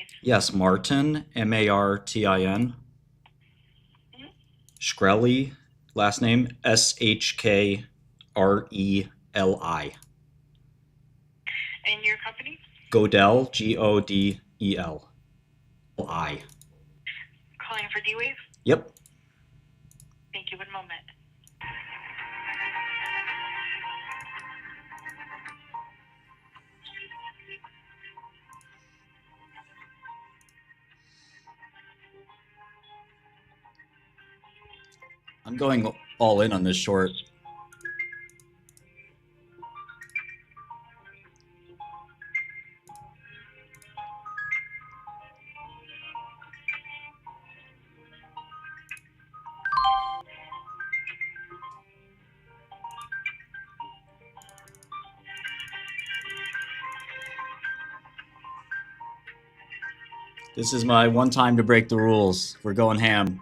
please? Yes, Martin, Martin. Mhm. Shkreli, last name Shkreli. And your company? Godel, Godel. I. Calling for D-Wave? Yep. Thank you. One moment. I'm going all in on this short. This is my one time to break the rules. We're going ham.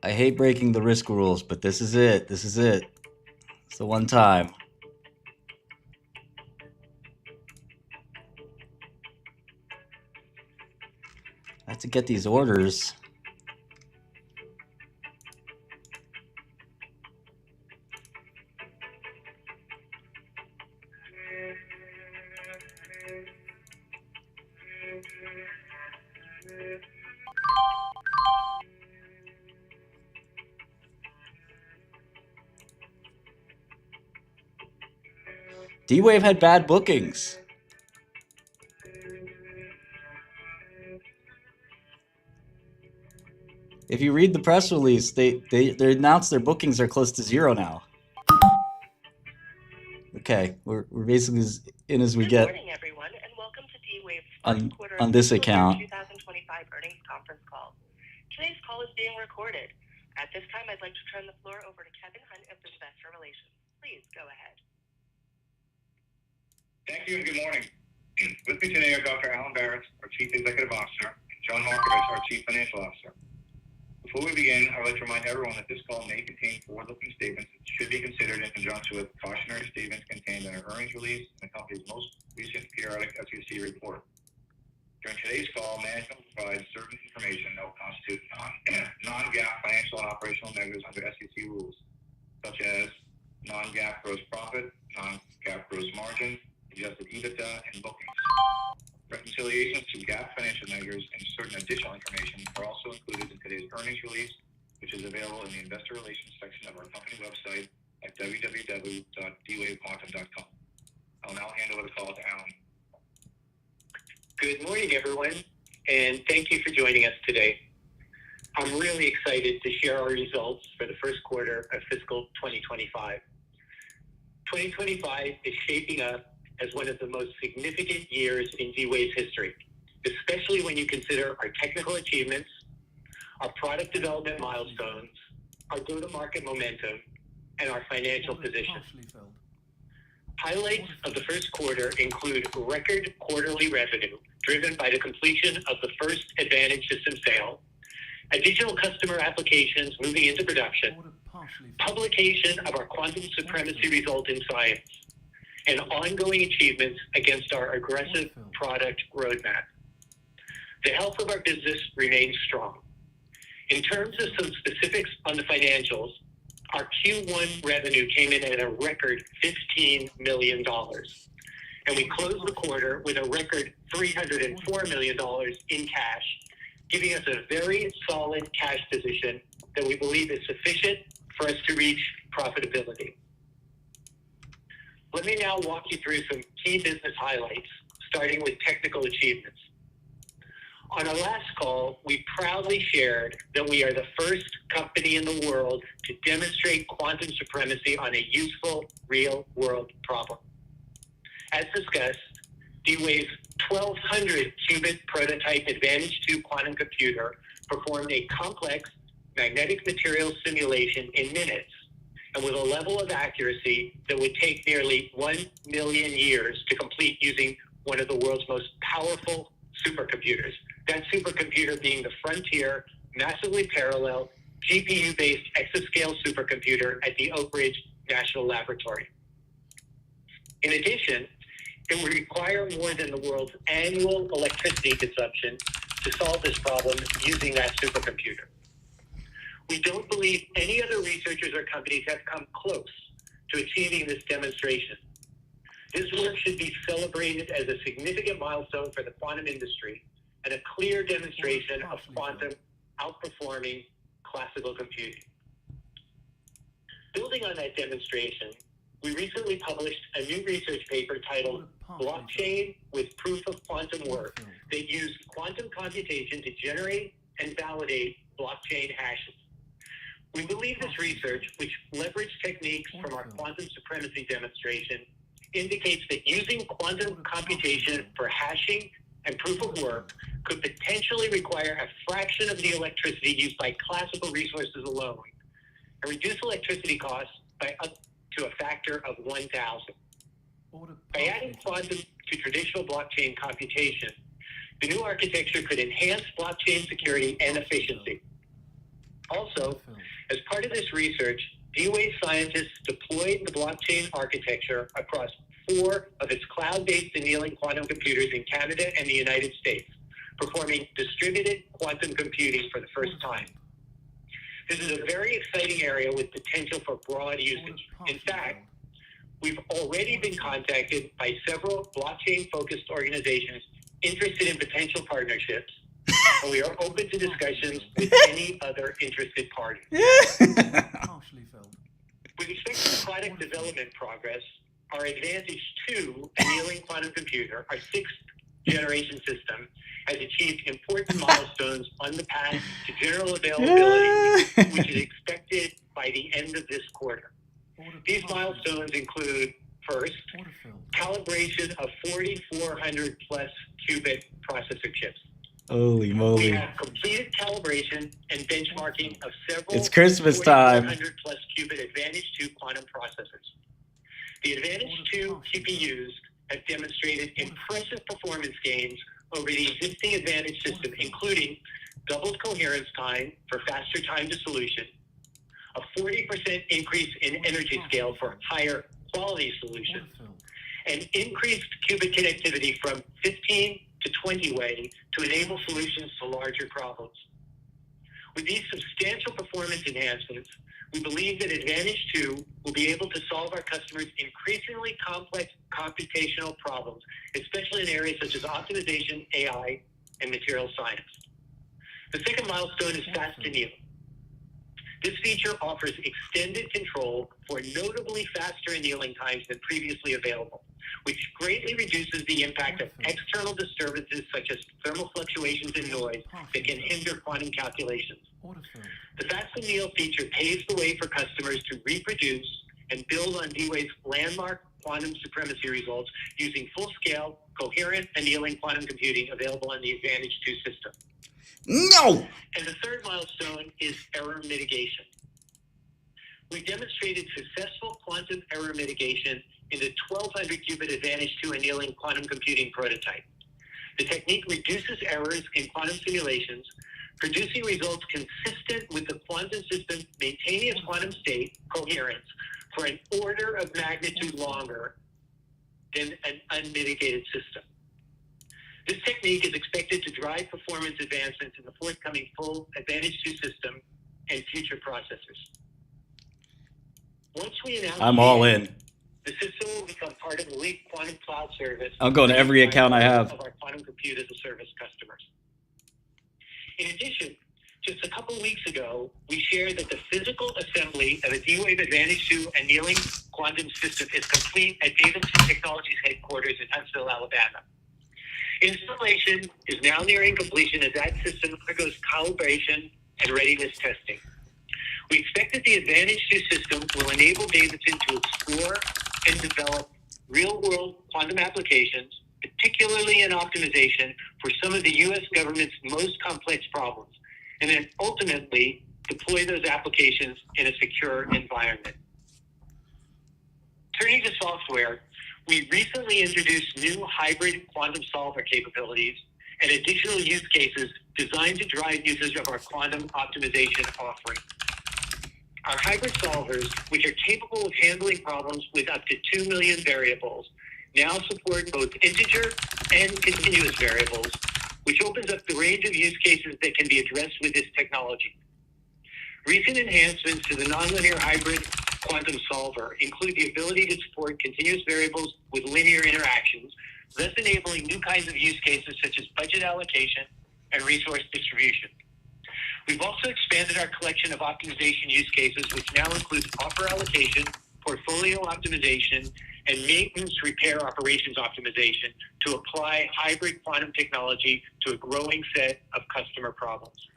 I hate breaking the risk rules, but this is it. This is it. It's the one time. I have to get these orders. D-Wave had bad bookings. If you read the press release, they announced their bookings are close to zero now. Okay, we're basically as in as we get. Good morning, everyone, and welcome to D-Wave's on first quarter on this fiscal year account. 2025 earnings conference call. Today's call is being recorded. At this time, I'd like to turn the floor over to Kevin Hunt of Investor Relations. Please go ahead. Thank you and good morning. With me today are Dr. Alan Barrett, our Chief Executive Officer, and John Markovich, our Chief Financial Officer. Before we begin, I would like to remind everyone that this call may contain forward-looking statements that should be considered in conjunction with cautionary statements contained in our earnings release and the company's most recent periodic SEC report. During today's call, management will provide certain information that will constitute non-GAAP financial and operational measures under SEC rules, such as non-GAAP gross profit, non-GAAP gross margin, adjusted EBITDA, and bookings. Reconciliations to GAAP financial measures and certain additional information are also included in today's earnings release, which is available in the Investor Relations section of our company website at www.dwavequantum.com. I'll now hand over the call to Alan. Good morning, everyone, and thank you for joining us today. I'm really excited to share our results for the first quarter of fiscal 2025. 2025 is shaping up as one of the most significant years in D-Wave's history, especially when you consider our technical achievements, our product development milestones, our go-to-market momentum, and our financial position. Highlights of the first quarter include record quarterly revenue driven by the completion of the first Advantage system sale, additional customer applications moving into production, publication of our quantum supremacy result in Science, and ongoing achievements against our aggressive product roadmap. The health of our business remains strong. In terms of some specifics on the financials, our Q1 revenue came in at a record $15 million, and we closed the quarter with a record $304 million in cash, giving us a very solid cash position that we believe is sufficient for us to reach profitability. Let me now walk you through some key business highlights, starting with technical achievements. On our last call, we proudly shared that we are the first company in the world to demonstrate quantum supremacy on a useful, real-world problem. As discussed, D-Wave's 1,200 qubit prototype Advantage2 quantum computer performed a complex magnetic material simulation in minutes, and with a level of accuracy that would take nearly 1 million years to complete using one of the world's most powerful supercomputers. That supercomputer being the Frontier Massively Parallel GPU-based exascale supercomputer at the Oak Ridge National Laboratory. In addition, it would require more than the world's annual electricity consumption to solve this problem using that supercomputer. We don't believe any other researchers or companies have come close to achieving this demonstration. This work should be celebrated as a significant milestone for the quantum industry and a clear demonstration of quantum outperforming classical computing. Building on that demonstration, we recently published a new research paper titled Blockchain with Proof of Quantum Work that used quantum computation to generate and validate blockchain hashes. We believe this research, which leveraged techniques from our quantum supremacy demonstration, indicates that using quantum computation for hashing and proof of work could potentially require a fraction of the electricity used by classical resources alone and reduce electricity costs by up to a factor of 1,000. By adding quantum to traditional blockchain computation, the new architecture could enhance blockchain security and efficiency. Also, as part of this research, D-Wave scientists deployed the blockchain architecture across 4 of its cloud-based annealing quantum computers in Canada and the United States, performing distributed quantum computing for the first time. This is a very exciting area with potential for broad usage. In fact, we've already been contacted by several blockchain-focused organizations interested in potential partnerships, and we are open to discussions with any other interested party. With respect to product development progress, our Advantage2 annealing quantum computer, our 6th generation system, has achieved important milestones on the path to general availability, which is expected by the end of this quarter. These milestones include, first, calibration of 4,400 plus qubit processor chips. Holy moly. We have completed calibration and benchmarking of several It's Christmas time. 4,400 plus qubit Advantage2 quantum processors. The Advantage2 QPUs have demonstrated impressive performance gains over the existing Advantage system, including doubled coherence time for faster time to solution, a 40% increase in energy scale for higher quality solutions, and increased qubit connectivity from 15 to 20-way to enable solutions to larger problems. With these substantial performance enhancements, we believe that Advantage2 will be able to solve our customers' increasingly complex computational problems, especially in areas such as optimization, AI, and material science. The second milestone is fast annealing. This feature offers extended control for notably faster annealing times than previously available, which greatly reduces the impact of external disturbances such as thermal fluctuations and noise that can hinder quantum calculations. The fast anneal feature paves the way for customers to reproduce and build on D-Wave's landmark quantum supremacy results using full-scale, coherent annealing quantum computing available on the Advantage2 system. No! And the third milestone is error mitigation. We demonstrated successful quantum error mitigation in the 1,200 qubit Advantage2 annealing quantum computing prototype. The technique reduces errors in quantum simulations, producing results consistent with the quantum system maintaining its quantum state, coherence, for an order of magnitude longer than an unmitigated system. This technique is expected to drive performance advancements in the forthcoming full Advantage2 system and future processors. Once we announce I'm all in. the system will become part of the Leap Quantum Cloud service. I'm going to every account I have. Of our quantum compute as a service customers. In addition, just a couple weeks ago, we shared that the physical assembly of a D-Wave Advantage2 annealing quantum system is complete at Davidson Technologies headquarters in Huntsville, Alabama. Installation is now nearing completion as that system undergoes calibration and readiness testing. We expect that the Advantage2 system will enable Davidson to explore and develop real-world quantum applications, particularly in optimization for some of the U.S. government's most complex problems, and then ultimately deploy those applications in a secure environment. Turning to software, we recently introduced new hybrid quantum solver capabilities and additional use cases designed to drive usage of our quantum optimization offering. Our hybrid solvers, which are capable of handling problems with up to 2 million variables, now support both integer and continuous variables, which opens up the range of use cases that can be addressed with this technology. Recent enhancements to the nonlinear hybrid quantum solver include the ability to support continuous variables with linear interactions, thus enabling new kinds of use cases such as budget allocation and resource distribution. We've also expanded our collection of optimization use cases, which now includes offer allocation, portfolio optimization, and maintenance repair operations optimization to apply hybrid quantum technology to a growing set of customer problems.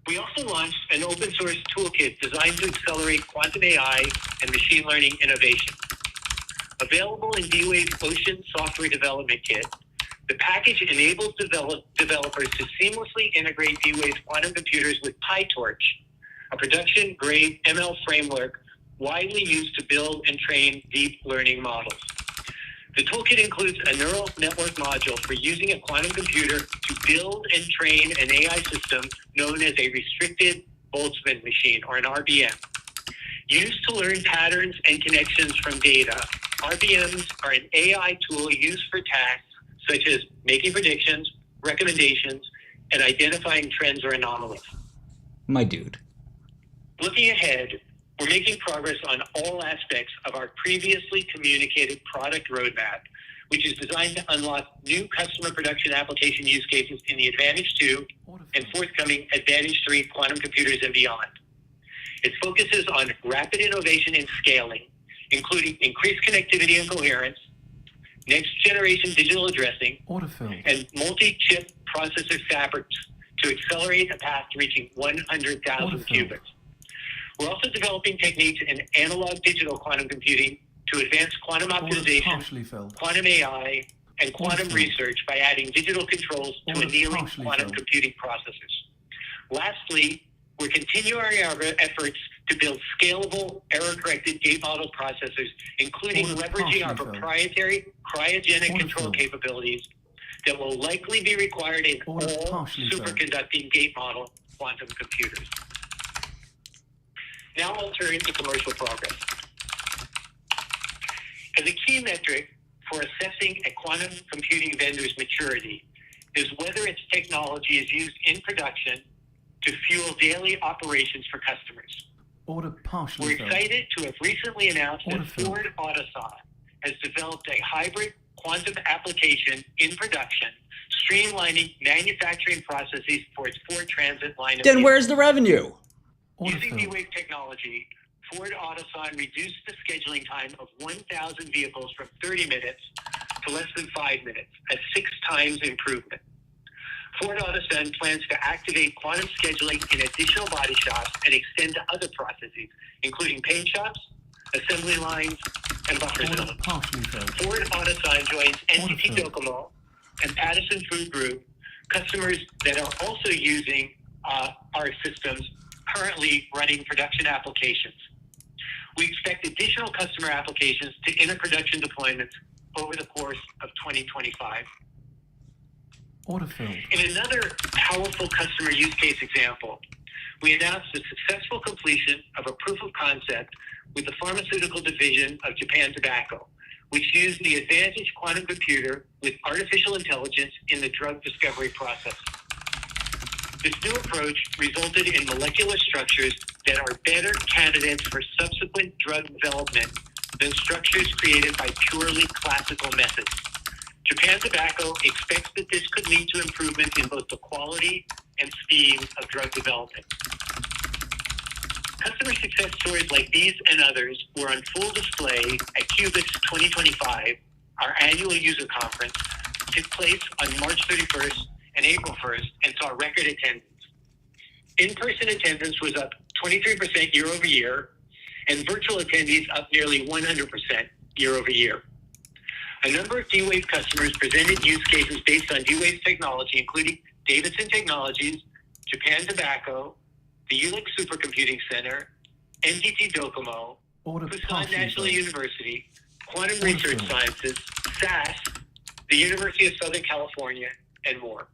We also launched an open source toolkit designed to accelerate quantum AI and machine learning innovation. Available in D-Wave's Ocean software development kit, the package enables developers to seamlessly integrate D-Wave's quantum computers with PyTorch, a production-grade ML framework widely used to build and train deep learning models. The toolkit includes a neural network module for using a quantum computer to build and train an AI system known as a restricted Boltzmann machine, or an RBM. Used to learn patterns and connections from data, RBMs are an AI tool used for tasks such as making predictions, recommendations, and identifying trends or anomalies. My dude. Looking ahead, we're making progress on all aspects of our previously communicated product roadmap, which is designed to unlock new customer production application use cases in the Advantage 2 and forthcoming Advantage 3 quantum computers and beyond. It focuses on rapid innovation and scaling, including increased connectivity and coherence, next-generation digital addressing, and multi-chip processor fabrics to accelerate a path to reaching 100,000 qubits. We're also developing techniques in analog-digital quantum computing to advance quantum optimization, quantum AI, and quantum research by adding digital controls to annealing quantum computing processors. Lastly, we're continuing our efforts to build scalable, error-corrected gate model processors, including leveraging our proprietary cryogenic control capabilities that will likely be required in all superconducting gate model quantum computers. Now I'll turn to commercial progress. As a key metric for assessing a quantum computing vendor's maturity is whether its technology is used in production to fuel daily operations for customers. We're excited to have recently announced that Ford Otosan has developed a hybrid quantum application in production, streamlining manufacturing processes for its Ford Transit line of Then where's the revenue? Using D-Wave technology, Ford Otosan reduced the scheduling time of 1,000 vehicles from 30 minutes to less than 5 minutes, a 6 times improvement. Ford Otosan plans to activate quantum scheduling in additional body shops and extend to other processes, including paint shops, assembly lines, and buffer zones. Ford Otosan joins NTT Docomo and Pattison Food Group, customers that are also using our systems currently running production applications. We expect additional customer applications to enter production deployments over the course of 2025. In another powerful customer use case example, we announced the successful completion of a proof of concept with the pharmaceutical division of Japan Tobacco, which used the Advantage quantum computer with artificial intelligence in the drug discovery process. This new approach resulted in molecular structures that are better candidates for subsequent drug development than structures created by purely classical methods. Japan Tobacco expects that this could lead to improvements in both the quality and speed of drug development. Customer success stories like these and others were on full display at Qubits 2025, our annual user conference, took place on March 31st and April 1st and saw record attendance. In-person attendance was up 23% year over year, and virtual attendees up nearly 100%, year over year. A number of D-Wave customers presented use cases based on D-Wave's technology, including Davidson Technologies, Japan Tobacco, the Jülich Supercomputing Center, NTT Docomo, Busan National University, Quantum Research Sciences, SAS, the University of Southern California, and more.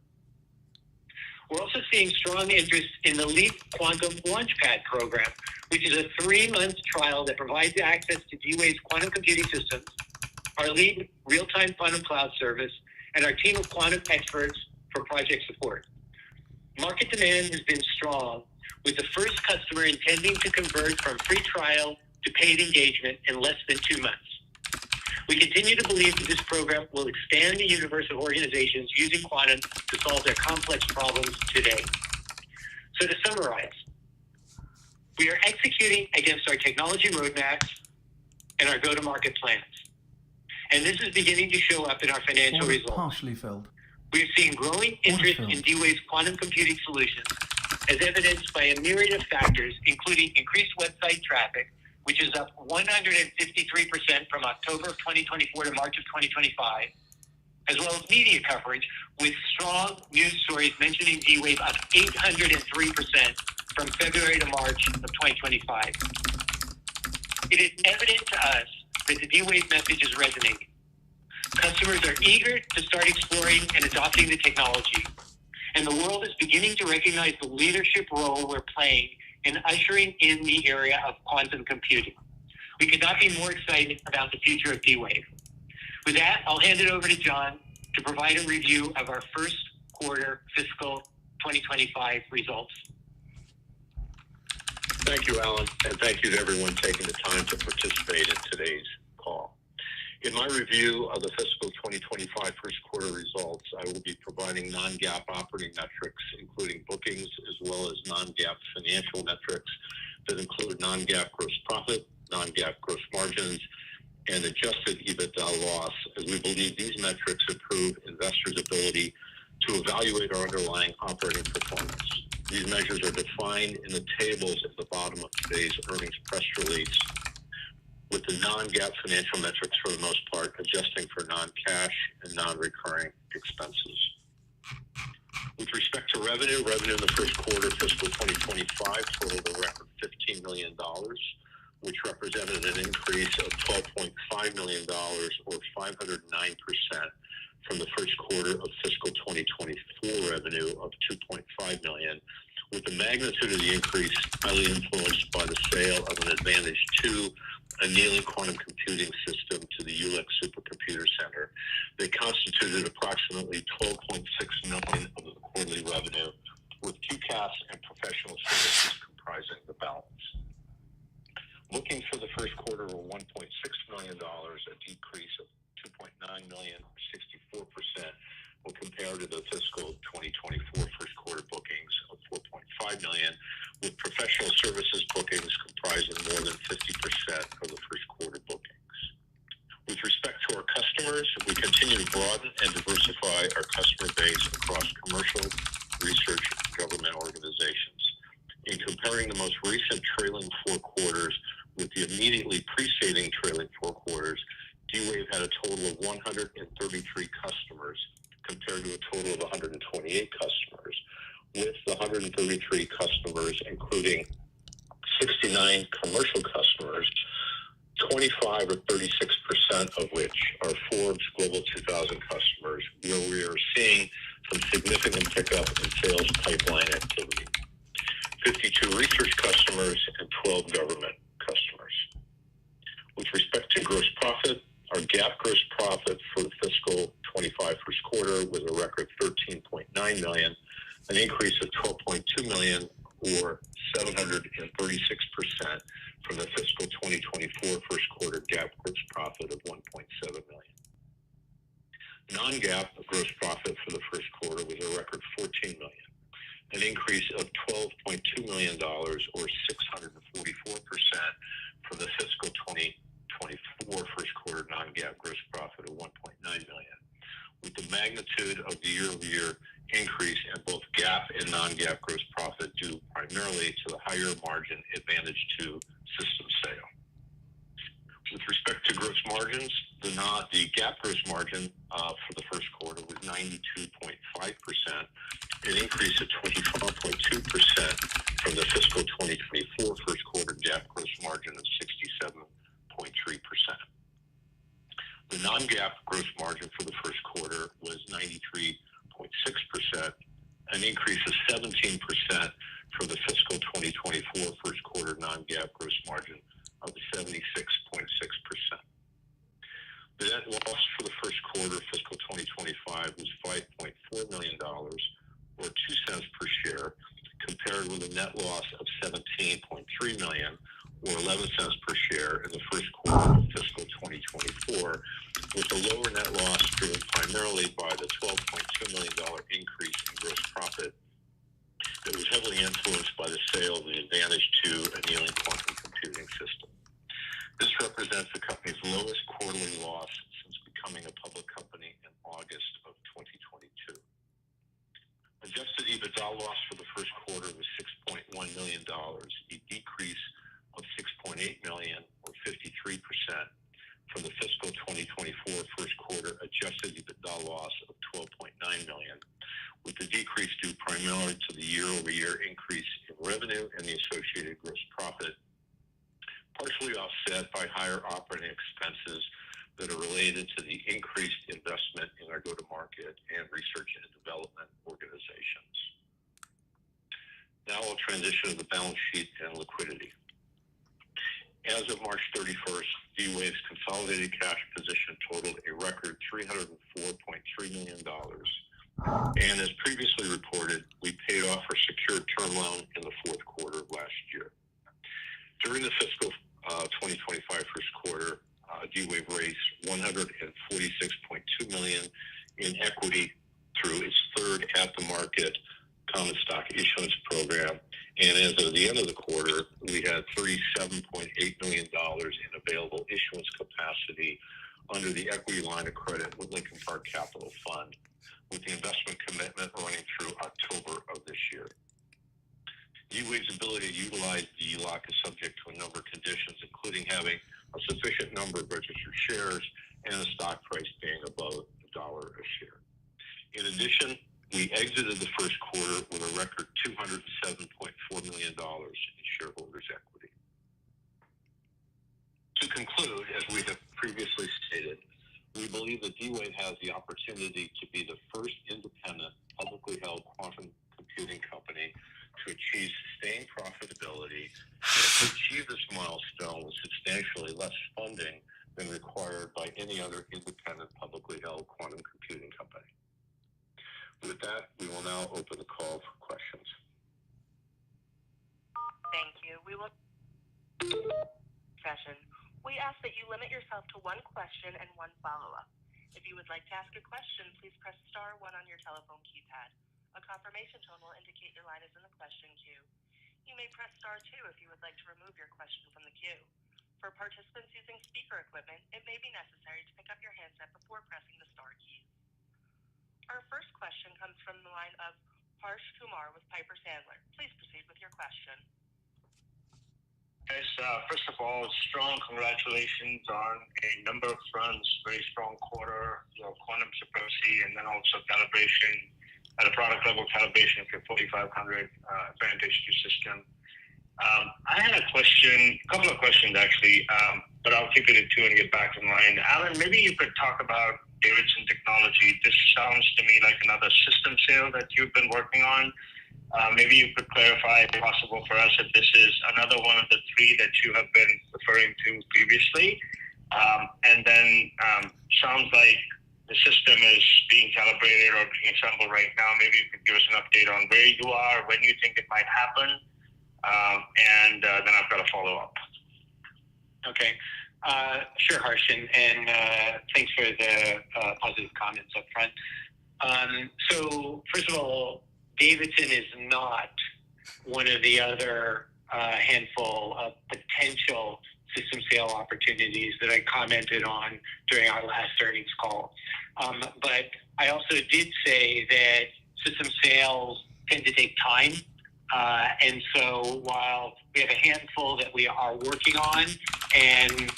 We're also seeing strong interest in the LEAP Quantum Launchpad program, which is a 3-month trial that provides access to D-Wave's quantum computing systems, our LEAP real-time quantum cloud service, and our team of quantum experts for project support. Market demand has been strong, with the first customer intending to convert from free trial to paid engagement in less than 2 months. We continue to believe that this program will expand the universe of organizations using quantum to solve their complex problems today. So to summarize, we are executing against our technology roadmaps and our go-to-market plans. And this is beginning to show up in our financial results. Partially filled. We are seeing growing interest in D-Wave's quantum computing solutions, as evidenced by a myriad of factors, including increased website traffic, which is up 153% from October of 2024 to March of 2025, as well as media coverage with strong news stories mentioning D-Wave up 803% from February to March of 2025. It is evident to us that the D-Wave message is resonating. Customers are eager to start exploring and adopting the technology, and the world is beginning to recognize the leadership role we're playing in ushering in the area of quantum computing. We could not be more excited about the future of D-Wave. With that, I'll hand it over to John to provide a review of our first quarter fiscal 2025 results. Thank you, Alan, and thank you to everyone taking the time to participate in today's call. In my review of the fiscal 2025 first quarter results, I will be providing non-GAAP operating metrics, including bookings, as well as non-GAAP financial metrics that include non-GAAP gross profit, non-GAAP gross margins, and adjusted EBITDA loss, as we believe these metrics improve investors' ability to evaluate our underlying operating performance. These measures are defined in the tables at the bottom of today's earnings press release, with the non-GAAP financial metrics for the most part adjusting for non-cash and non-recurring expenses. With respect to revenue in the first quarter of fiscal 2025 totaled a record $15 million, which represented an increase of $12.5 million or 509% from the first quarter of fiscal 2024 revenue of $2.5 million, with the magnitude of the increase highly influenced by the sale of an Advantage 2 annealing quantum computing system to the Jülich Supercomputer Center. They constituted approximately $12.6 million of the quarterly revenue, with QCAS and professional services comprising the balance. Bookings for the first quarter were $1.6 million, a decrease of $2.9 million, or 64%, when compared to the fiscal 2024 first quarter bookings of $4.5 million, with professional services bookings comprising more than 50% of the first quarter bookings. With respect to our customers, we continue to broaden and diversify our customer base across commercial, research, and government organizations. In comparing the most recent trailing 4 quarters with the immediately preceding trailing 4 quarters, D-Wave had a total of 133 customers compared to a total of 128 customers, with the 133 customers including 69 commercial customers, 25 or 36% of which are Forbes Global 2000 customers, where we are seeing some significant pickup in sales pipeline activity, 52 research customers, and 12 government customers. With respect to gross profit, our GAAP gross profit for the fiscal 25 first quarter was a record $13.9 million, an increase of $12.2 million or 736% from the fiscal 2024 first quarter GAAP gross profit of $1.7 million. Non-GAAP gross profit for the first quarter was a record $14 million, an increase of $12.2 million or 644% from the fiscal 2024 first quarter non-GAAP gross profit of $1.9 million, with the magnitude of the year-over-year increase in both GAAP and non-GAAP gross profit due primarily to the higher margin Advantage 2 system sale. With respect to gross margins, the GAAP gross margin for the first quarter was 92.5%, an increase of 24.2% from the fiscal 2024 first quarter GAAP gross margin of 67.3%. The non-GAAP gross margin for the first quarter was 93.6%, an increase of 17% from the fiscal 2024 first quarter non-GAAP gross margin of 76.6%. The net loss for the first quarter of fiscal 2025 was $5.4 million, or 2 cents per share, compared with a net loss of $17.3 million, or 11 cents per share in the first quarter of fiscal 2024, with the lower net loss driven primarily by the $12.2 million increase in gross profit that was heavily influenced by the sale of the Advantage2 annealing quantum computing system. This represents the company's lowest quarterly loss since becoming a public company in August of 2022. Adjusted EBITDA loss for the first quarter was $6.1 million, a decrease of $6.8 million, or 53%, from the fiscal 2024 first quarter adjusted EBITDA loss of $12.9 million, with the decrease due primarily to the year-over-year increase in revenue and the associated gross profit, partially offset by higher operating expenses that are related to the increased investment in our go-to-market and research and development organizations. Now I'll transition to the balance sheet and liquidity. As of March 31st, D-Wave's consolidated cash position totaled a record $304.3 million. And as previously reported, we paid off our secured term loan in the fourth quarter of last year. During the fiscal 2025 first quarter, D-Wave raised $146.2 million in equity through its third at-the-market common stock issuance program. And as of the end of the quarter, we had $37.8 million in available issuance capacity under the equity line of credit with Lincoln Park Capital Fund, with the investment commitment running through October of this year. D-Wave's ability to utilize the ELOC is subject to a number of conditions, including having a sufficient number of registered shares and the stock price being above $1 a share. In addition, we exited the first quarter with a record $207.4 million in shareholders' equity. To conclude, as we have previously stated, we believe that D-Wave has the opportunity to be the first independent, publicly held quantum computing company to achieve sustained profitability and to achieve this milestone with substantially less funding than required by any other independent, publicly held quantum computing company. With that, we will now open the call for questions. Thank you. We will session. We ask that you limit yourself to one question and one follow-up. If you would like to ask a question, please press *1 on your telephone keypad. A confirmation tone will indicate your line is in the question queue. You may press *2 if you would like to remove your question from the queue. For participants using speaker equipment, it may be necessary to pick up your handset before pressing the star keys. Our first question comes from the line of Harsh Kumar with Piper Sandler. Please proceed with your question. Guys, first of all, strong congratulations on a number of fronts. Very strong quarter, quantum supremacy, and then also calibration at a product level calibration of your 4500 Advantage2 system. I had a couple of questions actually, but I'll keep it at two and get back in line. Alan, maybe you could talk about Davidson Technology. This sounds to me like another system sale that you've been working on. Maybe you could clarify, if possible, for us, if this is another one of the three that you have been referring to previously. And then sounds like the system is being calibrated or being assembled right now. Maybe you could give us an update on where you are, when you think it might happen, and then I've got a follow-up. Okay. Sure, Harsh, and thanks for the positive comments up front. So, first of all, Davidson is not one of the other handful of potential system sale opportunities that I commented on during our last earnings call. But I also did say that system sales tend to take time. And so while we have a handful that we are working on, and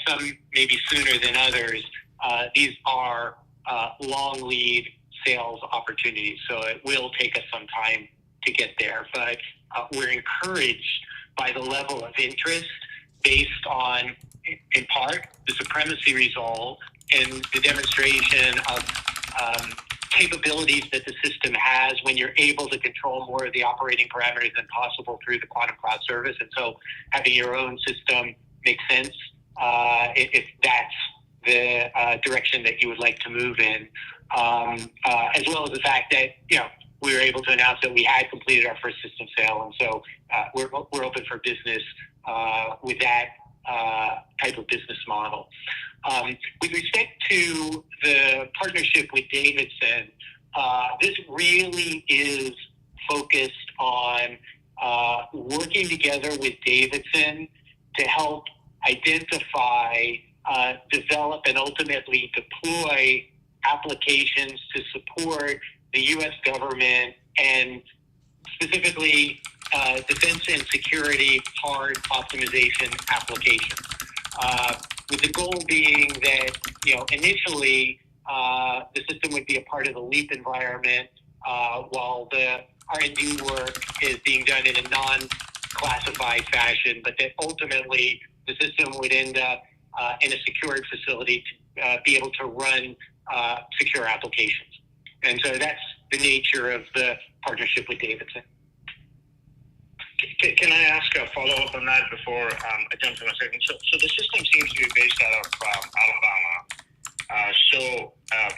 some maybe sooner than others. These are long lead sales opportunities, so it will take us some time to get there. But we're encouraged by the level of interest based on, in part, the supremacy result and the demonstration of capabilities that the system has when you're able to control more of the operating parameters than possible through the quantum cloud service. And so having your own system makes sense if that's the direction that you would like to move in, as well as the fact that, we were able to announce that we had completed our first system sale. And so we're open for business with that type of business model. With respect to the partnership with Davidson, this really is focused on working together with Davidson to help identify, develop, and ultimately deploy applications to support the U.S. government and specifically defense and security hard optimization applications. With the goal being that, initially the system would be a part of the LEAP environment while the R&D work is being done in a non-classified fashion, but that ultimately the system would end up in a secured facility to be able to run secure applications. And so that's the nature of the partnership with Davidson. Can I ask a follow-up on that before I jump in a second? So the system seems to be based out of Alabama.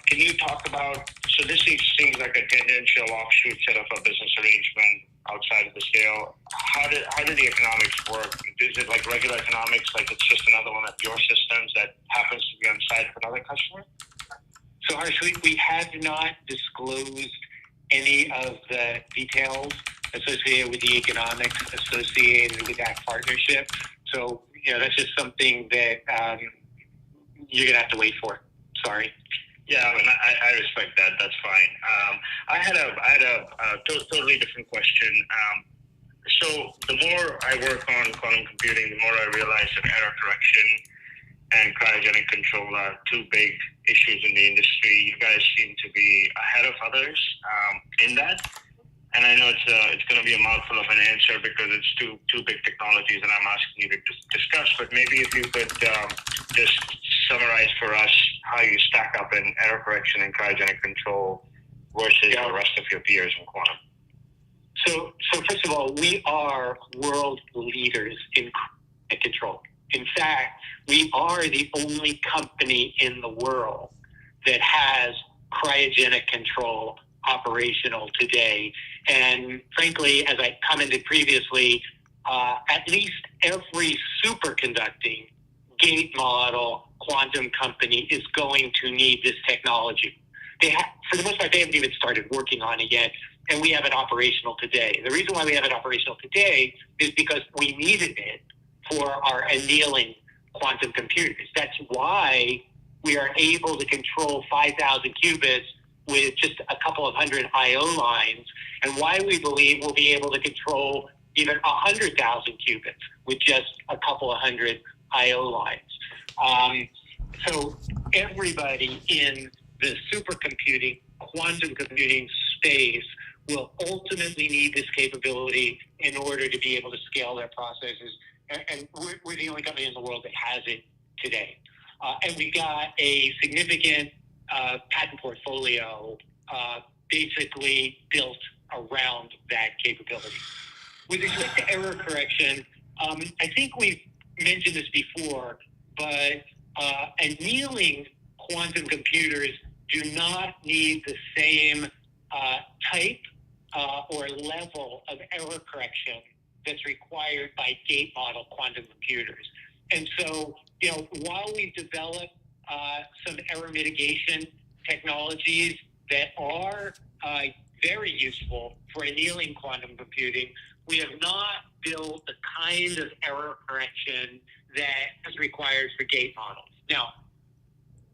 Can you talk about, so this seems like a tangential offshoot set of a business arrangement outside of the sale. How do the economics work? Is it like regular economics, like it's just another one of your systems that happens to be on site for another customer? So Harsh, we have not disclosed any of the details associated with the economics associated with that partnership. So, that's just something that you're going to have to wait for. Sorry. Yeah, I respect that. That's fine. I had a totally different question. So the more I work on quantum computing, the more I realize that error correction and cryogenic control are two big issues in the industry. You guys seem to be ahead of others in that. And I know it's going to be a mouthful of an answer because it's two big technologies that I'm asking you to discuss. But maybe if you could just summarize for us how you stack up in error correction and cryogenic control versus the rest of your peers in quantum. So first of all, we are world leaders in cryogenic control. In fact, we are the only company in the world that has cryogenic control operational today. And frankly, as I commented previously, at least every superconducting gate model quantum company is going to need this technology. For the most part, they haven't even started working on it yet, and we have it operational today. The reason why we have it operational today is because we needed it for our annealing quantum computers. That's why we are able to control 5,000 qubits with just a couple of hundred I/O lines, and why we believe we'll be able to control even 100,000 qubits with just a couple of hundred I/O lines. So everybody in the supercomputing, quantum computing space will ultimately need this capability in order to be able to scale their processes. And we're the only company in the world that has it today. And we've got a significant patent portfolio basically built around that capability. With respect to error correction, I think we've mentioned this before, but annealing quantum computers do not need the same type or level of error correction that's required by gate model quantum computers. And so, while we've developed some error mitigation technologies that are very useful for annealing quantum computing, we have not built the kind of error correction that is required for gate models. Now,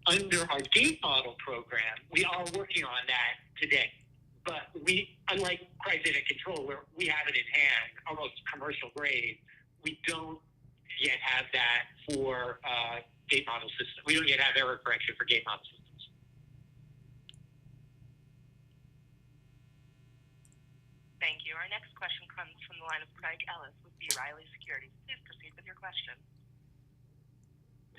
under our gate model program, we are working on that today. But we, unlike cryogenic control, where we have it in hand, almost commercial grade, we don't yet have that for gate model systems. We don't yet have error correction for gate model systems. Thank you. Our next question comes from the line of Craig Ellis with B. Riley Securities. Please proceed with your question.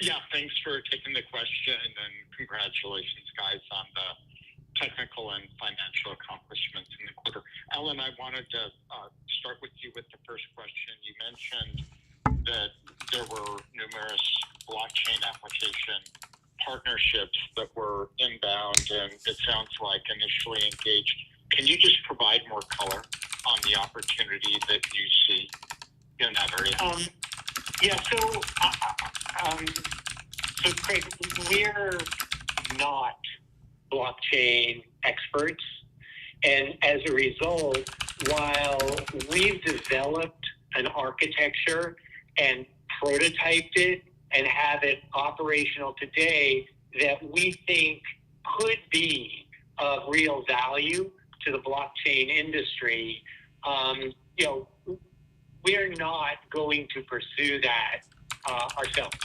Yeah, thanks for taking the question, and congratulations, guys, on the technical and financial accomplishments in the quarter. Alan, I wanted to start with you with the first question. You mentioned that there were numerous blockchain application partnerships that were inbound, and it sounds like initially engaged. Can you just provide more color on the opportunity that you see in that area? So Craig, we're not blockchain experts, and as a result, while we've developed an architecture and prototyped it and have it operational today that we think could be of real value to the blockchain industry, we're not going to pursue that ourselves.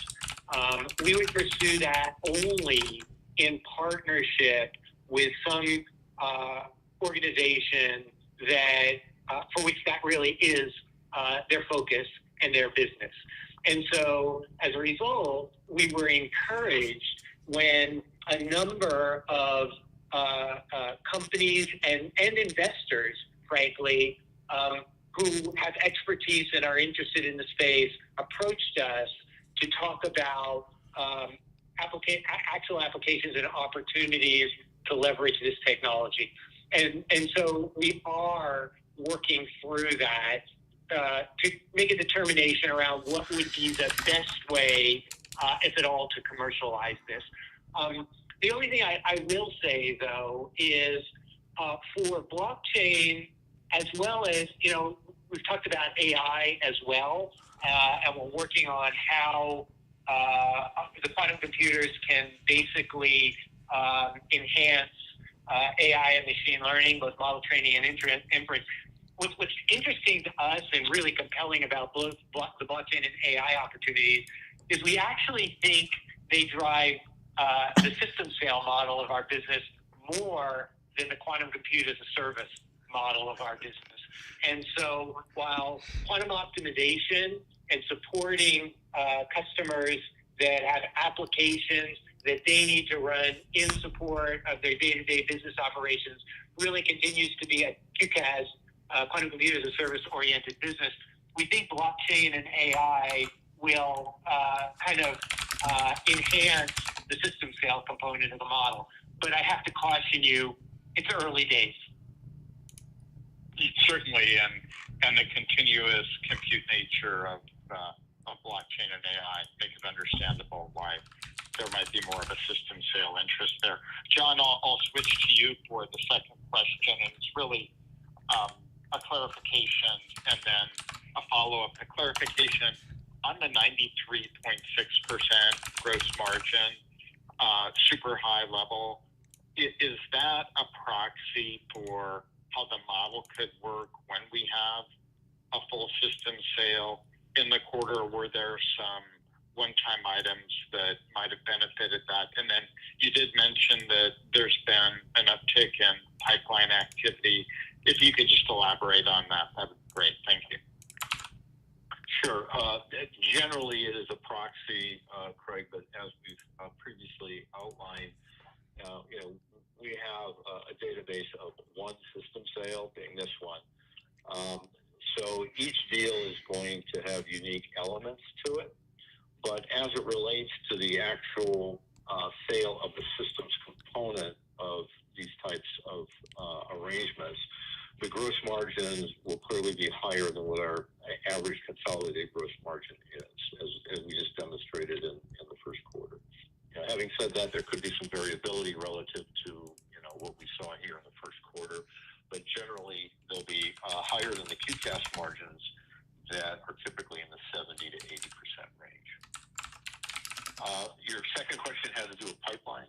We would pursue that only in partnership with some organization that for which that really is their focus and their business. And so as a result, we were encouraged when a number of companies and investors, frankly, who have expertise and are interested in the space approached us to talk about actual applications and opportunities to leverage this technology. And so we are working through that to make a determination around what would be the best way, if at all, to commercialize this. The only thing I will say, though, is for blockchain, as well as, we've talked about AI as well, and we're working on how the quantum computers can basically enhance AI and machine learning, both model training and inference. What's interesting to us and really compelling about both the blockchain and AI opportunities is we actually think they drive the system sale model of our business more than the quantum compute as a service model of our business. And so while quantum optimization and supporting customers that have applications that they need to run in support of their day-to-day business operations really continues to be a QCAS, quantum computer as a service-oriented business, we think blockchain and AI will enhance the system sale component of the model. But I have to caution you, it's early days. Certainly, and the continuous compute nature of blockchain and AI make it understandable why there might be more of a system sale interest there. John, I'll switch to you for the second question, and it's really a clarification and then a follow-up. The clarification on the 93.6% gross margin, super high level, is that a proxy for how the model could work when we have a full system sale in the quarter? Were there some one-time items that might have benefited that? And then you did mention that there's been an uptick in pipeline activity. If you could just elaborate on that, that would be great. Thank you. Sure. Generally, it is a proxy, Craig, but as we've previously outlined, we have a database of one system sale, being this one. So each deal is going to have unique elements to it. But as it relates to the actual sale of the systems component of these types of arrangements, the gross margins will clearly be higher than what our average consolidated gross margin is, as we just demonstrated in the first quarter. Having said that, there could be some variability relative to what we saw here in the first quarter, but generally they'll be higher than the QCAS margins that are typically in the 70 to 80% range. Your second question had to do with pipeline.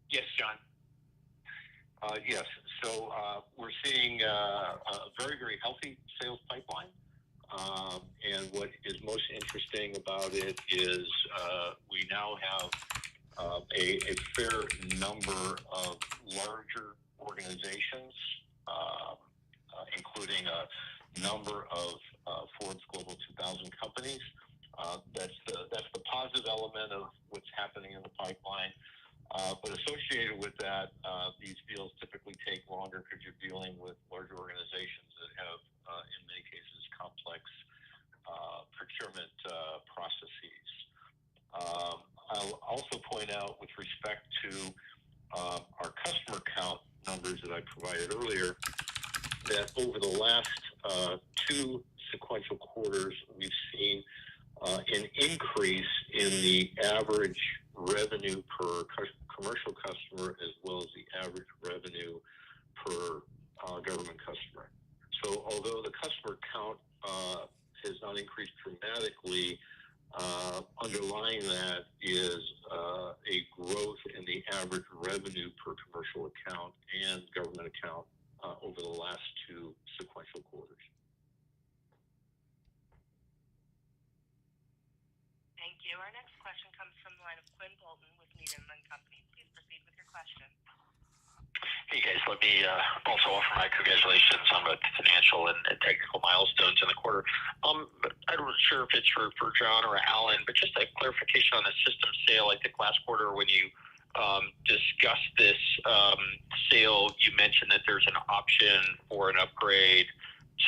Yes, John. Yes. So we're seeing seeing a very, very healthy sales pipeline. And what is most interesting about it is we now have a fair number of larger organizations, including a number of Forbes Global 2000 companies. That's the positive element of what's happening in the pipeline. But associated with that, these deals typically take longer because you're dealing with larger organizations that have, in many cases, complex procurement processes. I'll also point out with respect to our customer count numbers that I provided earlier, that over the last two sequential quarters, we've seen an increase in the average revenue per commercial customer as well as the average revenue per government customer. So although the customer count has not increased dramatically, underlying that is a growth in the average revenue per commercial account and government account over the last two sequential quarters. Thank you. Our next question comes from the line of Quinn Bolton with Needham & Company. Please proceed with your question. Hey guys, let me also offer my congratulations on both the financial and technical milestones in the quarter. I'm not sure if it's for John or Alan, but just a clarification on the system sale. I think last quarter when you discussed this sale, you mentioned that there's an option for an upgrade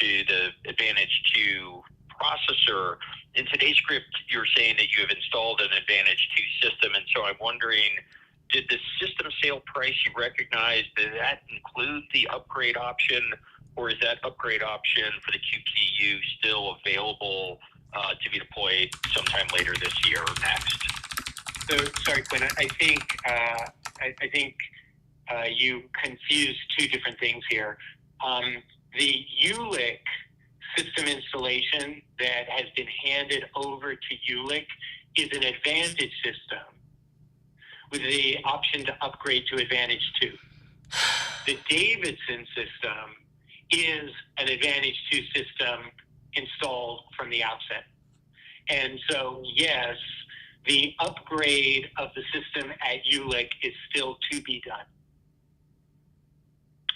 to the Advantage 2 processor. In today's script, you're saying that you have installed an Advantage 2 system, and so I'm wondering, did the system sale price you recognized, did that include the upgrade option, or is that upgrade option for the QPU still available to be deployed sometime later this year or next? So, sorry, Quinn, I think you confused two different things here. The Ulick system installation that has been handed over to Ulick is an Advantage system with the option to upgrade to Advantage 2. The Davidson system is an Advantage 2 system installed from the outset. And so, yes, the upgrade of the system at Ulick is still to be done.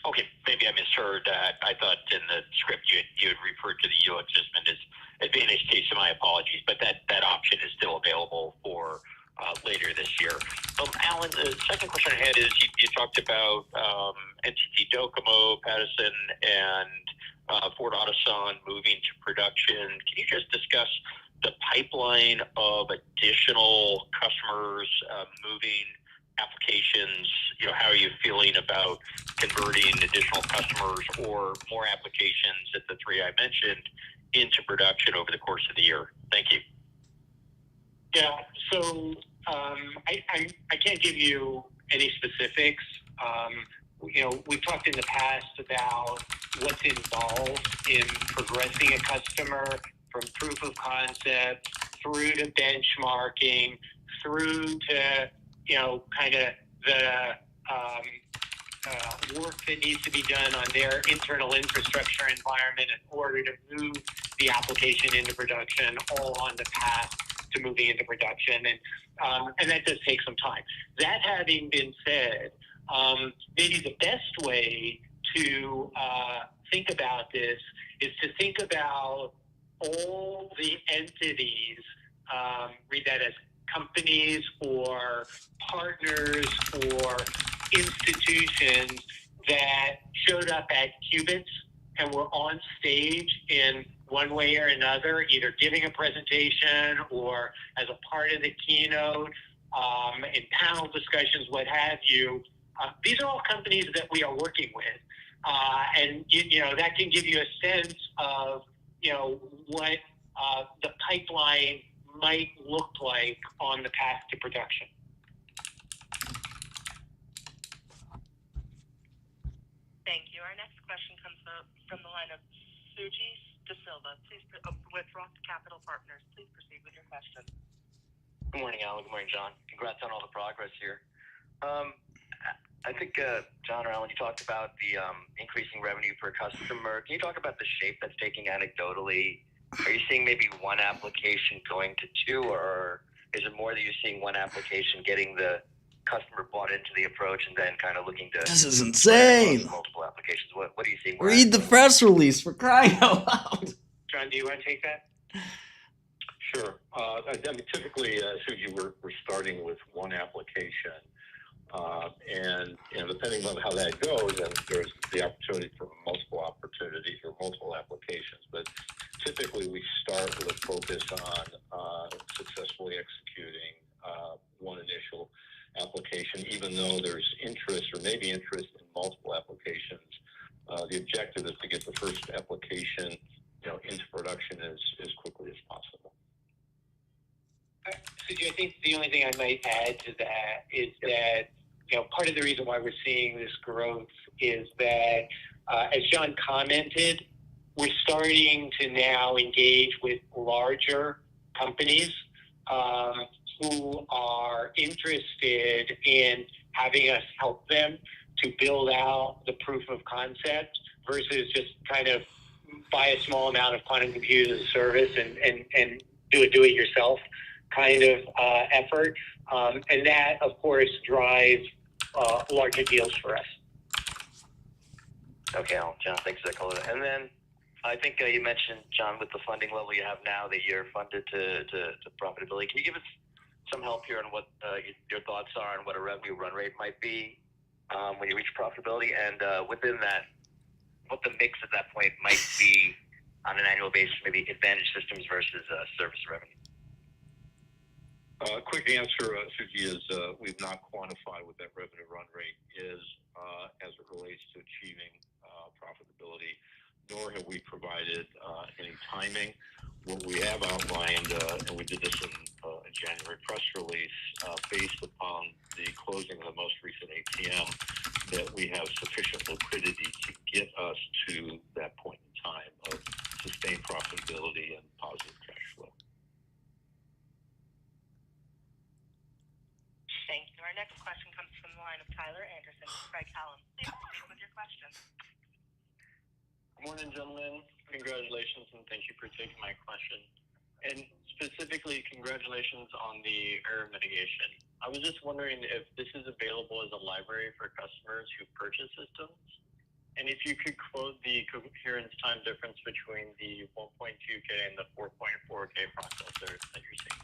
Okay, maybe I misheard that. I thought in the script you had referred to the Ulick system as Advantage 2, so my apologies, but that option is still available for later this year. Alan, the second question I had is you talked about NTT Docomo, Patterson, and Ford Otosan moving to production. Can you just discuss the pipeline of additional customers moving applications? You know, how are you feeling about converting additional customers or more applications at the three I mentioned into production over the course of the year? Thank you. Yeah, so I can't give you any specifics. You know, we've talked in the past about what's involved in progressing a customer from proof of concept through to benchmarking, through to, you know, kind of the work that needs to be done on their internal infrastructure environment in order to move the application into production, all on the path to moving into production. And that does take some time. That having been said, maybe the best way to think about this is to think about all the entities, read that as companies or partners or institutions that showed up at Qubits and were on stage in one way or another, either giving a presentation or as a part of the keynote, in panel discussions, what have you. These are all companies that we are working with. And, you know, that can give you a sense of, you know, what the pipeline might look like on the path to production. Thank you. Our next question comes from the line of Suji DeSilva, with Roth Capital Partners. Please proceed with your question. Good morning, Alan. Good morning, John. Congrats on all the progress here. I think, John or Alan, you talked about the increasing revenue per customer. Can you talk about the shape that's taking anecdotally? Are you seeing maybe one application going to two, or is it more that you're seeing one application getting the customer bought into the approach and then kind of looking to This is spread insane. across multiple applications? What are you seeing? Read the press release, for crying out loud. John, do you want to take that? Sure. I mean, typically, Suji, we're starting with one application. And depending on how that goes, then there's the opportunity for multiple opportunities or multiple applications. But typically, we start with a focus on successfully executing one initial application, even though there's interest or maybe interest in multiple applications. The objective is to get the first application, into production as quickly as possible. Suji, I think the only thing I might add to that is that part of the reason why we're seeing this growth is that, as John commented, we're starting to now engage with larger companies who are interested in having us help them to build out the proof of concept versus just kind of buy a small amount of quantum computing as a service and do it yourself kind of effort. And that, of course, drives larger deals for us. Okay, Alan, John, thanks for that color. And then I think you mentioned, John, with the funding level you have now, that you're funded to profitability. Can you give us some help here on what your thoughts are on what a revenue run rate might be when you reach profitability? And within that, what the mix at that point might be on an annual basis, maybe Advantage Systems versus service revenue? Quick answer, Suji, is we've not quantified what that revenue run rate is as it relates to achieving profitability, nor have we provided any timing. What we have outlined, and we did this in a January press release, based upon the closing of the most recent ATM, that we have sufficient liquidity to get us to that point in time of sustained profitability and positive cash flow. Thank you. Our next question comes from the line of Tyler Anderson with Craig-Hallum. Please proceed with your question. Good morning, gentlemen. Congratulations, and thank you for taking my question. And specifically, congratulations on the error mitigation. I was just wondering if this is available as a library for customers who purchase systems, and if you could quote the coherence time difference between the 1.2K and the 4.4K processors that you're seeing.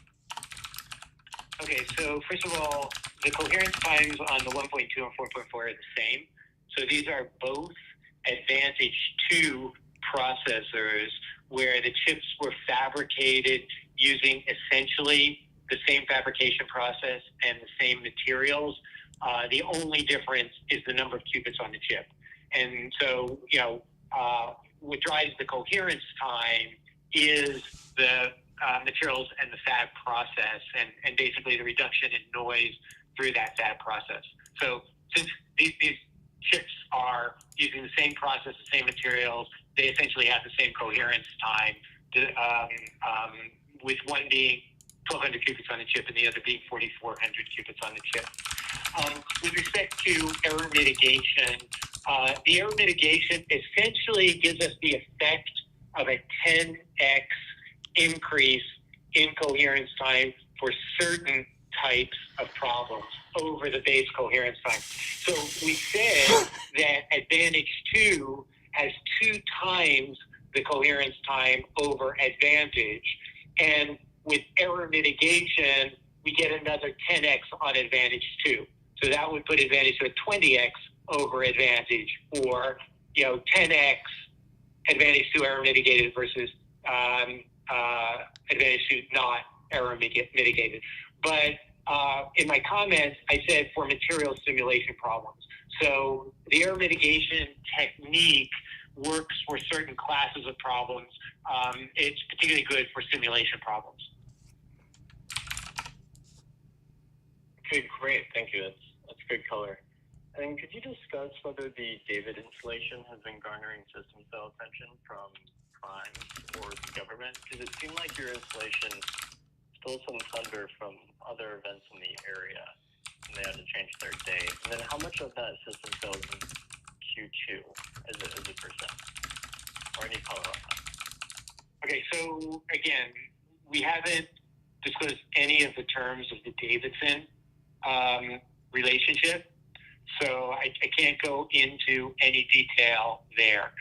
Okay, so first of all, the coherence times on the 1.2 and 4.4 are the same. So these are both Advantage 2 processors where the chips were fabricated using essentially the same fabrication process and the same materials. The only difference is the number of qubits on the chip. And so, what drives the coherence time is the materials and the fab process and basically the reduction in noise through that fab process. So since these chips are using the same process, the same materials, they essentially have the same coherence time, with one being 1,200 qubits on the chip and the other being 4,400 qubits on the chip. With respect to error mitigation, the error mitigation essentially gives us the effect of a 10x increase in coherence time for certain types of problems over the base coherence time. So we said that Advantage 2 has 2 times the coherence time over Advantage, and with error mitigation, we get another 10x on Advantage 2. So that would put Advantage to a 20x over Advantage, or 10x Advantage 2 error mitigated versus Advantage 2 not error mitigated. But in my comments, I said for material simulation problems. So the error mitigation technique works for certain classes of problems. It's particularly good for simulation problems. Okay, great. Thank you. That's good color. And could you discuss whether the David installation has been garnering system sale attention from primes or the government? Because it seemed like your installation stole some thunder from other events in the area. And and they had to change their date. And then how much of that system sales in Q2 is a percent? Or any color on that? Okay, so again, we haven't disclosed any of the terms of the Davidson relationship, so I can't go into any detail there.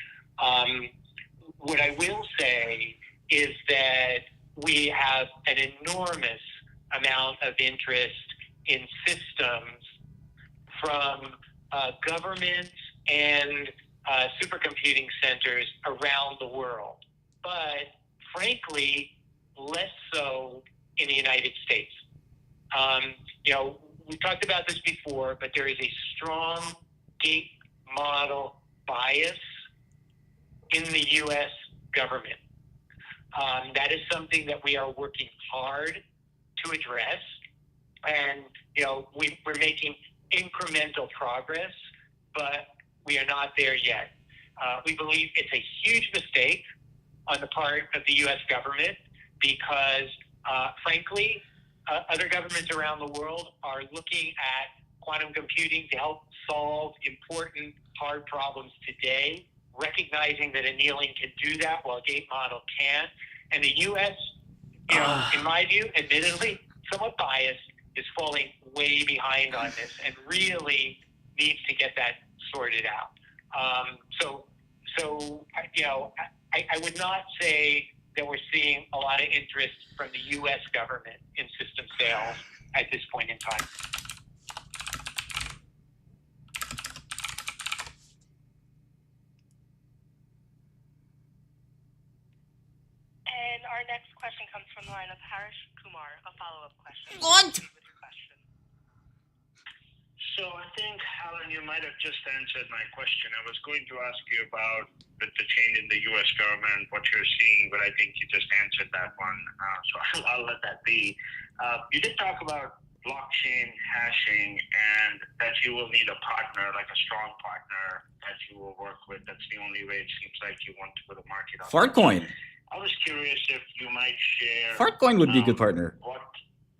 What I will say is that we have an enormous amount of interest in systems from governments and supercomputing centers around the world, but frankly, less so in the United States. We talked about this before, but there is a strong gate model bias in the U.S. government. That is something that we are working hard to address, and we're making incremental progress, but we are not there yet. We believe it's a huge mistake on the part of the U.S. government because, frankly, other governments around the world are looking at quantum computing to help solve important hard problems today, recognizing that annealing can do that while a gate model can't. And the U.S., in my view, admittedly, somewhat biased, is falling way behind on this and really needs to get that sorted out. I would not say that we're seeing a lot of interest from the U.S. government in system sales at this point in time. And our next question comes from the line of Harish Kumar, a follow-up question. What? Proceed with your question. So I think, Alan, you might have just answered my question. I was going to ask you about the change in the U.S. government, what you're seeing, but I think you just answered that one. So I'll let that be. You did talk about blockchain hashing and that you will need a partner, like a strong partner that you will work with. That's the only way it seems like you want to put a market on. Fartcoin. I was curious if you might share. Fartcoin would be a good partner. What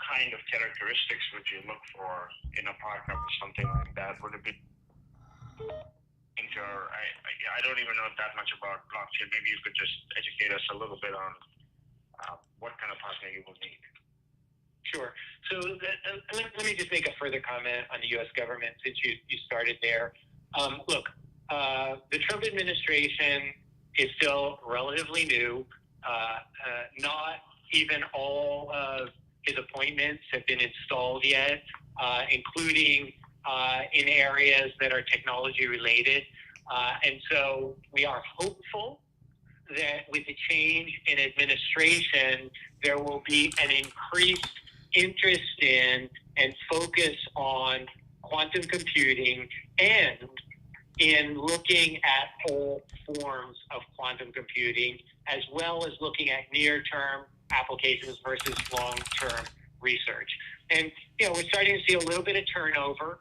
kind of characteristics would you look for in a partner for something like that? Would it be I don't even know that much about blockchain. Maybe you could just educate us a little bit on what kind of partner you will need. Sure. So let me just make a further comment on the U.S. government since you started there. Look, the Trump administration is still relatively new. Not even all of his appointments have been installed yet, including in areas that are technology related. And so we are hopeful that with the change in administration, there will be an increased interest in and focus on quantum computing and in looking at all forms of quantum computing, as well as looking at near-term applications versus long-term research. And, we're starting to see a little bit of turnover,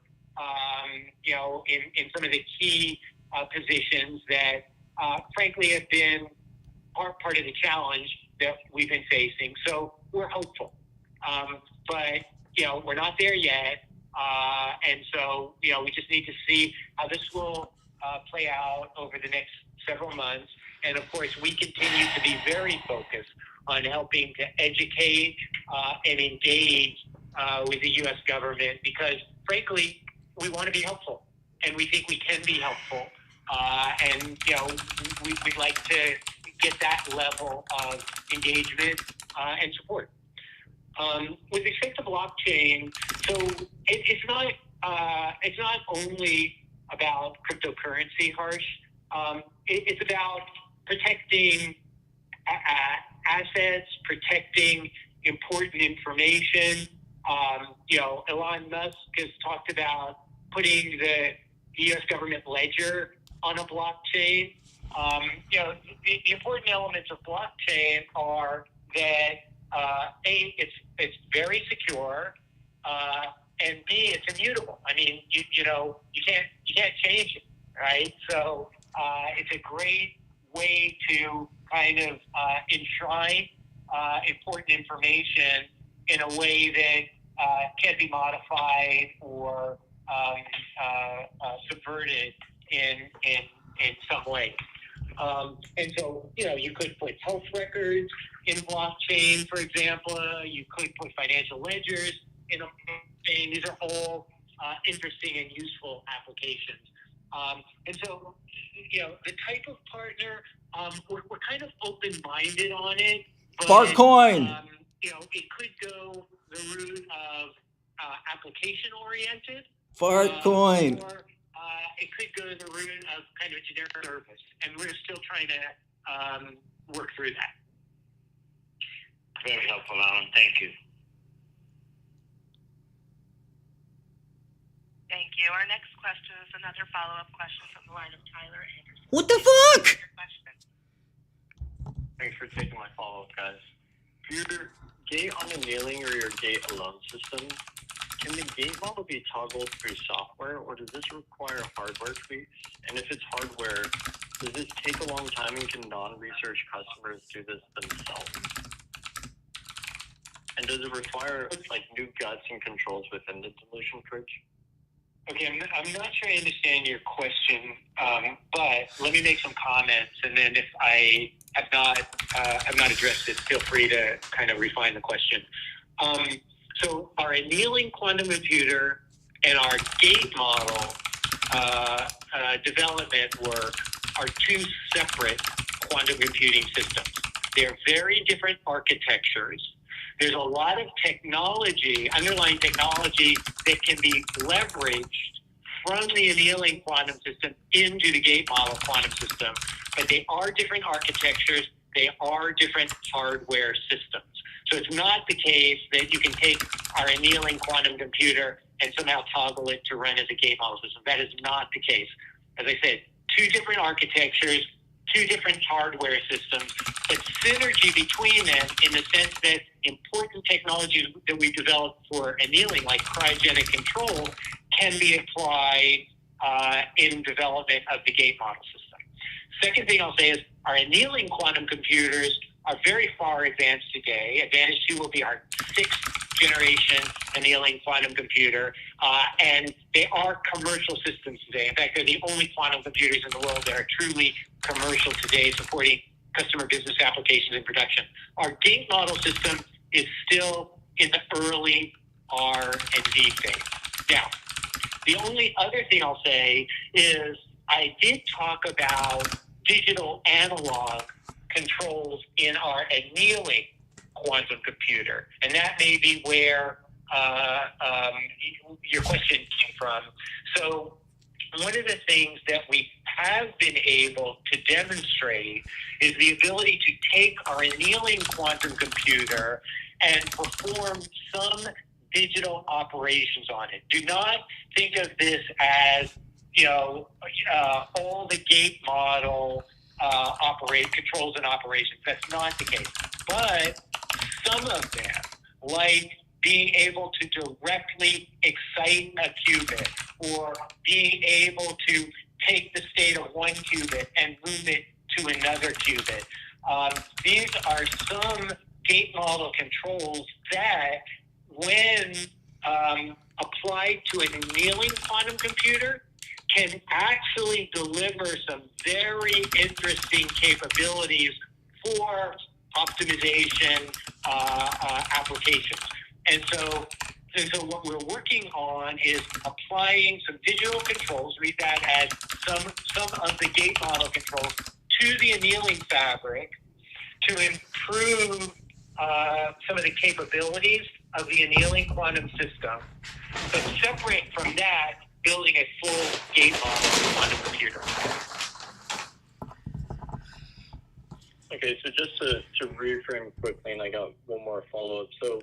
in some of the key positions that, frankly, have been part of the challenge that we've been facing. So we're hopeful. But, we're not there yet. And so, we just need to see how this will play out over the next several months. And, of course, we continue to be very focused on helping to educate and engage with the U.S. government because, frankly, we want to be helpful. And we think we can be helpful. And, we'd like to get that level of engagement and support. With respect to blockchain, so it's not only about cryptocurrency, Harsh. It's about protecting assets, protecting important information. Elon Musk has talked about putting the U.S. government ledger on a blockchain. The important elements of blockchain are that A, it's very secure, and B, it's immutable. I mean, you can't change it, right? So it's a great way to kind of enshrine important information in a way that can be modified or subverted in some way. And so, you could put health records in blockchain, for example. You could put financial ledgers in a blockchain. These are all interesting and useful applications. And so, the type of partner, we're kind of open-minded on it. But, Fartcoin! It could go the route of application-oriented. Fartcoin! Or it could go the route of kind of a generic service. And we're still trying to work through that. Very helpful, Alan. Thank you. Thank you. Our next question is another follow-up question from the line of Tyler Anderson. What the fuck? Your question. Thanks for taking my follow-up, guys. For your gate on annealing or your gate alone system, can the gate model be toggled through software, or does this require hardware tweaks? And if it's hardware, does this take a long time, and can non-research customers do this themselves? And does it require new guts and controls within the dilution fridge? Okay, I'm not sure I understand your question, but let me make some comments, and then if I have not addressed it, feel free to kind of refine the question. So our annealing quantum computer and our gate model development work are two separate quantum computing systems. They're very different architectures. There's a lot of technology, underlying technology, that can be leveraged from the annealing quantum system into the gate model quantum system, but they are different architectures. They are different hardware systems. So it's not the case that you can take our annealing quantum computer and somehow toggle it to run as a gate model system. That is not the case. As I said, two different architectures, two different hardware systems, but synergy between them in the sense that important technologies that we developed for annealing, like cryogenic control, can be applied in development of the gate model system. Second thing I'll say is our annealing quantum computers are very far advanced today. Advantage 2 will be our 6th generation annealing quantum computer, and they are commercial systems today. In fact, they're the only quantum computers in the world that are truly commercial today, supporting customer business applications in production. Our gate model system is still in the early R&D phase. Now, the only other thing I'll say is I did talk about digital analog controls in our annealing quantum computer, and that may be where your question came from. So one of the things that we have been able to demonstrate is the ability to take our annealing quantum computer and perform some digital operations on it. Do not think of this as, all the gate model controls and operations. That's not the case. But some of them, like being able to directly excite a qubit, or being able to take the state of one qubit and move it to another qubit. These are some gate model controls that, when applied to an annealing quantum computer, can actually deliver some very interesting capabilities for optimization applications. And so what we're working on is applying some digital controls, read that as some of the gate model controls, to the annealing fabric to improve some of the capabilities of the annealing quantum system, but separate from that, building a full gate model quantum computer. Okay, so just to reframe quickly, and I got one more follow-up. So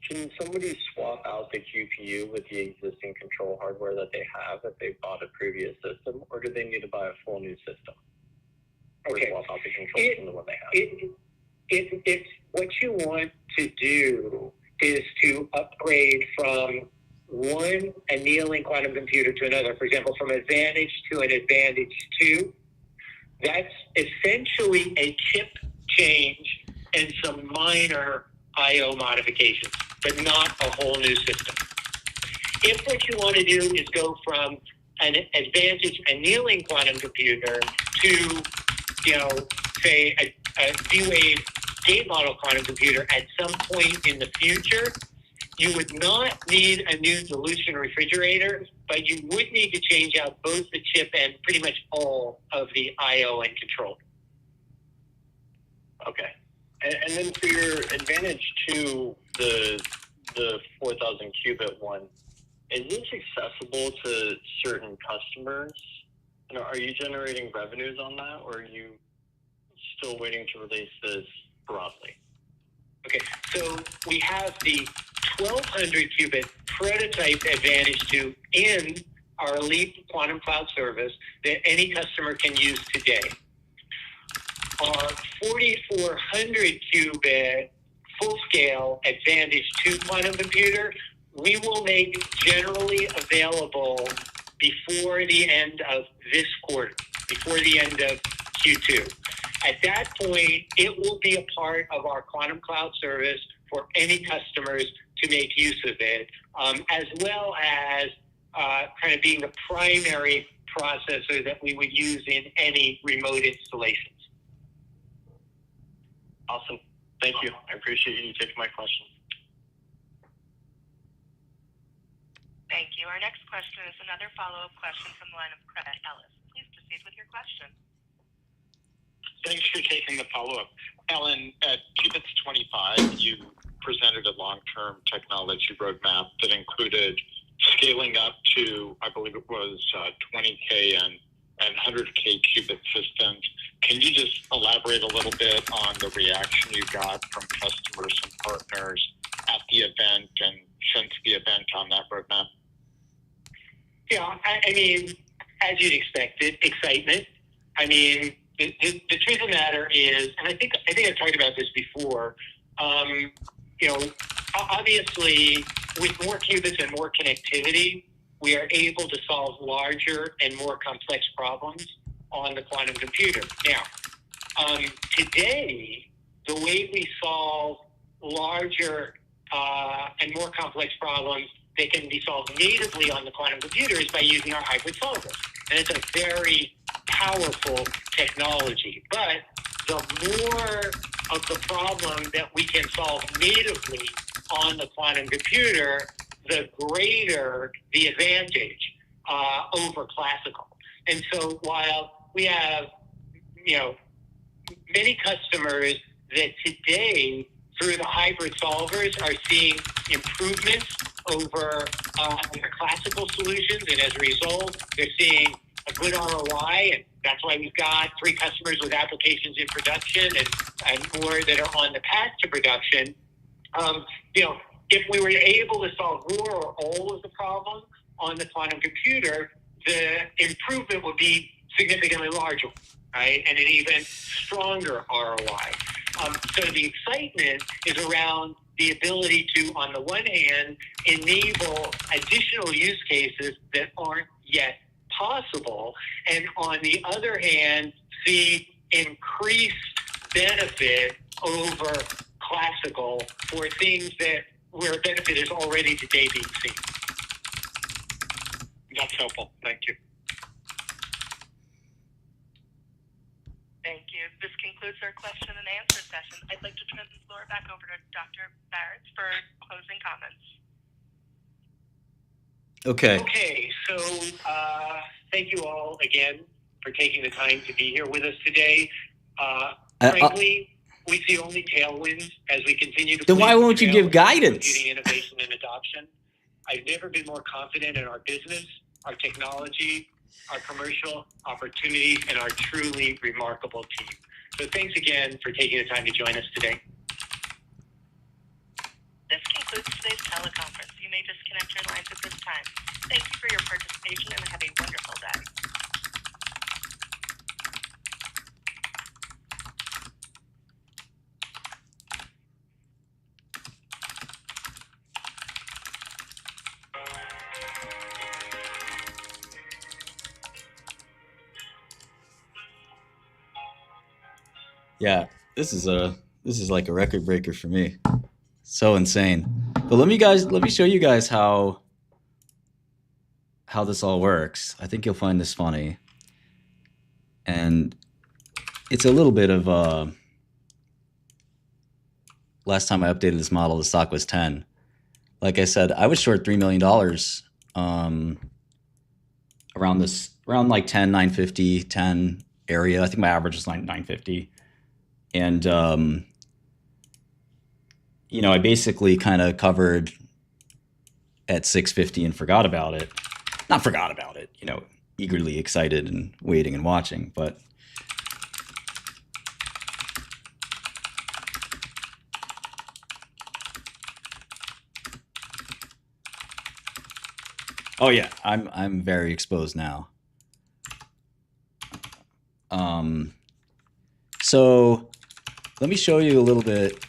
can somebody swap out the GPU with the existing control hardware that they have if they bought a previous system, or do they need to buy a full new system? Or swap out the controls from the one they have? If what you want to do is to upgrade from one annealing quantum computer to another, for example, from Advantage to an Advantage 2, that's essentially a chip change and some minor I/O modifications. but not a whole new system. If what you want to do is go from an advantage annealing quantum computer to, say a D-Wave gate model quantum computer at some point in the future, you would not need a new dilution refrigerator, but you would need to change out both the chip and pretty much all of the I/O and control. Okay. And then for your advantage to the 4,000 qubit one, is this accessible to certain customers? Are you generating revenues on that, or are you still waiting to release this broadly? Okay, so we have the 1,200 qubit prototype Advantage 2 in our Elite Quantum Cloud service that any customer can use today. Our 4,400 qubit full-scale Advantage 2 quantum computer, we will make generally available before the end of this quarter, before the end of Q2. At that point, it will be a part of our quantum cloud service for any customers to make use of it, as well as kind of being the primary processor that we would use in any remote installations. Awesome. Thank you. I appreciate you taking my question. Thank you. Our next question is another follow-up question from the line of Craig Ellis. Please proceed with your question. Thanks for taking the follow-up. Alan, at Qubits 25, you presented a long-term technology roadmap that included scaling up to, I believe it was 20K and 100K qubit systems. Can you just elaborate a little bit on the reaction you got from customers and partners at the event and since the event on that roadmap? Yeah, I mean, as you'd expected, excitement. I mean, the truth of the matter is, and I think I've talked about this before, obviously, with more qubits and more connectivity, we are able to solve larger and more complex problems on the quantum computer. Now, today, the way we solve larger and more complex problems that can be solved natively on the quantum computer is by using our hybrid solvers. And it's a very powerful technology. But the more of the problem that we can solve natively on the quantum computer, the greater the advantage over classical. And so while we have, many customers that today, through the hybrid solvers, are seeing improvements over their classical solutions, and as a result, they're seeing a good ROI, and that's why we've got 3 customers with applications in production and more that are on the path to production. If we were able to solve more or all of the problem on the quantum computer, the improvement would be significantly larger, right? And an even stronger ROI. So the excitement is around the ability to, on the one hand, enable additional use cases that aren't yet possible, and on the other hand, see increased benefit over classical for things where benefit is already today being seen. That's helpful. Thank you. Thank you. This concludes our question and answer session. I'd like to turn the floor back over to Dr. Barrett for closing comments. Okay, so thank you all again for taking the time to be here with us today. Frankly, we see only tailwinds as we continue to. Then why won't you give guidance? Computing innovation and adoption. I've never been more confident in our business, our technology, our commercial opportunities, and our truly remarkable team. So thanks again for taking the time to join us today. This concludes today's teleconference. You may disconnect your lines at this time. Thank you for your participation and have a wonderful day. Yeah, this is like a record breaker for me. So insane. But let me show you guys how this all works. I think you'll find this funny. And it's a little bit of last time I updated this model, the stock was 10. Like I said, I was short $3 million around like 10, 950, 10 area. I think my average was like 950. And, I basically kind of covered at 650 and forgot about it. Not forgot about it, eagerly excited and waiting and watching, but oh yeah, I'm very exposed now. So let me show you a little bit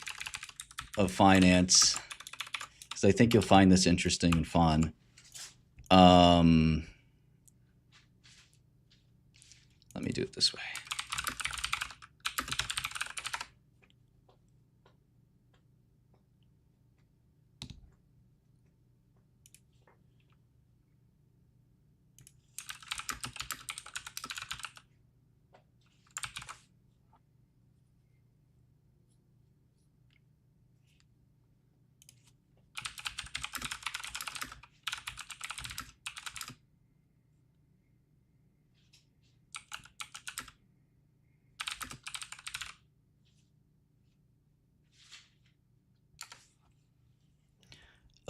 of finance, because I think you'll find this interesting and fun. Let me do it this way.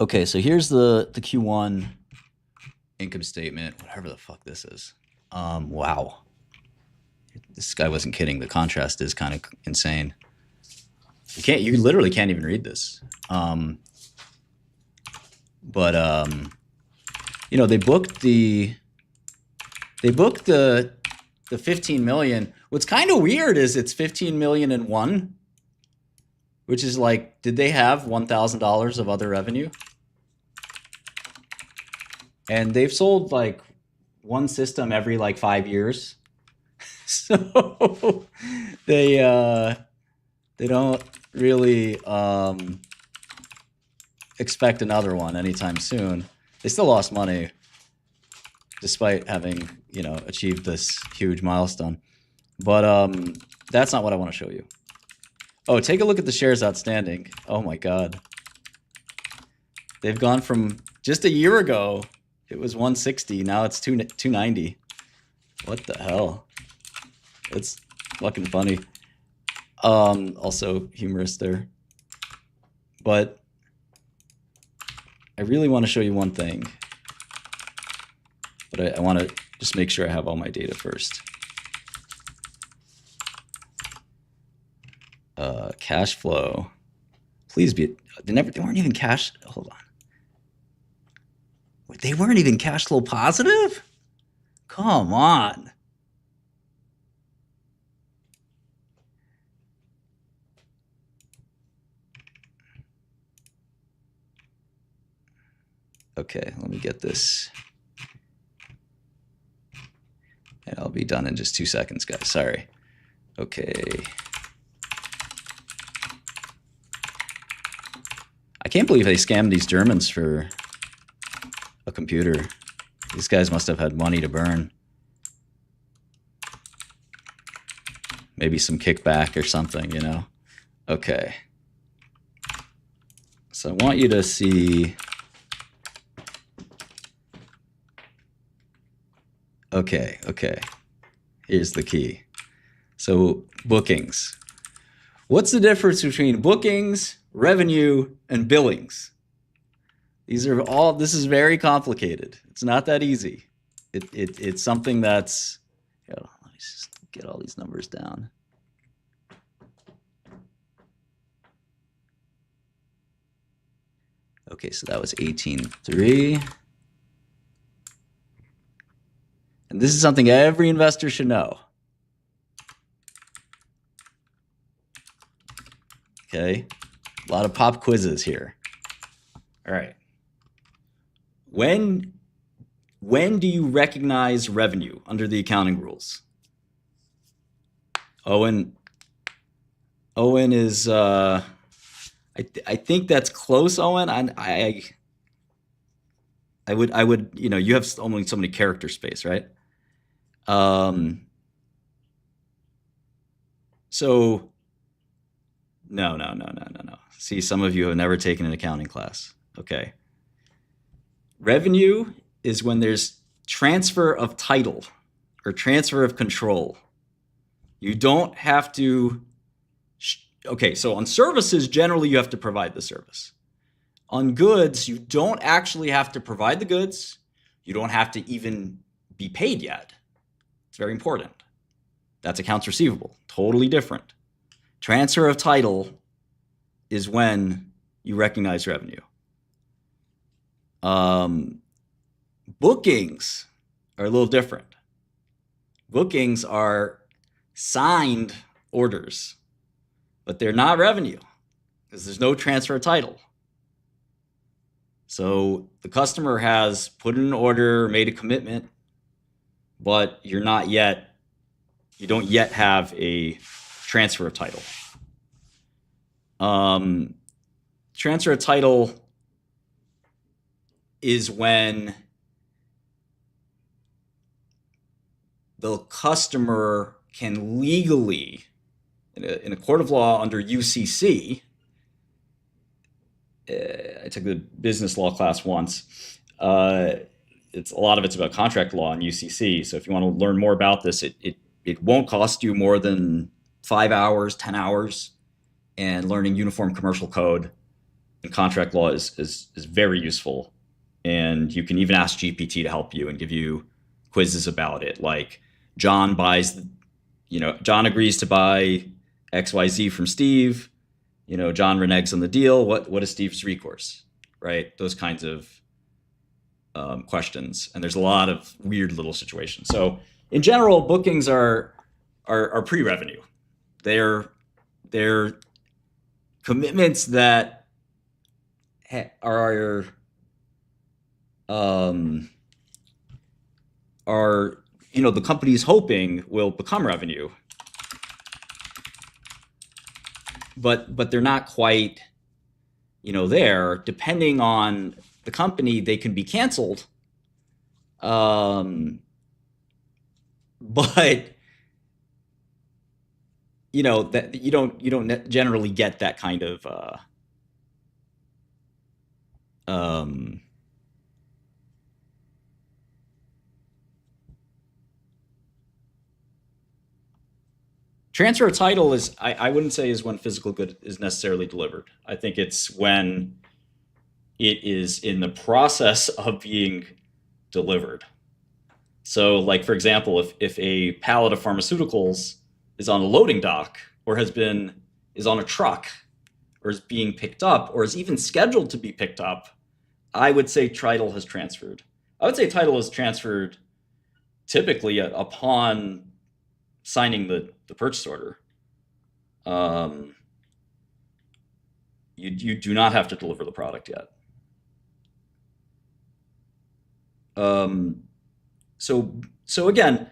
Okay, so here's the Q1 income statement, whatever the fuck this is. Wow. This guy wasn't kidding. The contrast is kind of insane. You literally can't even read this. But they booked the 15 million. What's kind of weird is it's 15 million in one, which is like, did they have $1,000 of other revenue? And they've sold like one system every like 5 years. So they don't really expect another one anytime soon. They still lost money despite having, achieved this huge milestone. But that's not what I want to show you. Oh, take a look at the shares outstanding. Oh my God. They've gone from just a year ago, it was 160. Now it's 290. What the hell? It's fucking funny. Also humorous there. But I really want to show you one thing. But I want to just make sure I have all my data first. Cash flow. Please be. They weren't even cash. Hold on. They weren't even cash flow positive? Come on. Okay, let me get this. And I'll be done in just 2 seconds, guys. Sorry. Okay. I can't believe they scammed these Germans for a computer. These guys must have had money to burn. Maybe some kickback or something, Okay. So I want you to see. Okay. Here's the key. So bookings. What's the difference between bookings, revenue, and billings? This is very complicated. It's not that easy. It's something that's, let me just get all these numbers down. Okay, so that was 18.3. And this is something every investor should know. Okay, a lot of pop quizzes here. All right. When do you recognize revenue under the accounting rules? Owen is I think that's close, Owen. I would, you have only so many character space, right? So no. See, some of you have never taken an accounting class. Okay. Revenue is when there's transfer of title or transfer of control. You don't have to. Okay, so on services, generally you have to provide the service. On goods, you don't actually have to provide the goods. You don't have to even be paid yet. It's very important. That's accounts receivable. Totally different. Transfer of title is when you recognize revenue. Bookings are a little different. Bookings are signed orders, but they're not revenue because there's no transfer of title. So the customer has put in an order, made a commitment, but you don't yet have a transfer of title. Transfer of title is when the customer can legally, in a court of law under UCC, I took the business law class once. A lot of it's about contract law and UCC. So if you want to learn more about this, it won't cost you more than 5 hours, 10 hours, and learning uniform commercial code and contract law is very useful. And you can even ask GPT to help you and give you quizzes about it. Like John agrees to buy XYZ from Steve. John reneges on the deal. What is Steve's recourse? Right? Those kinds of questions. And there's a lot of weird little situations. So in general, bookings are pre-revenue. They're commitments that are the company's hoping will become revenue, but they're not quite there. Depending on the company, they can be canceled, but that you don't generally get that kind of transfer of title is, I wouldn't say is when physical good is necessarily delivered. I think it's when it is in the process of being delivered. So like, for example, if a pallet of pharmaceuticals is on a loading dock or is on a truck or is being picked up or is even scheduled to be picked up, I would say title has transferred. I would say title is transferred typically upon signing the purchase order. You do not have to deliver the product yet. So again,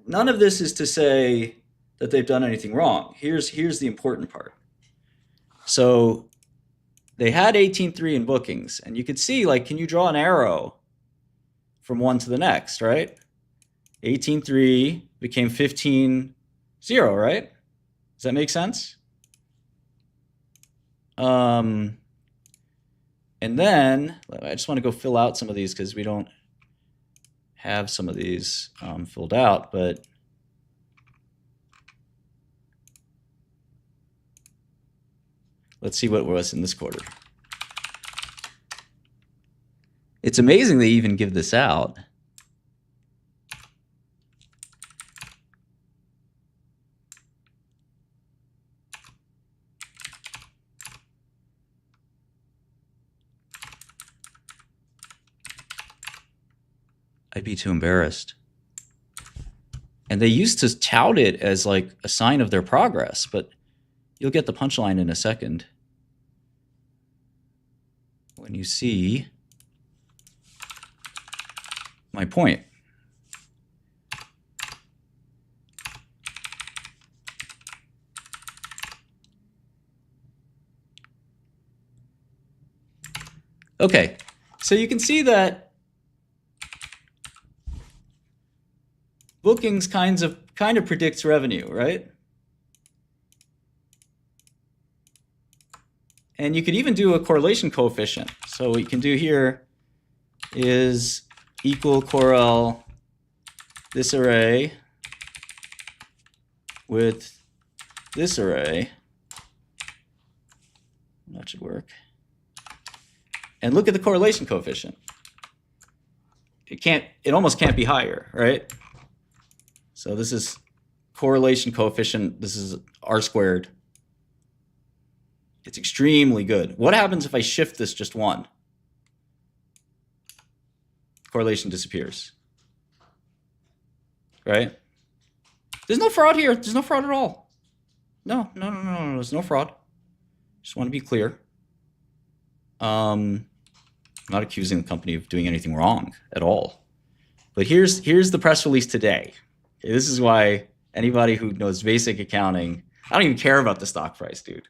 none of this is to say that they've done anything wrong. Here's the important part. So they had 18.3 in bookings, and you could see, like, can you draw an arrow from one to the next, right? 18.3 became 15.0, right? Does that make sense? And then I just want to go fill out some of these because we don't have some of these filled out, but let's see what was in this quarter. It's amazing they even give this out. I'd be too embarrassed. And they used to tout it as like a sign of their progress, but you'll get the punchline in a second. When you see my point. Okay, so you can see that bookings kind of predicts revenue, right? And you could even do a correlation coefficient. So what you can do here is equal correl this array with this array. That should work. And look at the correlation coefficient. It almost can't be higher, right? So this is correlation coefficient. This is R squared. It's extremely good. What happens if I shift this just one? Correlation disappears. Right? There's no fraud here. There's no fraud at all. No. There's no fraud. Just want to be clear. I'm not accusing the company of doing anything wrong at all. But here's the press release today. Okay, this is why anybody who knows basic accounting, I don't even care about the stock price, dude.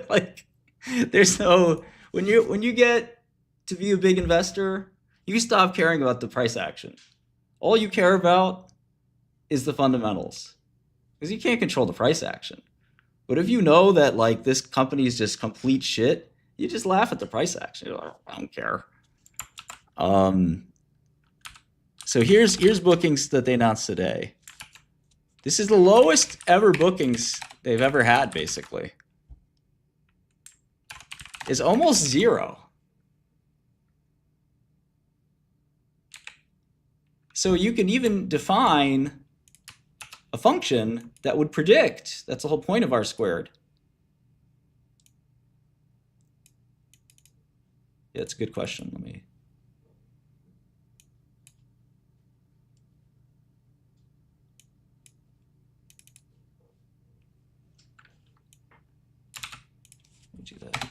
Like there's no when you get to be a big investor, you stop caring about the price action. All you care about is the fundamentals, because you can't control the price action. But if you know that like this company is just complete shit, you just laugh at the price action. You're like, I don't care. So here's bookings that they announced today. This is the lowest ever bookings they've ever had, basically. It's almost zero. So you can even define a function that would predict. That's the whole point of R squared. Yeah, it's a good question. Let me do that.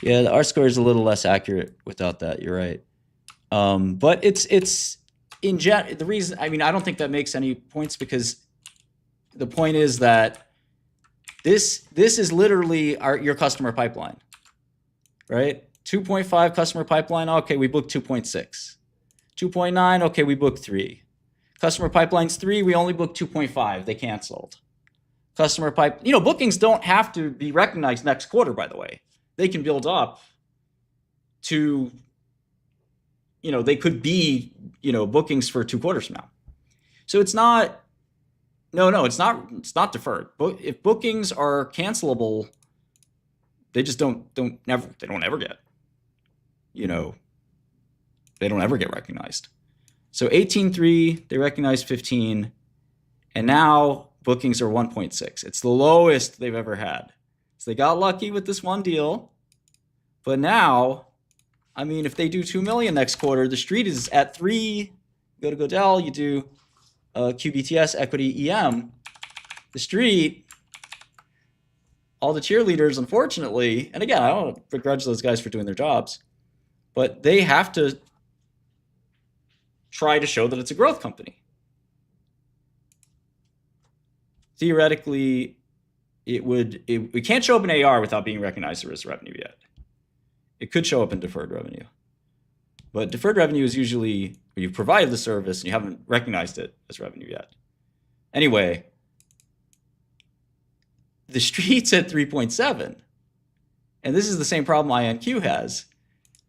Yeah, the R square is a little less accurate without that. You're right. But it's in the reason, I mean, I don't think that makes any points, because the point is that this is literally your customer pipeline, right? 2.5 customer pipeline. Okay, we booked 2.6. 2.9. Okay, we booked 3. Customer pipeline's 3. We only booked 2.5. They canceled. Customer bookings don't have to be recognized next quarter, by the way. They can build up to, they could be, bookings for 2 quarters from now. So it's not, it's not deferred. If bookings are cancelable, they just they don't ever get, they don't ever get recognized. So 18.3, they recognized 15, and now bookings are 1.6. It's the lowest they've ever had. So they got lucky with this one deal, but now, I mean, if they do 2 million next quarter, the street is at 3. Go to Godel, you do QBTS equity EM. The street, all the cheerleaders, unfortunately, and again, I don't begrudge those guys for doing their jobs, but they have to try to show that it's a growth company. Theoretically, we can't show up in AR without being recognized as revenue yet. It could show up in deferred revenue. But deferred revenue is usually where you've provided the service and you haven't recognized it as revenue yet. Anyway, the street's at 3.7. And this is the same problem INQ has.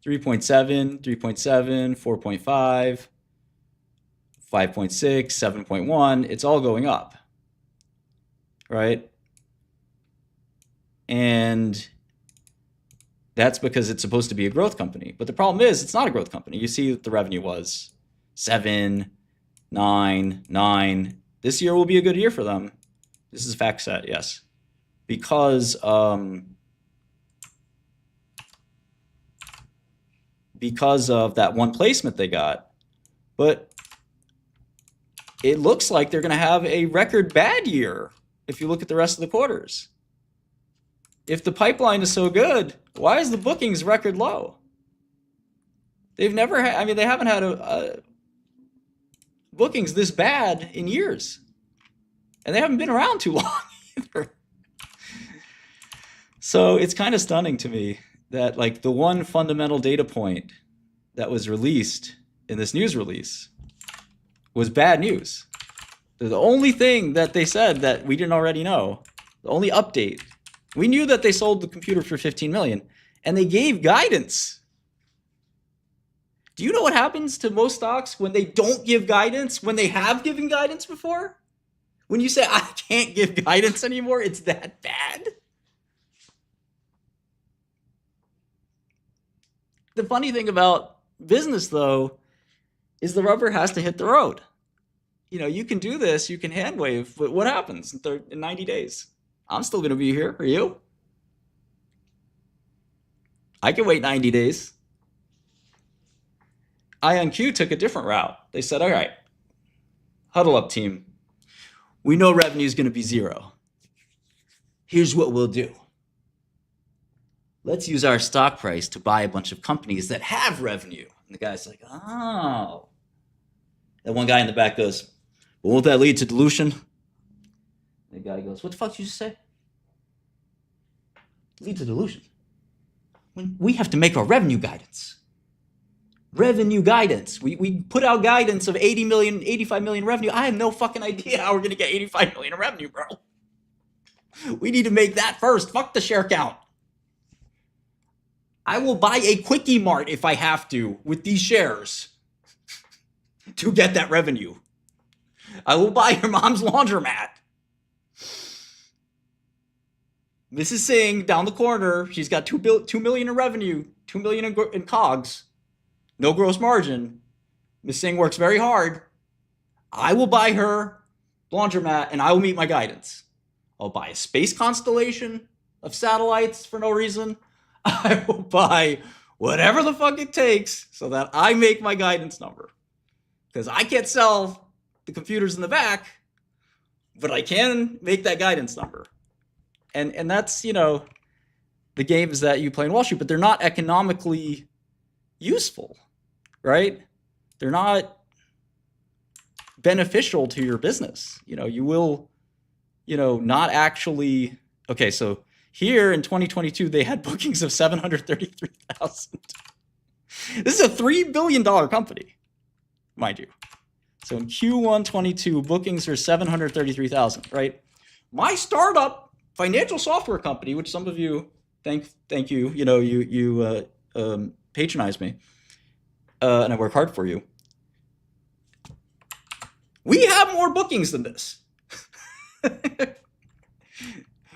3.7, 3.7, 4.5, 5.6, 7.1. It's all going up. Right? And that's because it's supposed to be a growth company. But the problem is it's not a growth company. You see that the revenue was 7, 9, 9. This year will be a good year for them. This is fact set, yes. Because of that one placement they got. But it looks like they're going to have a record bad year if you look at the rest of the quarters. If the pipeline is so good, why is the bookings record low? They've never had, they haven't had a bookings this bad in years. And they haven't been around too long either. So it's kind of stunning to me that like the one fundamental data point that was released in this news release was bad news. The only thing that they said that we didn't already know, the only update, we knew that they sold the computer for 15 million and they gave guidance. Do you know what happens to most stocks when they don't give guidance, when they have given guidance before? When you say, I can't give guidance anymore, it's that bad? The funny thing about business, though, is the rubber has to hit the road. You know, you can do this, you can hand wave, but what happens in 90 days? I'm still going to be here. Are you? I can wait 90 days. IonQ took a different route. They said, all right, huddle up, team. We know revenue is going to be zero. Here's what we'll do. Let's use our stock price to buy a bunch of companies that have revenue. And the guy's like, oh. And one guy in the back goes, but won't that lead to dilution? And the guy goes, what the fuck did you just say? Lead to dilution. When we have to make our revenue guidance. Revenue guidance. We put out guidance of 80 million, 85 million revenue. I have no fucking idea how we're going to get 85 million in revenue, bro. We need to make that first. Fuck the share count. I will buy a Quickie Mart if I have to with these shares to get that revenue. I will buy your mom's laundromat. Mrs. Singh down the corner, she's got 2 million in revenue, 2 million in COGS, no gross margin. Ms. Singh works very hard. I will buy her laundromat and I will meet my guidance. I'll buy a space constellation of satellites for no reason. I will buy whatever the fuck it takes so that I make my guidance number. Because I can't sell the computers in the back, but I can make that guidance number. And that's, you know, the games that you play in Wall Street, but they're not economically useful, right? They're not beneficial to your business. You know, you will, you know, not actually. Okay, so here in 2022, they had bookings of 733,000. This is a $3 billion company, mind you. So in Q1 22, bookings are 733,000, right? My startup financial software company, which some of you thank you, you know, you patronize me, and I work hard for you. We have more bookings than this.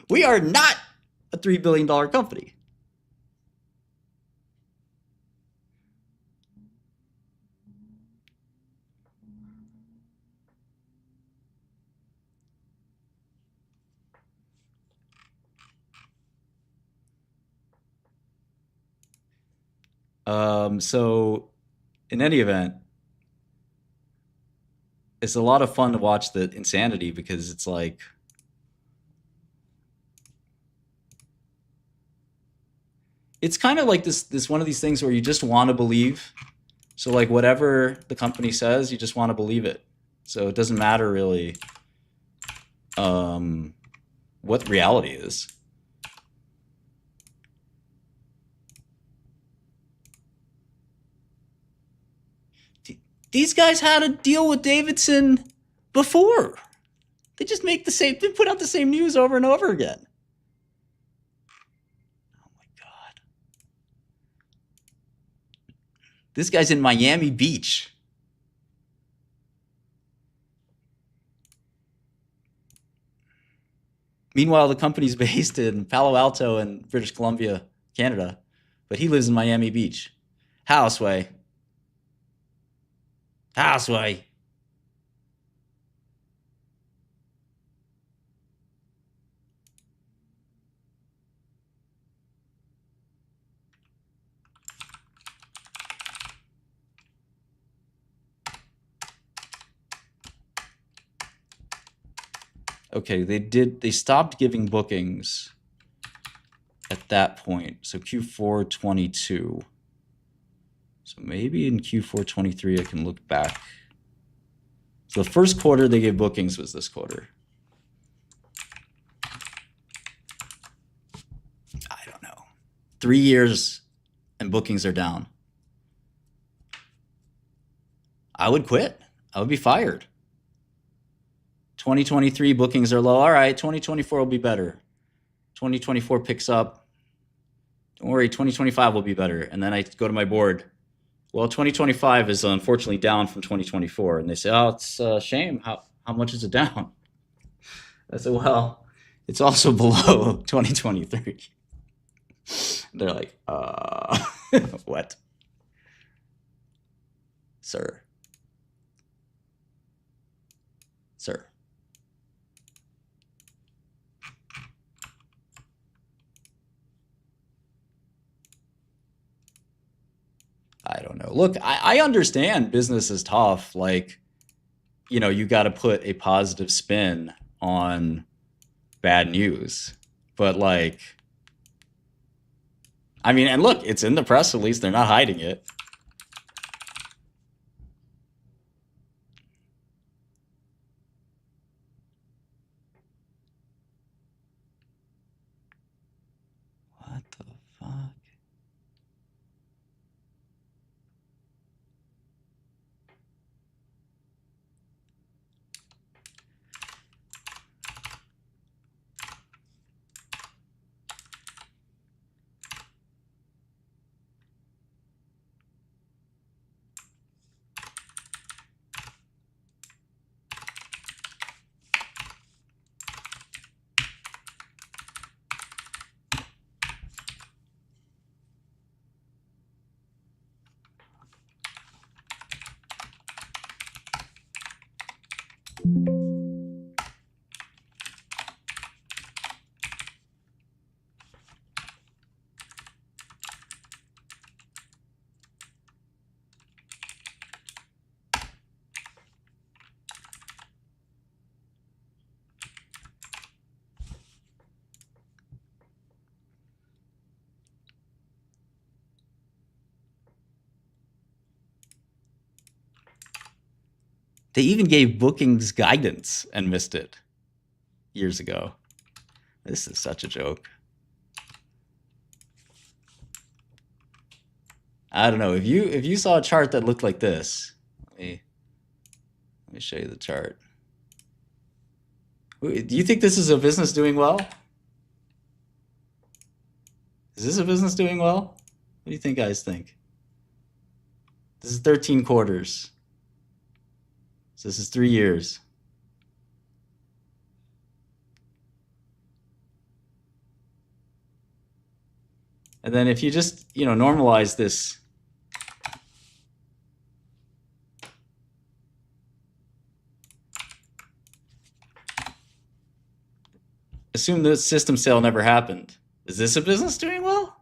We are not a $3 billion company. So in any event, it's a lot of fun to watch the insanity because it's like, it's kind of like this one of these things where you just want to believe. So like whatever the company says, you just want to believe it. So it doesn't matter really what reality is. These guys had a deal with Davidson before. They just make the same, they put out the same news over and over again. Oh my God. This guy's in Miami Beach. Meanwhile, the company's based in Palo Alto and British Columbia, Canada, but he lives in Miami Beach. Houseway. Houseway. Okay, they stopped giving bookings at that point. So Q4 22. So maybe in Q4 23 I can look back. So the first quarter they gave bookings was this quarter. 3 years and bookings are down. I would quit. I would be fired. 2023 bookings are low. All right, 2024 will be better. 2024 picks up. Don't worry, 2025 will be better. And then I go to my board. Well, 2025 is unfortunately down from 2024. And they say, oh, it's a shame. How much is it down? I said, well, it's also below 2023. They're like, what? Sir. I don't know. Look, I understand business is tough. Like, you got to put a positive spin on bad news. But like, I mean, and look, it's in the press release. They're not hiding it. What the fuck? They even gave bookings guidance and missed it years ago. This is such a joke. I don't know. If you saw a chart that looked like this, let me show you the chart. Do you think this is a business doing well? Is this a business doing well? What do you think guys think? This is 13 quarters. So this is 3 years. And then if you just, normalize this, assume the system sale never happened. Is this a business doing well?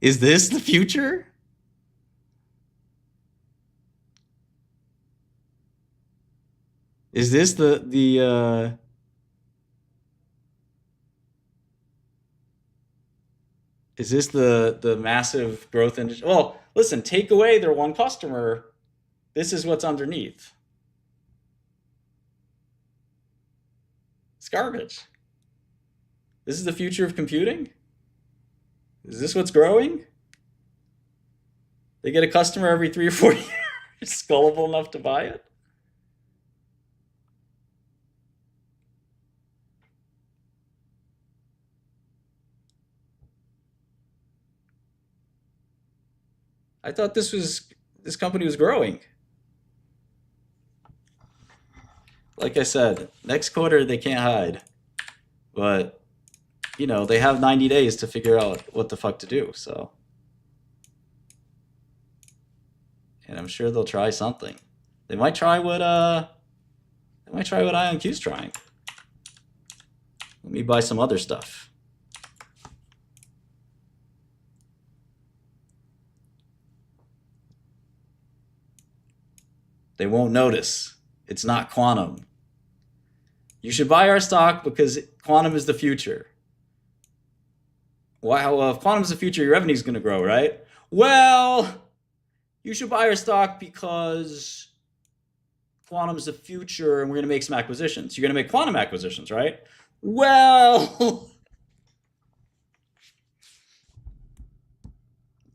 Is this the future? Is this is this the massive growth industry? Well, listen, take away their one customer. This is what's underneath. It's garbage. This is the future of computing? Is this what's growing? They get a customer every 3 or 4 years, gullible enough to buy it? I thought this company was growing. Like I said, next quarter they can't hide. But they have 90 days to figure out what the fuck to do, so. And I'm sure they'll try something. They might try what IonQ's trying. Let me buy some other stuff. They won't notice. It's not quantum. You should buy our stock because quantum is the future. Wow, if quantum is the future, your revenue is going to grow, right? Well, you should buy our stock because quantum's the future and we're going to make some acquisitions. You're going to make quantum acquisitions, right? Well,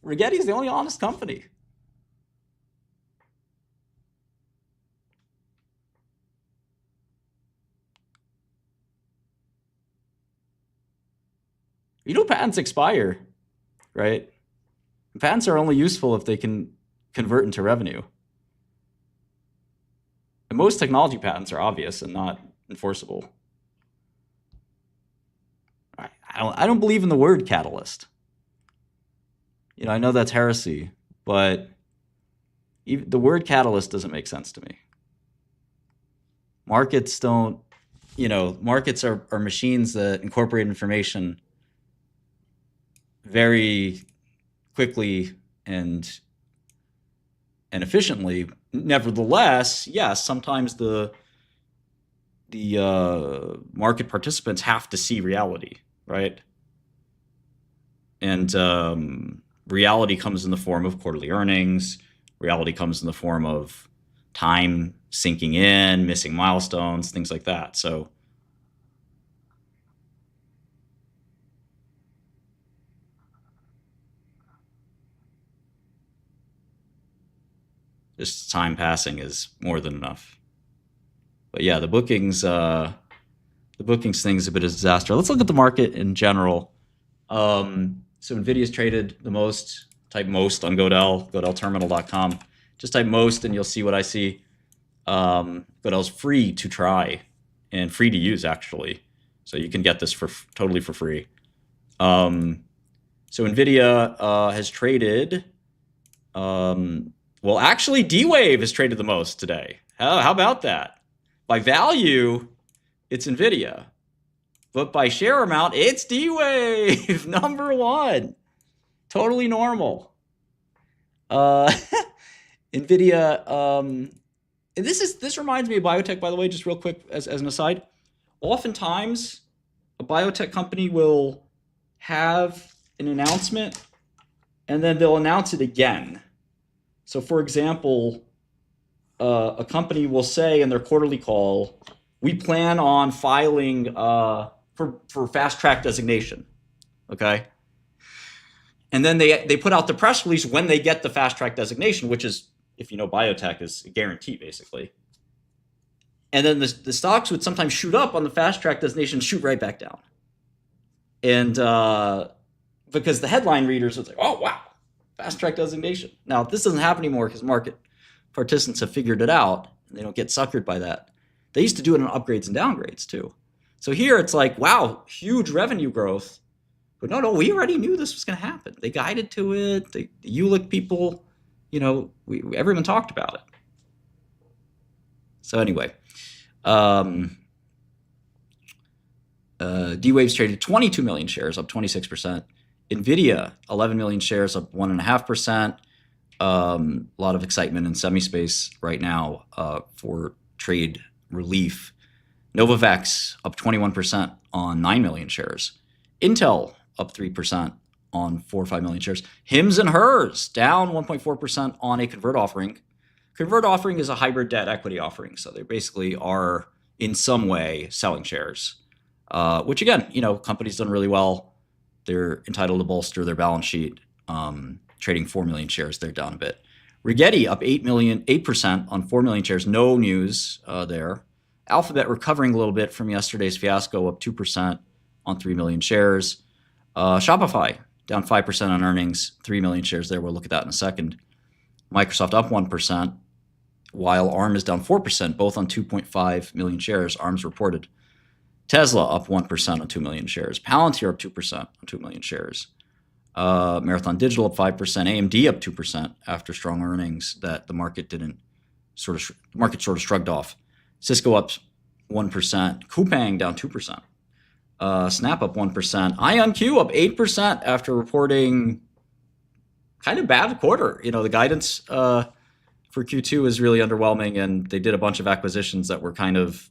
Rigetti's the only honest company. You know, patents expire, right? Patents are only useful if they can convert into revenue. And most technology patents are obvious and not enforceable. I don't believe in the word catalyst. You know, I know that's heresy, but even the word catalyst doesn't make sense to me. Markets don't, you know, markets are machines that incorporate information very quickly and efficiently. Nevertheless, yes, sometimes the market participants have to see reality, right? And reality comes in the form of quarterly earnings. Reality comes in the form of time sinking in, missing milestones, things like that. So just time passing is more than enough. But yeah, the bookings thing's a bit of a disaster. Let's look at the market in general. So Nvidia's traded the most. Type most on Godel, godelterminal.com. Just type most and you'll see what I see. Godel's free to try and free to use, actually. So you can get this for totally for free. So Nvidia has traded. Well, actually, D-Wave has traded the most today. How about that? By value, it's Nvidia. But by share amount, it's D-Wave, number one. Totally normal. Nvidia, and this reminds me of biotech, by the way, just real quick as an aside. Oftentimes, a biotech company will have an announcement and then they'll announce it again. So for example, a company will say in their quarterly call, we plan on filing for fast track designation. Okay. And then they put out the press release when they get the fast track designation, which is, if you know biotech, is a guarantee basically. And then the stocks would sometimes shoot up on the fast track designation, shoot right back down. And because the headline readers would say, oh, wow, fast track designation. Now, this doesn't happen anymore because market participants have figured it out. And they don't get suckered by that. They used to do it on upgrades and downgrades too. So here it's like, wow, huge revenue growth. But no, we already knew this was going to happen. They guided to it. The ULIC people, you know, everyone talked about it. So anyway, D-Wave's traded 22 million shares, up 26%. NVIDIA, 11 million shares, up 1.5%. A lot of excitement in semi-space right now for trade relief. Novavax, up 21% on 9 million shares. Intel, up 3% on 4 or 5 million shares. Hims and Hers, down 1.4% on a convert offering. Convert offering is a hybrid debt equity offering. So they basically are in some way selling shares, which again, you know, companies done really well. They're entitled to bolster their balance sheet. Trading 4 million shares, they're down a bit. Rigetti up 8% on 4 million shares. No news there. Alphabet recovering a little bit from yesterday's fiasco, up 2% on 3 million shares. Shopify down 5% on earnings, 3 million shares there. We'll look at that in a second. Microsoft up 1%, while ARM is down 4%, both on 2.5 million shares. ARM's reported. Tesla up 1% on 2 million shares. Palantir up 2% on 2 million shares. Marathon Digital up 5%. AMD up 2% after strong earnings that the market sort of shrugged off. Cisco up 1%. Coupang down 2%. Snap up 1%. IonQ up 8% after reporting kind of bad quarter. You know, the guidance for Q2 is really underwhelming, and they did a bunch of acquisitions that were kind of,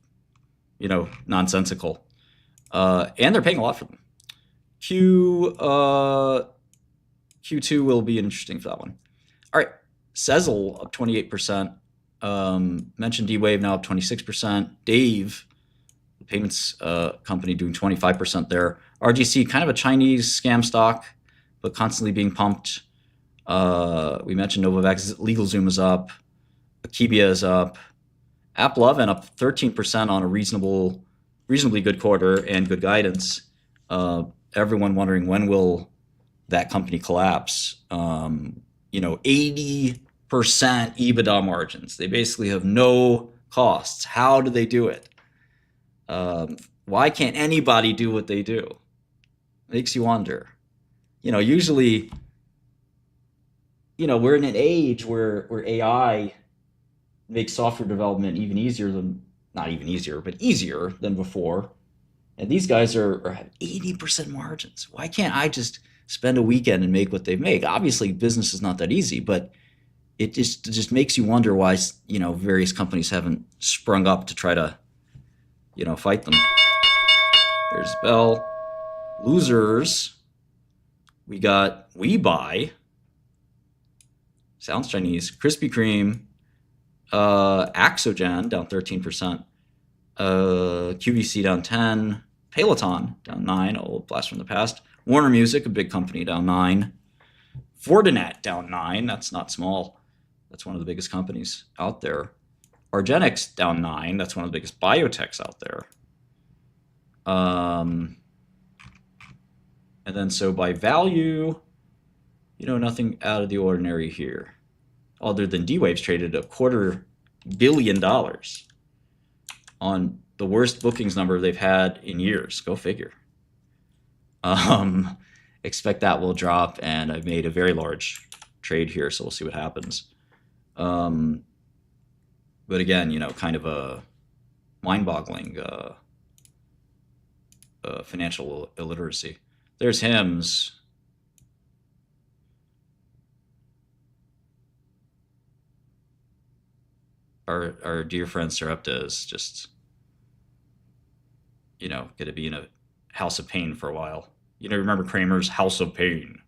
you know, nonsensical. And they're paying a lot for them. Q2 will be interesting for that one. All right, Sezzle up 28%. Mentioned D-Wave now up 26%. Dave, the payments company, doing 25% there. RGC, kind of a Chinese scam stock, but constantly being pumped. We mentioned Novavax. LegalZoom is up. Akebia is up. AppLovin up 13% on a reasonably good quarter and good guidance. Everyone wondering when will that company collapse. 80% EBITDA margins. They basically have no costs. How do they do it? Why can't anybody do what they do? Makes you wonder. Usually, we're in an age where AI makes software development even easier than, not even easier, but easier than before. And these guys are have 80% margins. Why can't I just spend a weekend and make what they make? Obviously, business is not that easy, but it just makes you wonder why various companies haven't sprung up to try to fight them. There's Bell. Losers. We got WeBuy. Sounds Chinese. Krispy Kreme. Axogen down 13%. QVC down 10. Peloton down 9. Old blast from the past. Warner Music, a big company, down 9. Fortinet down 9. That's not small. That's one of the biggest companies out there. Argenx down 9. That's one of the biggest biotechs out there. And then so by value, nothing out of the ordinary here, other than D-Wave's traded $250 million on the worst bookings number they've had in years. Go figure. Expect that will drop, and I've made a very large trade here, so we'll see what happens. But again, kind of a mind-boggling financial illiteracy. There's HIMS. Our dear friend Sarepta is just, going to be in a house of pain for a while. Remember Kramer's House of Pain?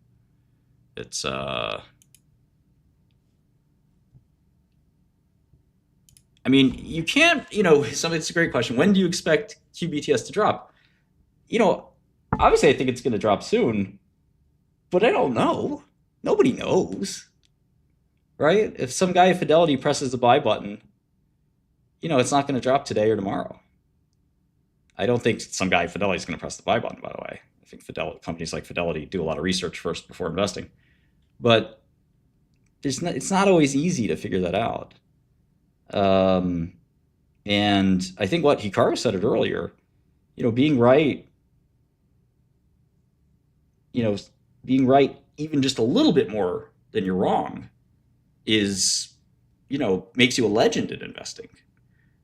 It's you can't, it's a great question. When do you expect QBTS to drop? Obviously I think it's going to drop soon, but I don't know. Nobody knows, right? If some guy at Fidelity presses the buy button, it's not going to drop today or tomorrow. I don't think some guy at Fidelity is going to press the buy button, by the way. I think companies like Fidelity do a lot of research first before investing. But it's not always easy to figure that out. And I think what Hikaru said it earlier, being right, even just a little bit more than you're wrong is, makes you a legend in investing.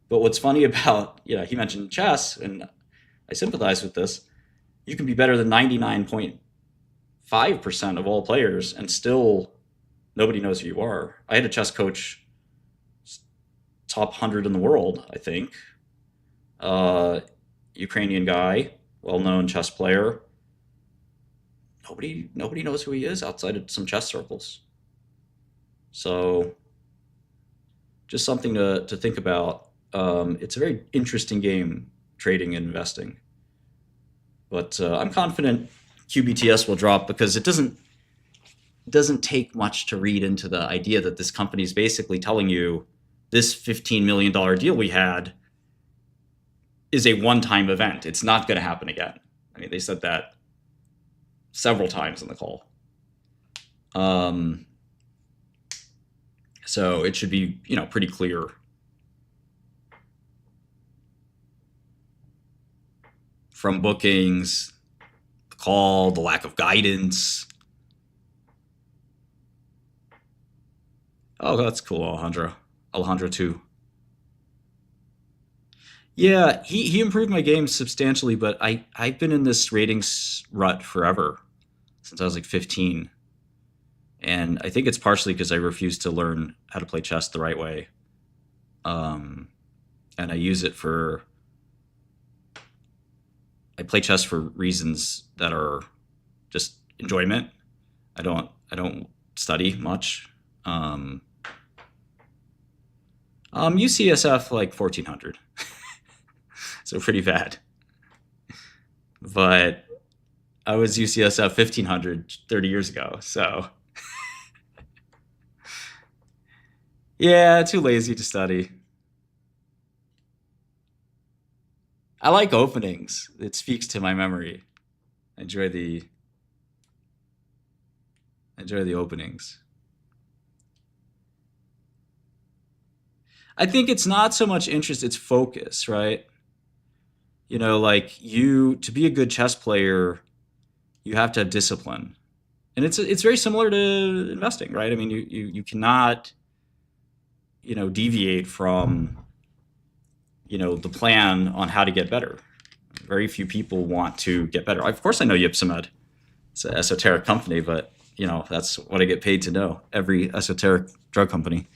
But what's funny about, he mentioned chess, and I sympathize with this. You can be better than 99.5% of all players, and still nobody knows who you are. I had a chess coach, top 100 in the world, I think. Ukrainian guy, well-known chess player. Nobody knows who he is outside of some chess circles. So just something to think about. It's a very interesting game, trading and investing. But I'm confident QBTS will drop because it doesn't take much to read into the idea that this company is basically telling you this $15 million deal we had is a one-time event. It's not going to happen again. They said that several times in the call. So it should be, pretty clear. From bookings, the call, the lack of guidance. Oh, that's cool, Alejandro too. Yeah, he improved my game substantially, but I've been in this ratings rut forever, since I was like 15. And I think it's partially because I refused to learn how to play chess the right way. And I play chess for reasons that are just enjoyment. I don't study much. UCSF like 1400. So pretty bad. But I was UCSF 1500 30 years ago. So yeah, too lazy to study. I like openings. It speaks to my memory. I enjoy the openings. I think it's not so much interest, it's focus, right? You know, like to be a good chess player, you have to have discipline. And it's very similar to investing, right? I mean, you cannot, deviate from, the plan on how to get better. Very few people want to get better. Of course, I know Ypsomed. It's an esoteric company, but that's what I get paid to know. Every esoteric drug company.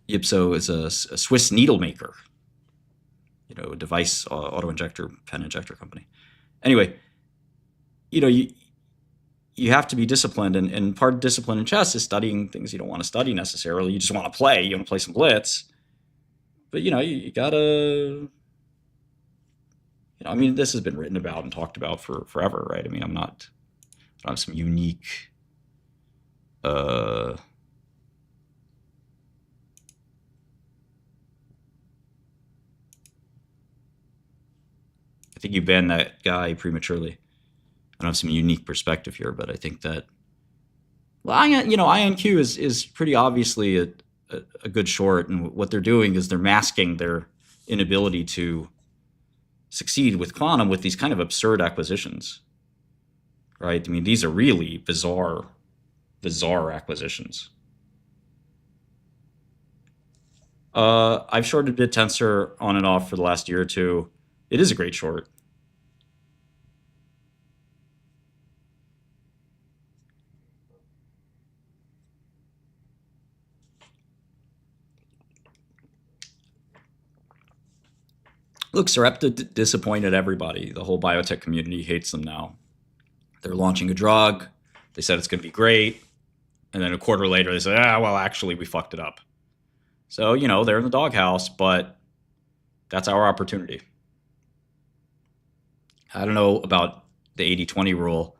Ypso is a Swiss needle maker. A device auto injector, pen injector company. Anyway, you have to be disciplined, and part of discipline in chess is studying things you don't want to study necessarily. You just want to play. You want to play some blitz, but you gotta. I mean, this has been written about and talked about for forever, right? I mean, I don't have some unique. I think you banned that guy prematurely. I don't have some unique perspective here, but I think that, well, INQ is pretty obviously a good short, and what they're doing is they're masking their inability to succeed with quantum with these kind of absurd acquisitions, right? I mean, these are really bizarre acquisitions. I've shorted BitTensor on and off for the last year or two. It is a great short. Look, Sarepta disappointed everybody. The whole biotech community hates them now. They're launching a drug. They said it's going to be great. And then a quarter later, they said, well, actually, we fucked it up. So, they're in the doghouse, but that's our opportunity. I don't know about the 80-20 rule.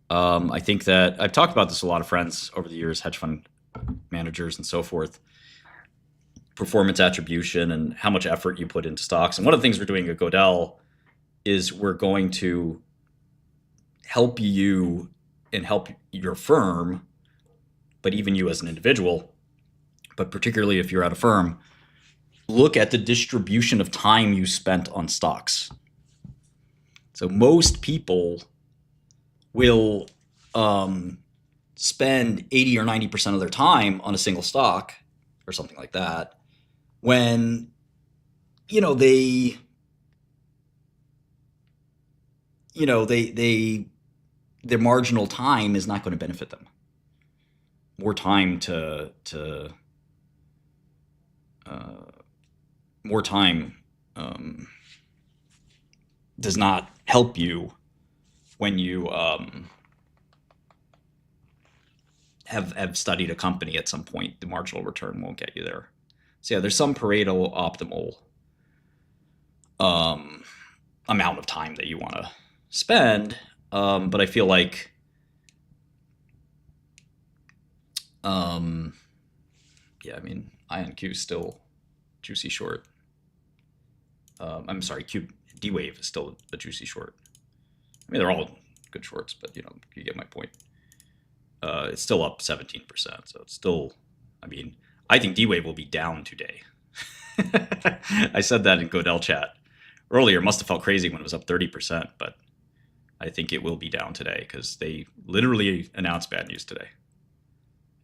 I think that I've talked about this with a lot of friends over the years, hedge fund managers and so forth. Performance attribution and how much effort you put into stocks. And one of the things we're doing at Godel is we're going to help you and help your firm, but even you as an individual, but particularly if you're at a firm, look at the distribution of time you spent on stocks. So most people will spend 80 or 90% of their time on a single stock or something like that, when their marginal time is not going to benefit them. More time does not help you when you have studied a company at some point. The marginal return won't get you there. So yeah, there's some Pareto optimal amount of time that you want to spend, but I feel like INQ is still juicy short. I'm sorry, D-Wave is still a juicy short. I mean, they're all good shorts, but you get my point. It's still up 17%, so it's still, I think D-Wave will be down today. I said that in Godel chat earlier. Must have felt crazy when it was up 30%, but I think it will be down today because they literally announced bad news today.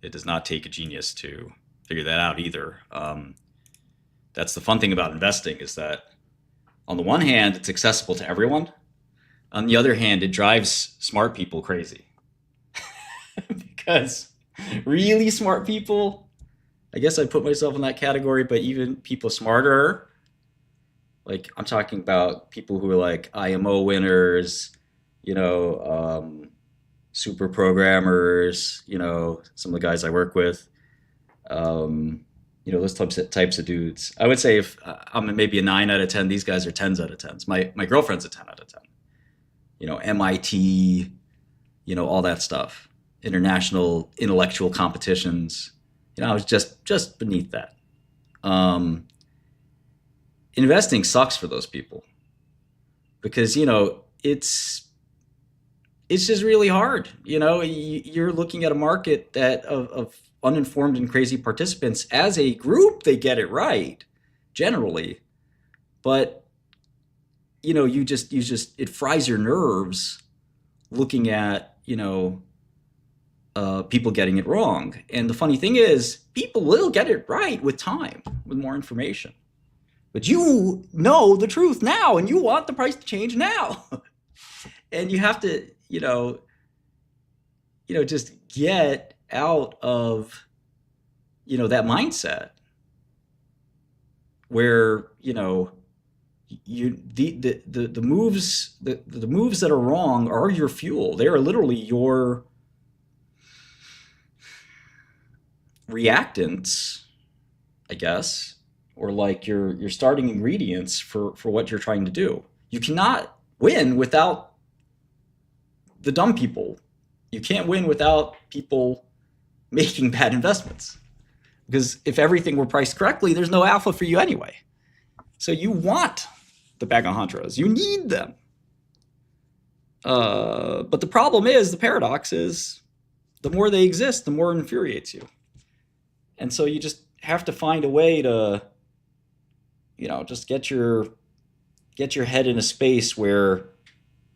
It does not take a genius to figure that out either. That's the fun thing about investing, is that on the one hand, it's accessible to everyone. On the other hand, it drives smart people crazy. Because really smart people, I guess I put myself in that category, but even people smarter, like I'm talking about people who are like IMO winners, super programmers, some of the guys I work with, Those types of dudes. I would say if I'm maybe a 9 out of 10, these guys are 10s out of 10s. My girlfriend's a 10 out of 10. MIT, all that stuff, international intellectual competitions. I was just beneath that. Investing sucks for those people because it's just really hard. You're looking at a market that of uninformed and crazy participants. As a group, they get it right generally, but you just it fries your nerves looking at people getting it wrong. And the funny thing is, people will get it right with time, with more information. But you know the truth now, and you want the price to change now. And you have to, just get out of, that mindset where, the moves the moves that are wrong are your fuel. They are literally your reactants, I guess, or like your starting ingredients for what you're trying to do. You cannot win without the dumb people. You can't win without people making bad investments. Because if everything were priced correctly, there's no alpha for you anyway. So you want the bag of huntras. You need them. But the problem is, the paradox is, the more they exist, the more it infuriates you. And so you just have to find a way to, just get your head in a space where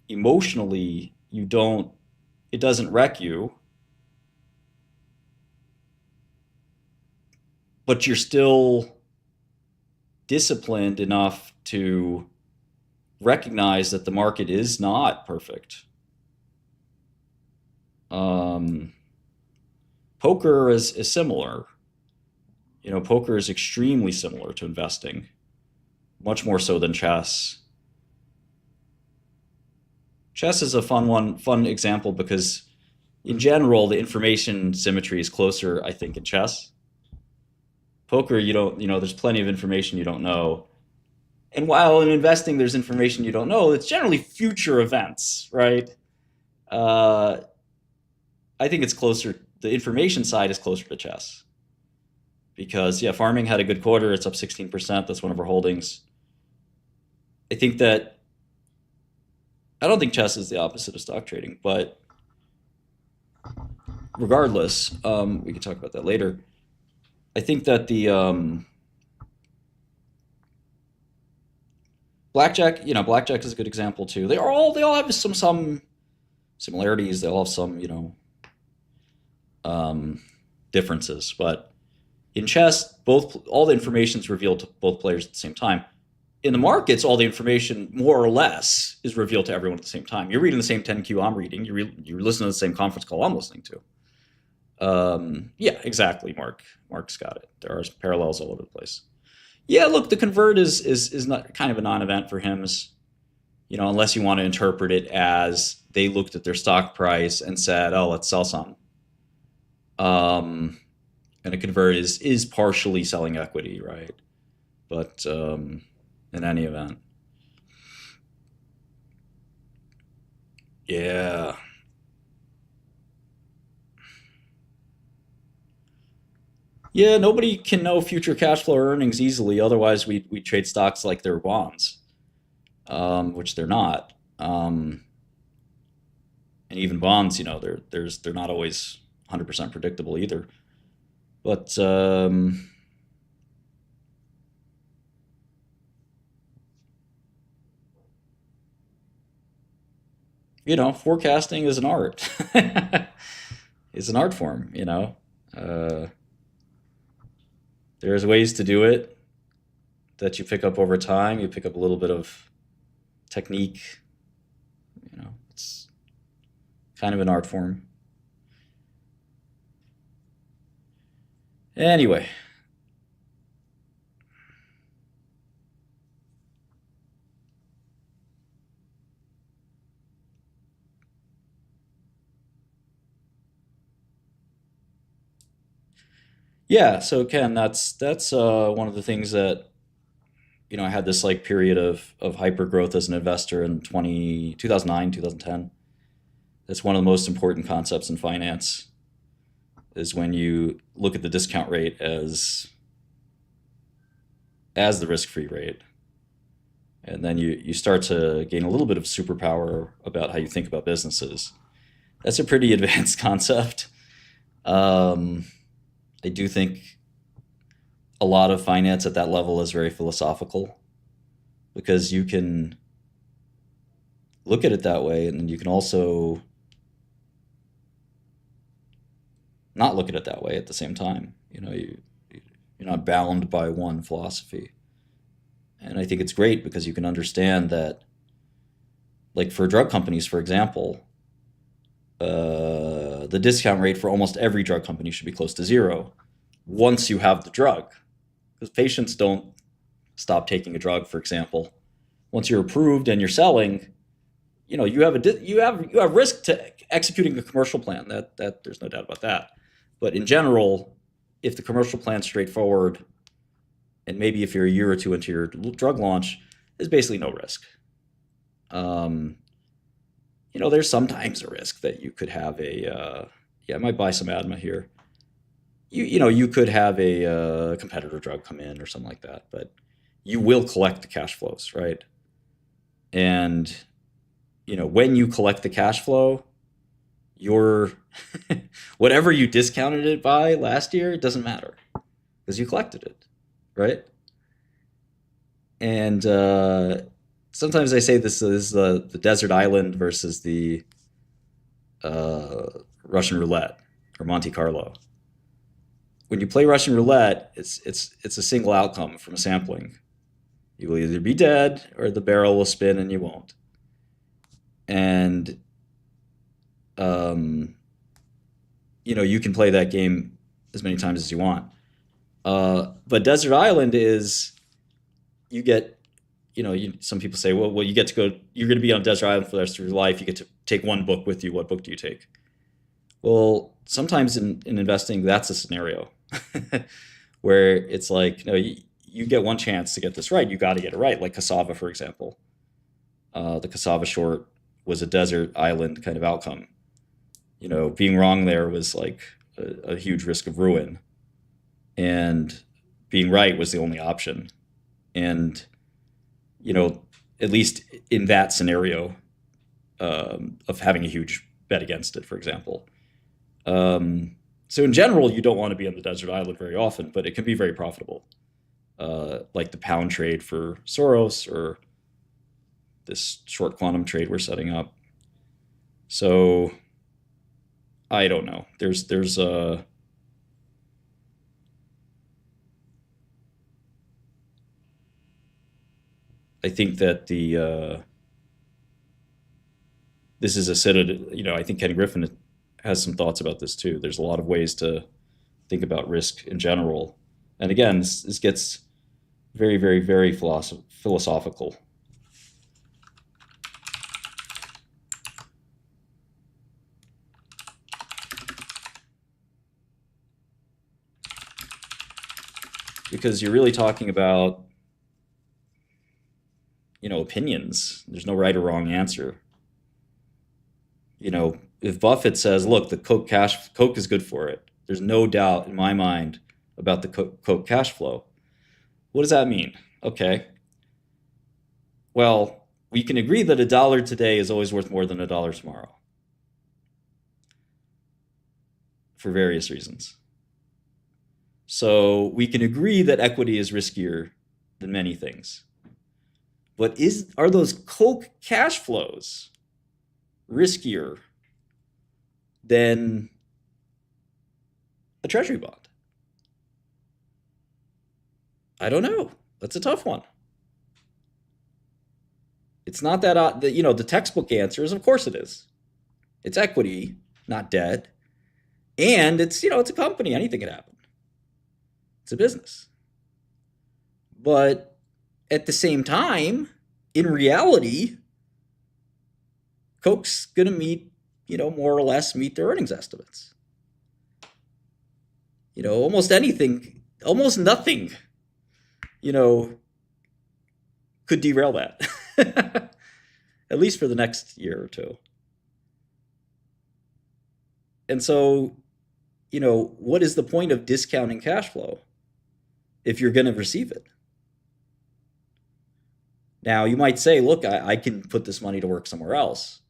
emotionally it doesn't wreck you, but you're still disciplined enough to recognize that the market is not perfect. Poker is similar. Poker is extremely similar to investing, much more so than chess. Chess is a fun example because, in general, the information symmetry is closer, I think, in chess. Poker, there's plenty of information you don't know. And while in investing there's information you don't know, it's generally future events, right? I think it's closer, the information side is closer to chess. Because, farming had a good quarter, it's up 16%, that's one of our holdings. I don't think chess is the opposite of stock trading, but regardless, we can talk about that later. I think that the blackjack is a good example too. They all have some similarities. They all have some differences. But in chess, all the information is revealed to both players at the same time. In the markets, all the information more or less is revealed to everyone at the same time. You're reading the same 10Q I'm reading. You're listening to the same conference call I'm listening to. Yeah, exactly, Mark. Mark's got it. There are parallels all over the place. Yeah, look, the convert is not kind of a non-event for him, unless you want to interpret it as they looked at their stock price and said, "Oh, let's sell some." And a convert is partially selling equity, right? But in any event, yeah. Yeah, nobody can know future cash flow or earnings easily. Otherwise, we trade stocks like they're bonds, which they're not. And even bonds, they're not always 100% predictable either. But forecasting is an art. It's an art form. There's ways to do it that you pick up over time. You pick up a little bit of technique. It's kind of an art form. Anyway. Yeah, so Ken, that's one of the things that I had this like period of hyper growth as an investor in 2009, 2010. That's one of the most important concepts in finance is when you look at the discount rate as the risk-free rate. And then you start to gain a little bit of superpower about how you think about businesses. That's a pretty advanced concept. Um, I do think a lot of finance at that level is very philosophical because you can look at it that way, and you can also not look at it that way at the same time. You're not bound by one philosophy, and I think it's great because you can understand that, like for drug companies, for example, the discount rate for almost every drug company should be close to zero once you have the drug, because patients don't stop taking a drug. For example, once you're approved and you're selling, you have risk to executing a commercial plan. That there's no doubt about that. But in general, if the commercial plan's straightforward, and maybe if you're a year or two into your drug launch, there's basically no risk. Um, there's sometimes a risk that you could have I might buy some ADMA here. You could have a competitor drug come in or something like that, but you will collect the cash flows, right? And when you collect the cash flow, your whatever you discounted it by last year, it doesn't matter because you collected it, right? And sometimes I say this is the desert island versus the Russian roulette or Monte Carlo. When you play Russian roulette, it's a single outcome from a sampling. You will either be dead or the barrel will spin and you won't. And you can play that game as many times as you want. But Desert Island is you get, some people say, well, you get to go, you're going to be on Desert Island for the rest of your life. You get to take one book with you. What book do you take? Well, sometimes in investing, that's a scenario where it's like, you get one chance to get this right. You got to get it right. Like cassava, for example. The cassava short was a desert island kind of outcome. Being wrong there was like a huge risk of ruin, and being right was the only option. And at least in that scenario of having a huge bet against it, for example. So in general, you don't want to be on the desert island very often, but it can be very profitable, like the pound trade for Soros or this short quantum trade we're setting up. So I don't know. There's I think that this is a citadel. I think Ken Griffin has some thoughts about this too. There's a lot of ways to think about risk in general, and again, this gets very, very, very philosophical. Because you're really talking about opinions. There's no right or wrong answer. If Buffett says, look, the Coke is good for it, there's no doubt in my mind about the Coke cash flow. What does that mean? Okay. Well, we can agree that $1 today is always worth more than $1 tomorrow for various reasons. So we can agree that equity is riskier than many things. But are those Coke cash flows riskier than a treasury bond? I don't know. That's a tough one. It's not that the textbook answer is, of course it is. It's equity, not debt. And it's a company. Anything can happen. It's a business. But at the same time, in reality, Coke's going to more or less meet their earnings estimates. almost anything, almost nothing, could derail that, at least for the next year or two. And so, what is the point of discounting cash flow if you're going to receive it? Now, you might say, look, I can put this money to work somewhere else.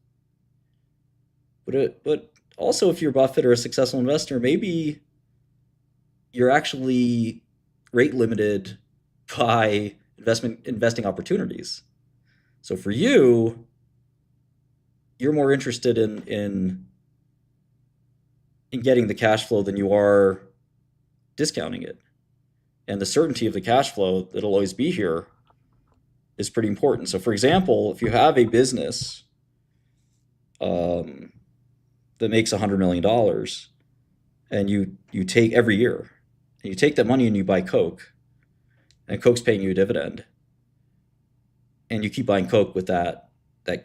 But also, if you're Buffett or a successful investor, maybe you're actually rate limited by investing opportunities. So for you, you're more interested in getting the cash flow than you are discounting it. And the certainty of the cash flow that'll always be here is pretty important. So for example, if you have a business that makes $100 million and you take every year, and you take that money and you buy Coke, and Coke's paying you a dividend, and you keep buying Coke with that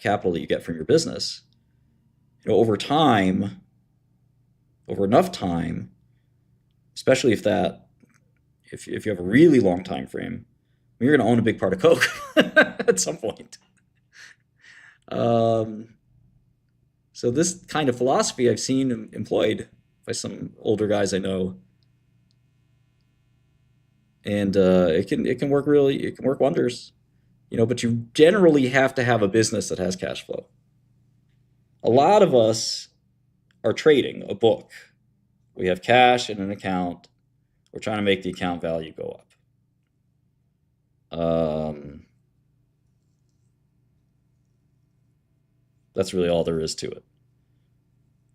capital that you get from your business, over time, over enough time, especially if you have a really long time frame, you're going to own a big part of Coke at some point. So this kind of philosophy I've seen employed by some older guys I know, and it can work wonders, But you generally have to have a business that has cash flow. A lot of us are trading a book. We have cash in an account. We're trying to make the account value go up. That's really all there is to it.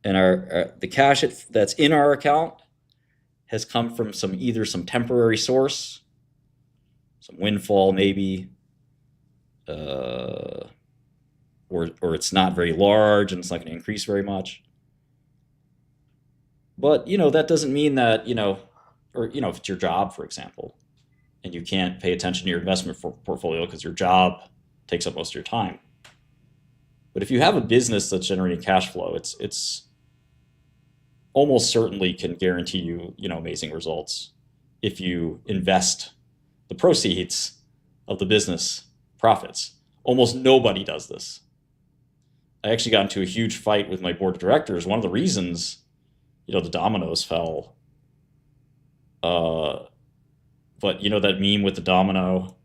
And the cash that's in our account has come from either some temporary source, some windfall maybe, or it's not very large and it's not going to increase very much. But that doesn't mean that or if it's your job, for example, and you can't pay attention to your investment portfolio because your job takes up most of your time. But if you have a business that's generating cash flow, it's almost certainly can guarantee you, amazing results if you invest the proceeds of the business profits. Almost nobody does this. I actually got into a huge fight with my board of directors. One of the reasons, the dominoes fell. But that meme with the domino.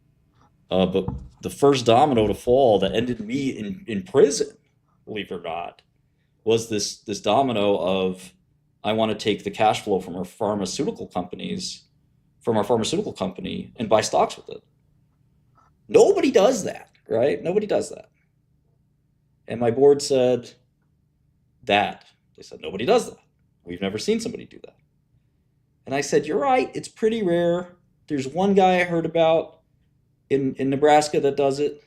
But the first domino to fall that ended me in prison, believe it or not, was this domino of, I want to take the cash flow from our pharmaceutical company and buy stocks with it. Nobody does that, right? Nobody does that. And my board said that. They said, nobody does that. We've never seen somebody do that. And I said, you're right. It's pretty rare. There's one guy I heard about in Nebraska that does it.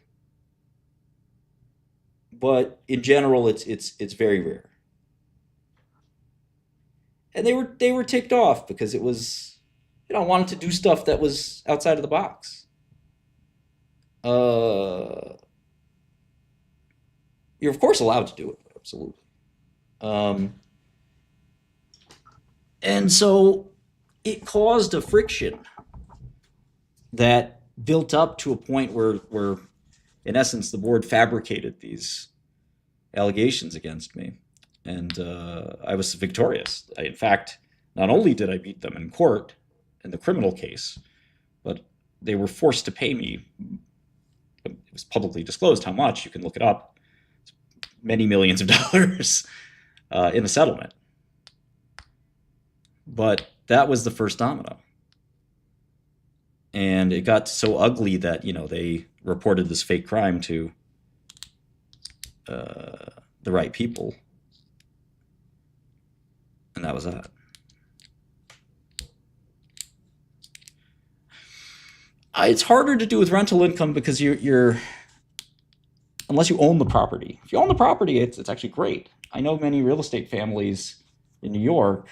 But in general, it's very rare. And they were ticked off because it was, I wanted to do stuff that was outside of the box. You're of course allowed to do it, absolutely. And so it caused a friction that built up to a point where in essence, the board fabricated these allegations against me. And I was victorious. In fact, not only did I beat them in court in the criminal case, but they were forced to pay me. It was publicly disclosed how much. You can look it up. Many millions of dollars in a settlement. But that was the first domino. And it got so ugly that, they reported this fake crime to the right people. And that was that. It's harder to do with rental income because you're unless you own the property. If you own the property, it's actually great. I know many real estate families in New York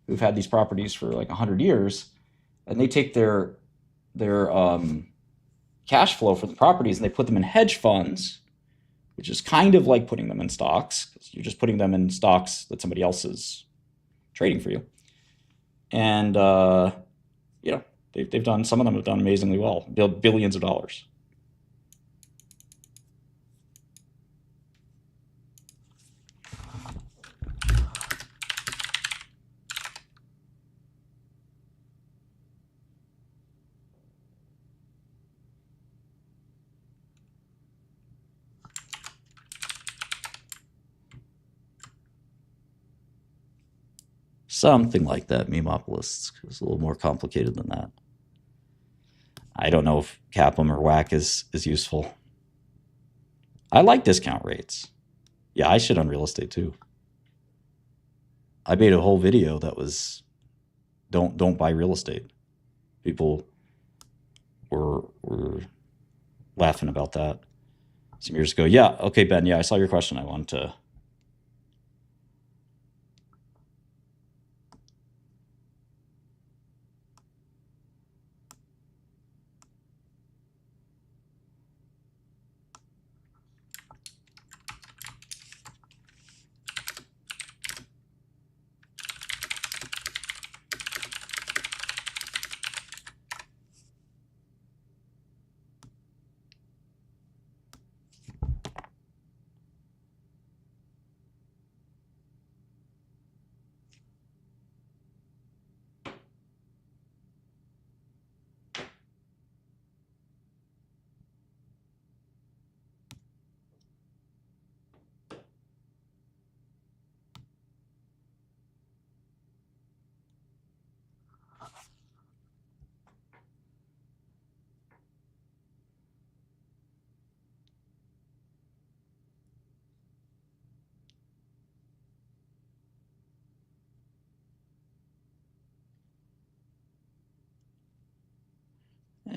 who've had these properties for like 100 years, and they take their cash flow for the properties and they put them in hedge funds, which is kind of like putting them in stocks, because you're just putting them in stocks that somebody else is trading for you. And they've done, some of them have done amazingly well, billions of dollars. Something like that, Memopolis. It's a little more complicated than that. I don't know if CAPM or WAC is useful. I like discount rates. Yeah, I shit on real estate too. I made a whole video that was don't buy real estate. People were laughing about that some years ago. Yeah, okay, Ben. Yeah, I saw your question. I wanted to.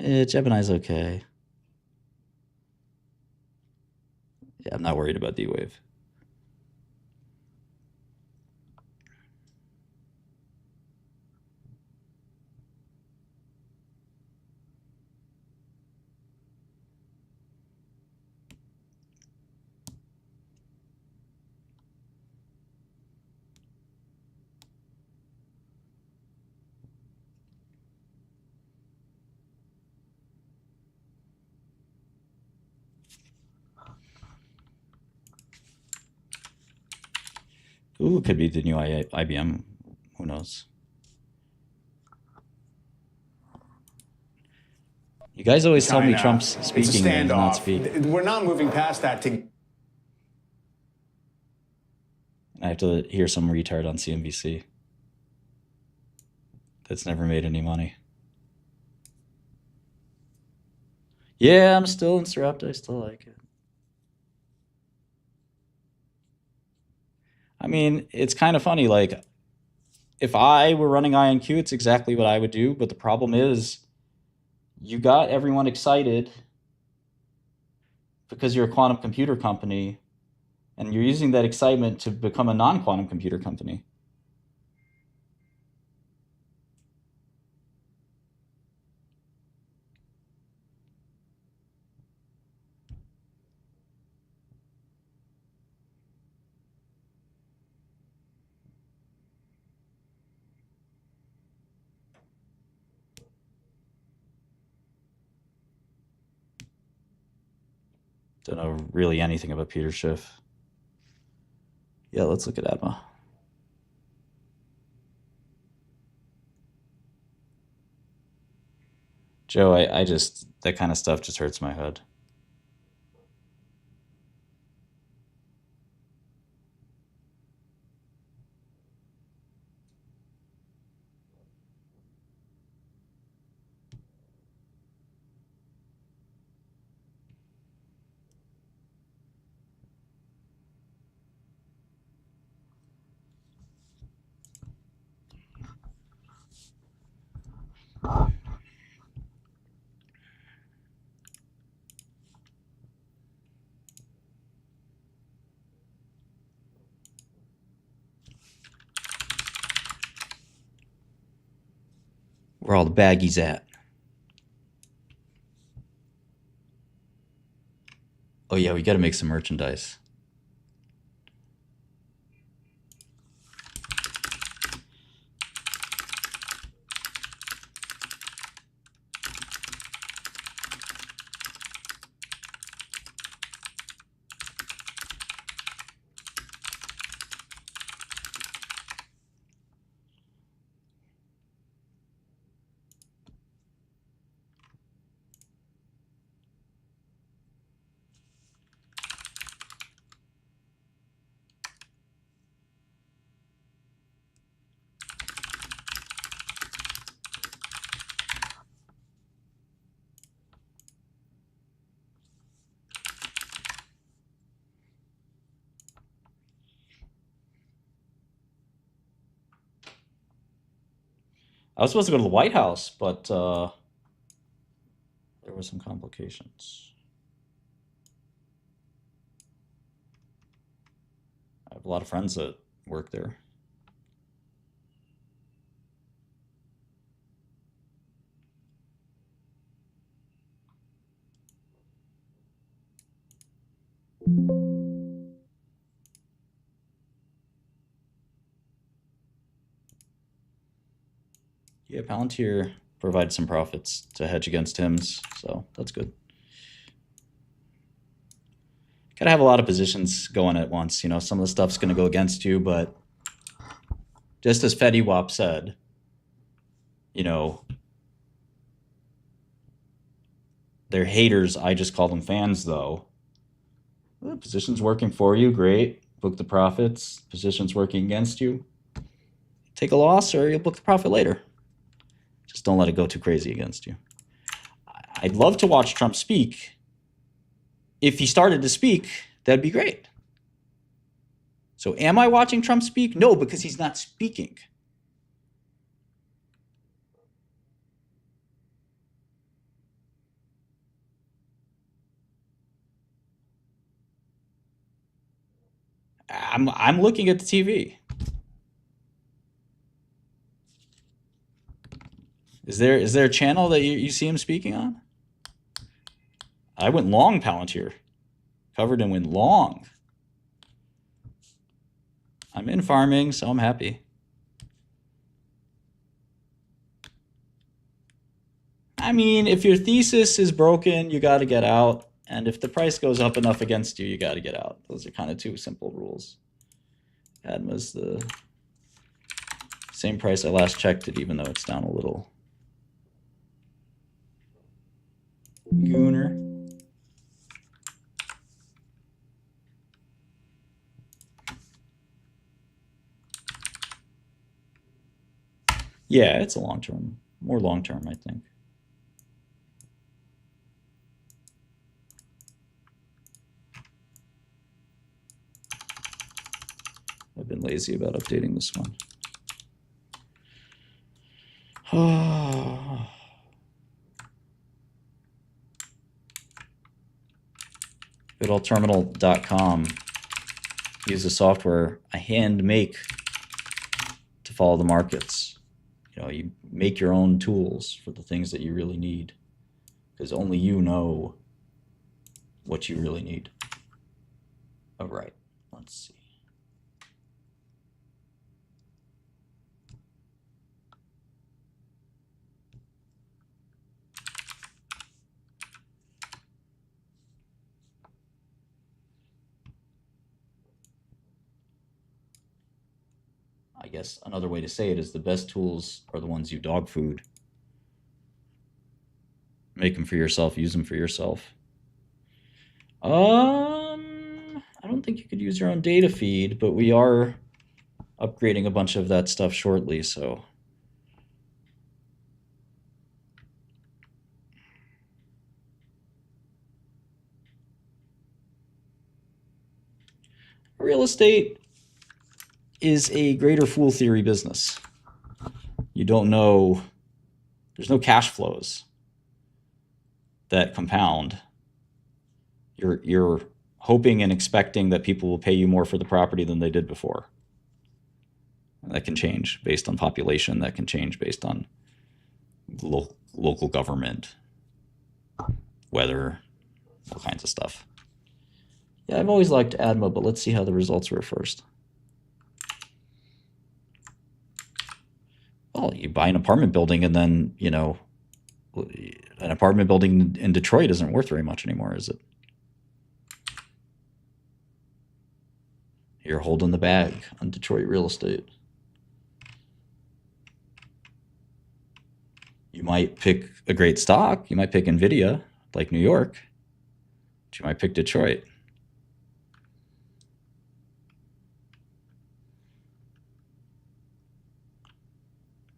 Gemini's okay. Yeah, I'm not worried about D-Wave. Ooh, it could be the new IBM. Who knows? You guys always tell me Trump's speaking and not speak. We're not moving past that. I have to hear some retard on CNBC that's never made any money. Yeah, I'm still in Sarepta. I still like it. I mean, it's kind of funny. Like, if I were running INQ, it's exactly what I would do. But the problem is, you got everyone excited because you're a quantum computer company, and you're using that excitement to become a non-quantum computer company. Don't know really anything about Peter Schiff. Yeah, let's look at ADMA. Joe, I just, that kind of stuff just hurts my head. Where all the baggies at? Oh yeah, we got to make some merchandise. I was supposed to go to the White House, but there were some complications. I have a lot of friends that work there. Yeah, Palantir provides some profits to hedge against HIMS, so that's good. Gotta have a lot of positions going at once. You know, some of the stuff's gonna go against you, but just as Fetty Wap said, you know, they're haters. I just call them fans, though. Well, position's working for you, great. Book the profits. Position's working against you. Take a loss, or you'll book the profit later. Just don't let it go too crazy against you. I'd love to watch Trump speak. If he started to speak, that'd be great. So am I watching Trump speak? No, because he's not speaking. I'm looking at the TV. Is there a channel that you see him speaking on? I went long Palantir. Covered and went long. I'm in farming, so I'm happy. I mean, if your thesis is broken, you got to get out. And if the price goes up enough against you, you got to get out. Those are kind of two simple rules. ADMA's the same price I last checked it, even though it's down a little. Gooner. Yeah, it's a long-term, more long-term, I think. I've been lazy about updating this one. GoodOldTerminal.com uses software I hand make to follow the markets. You know, you make your own tools for the things that you really need, because only you know what you really need. All right, let's see. I guess another way to say it is the best tools are the ones you dog food. Make them for yourself, use them for yourself. I don't think you could use your own data feed, but we are upgrading a bunch of that stuff shortly, so. Real estate is a greater fool theory business. You don't know, there's no cash flows that compound. You're hoping and expecting that people will pay you more for the property than they did before. And that can change based on population. That can change based on local government, weather, all kinds of stuff. Yeah, I've always liked ADMA, but let's see how the results were first. Well, you buy an apartment building and then, you know, an apartment building in Detroit isn't worth very much anymore, is it? You're holding the bag on Detroit real estate. You might pick a great stock. You might pick NVIDIA, like New York. But you might pick Detroit.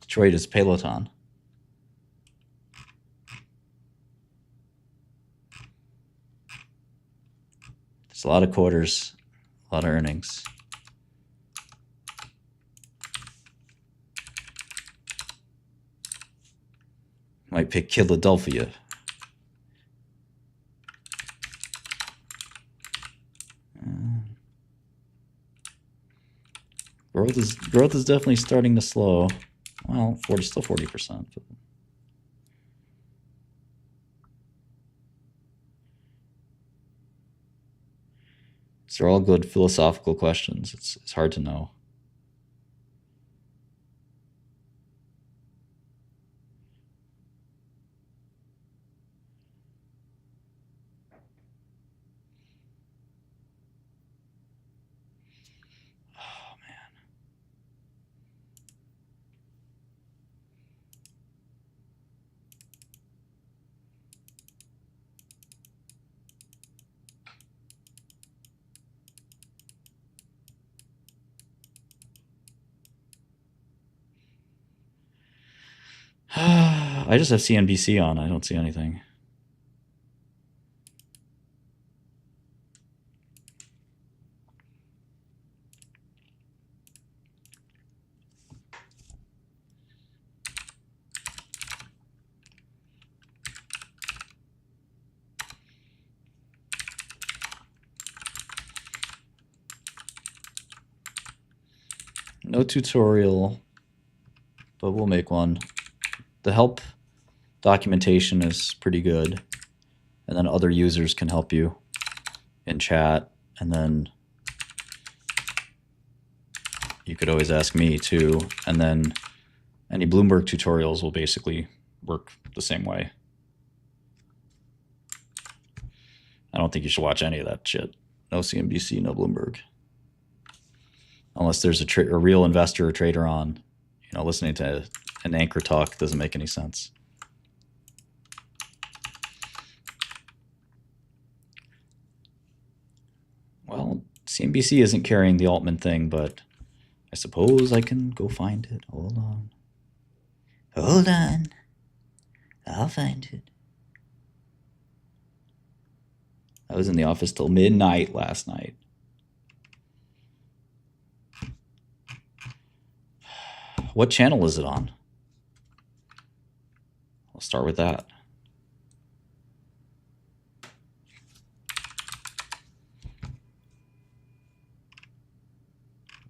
Detroit is Peloton. There's a lot of quarters, a lot of earnings. Might pick Philadelphia. Growth is definitely starting to slow. Well, still 40%. But these are all good philosophical questions. It's hard to know. I just have CNBC on. I don't see anything. No tutorial, but we'll make one. The help documentation is pretty good. And then other users can help you in chat. And then you could always ask me too. And then any Bloomberg tutorials will basically work the same way. I don't think you should watch any of that shit. No CNBC, no Bloomberg. Unless there's a real investor or trader on. You know, listening to an anchor talk doesn't make any sense. Well, CNBC isn't carrying the Altman thing, but I suppose I can go find it. Hold on. Hold on. I'll find it. I was in the office till midnight last night. What channel is it on? I'll start with that.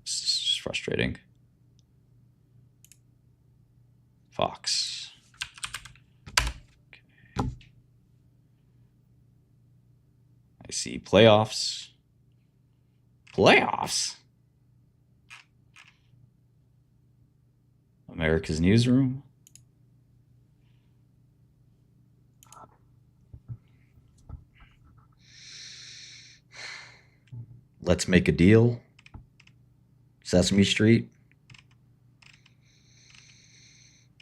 This is just frustrating. Fox. Okay. I see playoffs. Playoffs? America's Newsroom. Let's Make a Deal. Sesame Street.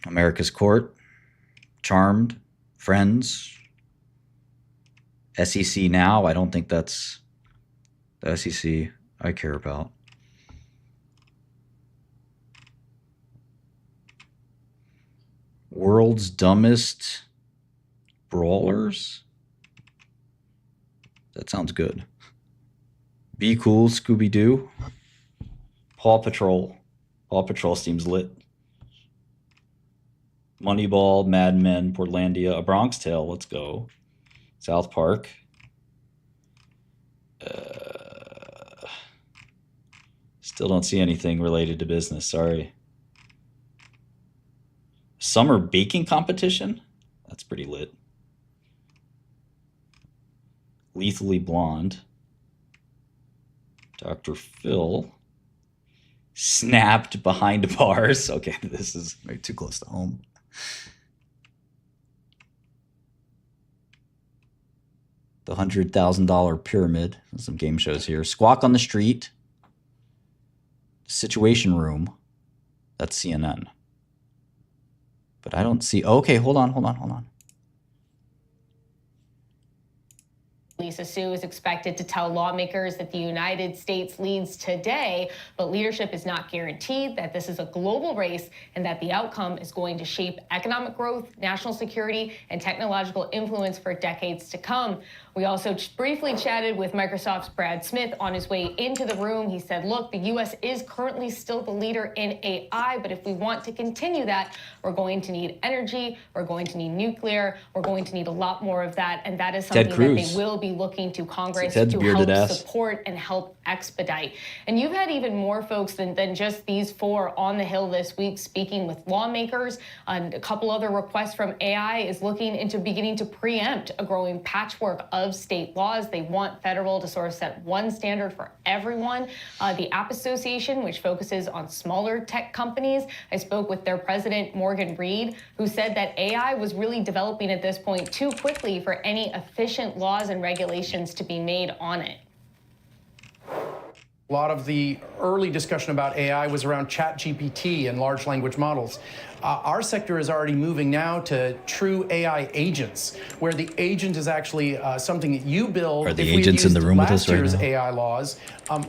America's Court. Charmed. Friends. SEC Now. I don't think that's the SEC I care about. World's Dumbest Brawlers? That sounds good. Be Cool, Scooby-Doo. Paw Patrol. Paw Patrol seems lit. Moneyball, Mad Men, Portlandia, A Bronx Tale, let's go. South Park. Still don't see anything related to business, sorry. Summer baking competition? That's pretty lit. Lethally Blonde. Dr. Phil. Snapped Behind Bars. Okay, this is maybe too close to home. The $100,000 Pyramid. Some game shows here. Squawk on the Street. Situation Room. That's CNN. But I don't see. Okay, hold on. Lisa Su is expected to tell lawmakers that the United States leads today, but leadership is not guaranteed, that this is a global race and that the outcome is going to shape economic growth, national security, and technological influence for decades to come. We also briefly chatted with Microsoft's Brad Smith on his way into the room. He said, look, the U.S. is currently still the leader in AI, but if we want to continue that, we're going to need energy, we're going to need nuclear, we're going to need a lot more of that, and that is something that they will be looking to Congress to help support and help expedite. And you've had even more folks than just these four on the Hill this week speaking with lawmakers. And a couple other requests from AI is looking into beginning to preempt a growing patchwork of state laws. They want federal to sort of set one standard for everyone. The App Association, which focuses on smaller tech companies, I spoke with their president, Morgan Reed, who said that AI was really developing at this point too quickly for any efficient laws and regulations to be made on it. A lot of the early discussion about AI was around ChatGPT and large language models. Our sector is already moving now to true AI agents, where the agent is actually something that you build. Are the agents in the room with us right now? Last year's AI laws,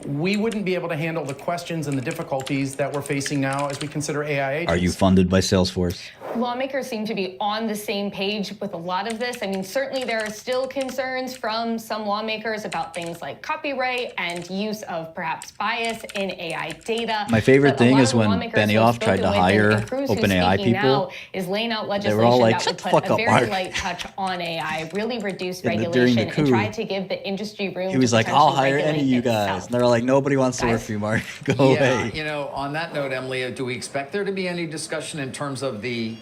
we wouldn't be able to handle the questions and the difficulties that we're facing now as we consider AI agents. Are you funded by Salesforce? Lawmakers seem to be on the same page with a lot of this. I mean, certainly there are still concerns from some lawmakers about things like copyright and use of perhaps bias in AI data. My favorite thing is when Benioff tried to hire OpenAI people. Is laying out they were all legislation like, that "Shut would the put fuck a up, very Mark." light touch on AI, really reduce During the regulation, coup. and try to give the industry room. He was to like, I'll hire potentially any of you regulate guys. itself. And they're like, nobody wants to work for you, Mark. Go away. You know, on that note, Emily, do we expect there to be any discussion in terms of the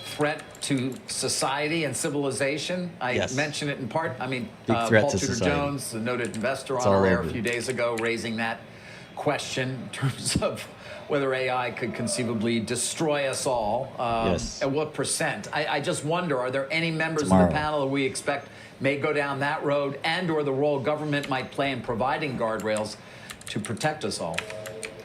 threat to society and civilization? I mentioned it in part. I mean, Big threat Paul to Tudor society. Jones, the noted investor, It's on all our air over. a few days ago, raising that question in terms of whether AI could conceivably destroy us all. At what percent? I just wonder, are there any members of the panel that we expect may go down that road, and or the role government might play in providing guardrails to protect us all?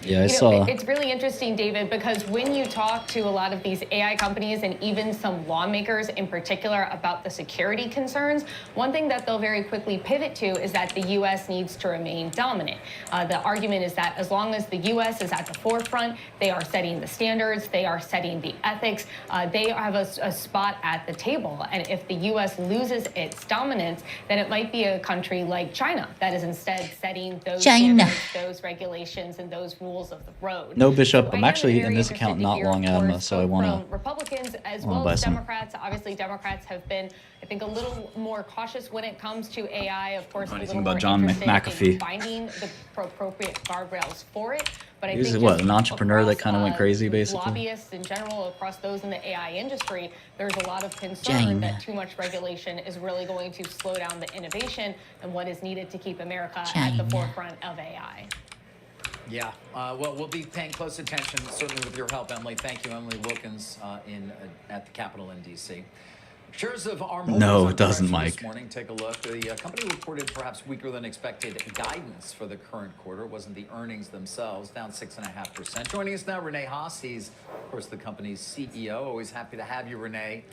Yeah, I saw. It's really interesting, David, because when you talk to a lot of these AI companies and even some lawmakers in particular about the security concerns, one thing that they'll very quickly pivot to is that the U.S. needs to remain dominant. The argument is that as long as the U.S. is at the forefront, they are setting the standards, they are setting the ethics, they have a spot at the table. And if the U.S. loses its dominance, then it might be a country like China that is instead setting those standards, those regulations, and those rules of the road. No, Bishop. So I'm I am actually in very this interested account to not hear, long of Adma, course, so I both want from Republicans as wanna well buy as some. Democrats. Obviously, Democrats have been, I think, a little more cautious when it comes to AI. Of course, a little more John interested McAfee. in finding the appropriate guardrails for it. But I He's think what, just an entrepreneur that across, kind of went crazy, basically. Lobbyists in general, across those in the AI industry, there's a lot of concern that too much regulation is really going to slow down the innovation and what is needed to keep America at the forefront of AI. Yeah, well, we'll be paying close attention, certainly with your help, Emily. Thank you, Emily Wilkins, at the Capitol in D.C. Shares of ARM No, it doesn't, this Mike. morning. Take a look. The company reported perhaps weaker than expected guidance for the current quarter. It wasn't the earnings themselves, down 6.5%. Joining us now, Renee Haas. He's, of course, the company's CEO. Always happy to have you, Renee.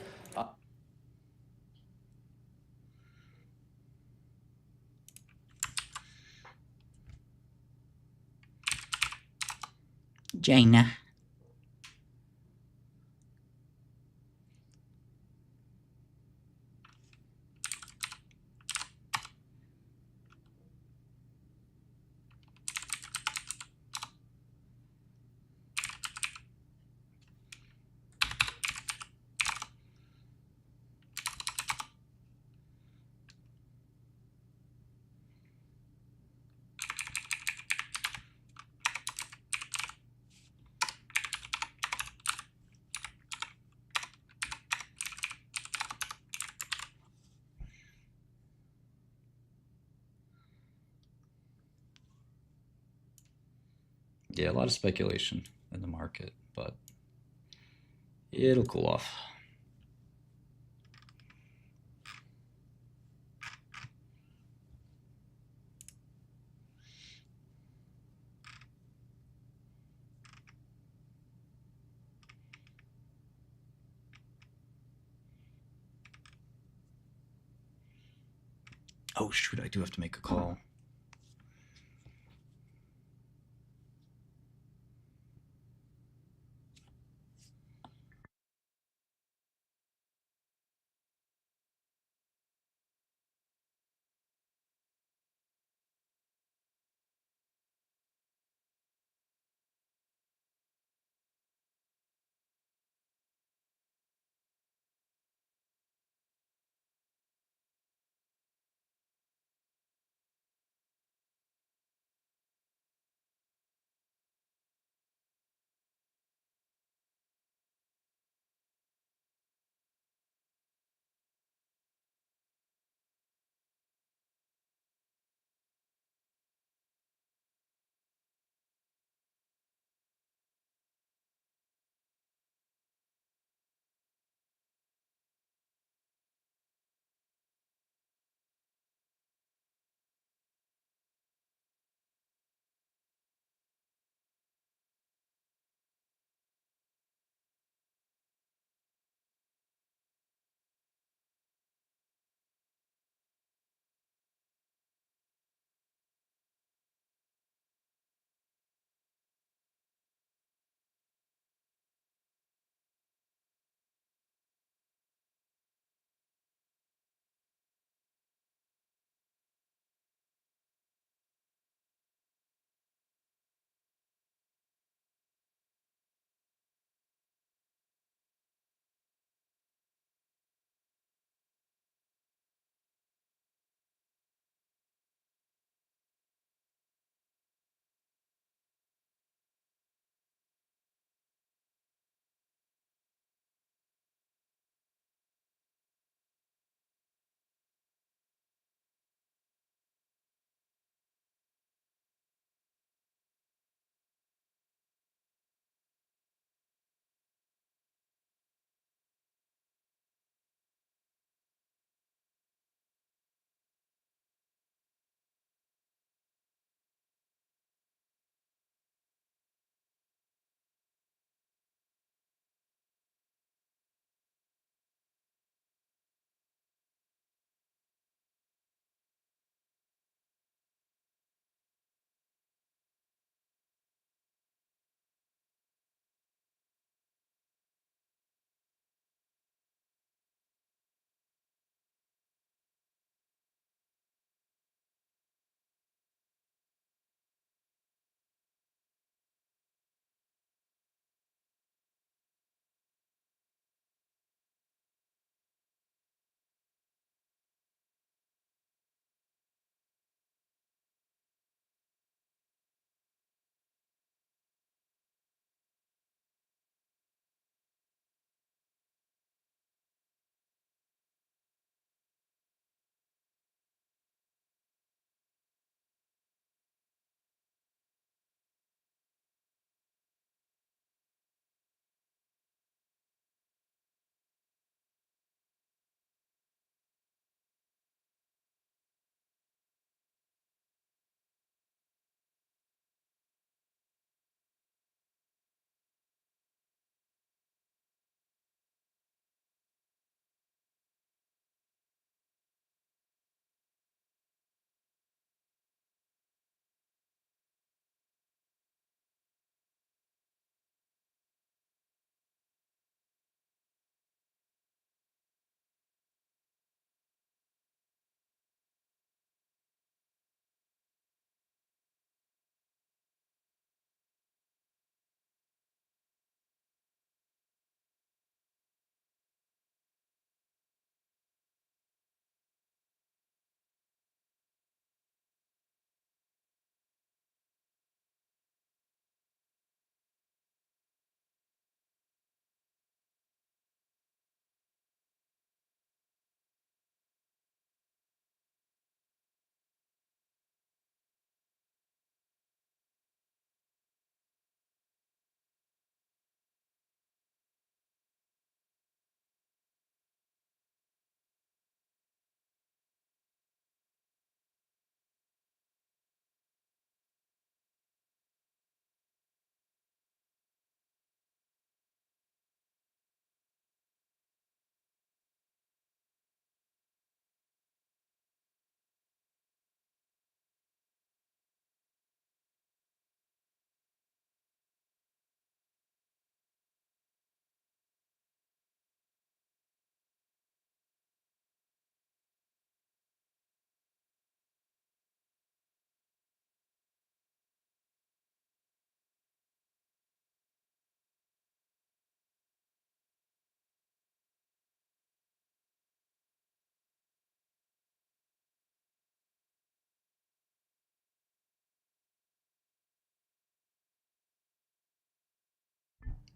Jaina. Yeah, a lot of speculation in the market, but it'll cool off. Oh, shoot, I do have to make a call.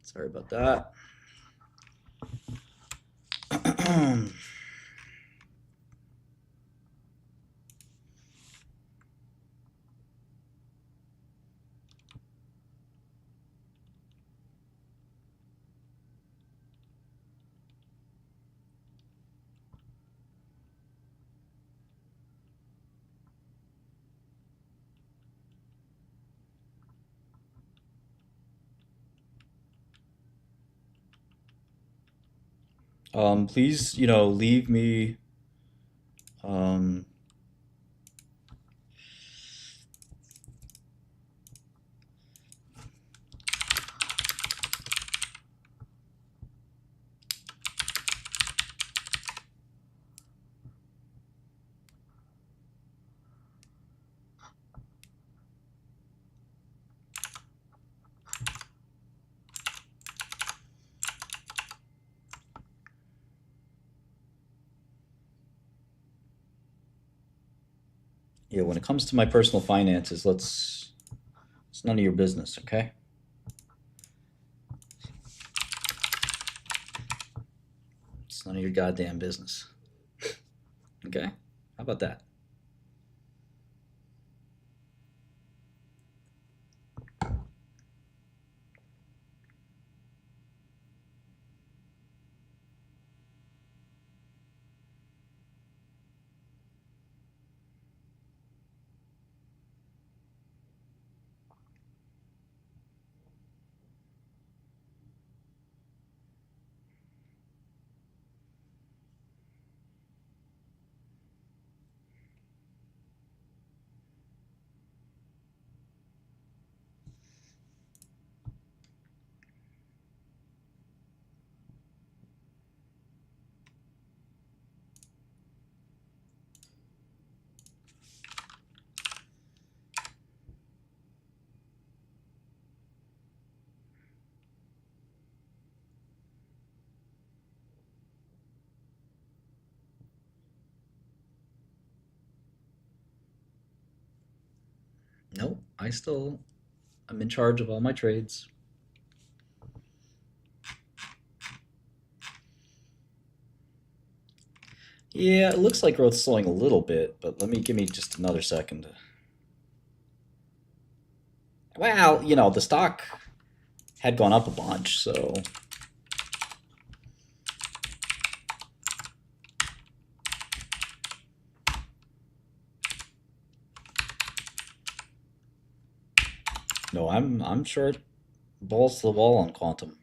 Sorry about that. Please, leave me. Um, yeah, when it comes to my personal finances, it's none of your business, okay? It's none of your goddamn business. Okay? How about that? Nope, I'm in charge of all my trades. Yeah, it looks like growth's slowing a little bit, but give me just another second. Well, the stock had gone up a bunch, so no, I'm short balls to the wall on quantum.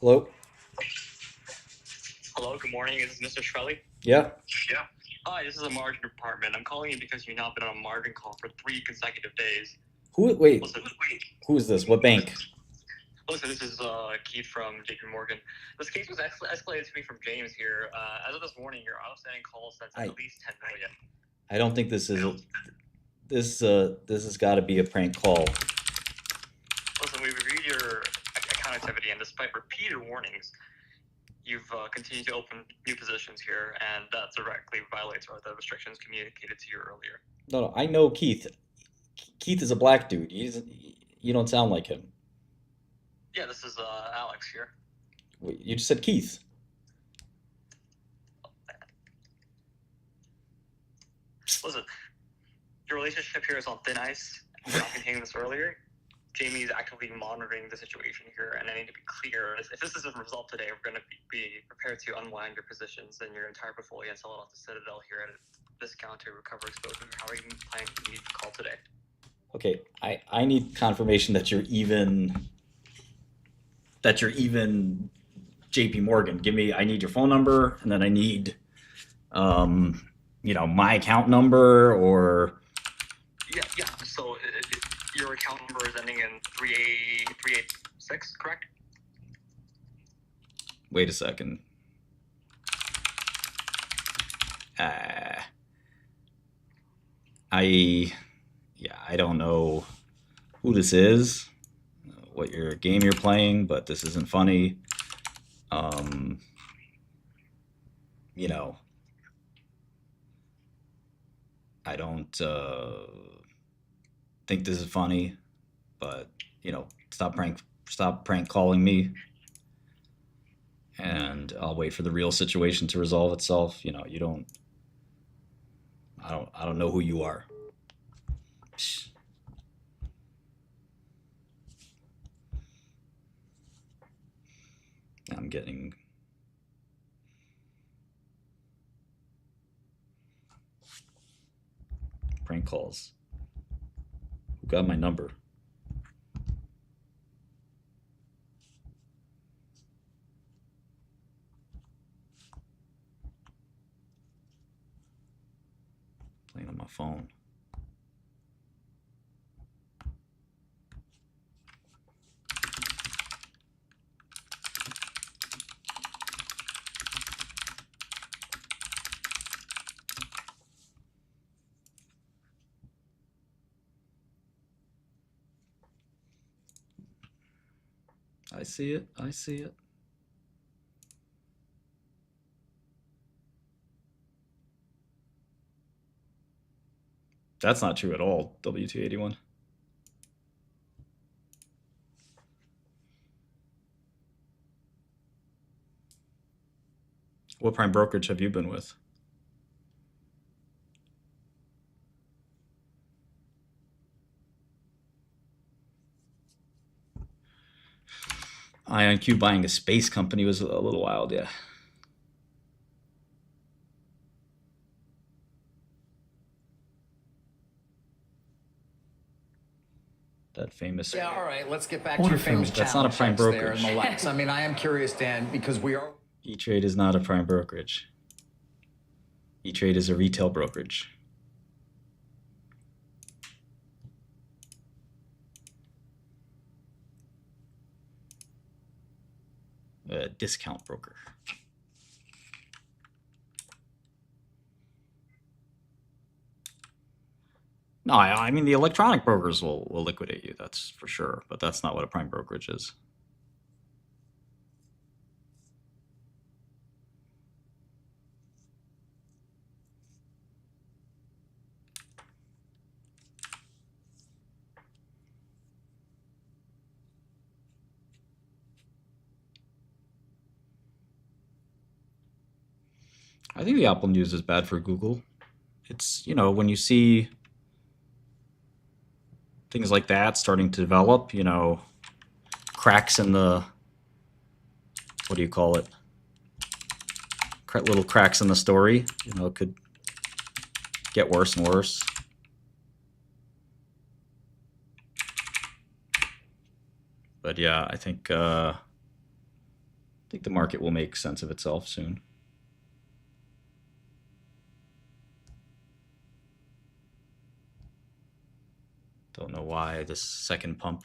Hello? Hello, good morning. Is this Mr. Shkreli? Yeah. Yeah. Hi, this is the margin department. I'm calling you because you've now been on a margin call for 3 consecutive days. Wait, Listen, who is this? What bank? this is Keith from JP Morgan. This case was escalated to me from James here. As of this morning, your outstanding call sets at least 10 million. I don't think this is this has got to be a prank call. Listen, we reviewed your account activity, and despite repeated warnings, you've continued to open new positions here, and that directly violates the restrictions communicated to you earlier. No, I know Keith. Keith is a black dude. You don't sound like him. Yeah, this is Alex here. Wait, you just said Keith. Listen, your relationship here is on thin ice. We're not containing this earlier. Jamie is actively monitoring the situation here, and I need to be clear. If this isn't resolved today, we're going to be prepared to unwind your positions and your entire portfolio and sell it off to Citadel here at a discount to recover exposure. How are you planning to meet the call today? Okay, I need confirmation that you're even JP Morgan. I need your phone number, and then I need my account number or Yeah. So your account number is ending in 386, correct? wait a second. I don't know who this is, what your game you're playing, but this isn't funny. I don't think this is funny, but stop prank calling me, and I'll wait for the real situation to resolve itself. I don't know who you are. Psh. I'm getting prank calls. Who got my number? Playing on my phone. I see it. That's not true at all, W281. What prime brokerage have you been with? IonQ buying a space company was a little wild, yeah. That famous. Yeah, all right. Let's get back to your famous challenge. That's not a prime brokerage. I mean, I am curious, Dan, because we are. E-Trade is not a prime brokerage. E-Trade is a retail brokerage. A discount broker. No, I mean the electronic brokers will liquidate you, that's for sure, but that's not what a prime brokerage is. I think the Apple news is bad for Google. It's, when you see things like that starting to develop, cracks in the, what do you call it? Little cracks in the story, it could get worse and worse. But yeah, I think think the market will make sense of itself soon. Don't know why this second pump.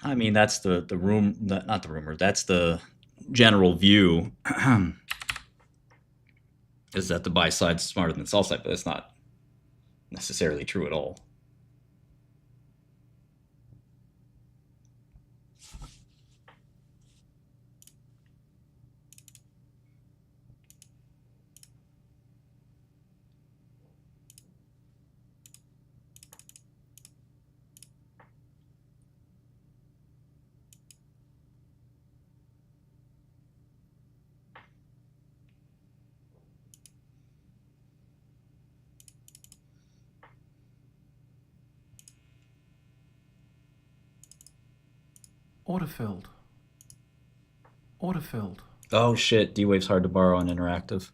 I mean, that's the room, not the rumor, that's the general view is that the buy side's smarter than the sell side, but that's not necessarily true at all. Order filled. Order filled. Oh shit, D-Wave's hard to borrow on Interactive.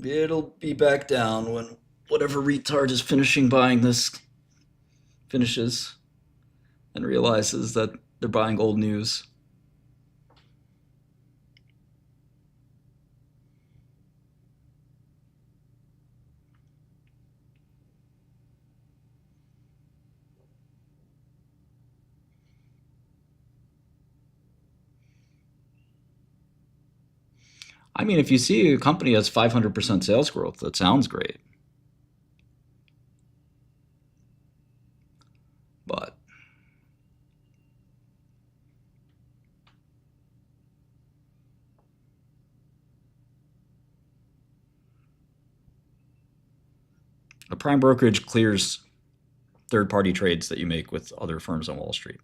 It'll be back down when whatever retard is finishing buying this finishes and realizes that they're buying old news. I mean, if you see a company has 500% sales growth, that sounds great. But a prime brokerage clears third-party trades that you make with other firms on Wall Street.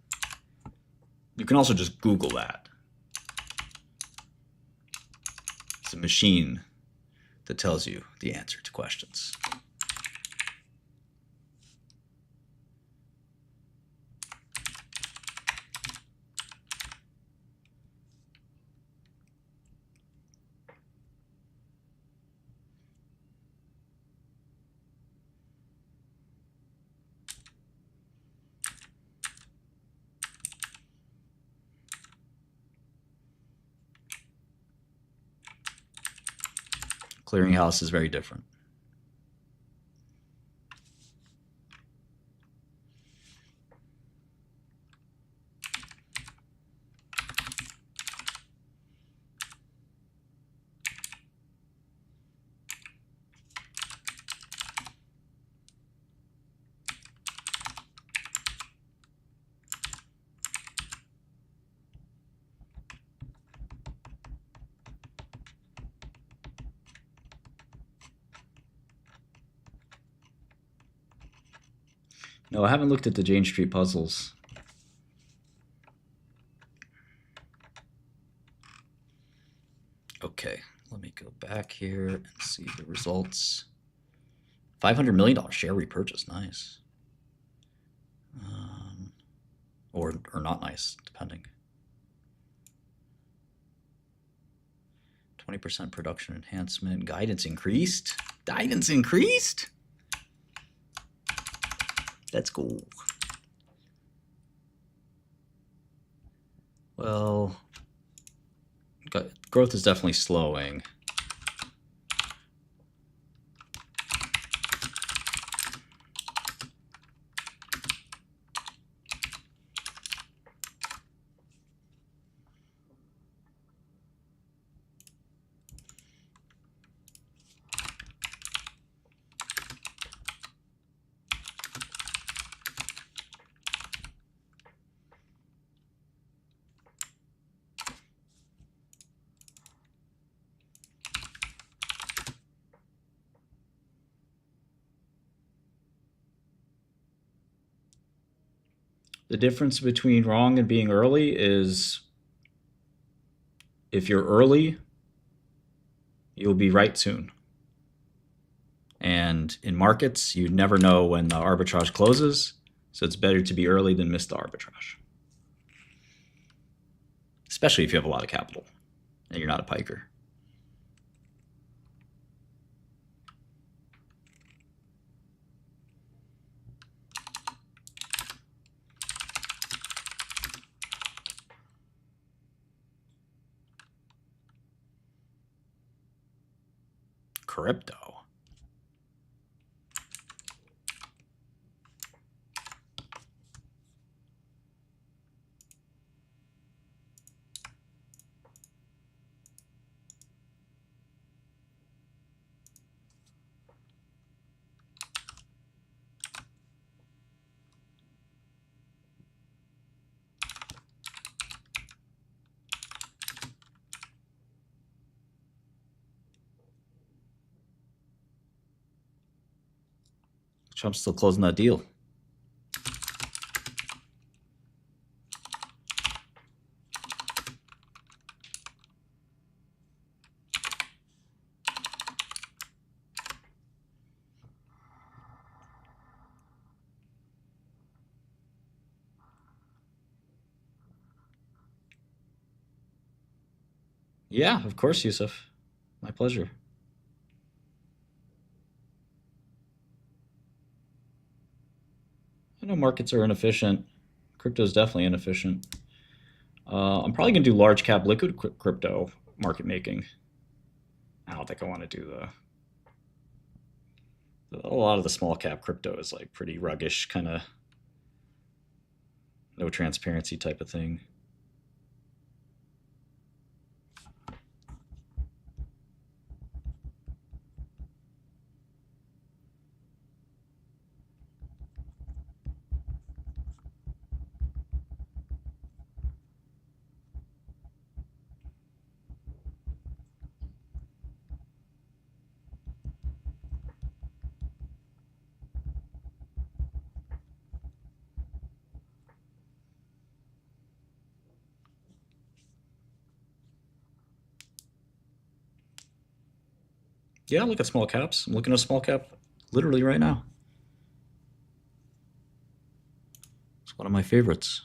You can also just Google that. It's a machine that tells you the answer to questions. Clearinghouse is very different. No, I haven't looked at the Jane Street puzzles. Okay, let me go back here and see the results. $500 million share repurchase, nice. Or not nice, depending. 20% production enhancement, guidance increased. Guidance increased? That's cool. Well, growth is definitely slowing. The difference between wrong and being early is if you're early, you'll be right soon. And in markets, you never know when the arbitrage closes, so it's better to be early than miss the arbitrage. Especially if you have a lot of capital and you're not a piker. Crypto. Trump's still closing that deal. Yeah, of course, Yusuf. My pleasure. I know markets are inefficient. Crypto is definitely inefficient. I'm probably going to do large cap liquid crypto market making. I don't think I want to do a lot of the small cap crypto is like pretty ruggish, kind of no transparency type of thing. Yeah, look at small caps. I'm looking at a small cap literally right now. It's one of my favorites.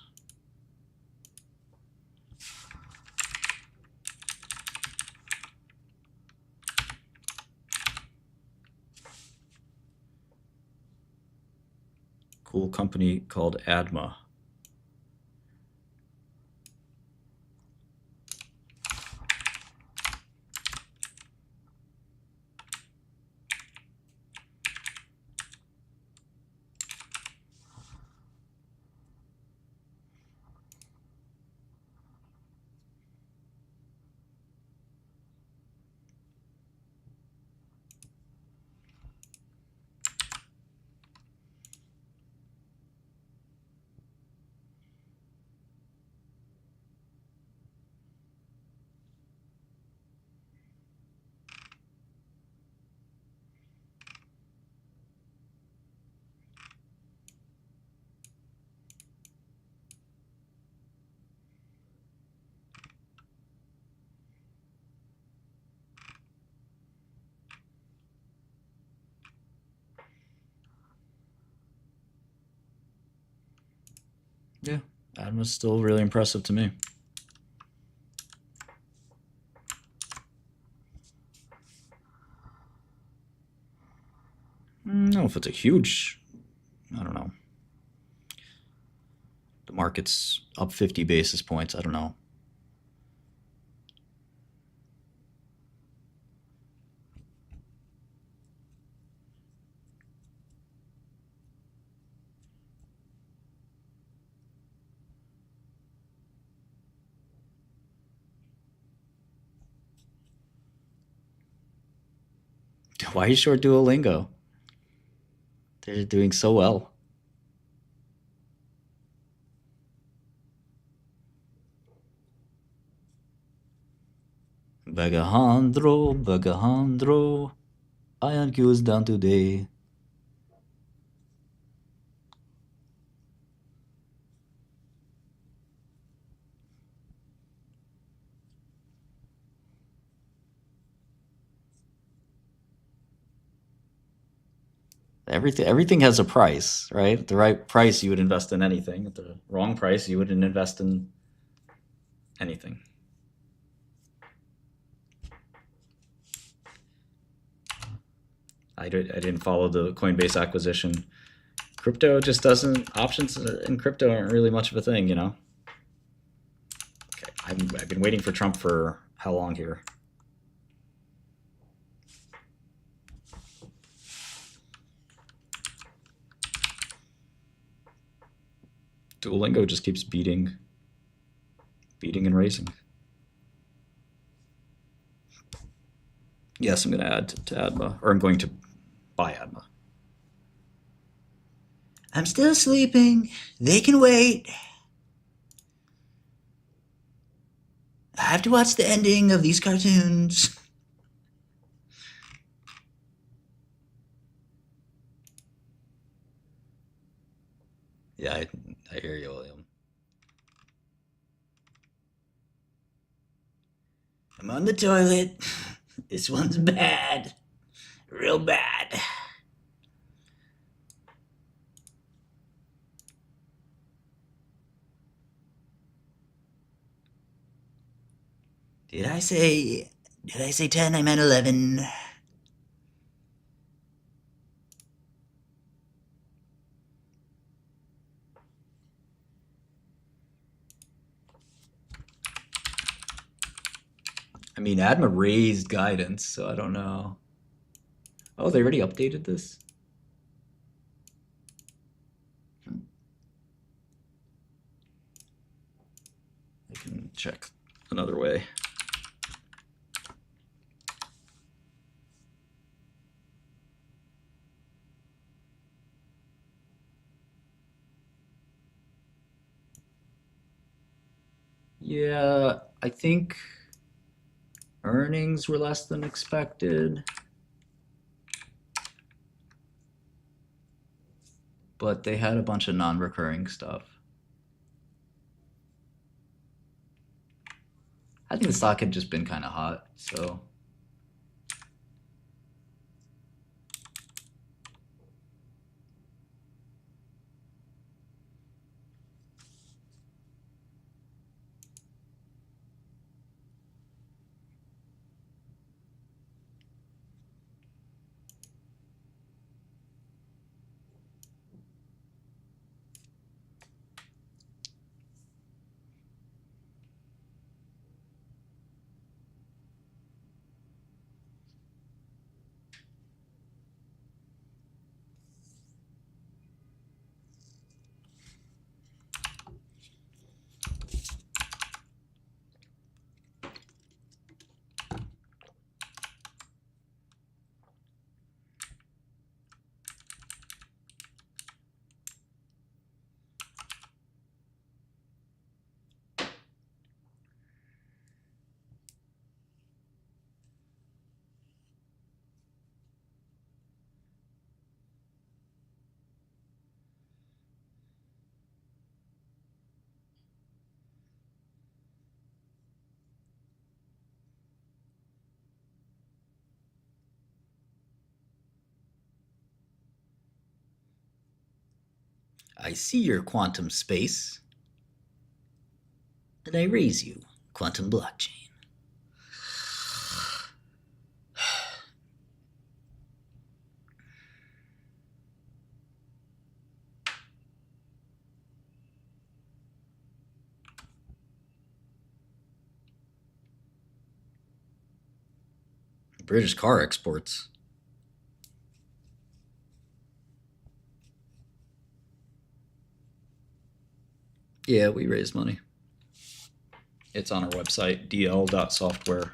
Cool company called Adma. Yeah, Adma's still really impressive to me. I don't know if it's a huge, I don't know. The market's up 50 basis points. I don't know. Why are you short Duolingo? They're doing so well. Bagajandro, INQ is down today. Everything has a price, right? At the right price, you would invest in anything. At the wrong price, you wouldn't invest in anything. I didn't follow the Coinbase acquisition. Crypto just doesn't. Options in crypto aren't really much of a thing, you know. Okay, I've been waiting for Trump for how long here? Duolingo just keeps beating and raising. Yes, I'm going to add to ADMA, or I'm going to buy ADMA. I'm still sleeping. They can wait. I have to watch the ending of these cartoons. Yeah, I hear you, William. I'm on the toilet. This one's bad. Real bad. Did I say 10? I meant 11. I mean, ADMA raised guidance, so I don't know. Oh, they already updated this? I can check another way. Yeah, I think earnings were less than expected. But they had a bunch of non-recurring stuff. I think the stock had just been kind of hot, so. I see your quantum space, and I raise you, quantum blockchain. British car exports. Yeah, we raised money. It's on our website, dl.software.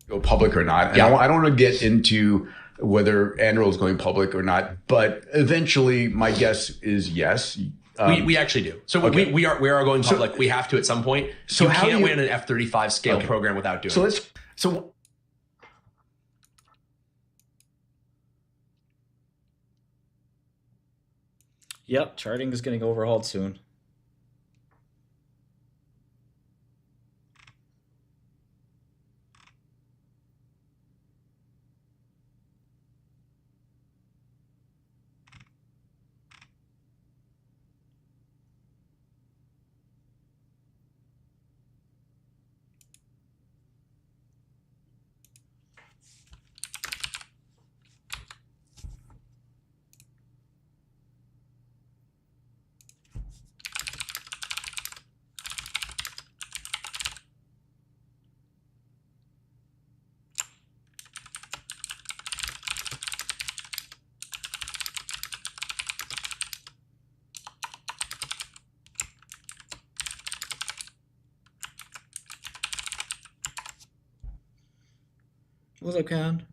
Go public or not. And yeah. I don't want to get into whether Anduril is going public or not, but eventually my guess is yes. We actually do. So okay. we are going public. We have to at some point. So you can't win an F-35 scale program without doing it. Yep, charting is getting overhauled soon. What's up, Ken?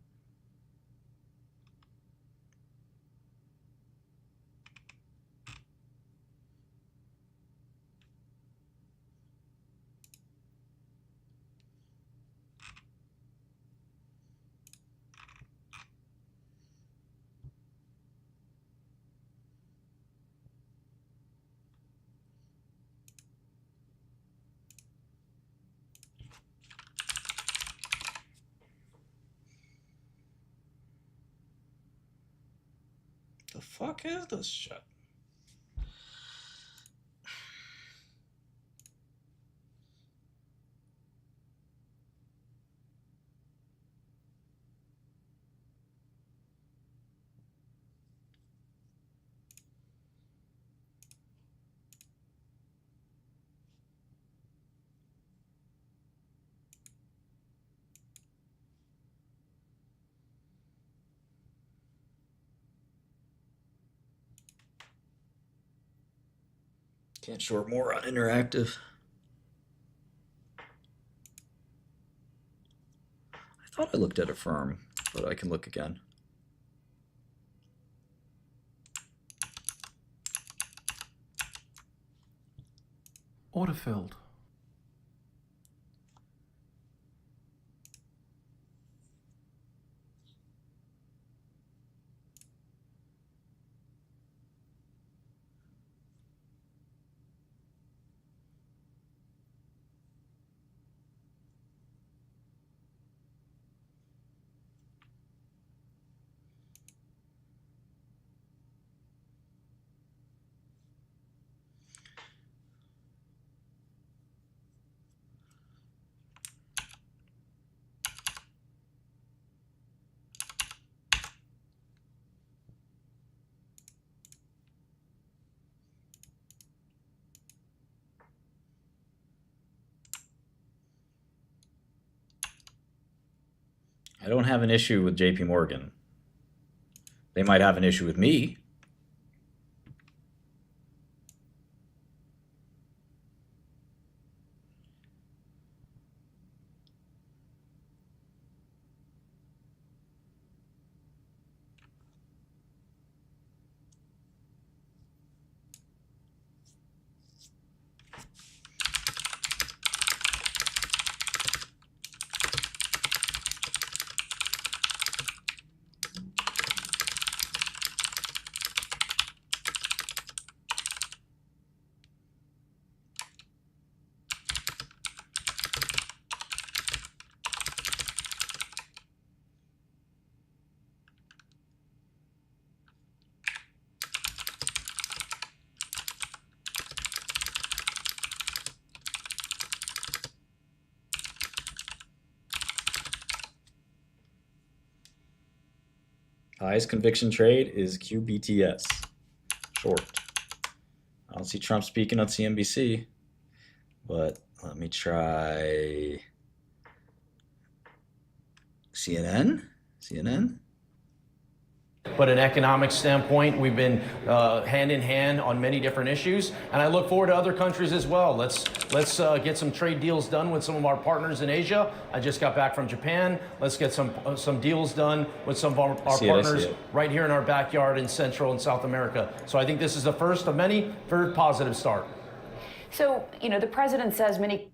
The fuck is this shit? Can't short more on interactive. I thought I looked at a firm, but I can look again. Order filled. I don't have an issue with JP Morgan. They might have an issue with me. Highest conviction trade is QBTS. Short. I don't see Trump speaking on CNBC, but let me try CNN. CNN. But an economic standpoint, we've been hand in hand on many different issues, and I look forward to other countries as well. Let's get some trade deals done with some of our partners in Asia. I just got back from Japan. Let's get some deals done with some of our partners right here in our backyard in Central and South America. So I think this is the first of many. Very positive start. So, you know, the president says many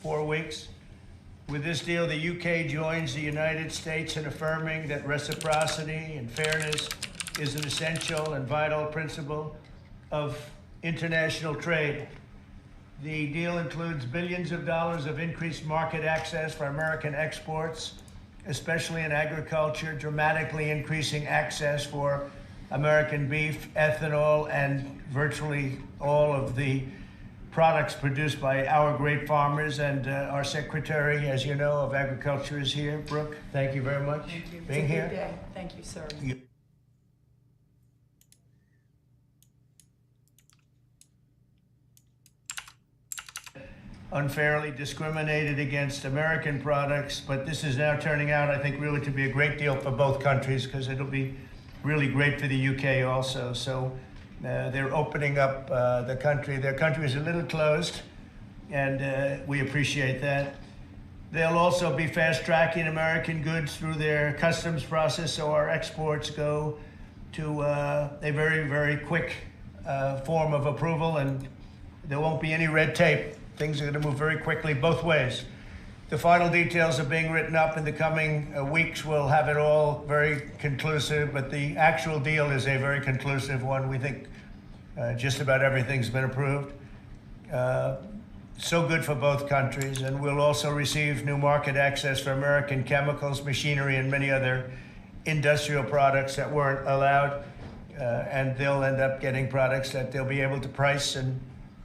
4 weeks. With this deal, the UK joins the United States in affirming that reciprocity and fairness is an essential and vital principle of international trade. The deal includes billions of dollars of increased market access for American exports, especially in agriculture, dramatically increasing access for American beef, ethanol, and virtually all of the products produced by our great farmers. And our Secretary, as you know, of Agriculture is here. Brooke, thank you very much for being here. It's a good day. Thank you, sir. Unfairly discriminated against American products, but this is now turning out, I think, really to be a great deal for both countries, because it'll be really great for the UK also. So they're opening up the country. Their country is a little closed, and we appreciate that. They'll also be fast-tracking American goods through their customs process, so our exports go to a very, very quick form of approval, and there won't be any red tape. Things are going to move very quickly both ways. The final details are being written up in the coming weeks. We'll have it all very conclusive, but the actual deal is a very conclusive one. We think just about everything's been approved. So good for both countries, and we'll also receive new market access for American chemicals, machinery, and many other industrial products that weren't allowed, and they'll end up getting products that they'll be able to price, and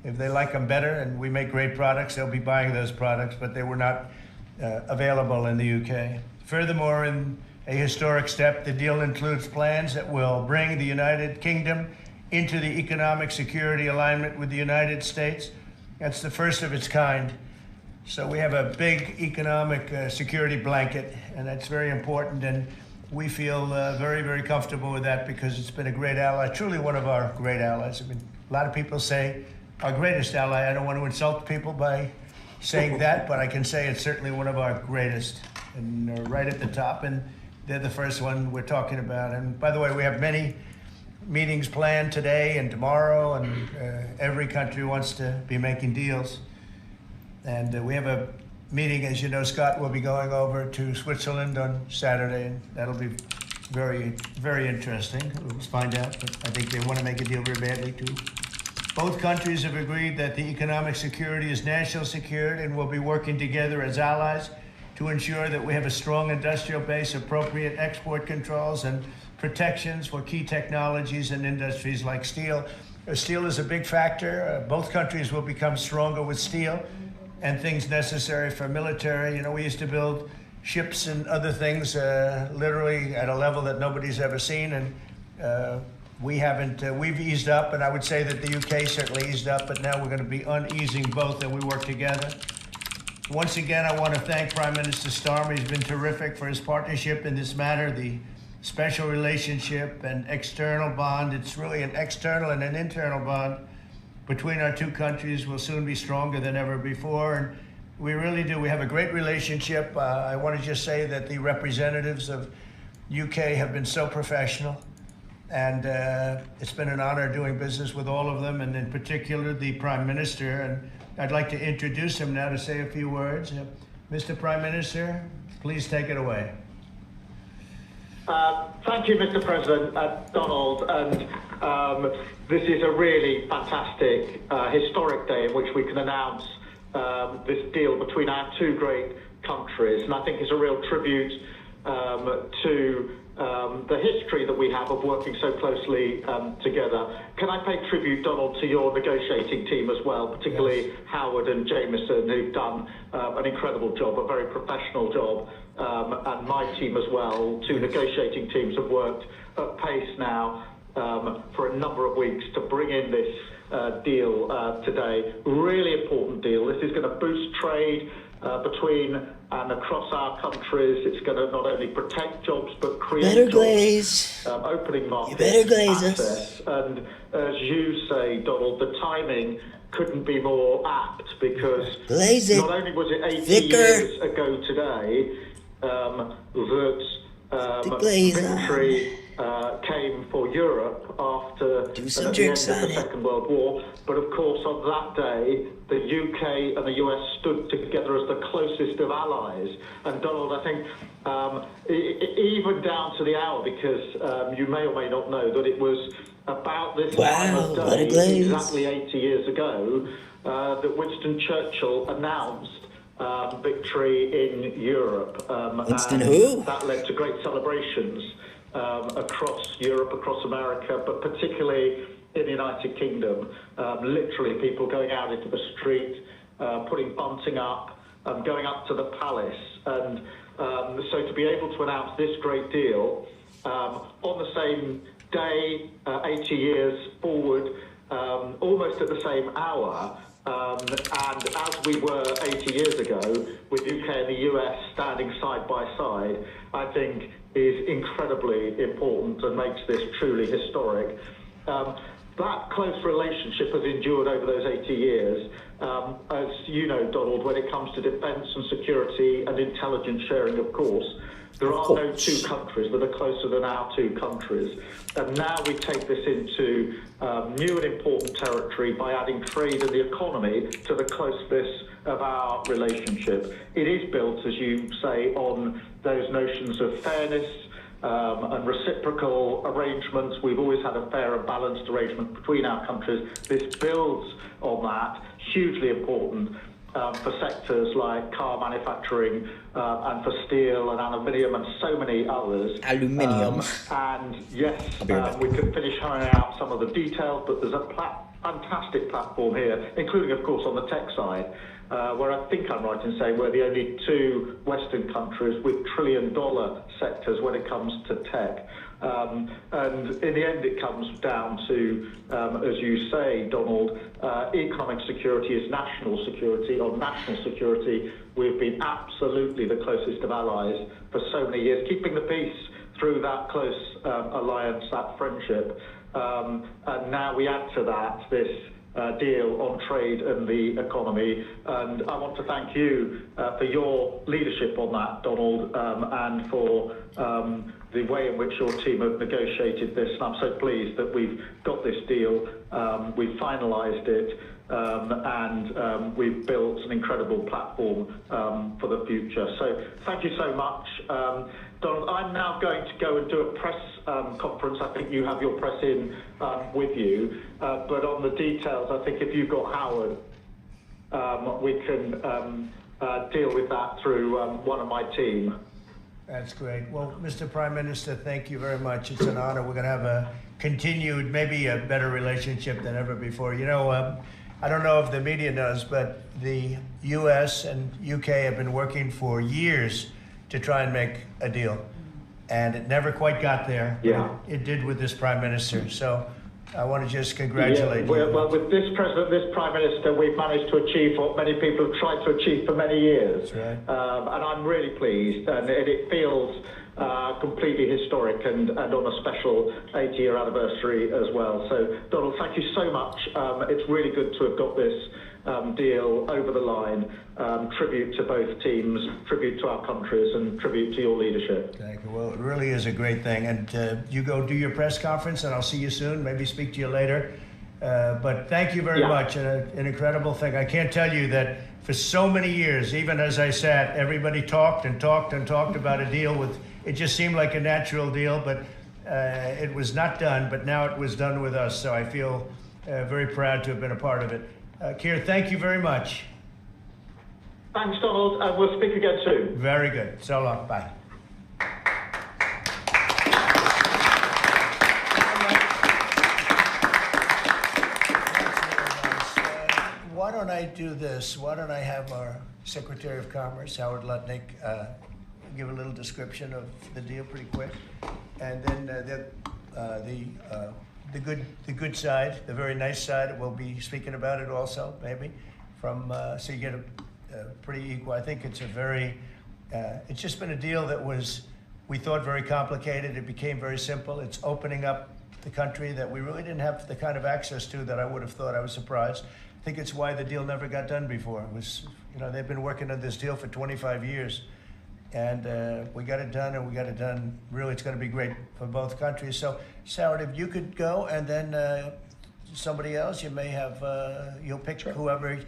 if they like them better and we make great products, they'll be buying those products, but they were not available in the UK. Furthermore, in a historic step, the deal includes plans that will bring the United Kingdom into the economic security alignment with the United States. That's the first of its kind. So we have a big economic security blanket, and that's very important, and we feel very, very comfortable with that because it's been a great ally, truly one of our great allies. I mean, a lot of people say our greatest ally. I don't want to insult people by saying that, but I can say it's certainly one of our greatest, and right at the top, and they're the first one we're talking about. And by the way, we have many meetings planned today and tomorrow, and every country wants to be making deals. And we have a meeting, as you know, Scott will be going over to Switzerland on Saturday, and that'll be very, very interesting. We'll find out, but I think they want to make a deal very badly too. Both countries have agreed that the economic security is national security, and will be working together as allies to ensure that we have a strong industrial base, appropriate export controls, and protections for key technologies and industries like steel. Steel is a big factor. Both countries will become stronger with steel and things necessary for military. You know, we used to build ships and other things literally at a level that nobody's ever seen, and we haven't, we've eased up, and I would say that the UK certainly eased up, but now we're going to be uneasing both, and we work together. Once again, I want to thank Prime Minister Starmer. He's been terrific for his partnership in this matter. The special relationship and external bond, it's really an external and an internal bond between our two countries will soon be stronger than ever before, and we really do. We have a great relationship. I want to just say that the representatives of UK have been so professional. And it's been an honor doing business with all of them, and in particular the Prime Minister. And I'd like to introduce him now to say a few words. Mr. Prime Minister, please take it away. Thank you, Mr. President, Donald. And this is a really fantastic, historic day in which we can announce this deal between our two great countries. And I think it's a real tribute to the history that we have of working so closely together. Can I pay tribute, Donald, to your negotiating team as well, particularly yes. Howard and Jameson, who've done an incredible job, a very professional job, and my team as well. Two negotiating teams have worked at pace now for a number of weeks to bring in this deal today. Really important deal. This is going to boost trade between and across our countries. It's going to not only protect jobs but create jobs, opening market access. And as you say, Donald, the timing couldn't be more apt because not only was it 80 years ago today that victory came for Europe after the end of the Second World War. But of course, on that day, the UK and the US stood together as the closest of allies. And Donald, I think even down to the hour, because you may or may not know that it was about this time of day, exactly 80 years ago, that Winston Churchill announced victory in Europe. Winston and who? That led to great celebrations across Europe, across America, but particularly in the United Kingdom. Literally people going out into the street, putting bunting up, going up to the palace. And so to be able to announce this great deal on the same day, 80 years forward, almost at the same hour, and as we were 80 years ago, with UK and the US standing side by side, I think is incredibly important and makes this truly historic. That close relationship has endured over those 80 years. As you know, Donald, when it comes to defence and security and intelligence sharing, of course, there are no two countries that are closer than our two countries. And now we take this into new and important territory by adding trade and the economy to the closeness of our relationship. It is built, as you say, on those notions of fairness and reciprocal arrangements. We've always had a fair and balanced arrangement between our countries. This builds on that, hugely important. For sectors like car manufacturing and for steel and aluminium and so many others. Aluminium. And yes, we can finish ironing out some of the details, but there's a fantastic platform here, including, of course, on the tech side, where I think I'm right in saying we're the only two Western countries with trillion-dollar sectors when it comes to tech. And in the end, it comes down to, as you say, Donald, economic security is national security. On national security, we've been absolutely the closest of allies for so many years, keeping the peace through that close alliance, that friendship. And now we add to that this deal on trade and the economy. And I want to thank you for your leadership on that, Donald, and for the way in which your team have negotiated this. And I'm so pleased that we've got this deal, we've finalised it, and we've built an incredible platform for the future. So thank you so much. Donald, I'm now going to go and do a press conference. I think you have your press in with you. But on the details, I think if you've got Howard, we can deal with that through one of my team. That's great. Well, Mr. Prime Minister, thank you very much. It's an honor. We're going to have a continued, maybe a better relationship than ever before. You know, I don't know if the media knows, but the U.S. and U.K. have been working for years to try and make a deal. And it never quite got there. Yeah. It did with this Prime Minister. So I want to just congratulate you. Well, with this President, this Prime Minister, we've managed to achieve what many people have tried to achieve for many years. That's right. And I'm really pleased, and it feels completely historic and on a special 80-year anniversary as well. So, Donald, thank you so much. It's really good to have got this deal over the line. Tribute to both teams, tribute to our countries, and tribute to your leadership. Thank you. Well, it really is a great thing. And you go do your press conference, and I'll see you soon. Maybe speak to you later. But thank you very much. An incredible thing. I can't tell you that for so many years, even as I sat, everybody talked and talked and talked about a deal with. It just seemed like a natural deal, but it was not done. But now it was done with us. So I feel very proud to have been a part of it. Keir, thank you very much. Thanks, Donald, and we'll speak again soon. Very good. So long. Bye. Why don't I do this? Why don't I have our Secretary of Commerce, Howard Lutnick, give a little description of the deal pretty quick, and then the good side, the very nice side, we'll be speaking about it also, maybe, from so you get a pretty equal. I think it's a very, it's just been a deal that was, we thought, very complicated. It became very simple. It's opening up the country that we really didn't have the kind of access to that I would have thought. I was surprised. I think it's why the deal never got done before. It was, you know, they've been working on this deal for 25 years. And we got it done, and we got it done. Really, it's going to be great for both countries. So, Sarah, if you could go, and then somebody else, you may have, you'll pick whoever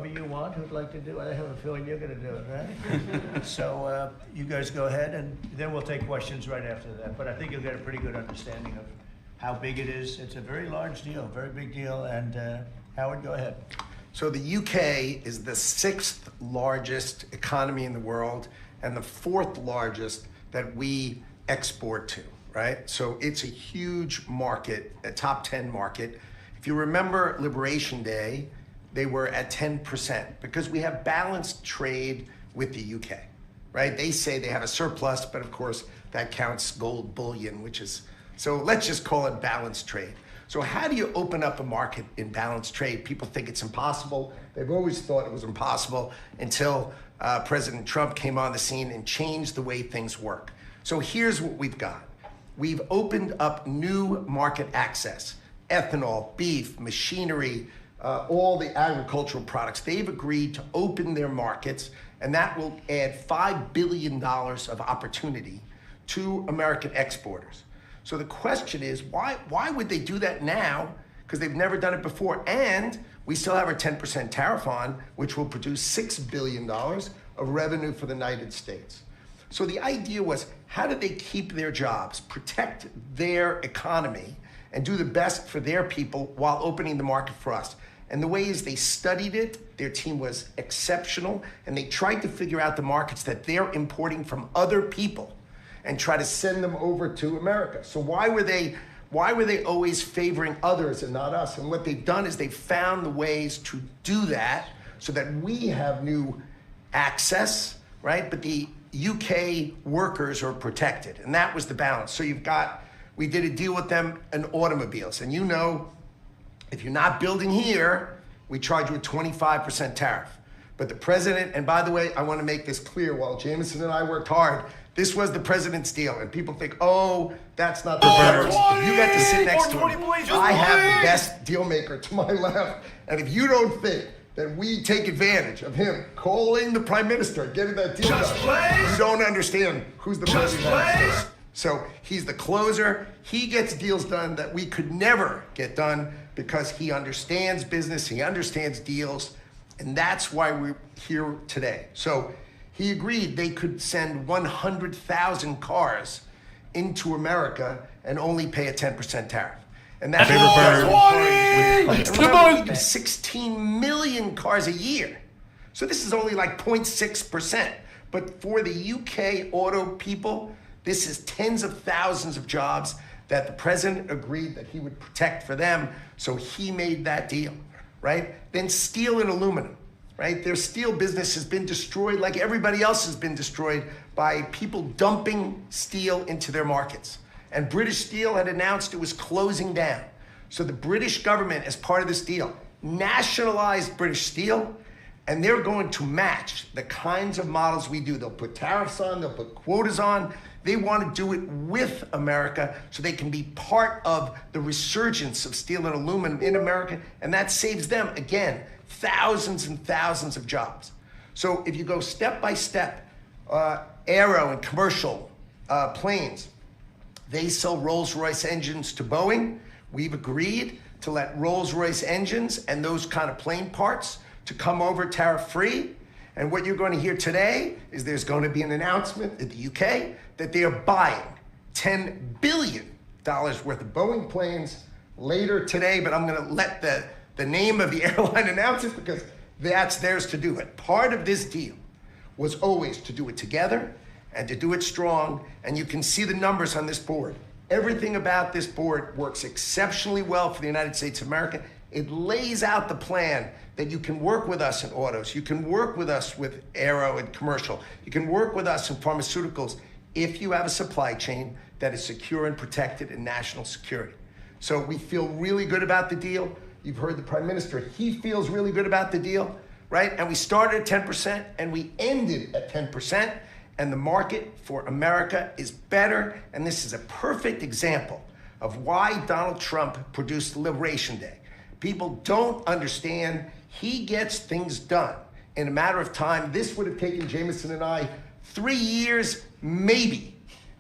you want who'd like to do it. I have a feeling you're going to do it, right? So you guys go ahead, and then we'll take questions right after that. But I think you'll get a pretty good understanding of how big it is. It's a very large deal, very big deal. And Howard, go ahead. So the UK is the 6th largest economy in the world and the 4th largest that we export to, right? So it's a huge market, a top 10 market. If you remember Liberation Day, they were at 10% because we have balanced trade with the UK, right? They say they have a surplus, but of course that counts gold bullion, which is, so let's just call it balanced trade. So how do you open up a market in balanced trade? People think it's impossible. They've always thought it was impossible until President Trump came on the scene and changed the way things work. So here's what we've got. We've opened up new market access, ethanol, beef, machinery, all the agricultural products. They've agreed to open their markets, and that will add $5 billion of opportunity to American exporters. So the question is, why would they do that now? Because they've never done it before. And we still have our 10% tariff on, which will produce $6 billion of revenue for the United States. So the idea was, how do they keep their jobs, protect their economy, and do the best for their people while opening the market for us? And the way is they studied it, their team was exceptional, and they tried to figure out the markets that they're importing from other people and try to send them over to America. So why were they always favoring others and not us? And what they've done is they've found the ways to do that so that we have new access, right? But the UK workers are protected, and that was the balance. So we did a deal with them in automobiles, and you know, if you're not building here, we charge you a 25% tariff. But the president, and by the way, I want to make this clear, while Jameson and I worked hard, this was the president's deal, and people think, oh, that's not the president's. If you got to sit next to him, I have the best deal maker to my left, and if you don't think that we take advantage of him calling the prime minister, getting that deal done, you don't understand who's the president. So he's the closer. He gets deals done that we could never get done because he understands business, he understands deals, and that's why we're here today. So he agreed they could send 100,000 cars into America and only pay a 10% tariff. And that's we do 16 million cars a year. So this is only like 0.6%. But for the UK auto people, this is tens of thousands of jobs that the president agreed that he would protect for them. So he made that deal, right? Then steel and aluminum. Right? Their steel business has been destroyed like everybody else has been destroyed by people dumping steel into their markets. And British Steel had announced it was closing down. So the British government, as part of this deal, nationalized British Steel, and they're going to match the kinds of models we do. They'll put tariffs on, they'll put quotas on. They want to do it with America so they can be part of the resurgence of steel and aluminum in America, and that saves them, again, thousands and thousands of jobs. So if you go step by step, Aero and commercial planes, they sell Rolls-Royce engines to Boeing. We've agreed to let Rolls-Royce engines and those kind of plane parts to come over tariff-free. And what you're going to hear today is there's going to be an announcement in the UK that they are buying $10 billion worth of Boeing planes later today, but I'm going to let the name of the airline announce it because that's theirs to do it. Part of this deal was always to do it together and to do it strong, and you can see the numbers on this board. Everything about this board works exceptionally well for the United States of America. It lays out the plan that you can work with us in autos, you can work with us with aero and commercial, you can work with us in pharmaceuticals if you have a supply chain that is secure and protected in national security. So we feel really good about the deal. You've heard the Prime Minister, he feels really good about the deal, right? And we started at 10% and we ended at 10%, and the market for America is better, and this is a perfect example of why Donald Trump produced Liberation Day. People don't understand. He gets things done in a matter of time. This would have taken Jameson and I 3 years, maybe.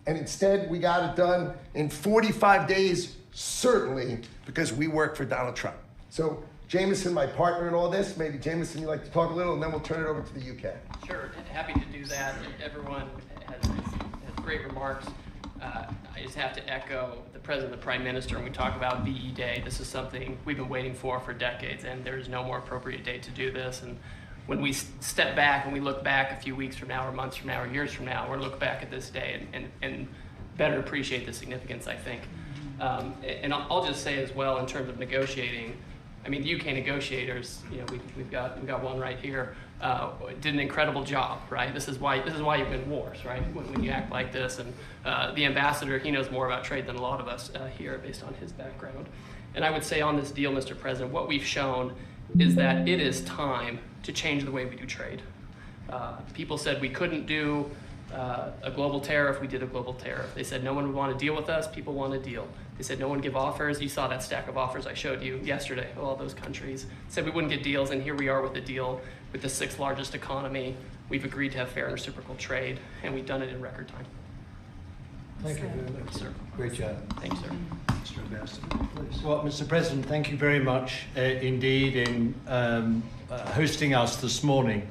And instead, we got it done in 45 days, certainly, because we work for Donald Trump. So, Jameson, my partner in all this, maybe Jameson, you'd like to talk a little, and then we'll turn it over to the UK. Sure, happy to do that. Everyone has great remarks. I just have to echo the President and the Prime Minister when we talk about VE Day. This is something we've been waiting for decades, and there's no more appropriate day to do this. And when we step back and we look back a few weeks from now, or months from now, or years from now, we're going to look back at this day and better appreciate the significance, I think. And I'll just say as well, in terms of negotiating, I mean, the UK negotiators, you know, we've got one right here, did an incredible job, right? This is why you win wars, right? When you act like this, and the ambassador, he knows more about trade than a lot of us here, based on his background. And I would say on this deal, Mr. President, what we've shown is that it is time to change the way we do trade. People said we couldn't do a global tariff. We did a global tariff. They said no one would want to deal with us. People want a deal. They said no one would give offers. You saw that stack of offers I showed you yesterday, all those countries. Said we wouldn't get deals, and here we are with a deal with the 6th largest economy. We've agreed to have fair and reciprocal trade, and we've done it in record time. Thank you very much, sir. Great job. Thank you, sir. Mr. Ambassador, please. Well, Mr. President, thank you very much indeed in hosting us this morning.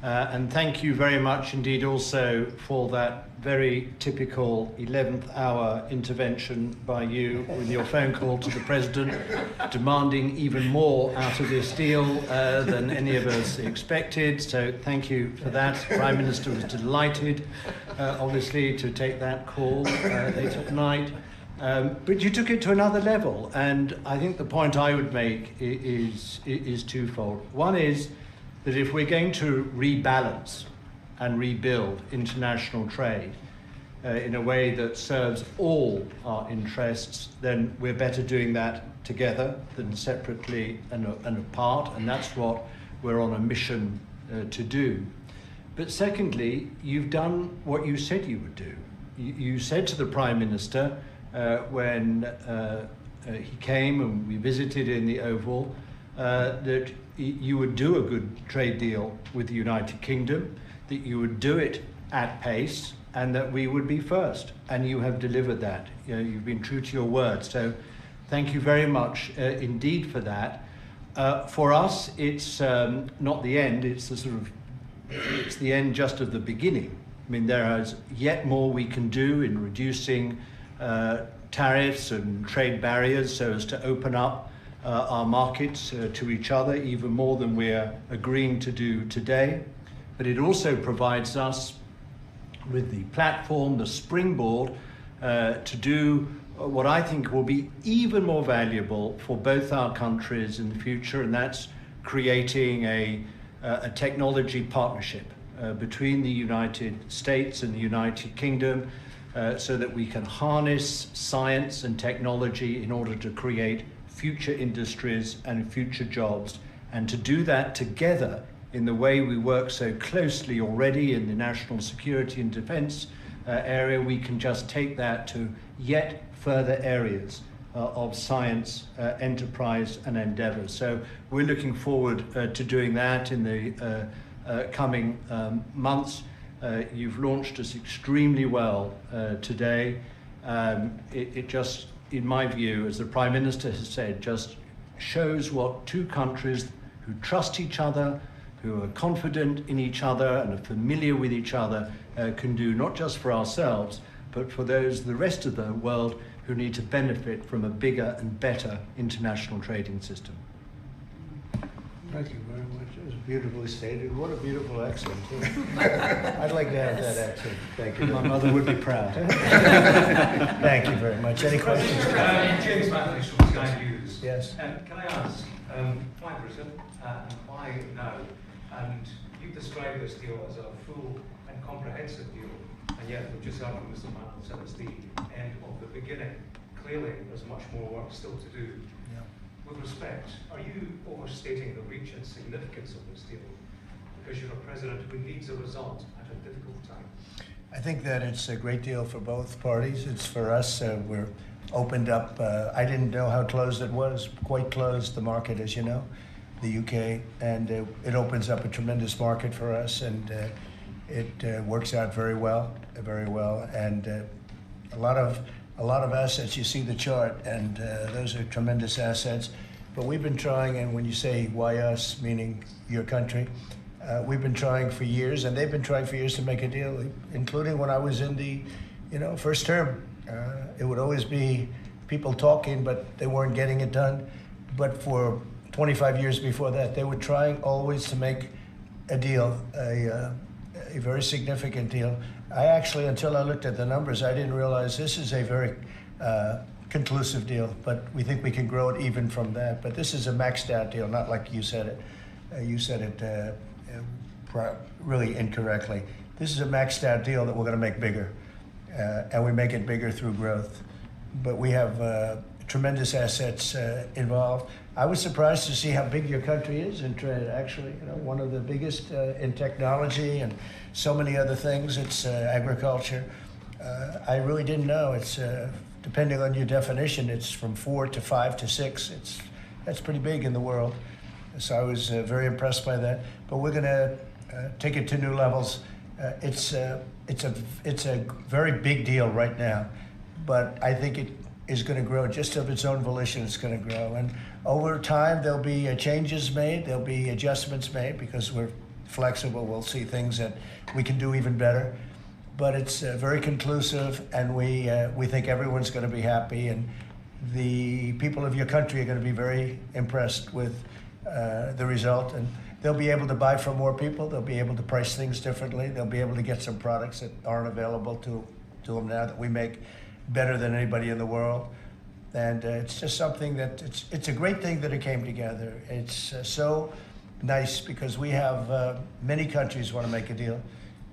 And thank you very much indeed also for that very typical 11th hour intervention by you with your phone call to the President, demanding even more out of this deal than any of us expected. So thank you for that. The Prime Minister was delighted, obviously, to take that call late at night. But you took it to another level. And I think the point I would make is twofold. One is that if we're going to rebalance and rebuild international trade in a way that serves all our interests, then we're better doing that together than separately and apart, and that's what we're on a mission to do. But secondly, you've done what you said you would do. You said to the Prime Minister when he came and we visited in the Oval that you would do a good trade deal with the United Kingdom, that you would do it at pace, and that we would be first. And you have delivered that. You know, you've been true to your word. So thank you very much indeed for that. For us, it's not the end. It's it's the end just of the beginning. I mean, there is yet more we can do in reducing tariffs and trade barriers so as to open up our markets to each other even more than we're agreeing to do today. But it also provides us with the platform, the springboard, to do what I think will be even more valuable for both our countries in the future, and that's creating a technology partnership between the United States and the United Kingdom so that we can harness science and technology in order to create future industries and future jobs, and to do that together in the way we work so closely already in the national security and defense area. We can just take that to yet further areas of science, enterprise and endeavor. So we're looking forward to doing that in the coming months. You've launched us extremely well today. It just, in my view, as the Prime Minister has said, just shows what two countries who trust each other, who are confident in each other and are familiar with each other can do, not just for ourselves, but for the rest of the world who need to benefit from a bigger and better international trading system. Thank you very much. It was beautifully stated. What a beautiful accent, too. I'd like to have that accent. Thank you. My mother would be proud. Thank you very much. Any questions? James Matthews from Sky News. Yes. Can I ask, why Britain and why now? And you've described this deal as a full and comprehensive deal, and yet we've just heard from Mr. Matthews that it's the end of the beginning. Clearly, there's much more work still to do. Yeah. With respect, are you overstating the reach and significance of this deal? Because you're a president who needs a result at a difficult time. I think that it's a great deal for both parties. It's for us. We're opened up. I didn't know how closed it was. Quite closed, the market, as you know, the UK, and it opens up a tremendous market for us. And It works out very well, and a lot of assets. You see the chart, and those are tremendous assets. But we've been trying, and when you say why us, meaning your country, we've been trying for years, and they've been trying for years to make a deal, including when I was in the, first term. It would always be people talking, but they weren't getting it done. But for 25 years before that, they were trying always to make a deal, a very significant deal. I actually, until I looked at the numbers, I didn't realize this is a very conclusive deal, but we think we can grow it even from that. But this is a maxed out deal, not like you said it. You said it really incorrectly. This is a maxed out deal that we're going to make bigger, and we make it bigger through growth. But we have tremendous assets involved. I was surprised to see how big your country is in trade, actually. One of the biggest in technology and so many other things. It's agriculture. I really didn't know. It's depending on your definition, it's from 4 to 5 to 6. That's pretty big in the world. So I was very impressed by that. But we're going to take it to new levels. It's a very big deal right now, but I think it is going to grow just of its own volition. It's going to grow, and over time there'll be changes made, there'll be adjustments made because we're flexible. We'll see things that we can do even better, but it's very conclusive, and we think everyone's going to be happy, and the people of your country are going to be very impressed with the result, and they'll be able to buy from more people. They'll be able to price things differently. They'll be able to get some products that aren't available to them now that we make better than anybody in the world. And it's just something that it's a great thing that it came together. It's so nice because we have many countries want to make a deal,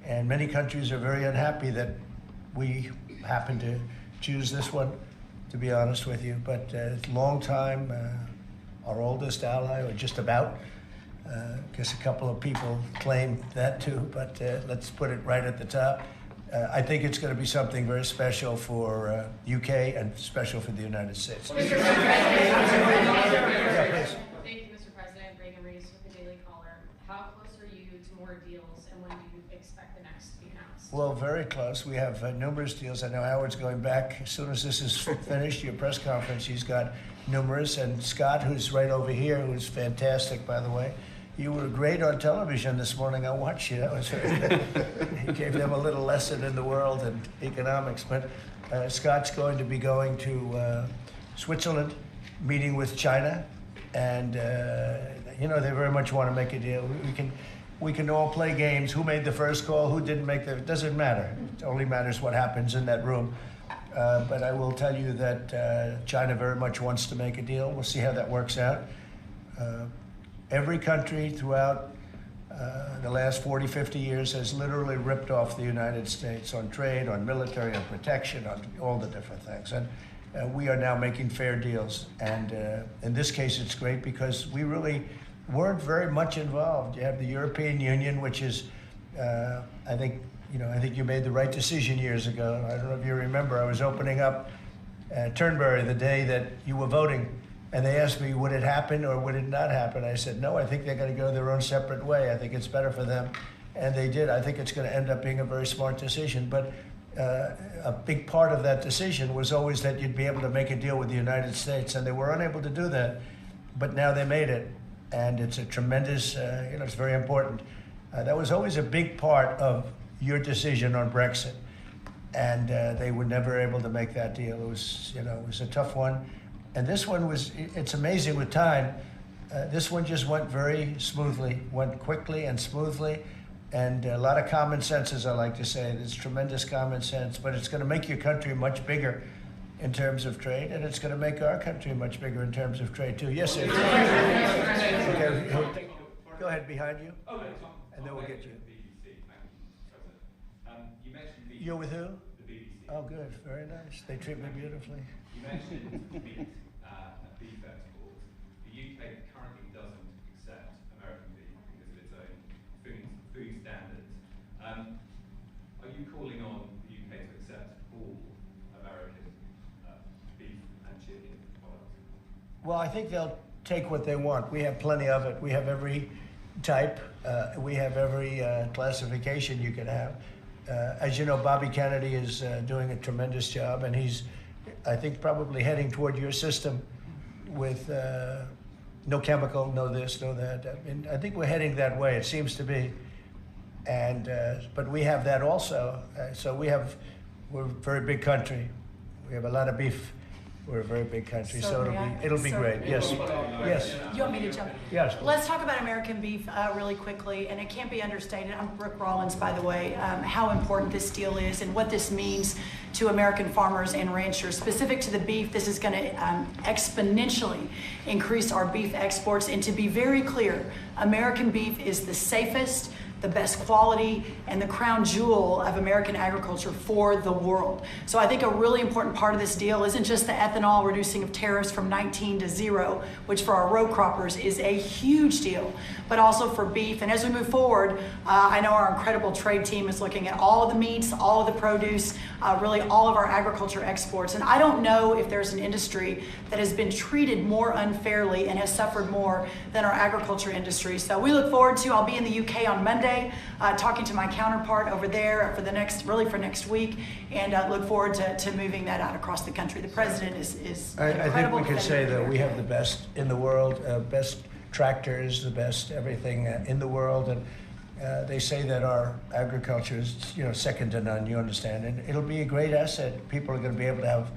and many countries are very unhappy that we happen to choose this one, to be honest with you. But it's a long time, our oldest ally, or just about. I guess a couple of people claim that too, but let's put it right at the top. I think it's going to be something very special for UK and special for the United States. Mr. President. Yeah, please. Thank you, Mr. President. Reagan Reese with the Daily Caller. How close are you to more deals, and when do you expect the next to be announced? Well, very close. We have numerous deals. I know Howard's going back. As soon as this is finished, your press conference, he's got numerous. And Scott, who's right over here, who's fantastic, by the way. You were great on television this morning. I watched you. That was very good. He gave them a little lesson in the world and economics. But Scott's going to be going to Switzerland, meeting with China, and they very much want to make a deal. We can all play games. Who made the first call? Who didn't make the? It doesn't matter. It only matters what happens in that room. But I will tell you that China very much wants to make a deal. We'll see how that works out. Every country throughout the last 40, 50 years has literally ripped off the United States on trade, on military, on protection, on all the different things. And we are now making fair deals. And in this case, it's great because we really weren't very much involved. You have the European Union, which is, I think you made the right decision years ago. I don't know if you remember, I was opening up Turnberry the day that you were voting. And they asked me, would it happen or would it not happen? I said, no, I think they're going to go their own separate way. I think it's better for them. And they did. I think it's going to end up being a very smart decision. But a big part of that decision was always that you'd be able to make a deal with the United States. And they were unable to do that. But now they made it. And it's a tremendous, it's very important. That was always a big part of your decision on Brexit. And they were never able to make that deal. It was a tough one. And this one it's amazing with time. This one just went very smoothly, went quickly and smoothly, and a lot of common sense, as I like to say. There's tremendous common sense, but it's going to make your country much bigger in terms of trade, and it's going to make our country much bigger in terms of trade, too. Yes, sir. Okay, go ahead, behind you, and then we'll get you. You're with who? The BBC. Oh, good. Very nice. They treat me beautifully. You mentioned beef exports. The UK currently doesn't accept American beef because of its own food standards. Are you calling on the UK to accept all American beef and chicken products? Well, I think they'll take what they want. We have plenty of it. We have every type. We have every classification you can have. As you know, Bobby Kennedy is doing a tremendous job, and he's, I think, probably heading toward your system with no chemical, no this, no that. I mean, I think we're heading that way, it seems to be. And but we have that also. So we're a very big country. We have a lot of beef. We're a very big country, so it'll be great. Yes, yes. You want me to jump? Yes. Let's talk about American beef really quickly, and it can't be understated. I'm Brooke Rollins, by the way. How important this deal is and what this means to American farmers and ranchers. Specific to the beef, this is going to exponentially increase our beef exports. And to be very clear, American beef is the safest, the best quality, and the crown jewel of American agriculture for the world. So I think a really important part of this deal isn't just the ethanol reducing of tariffs from 19 to 0, which for our row croppers is a huge deal, but also for beef. And as we move forward, I know our incredible trade team is looking at all of the meats, all of the produce, really all of our agriculture exports. And I don't know if there's an industry that has been treated more unfairly and has suffered more than our agriculture industry. So we look forward to, I'll be in the UK on Monday, talking to my counterpart over there for next week, and look forward to moving that out across the country. The president is I think we can say that we have the best in the world, best tractors, the best everything in the world, and they say that our agriculture is, second to none. You understand, and it'll be a great asset. People are going to be able to have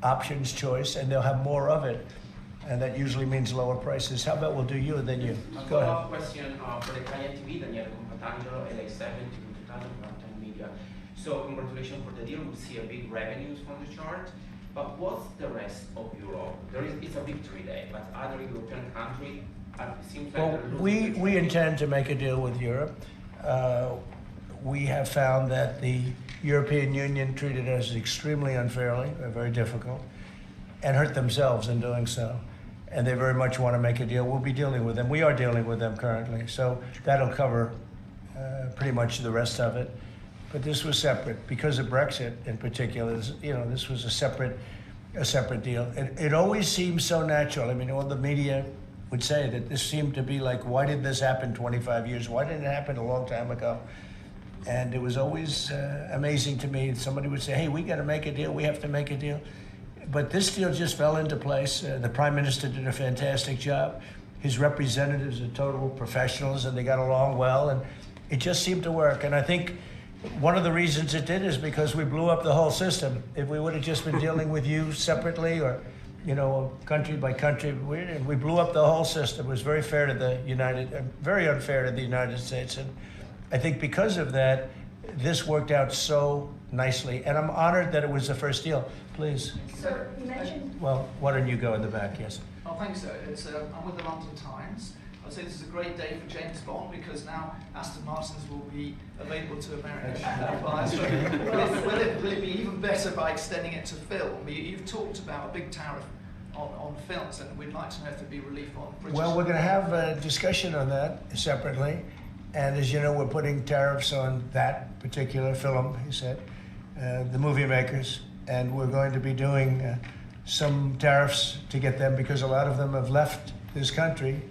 options, choice, and they'll have more of it. And that usually means lower prices. How about we'll do you and then you? Go ahead. A question for the client TV, Daniele Compatangelo, LA7 to 2000 Media. So congratulations for the deal. We see a big revenues from the chart. But what's the rest of Europe? It's a victory day, but other European countries, it seems like we intend to make a deal with Europe. We have found that the European Union treated us extremely unfairly, very difficult, and hurt themselves in doing so. And they very much want to make a deal. We'll be dealing with them. We are dealing with them currently. So that'll cover pretty much the rest of it. But this was separate because of Brexit in particular. This was a separate deal. It always seems so natural. I mean, all the media would say that this seemed to be like, why did this happen 25 years? Why didn't it happen a long time ago? And it was always amazing to me. Somebody would say, hey, we got to make a deal. We have to make a deal. But this deal just fell into place. The Prime Minister did a fantastic job. His representatives are total professionals, and they got along well, and it just seemed to work. And I think one of the reasons it did is because we blew up the whole system. If we would have just been dealing with you separately or, country by country, we blew up the whole system. It was very fair to very unfair to the United States. And I think because of that, this worked out so nicely. And I'm honored that it was the first deal. Please. Sir, you mentioned... Well, why don't you go in the back, yes. Oh, thanks, sir. I'm with the London Times. I'd say this is a great day for James Bond because now Aston Martins will be available to American buyers. Will it be even better by extending it to film? You've talked about a big tariff on films, and we'd like to know if there'd be relief on British... Well, we're going to have a discussion on that separately. And as you know, we're putting tariffs on that particular film, he said, the movie makers. And we're going to be doing some tariffs to get them because a lot of them have left this country.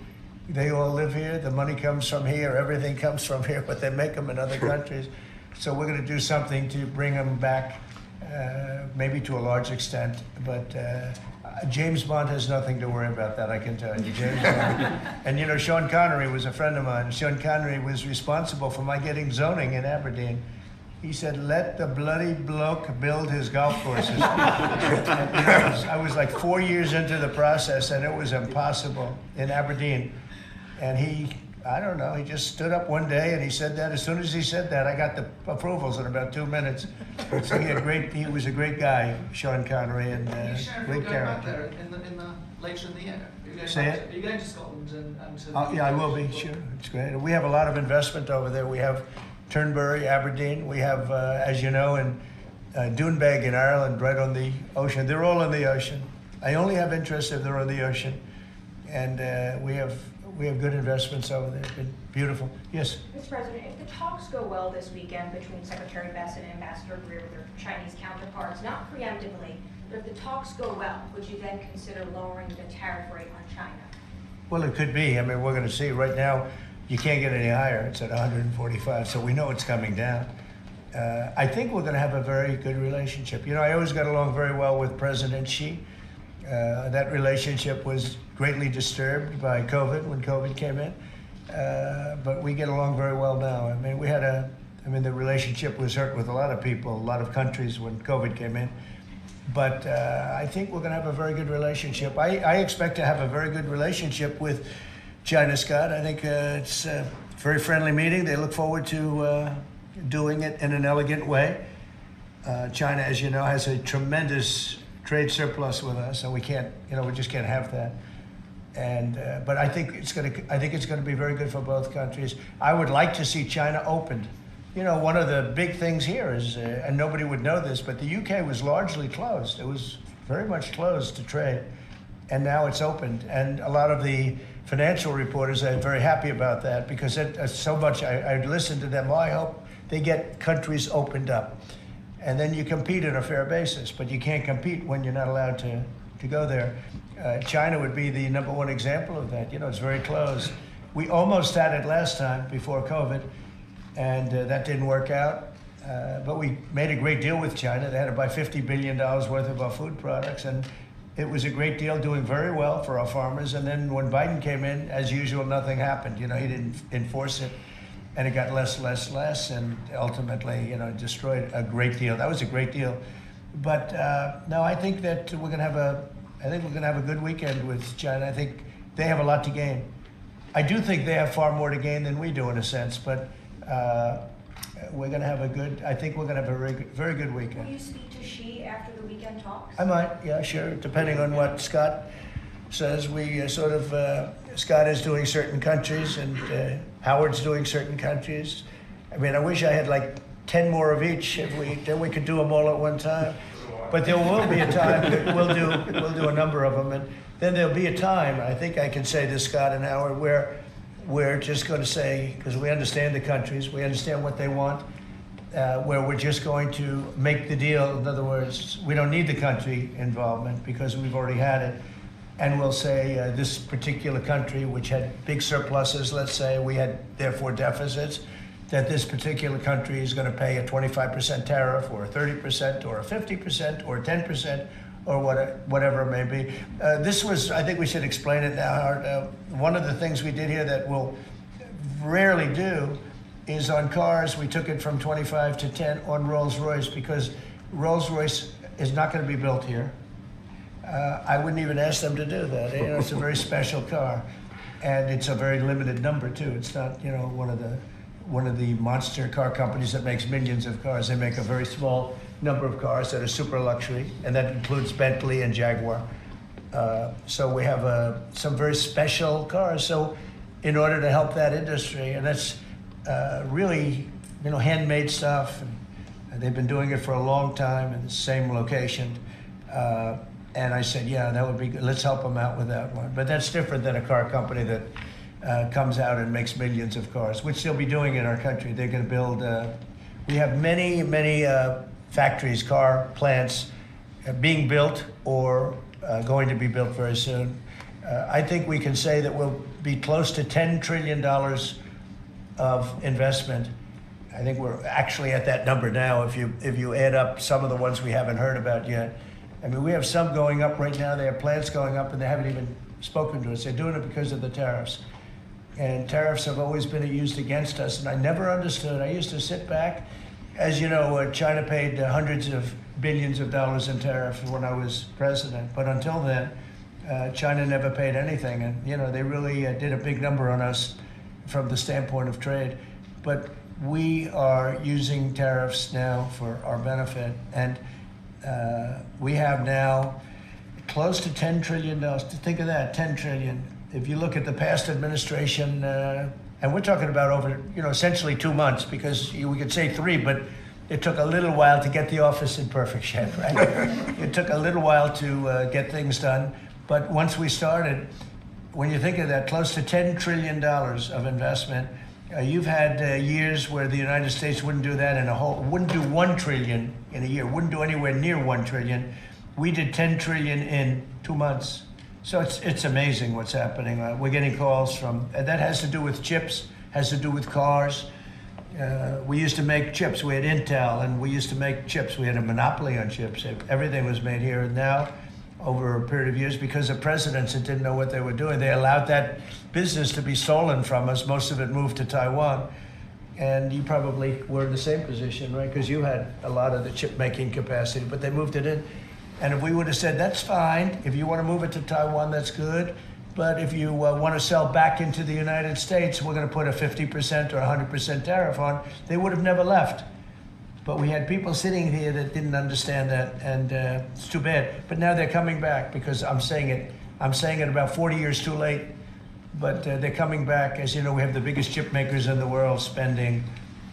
They all live here. The money comes from here. Everything comes from here, but they make them in other countries. So we're going to do something to bring them back, maybe to a large extent. But James Bond has nothing to worry about that, I can tell you. James Bond. And Sean Connery was a friend of mine. Sean Connery was responsible for my getting zoning in Aberdeen. He said, let the bloody bloke build his golf courses. I was like 4 years into the process, and it was impossible in Aberdeen. And he just stood up one day and he said that. As soon as he said that, I got the approvals in about 2 minutes. So he was a great guy, Sean Connery, and great character. Later in the year? Say Are you going to Scotland and to... Yeah, I will be, sure. It's great. We have a lot of investment over there. We have Turnberry, Aberdeen. We have, as you know, in Doonbeg in Ireland, right on the ocean. They're all on the ocean. I only have interest if they're on the ocean. And we have good investments over there. It's been beautiful. Yes? Mr. President, if the talks go well this weekend between Secretary Bessent and Ambassador Greer with their Chinese counterparts, not preemptively, but if the talks go well, would you then consider lowering the tariff rate on China? Well, it could be. I mean, we're going to see. Right now, you can't get any higher. It's at 145, so we know it's coming down. I think we're going to have a very good relationship. You know, I always got along very well with President Xi. That relationship was greatly disturbed by COVID when COVID came in, but we get along very well now. I mean, the relationship was hurt with a lot of people, a lot of countries when COVID came in. But I think we're going to have a very good relationship. I expect to have a very good relationship with China, Scott. I think it's a very friendly meeting. They look forward to doing it in an elegant way. China, as you know, has a tremendous trade surplus with us, and we just can't have that. And but I think it's going to be very good for both countries. I would like to see China opened. You know, one of the big things here is, and nobody would know this, but the UK was largely closed. It was very much closed to trade, and now it's opened. And a lot of the financial reporters are very happy about that because so much. I listened to them. Well, I hope they get countries opened up, and then you compete on a fair basis. But you can't compete when you're not allowed to go there. China would be the #1 example of that. You know, it's very closed. We almost had it last time before COVID. And that didn't work out. But we made a great deal with China. They had to buy $50 billion worth of our food products. And it was a great deal, doing very well for our farmers. And then when Biden came in, as usual, nothing happened. You know, he didn't enforce it. And it got less, and ultimately, you know, destroyed a great deal. That was a great deal. But no, I think that we're going to have a good weekend with China. I think they have a lot to gain. I do think they have far more to gain than we do in a sense, but we're going to have I think we're going to have a very good weekend. Will you speak to Xi after the weekend talks? I might, yeah, sure, depending on what Scott says. We Scott is doing certain countries and Howard's doing certain countries. I mean, I wish I had like 10 more of each, then we could do them all at one time. But there will be a time that we'll do a number of them, and then there'll be a time, I think I can say this, Scott and Howard, where we're just going to say, because we understand the countries, we understand what they want, where we're just going to make the deal. In other words, we don't need the country involvement because we've already had it. And we'll say this particular country, which had big surpluses, let's say, we had therefore deficits, that this particular country is going to pay a 25% tariff or a 30% or a 50% or 10%. Or whatever it may be. I think we should explain it now, Howard. One of the things we did here that we'll rarely do is on cars, we took it from 25 to 10 on Rolls-Royce because Rolls-Royce is not going to be built here. I wouldn't even ask them to do that. You know, it's a very special car, and it's a very limited number too. It's not, you know, one of the monster car companies that makes millions of cars. They make a very small number of cars that are super luxury, and that includes Bentley and Jaguar. So we have some very special cars. So in order to help that industry, and that's really, you know, handmade stuff, and they've been doing it for a long time in the same location. And I said, yeah, that would be good. Let's help them out with that one. But that's different than a car company that comes out and makes millions of cars, which they'll be doing in our country. They're going to build, we have many factories, car plants being built or going to be built very soon. I think we can say that we'll be close to $10 trillion of investment. I think we're actually at that number now if you add up some of the ones we haven't heard about yet. I mean, we have some going up right now. They have plants going up and they haven't even spoken to us. They're doing it because of the tariffs. And tariffs have always been used against us, and I never understood. I used to sit back. As you know, China paid hundreds of billions of dollars in tariffs when I was president. But until then, China never paid anything. And, you know, they really did a big number on us from the standpoint of trade. But we are using tariffs now for our benefit. And we have now close to $10 trillion. Think of that, $10 trillion. If you look at the past administration, and we're talking about over, you know, essentially 2 months, because we could say 3, but it took a little while to get the office in perfect shape, right? It took a little while to get things done. But once we started, when you think of that, close to $10 trillion of investment, you've had years where the United States wouldn't do that wouldn't do $1 trillion in a year, wouldn't do anywhere near $1 trillion. We did $10 trillion in 2 months. So it's amazing what's happening. We're getting calls from, and that has to do with chips has to do with cars. We used to make chips. We had Intel, and we used to make chips. We had a monopoly on chips. Everything was made here. And now, over a period of years, because of presidents that didn't know what they were doing, they allowed that business to be stolen from us. Most of it moved to Taiwan. And you probably were in the same position, right? Because you had a lot of the chip making capacity, but they moved it in. And if we would have said, that's fine, if you want to move it to Taiwan, that's good. But if you want to sell back into the United States, we're going to put a 50% or 100% tariff on, they would have never left. But we had people sitting here that didn't understand that, and it's too bad. But now they're coming back, because I'm saying it about 40 years too late, but they're coming back. As you know, we have the biggest chip makers in the world spending,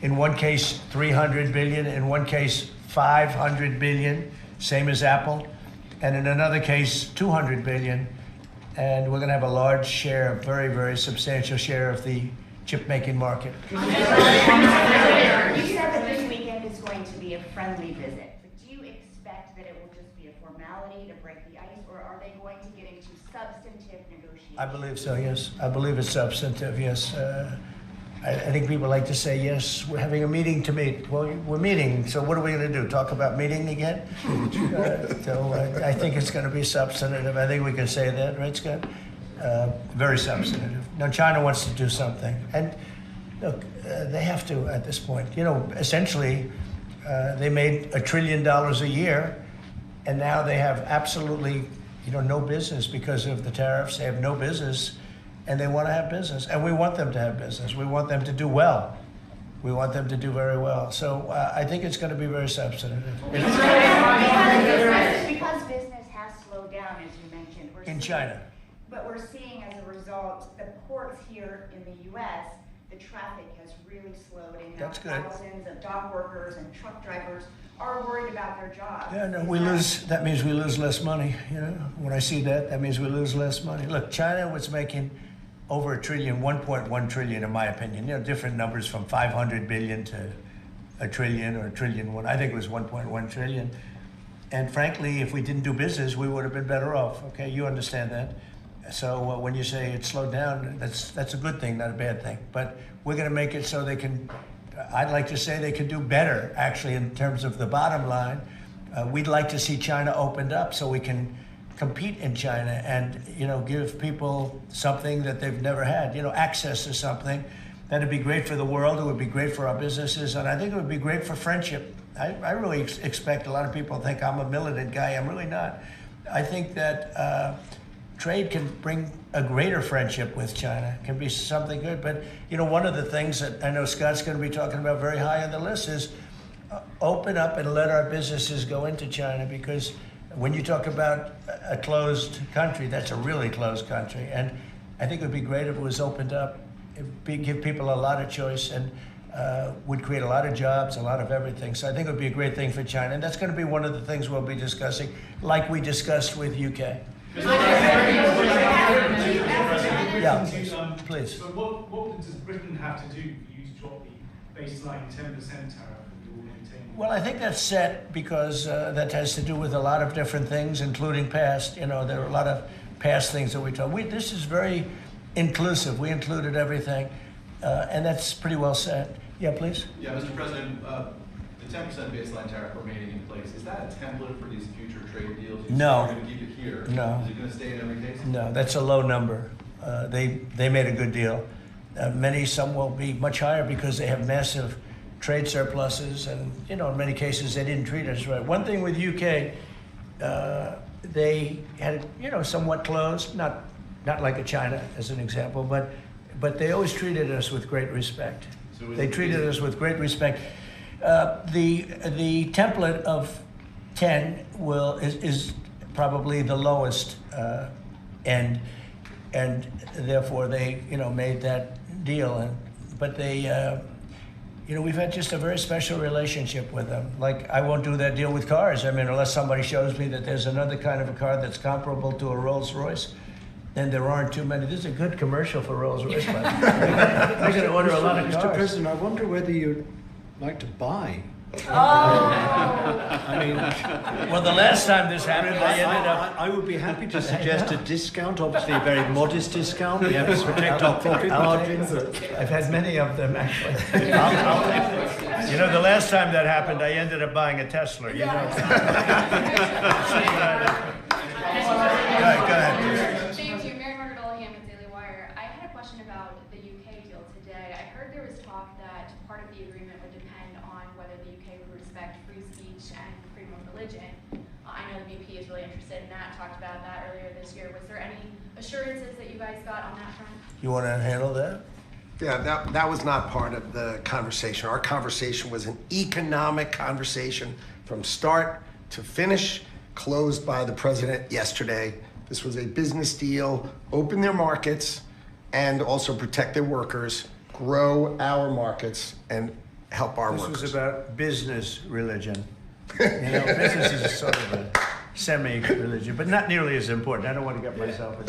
in one case, $300 billion, in one case, $500 billion, same as Apple, and in another case, $200 billion. And we're going to have a large share, a very, very substantial share of the chip-making market. You said that this weekend is going to be a friendly visit, but do you expect that it will just be a formality to break the ice, or are they going to get into substantive negotiations? I believe so, yes. I believe it's substantive, yes. I think people like to say, yes, we're having a meeting to meet. Well, we're meeting, so what are we going to do? Talk about meeting again? I think it's going to be substantive. I think we can say that, right, Scott? Very substantive. Now, China wants to do something. And look, they have to at this point. You know, essentially, they made $1 trillion a year, and now they have absolutely, no business because of the tariffs. They have no business. And they want to have business, and we want them to have business. We want them to do well. We want them to do very well. So I think it's going to be very substantive. Because business has slowed down, as you mentioned. In China. But we're seeing, as a result, the ports here in the U.S., the traffic has really slowed, and now thousands of dock workers and truck drivers are worried about their jobs. Yeah, no, that means we lose less money. When I see that means we lose less money. Look, China was making over $1 trillion, 1.1 trillion, in my opinion. Different numbers from 500 billion to $1 trillion or $1 trillion. I think it was 1.1 trillion. And frankly, if we didn't do business, we would have been better off. Okay, you understand that. So when you say it slowed down, that's a good thing, not a bad thing. But we're going to make it so they can. I'd like to say they could do better, actually, in terms of the bottom line. We'd like to see China opened up so we can compete in China and give people something that they've never had, access to something. That'd be great for the world. It would be great for our businesses, and I think it would be great for friendship. I really expect a lot of people think I'm a militant guy. I'm really not. I think that trade can bring a greater friendship with China. It can be something good. But one of the things that I know Scott's going to be talking about very high on the list is open up and let our businesses go into China, because when you talk about a closed country, that's a really closed country. And I think it would be great if it was opened up. It would give people a lot of choice and would create a lot of jobs, a lot of everything. So I think it would be a great thing for China. And that's going to be one of the things we'll be discussing, like we discussed with UK. Yeah, please. But what does Britain have to do for you to drop the baseline 10% tariff? Well, I think that's set because that has to do with a lot of different things, including past. There are a lot of past things that we talk. This is very inclusive. We included everything, and that's pretty well set. Yeah, please. Yeah, Mr. President, the 10% baseline tariff remaining in place, is that a template for these future trade deals? No. You're going to keep it here? No. Is it going to stay in every case? No, that's a low number. They made a good deal. Some will be much higher because they have massive trade surpluses, and in many cases they didn't treat us right. One thing with UK, they had somewhat closed, not like a China as an example, but they always treated us with great respect. They treated us with great respect. The template of 10 is probably the lowest end, and therefore they made that deal. But they. We've had just a very special relationship with them. Like, I won't do that deal with cars. I mean, unless somebody shows me that there's another kind of a car that's comparable to a Rolls Royce, then there aren't too many. This is a good commercial for Rolls Royce. We're going to order a lot of cars. Mr. President, I wonder whether you'd like to buy. I mean, Well, the last time this happened, I ended up. I would be happy to suggest a discount, obviously a very modest discount. We have to protect our profit margins. I've had many of them, actually. You know, the last time that happened, I ended up buying a Tesla, you know. Go ahead. Thank you. Mary Margaret Ollingham with Daily Wire. I had a question about the UK deal today. I heard there was talk that part of the agreement would depend on whether the UK would respect free speech and freedom of religion. I know the VP is really interested in that, talked about that earlier this year. Was there any assurances that you guys got on that front? You want to handle that? Yeah, that was not part of the conversation. Our conversation was an economic conversation from start to finish, closed by the president yesterday. This was a business deal, open their markets, and also protect their workers, grow our markets, and help our workers. This was about business religion. You know, business is sort of a semi-religion, but not nearly as important. I don't want to get myself in.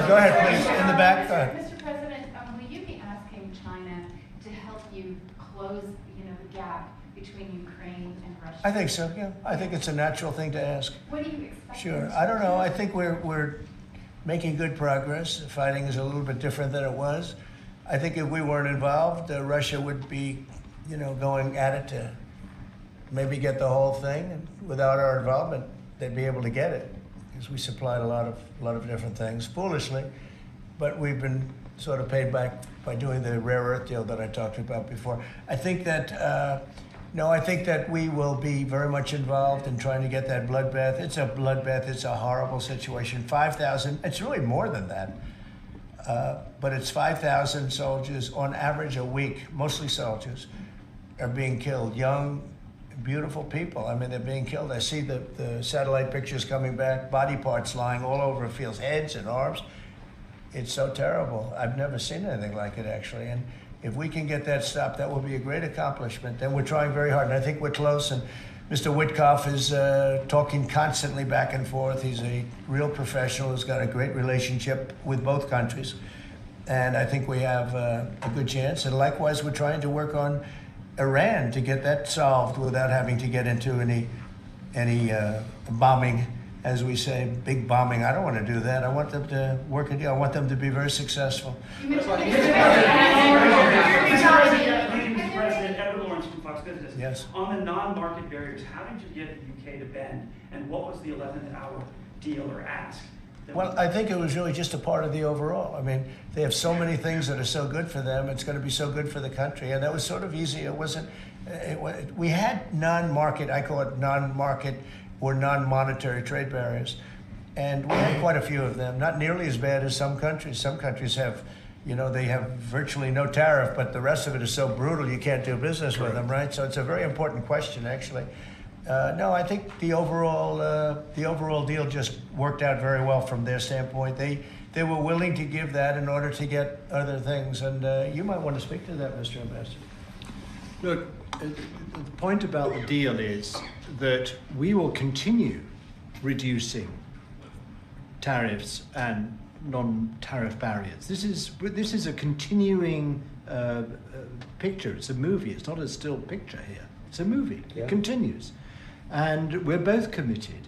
Go ahead, please. In the back. Go ahead. Mr. President, will you be asking China to help you close, the gap between Ukraine and Russia? I think so. Yeah, I think it's a natural thing to ask. What do you expect? Sure. I don't know. I think we're making good progress. The fighting is a little bit different than it was. I think if we weren't involved, Russia would be, going at it to maybe get the whole thing. And without our involvement, they'd be able to get it, because we supplied a lot of different things foolishly, but we've been sort of paid back by doing the rare earth deal that I talked about before. I think that I think that we will be very much involved in trying to get that bloodbath. It's a bloodbath. It's a horrible situation. 5,000. It's really more than that, but it's 5,000 soldiers on average a week. Mostly soldiers are being killed. Young, beautiful people. I mean, they're being killed. I see the satellite pictures coming back, body parts lying all over fields, heads and arms. It's so terrible. I've never seen anything like it, actually. And if we can get that stopped, that will be a great accomplishment. And we're trying very hard, and I think we're close. And Mr. Witkoff is talking constantly back and forth. He's a real professional who's got a great relationship with both countries. And I think we have a good chance. And likewise, we're trying to work on Iran to get that solved without having to get into any bombing, as we say, big bombing. I don't want to do that. I want them to work a deal. I want them to be very successful. President Edward Lawrence from Fox Business. Yes. On the non-market barriers, how did you get the UK to bend, and what was the 11th hour deal or ask? Well, I think it was really just a part of the overall. I mean, they have so many things that are so good for them. It's going to be so good for the country. And that was sort of easy. It wasn't, we had non-market, I call it non-market or non-monetary trade barriers. And we had quite a few of them, not nearly as bad as some countries. Some countries have, they have virtually no tariff, but the rest of it is so brutal you can't do business with them, right? So it's a very important question, actually. No, I think the overall deal just worked out very well from their standpoint. They were willing to give that in order to get other things, and you might want to speak to that, Mr. Ambassador. Look, the point about the deal is that we will continue reducing tariffs and non-tariff barriers. This is a continuing picture. It's a movie. It's not a still picture here. It's a movie. Yeah. It continues. And we're both committed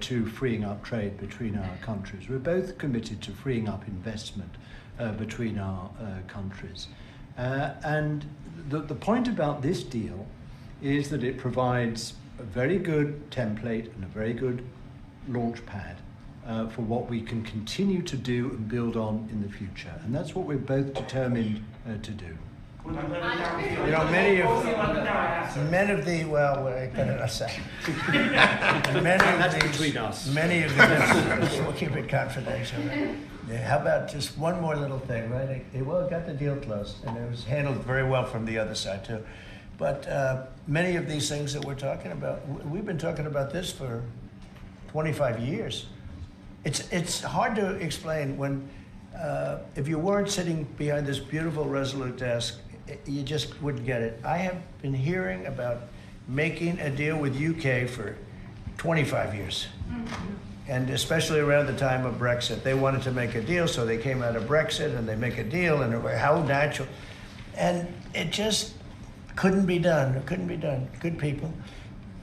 to freeing up trade between our countries. We're both committed to freeing up investment between our countries. And the point about this deal is that it provides a very good template and a very good launch pad for what we can continue to do and build on in the future. And that's what we're both determined to do. Many of the we'll keep it confidential. Yeah, how about just one more little thing, right? It got the deal closed, and it was handled very well from the other side too. But many of these things that we're talking about, we've been talking about this for 25 years. It's hard to explain when if you weren't sitting behind this beautiful Resolute desk, you just wouldn't get it. I have been hearing about making a deal with UK for 25 years. And especially around the time of Brexit. They wanted to make a deal, so they came out of Brexit and they make a deal, and how natural. And it just, Couldn't be done. Couldn't be done. Good people.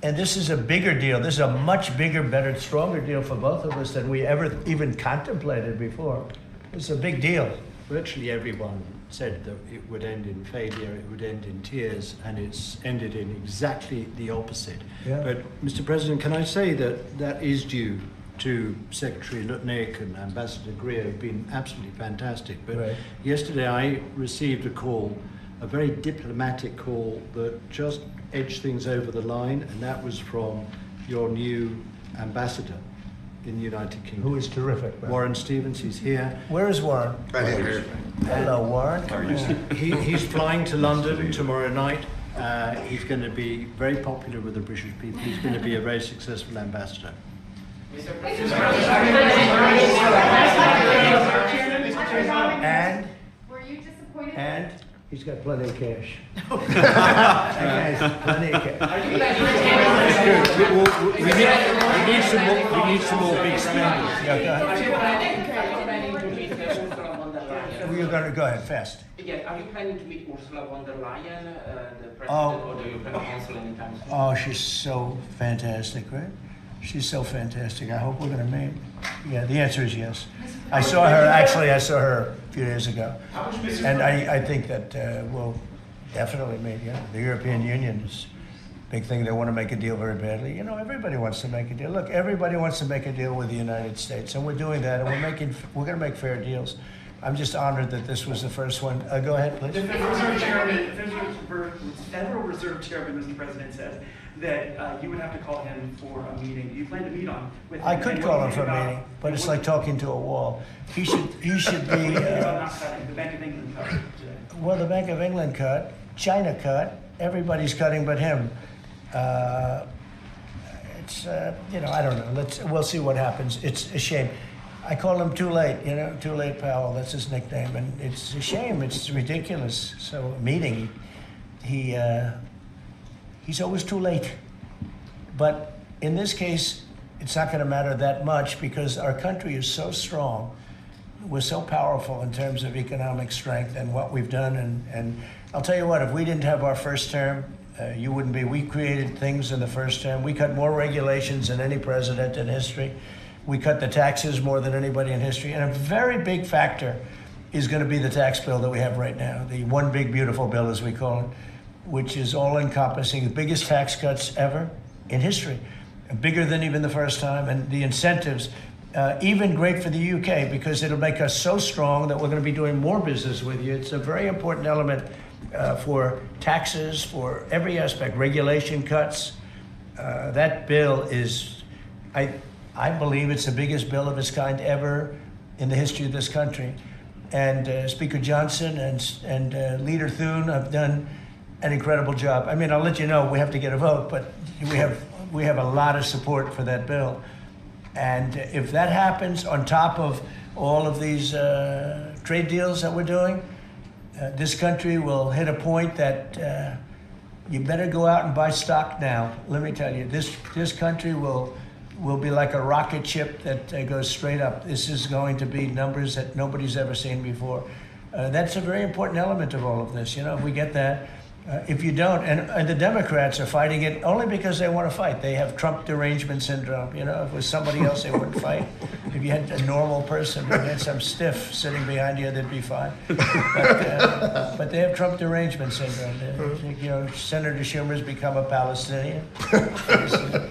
And this is a bigger deal. This is a much bigger, better, stronger deal for both of us than we ever even contemplated before. It's a big deal. Virtually everyone said that it would end in failure, it would end in tears, and it's ended in exactly the opposite. Yeah. But, Mr. President, can I say that that is due to Secretary Lutnick and Ambassador Greer, who've been absolutely fantastic. But Right. yesterday I received a call, a very diplomatic call that just edged things over the line, and that was from your new ambassador in the United Kingdom. Who is terrific. Man. Warren Stevens, he's here. Where is Warren? Right here. Hello, Warren. He's flying to London tomorrow night. He's going to be very popular with the British people. He's going to be a very successful ambassador. And? Were you disappointed? And? He's got plenty of cash. That guy's plenty of cash. That's good. We need some more big spenders. Yeah, go ahead. You're going to go ahead, fast. Yeah, are you planning to meet Ursula von der Leyen, the president, Oh. or do you plan to cancel anytime soon? Oh, she's so fantastic, right? She's so fantastic. I hope we're going to meet. Yeah, the answer is yes. I saw her a few days ago. And I think that we'll definitely meet, yeah. The European Union is a big thing. They want to make a deal very badly. You know, everybody wants to make a deal. Look, everybody wants to make a deal with the United States, and we're doing that, and we're going to make fair deals. I'm just honored that this was the first one. Go ahead, please. The Federal Reserve Chairman, Mr. President, says that you would have to call him for a meeting. Do you plan to meet on with him? I could And call what him do you for a think meeting, about- but it's like talking to a wall. He should be. What do you think about not cutting? The Bank of England cut today. Well, the Bank of England cut, China cut, everybody's cutting but him. It's I don't know. We'll see what happens. It's a shame. I call him Too Late, Too Late Powell. That's his nickname, and it's a shame. It's ridiculous. So meeting, he's always too late. But in this case, it's not going to matter that much because our country is so strong. We're so powerful in terms of economic strength and what we've done. And I'll tell you what, if we didn't have our first term, you wouldn't be. We created things in the first term. We cut more regulations than any president in history. We cut the taxes more than anybody in history. And a very big factor is going to be the tax bill that we have right now, the one big beautiful bill, as we call it, which is all-encompassing, the biggest tax cuts ever in history, bigger than even the first time. And the incentives, even great for the UK, because it'll make us so strong that we're going to be doing more business with you. It's a very important element for taxes, for every aspect, regulation cuts. That bill is, I believe it's the biggest bill of its kind ever in the history of this country. And Speaker Johnson and Leader Thune have done an incredible job. I mean, I'll let you know, we have to get a vote, but we have a lot of support for that bill. And if that happens on top of all of these trade deals that we're doing, this country will hit a point that you better go out and buy stock now. Let me tell you, this country will be like a rocket ship that goes straight up. This is going to be numbers that nobody's ever seen before. That's a very important element of all of this. If we get that, if you don't, and the Democrats are fighting it only because they want to fight. They have Trump derangement syndrome. If it was somebody else, they wouldn't fight. If you had a normal person, if you had some stiff sitting behind you, they'd be fine. But they have Trump derangement syndrome. Senator Schumer's become a Palestinian.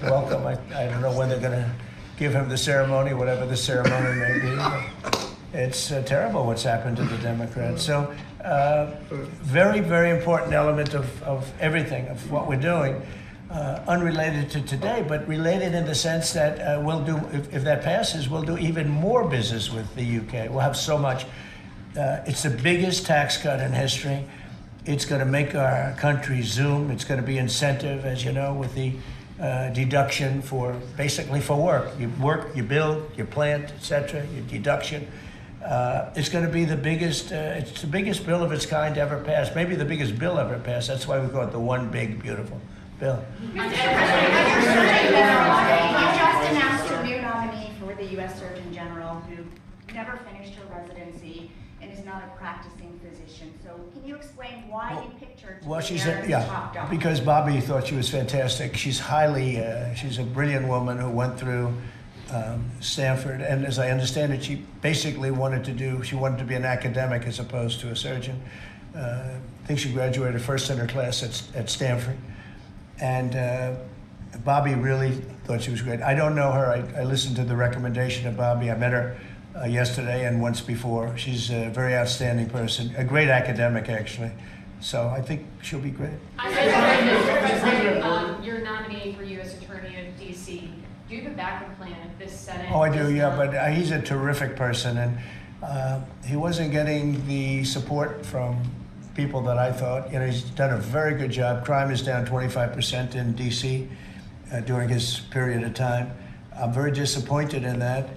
Welcome. I don't know when they're going to give him the ceremony, whatever the ceremony may be. It's terrible what's happened to the Democrats. So very, very important element of everything, of what we're doing, unrelated to today, but related in the sense that we'll do, if that passes, we'll do even more business with the UK. We'll have so much. It's the biggest tax cut in history. It's going to make our country zoom. It's going to be incentive, as you know, with the deduction for basically for work. You work, you build, you plant, etc. Your deduction. It's going to be the biggest. It's the biggest bill of its kind ever passed. Maybe the biggest bill ever passed. That's why we call it the one big beautiful bill. You just announced a new nominee for the U.S. Surgeon General who never finished her residency and is not a practicing physician. So can you explain why you picked her to Well, be she's America's top doctor? because Bobby thought she was fantastic. She's she's a brilliant woman who went through Stanford, and as I understand it, she basically wanted to be an academic as opposed to a surgeon. I think she graduated first in her class at Stanford, and Bobby really thought she was great. I don't know her. I listened to the recommendation of Bobby. I met her yesterday and once before. She's a very outstanding person, a great academic, actually. So I think she'll be great. You're nominating for U.S. Attorney in D.C. Do you have a backup plan if this Senate? Oh, I do, yeah, but he's a terrific person, and he wasn't getting the support from people that I thought. You know, he's done a very good job. Crime is down 25% in D.C. During his period of time. I'm very disappointed in that,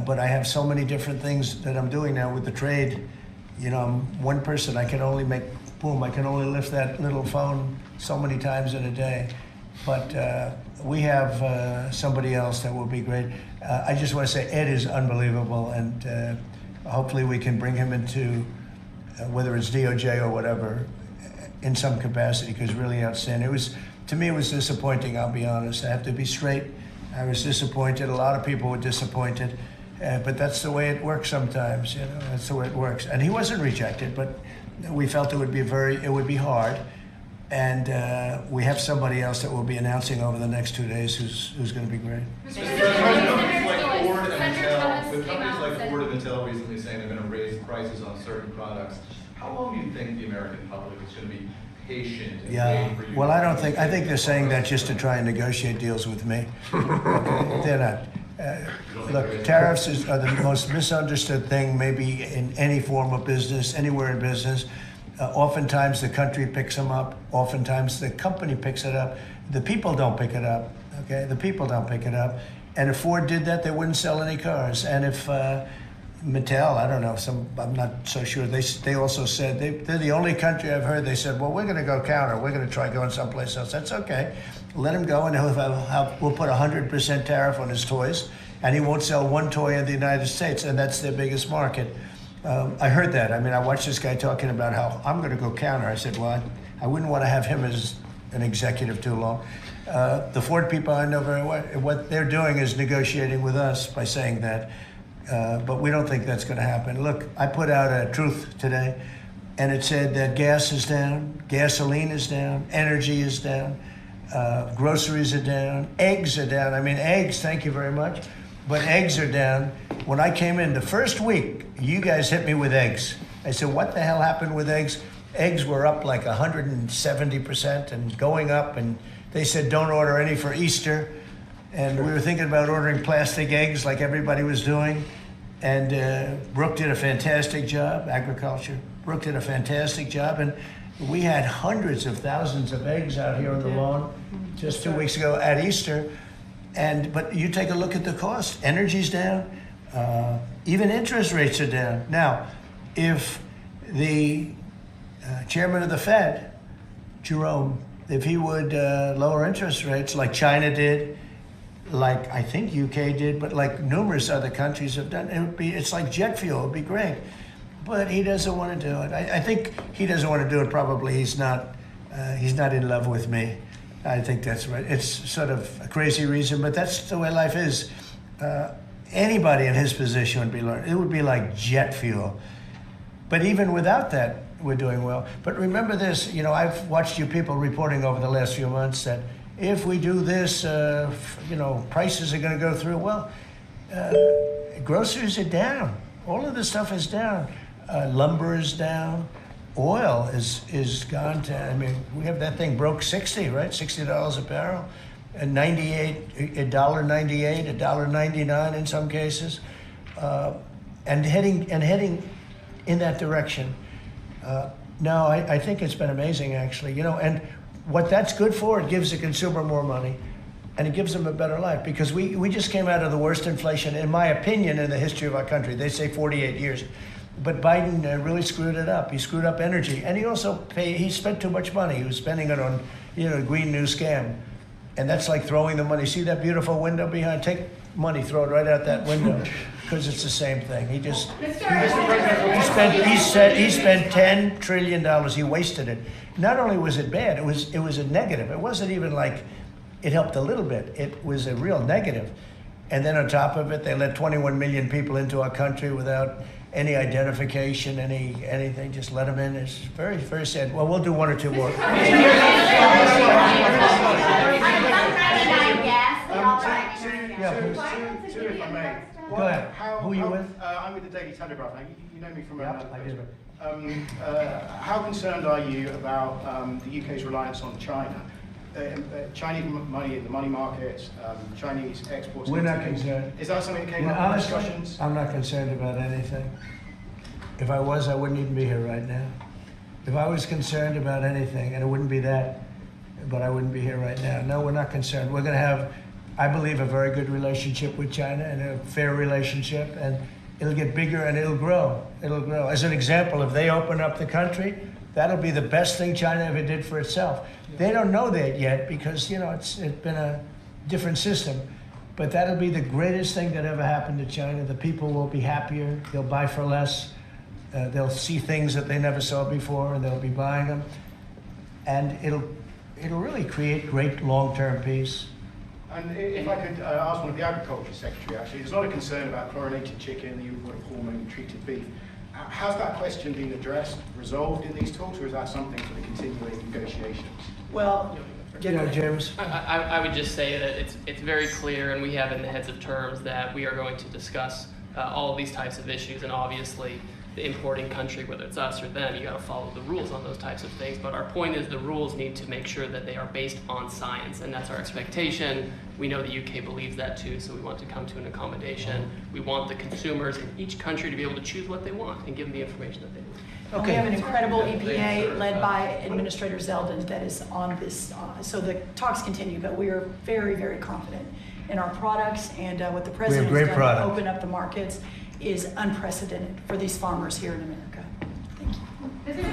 but I have so many different things that I'm doing now with the trade. You know, I'm one person. I can only lift that little phone so many times in a day. But we have somebody else that will be great. I just want to say Ed is unbelievable, and hopefully we can bring him into, whether it's DOJ or whatever, in some capacity, because really outstanding. To me, it was disappointing, I'll be honest. I have to be straight. I was disappointed. A lot of people were disappointed. But that's the way it works sometimes, you know. That's the way it works. And he wasn't rejected, but we felt it would be hard. And we have somebody else that we'll be announcing over the next 2 days who's going to be great. With companies like Ford and Intel recently saying they're going to raise prices on certain products, how long do you think the American public is going to be patient and wait for you? Well, I think they're saying that just to try and negotiate deals with me. Okay? They're not. Look, tariffs are the most misunderstood thing maybe in any form of business, anywhere in business. Oftentimes the country picks them up. Oftentimes the company picks it up. The people don't pick it up. Okay, the people don't pick it up. And if Ford did that, they wouldn't sell any cars. And if Mattel, I don't know, I'm not so sure. They also said they're the only country I've heard. They said, well, we're going to go counter. We're going to try going someplace else. That's okay. Let him go, and we'll put 100% tariff on his toys, and he won't sell one toy in the United States, and that's their biggest market. I heard that. I mean, I watched this guy talking about how I'm going to go counter. I said, well, I wouldn't want to have him as an executive too long. The Ford people, I know very well. What they're doing is negotiating with us by saying that. But we don't think that's going to happen. Look, I put out a truth today, and it said that gas is down, gasoline is down, energy is down, groceries are down, eggs are down. I mean, eggs, thank you very much, but eggs are down. When I came in the first week, you guys hit me with eggs. I said, what the hell happened with eggs? Eggs were up like 170% and going up, and they said don't order any for Easter. And we were thinking about ordering plastic eggs like everybody was doing. And Brooke did a fantastic job, agriculture. Brooke did a fantastic job. And we had hundreds of thousands of eggs out here on the lawn just 2 weeks ago at Easter. But you take a look at the cost. Energy's down. Even interest rates are down. Now, if the chairman of the Fed, Jerome, if he would lower interest rates like China did, like I think UK did, but like numerous other countries have done, it's like jet fuel, it would be great. But he doesn't want to do it. I think he doesn't want to do it. Probably he's not in love with me. I think that's right. It's sort of a crazy reason, but that's the way life is. Anybody in his position would be learned. It would be like jet fuel. But even without that, we're doing well. But remember this, you know, I've watched you people reporting over the last few months that if we do this, you know, prices are going to go through. Well, groceries are down. All of this stuff is down. Lumber is down. Oil is gone to, I mean, we have that thing broke 60, right? $60 a barrel. And $1.98, $1.99 in some cases. And heading in that direction. No, I think it's been amazing, actually. You know, and what that's good for, it gives the consumer more money, and it gives them a better life, because we just came out of the worst inflation, in my opinion, in the history of our country. They say 48 years. But Biden really screwed it up. He screwed up energy, and he also he spent too much money. He was spending it on, you know, Green New Scam. And that's like throwing the money. See that beautiful window behind? Take money, throw it right out that window, because it's the same thing. He spent $10 trillion. He wasted it. Not only was it bad, it was a negative. It wasn't even like it helped a little bit. It was a real negative. And then on top of it, they let 21 million people into our country without any identification, anything. Just let them in. It's very, very sad. Well, we'll do one or two more. Go ahead. Who are you with? I'm with the Daily Telegraph. You know me from Yep, I do. How concerned are you about the UK's reliance on China? Chinese money in the money markets, Chinese exports. We're not concerned. Is that something that came You know, up in honestly, discussions? I'm not concerned about anything. If I was, I wouldn't even be here right now. If I was concerned about anything, and it wouldn't be that, but I wouldn't be here right now. No, we're not concerned. We're going to have, I believe, a very good relationship with China and a fair relationship, and it'll get bigger and it'll grow. It'll grow. As an example, if they open up the country, that'll be the best thing China ever did for itself. They don't know that yet because, it's been a different system. But that'll be the greatest thing that ever happened to China. The people will be happier. They'll buy for less. They'll see things that they never saw before, and they'll be buying them. And it'll really create great long-term peace. And if I could ask one of the Agriculture Secretary, actually, there's a lot of concern about chlorinated chicken, the import of hormone-treated beef. How's that question been addressed, resolved in these talks, or is that something for the continuing negotiations? Well, James. I would just say that it's very clear, and we have in the heads of terms that we are going to discuss all of these types of issues, and obviously the importing country, whether it's us or them, you got to follow the rules on those types of things. But our point is the rules need to make sure that they are based on science, and that's our expectation. We know the UK believes that too, so we want to come to an accommodation. We want the consumers in each country to be able to choose what they want and give them the information that they need. And we have an incredible EPA led by Administrator Zeldin that is on this. So the talks continue, but we are very, very confident in our products, and what the president has done to open up the markets is unprecedented for these farmers here in America. Thank you.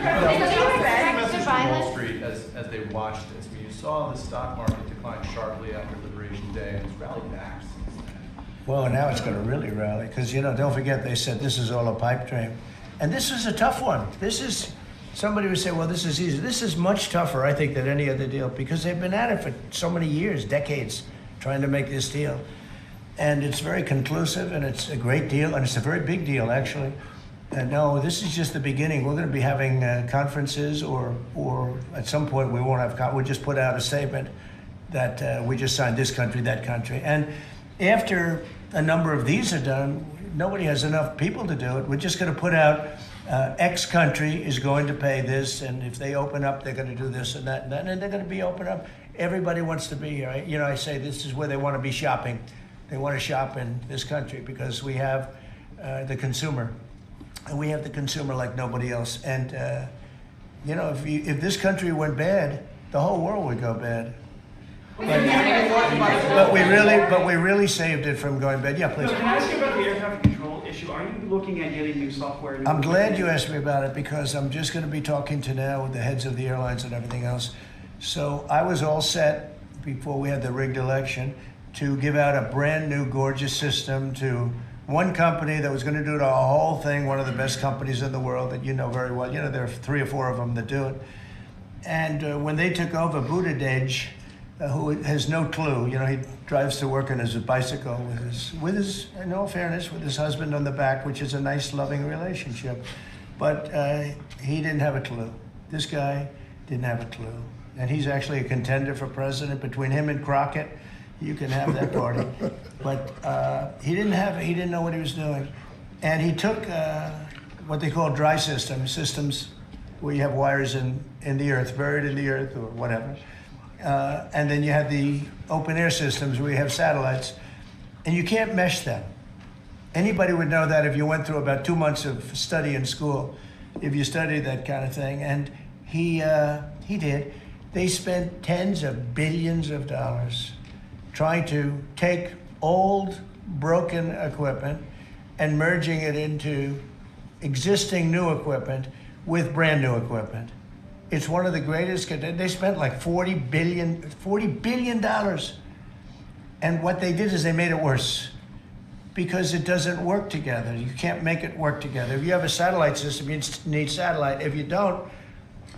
Wall Street, as they watched this, you saw the stock market decline sharply after Liberation Day, and it's rallied back since then. Well, now it's going to really rally, because, don't forget, they said this is all a pipe dream. And this is a tough one. Somebody would say, well, this is easy. This is much tougher, I think, than any other deal, because they've been at it for so many years, decades, trying to make this deal. And it's very conclusive, and it's a great deal, and it's a very big deal, actually. And no, this is just the beginning. We're going to be having conferences, or at some point we won't have, we'll just put out a statement that we just signed this country, that country. And after a number of these are done, nobody has enough people to do it. We're just going to put out X country is going to pay this, and if they open up, they're going to do this and that and that, and they're going to be open up. Everybody wants to be here. I say this is where they want to be shopping. They want to shop in this country because we have the consumer. And we have the consumer like nobody else. And, if this country went bad, the whole world would go bad. But we really saved it from going bad. Yeah, please. Can I ask you about the air traffic control issue? Are you looking at getting new software? I'm glad you asked me about it, because I'm just going to be talking to now with the heads of the airlines and everything else. So I was all set before we had the rigged election to give out a brand new gorgeous system to one company that was going to do the whole thing, one of the best companies in the world that you know very well. There are 3 or 4 of them that do it. And when they took over, Buttigieg, who has no clue, he drives to work on his bicycle with his, in all fairness, with his husband on the back, which is a nice, loving relationship. But he didn't have a clue. This guy didn't have a clue. And he's actually a contender for president. Between him and Crockett, you can have that party. But he didn't know what he was doing. And he took what they call dry systems where you have wires in the earth, buried in the earth or whatever. And then you have the open air systems where you have satellites, and you can't mesh them. Anybody would know that if you went through about 2 months of study in school, if you studied that kind of thing. And he did. They spent tens of billions of dollars trying to take old, broken equipment and merging it into existing new equipment with brand new equipment. It's one of the greatest. They spent like $40 billion. And what they did is they made it worse because it doesn't work together. You can't make it work together. If you have a satellite system, you need satellite. If you don't,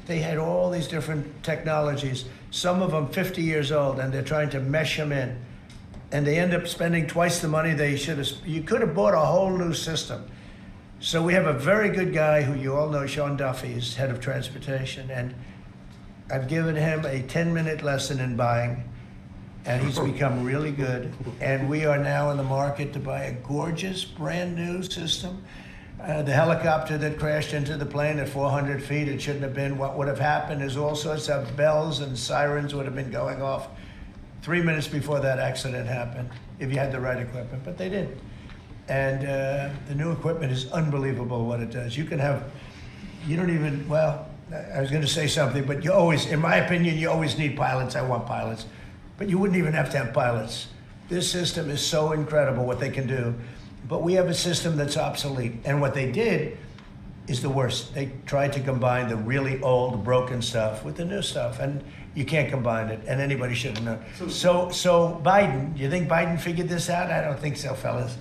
they had all these different technologies, some of them 50 years old, and they're trying to mesh them in. And they end up spending twice the money they should have. You could have bought a whole new system. So we have a very good guy who you all know, Sean Duffy, is head of transportation. And I've given him a 10-minute lesson in buying, and he's become really good. And we are now in the market to buy a gorgeous, brand new system. The helicopter that crashed into the plane at 400 feet, it shouldn't have been. What would have happened is all sorts of bells and sirens would have been going off 3 minutes before that accident happened, if you had the right equipment, but they didn't. And the new equipment is unbelievable what it does. You can have, you don't even, well, I was going to say something, but you always, in my opinion, you always need pilots. I want pilots. But you wouldn't even have to have pilots. This system is so incredible what they can do. But we have a system that's obsolete. And what they did is the worst. They tried to combine the really old, broken stuff with the new stuff. And you can't combine it. And anybody should have known. So Biden, you think Biden figured this out? I don't think so, fellas.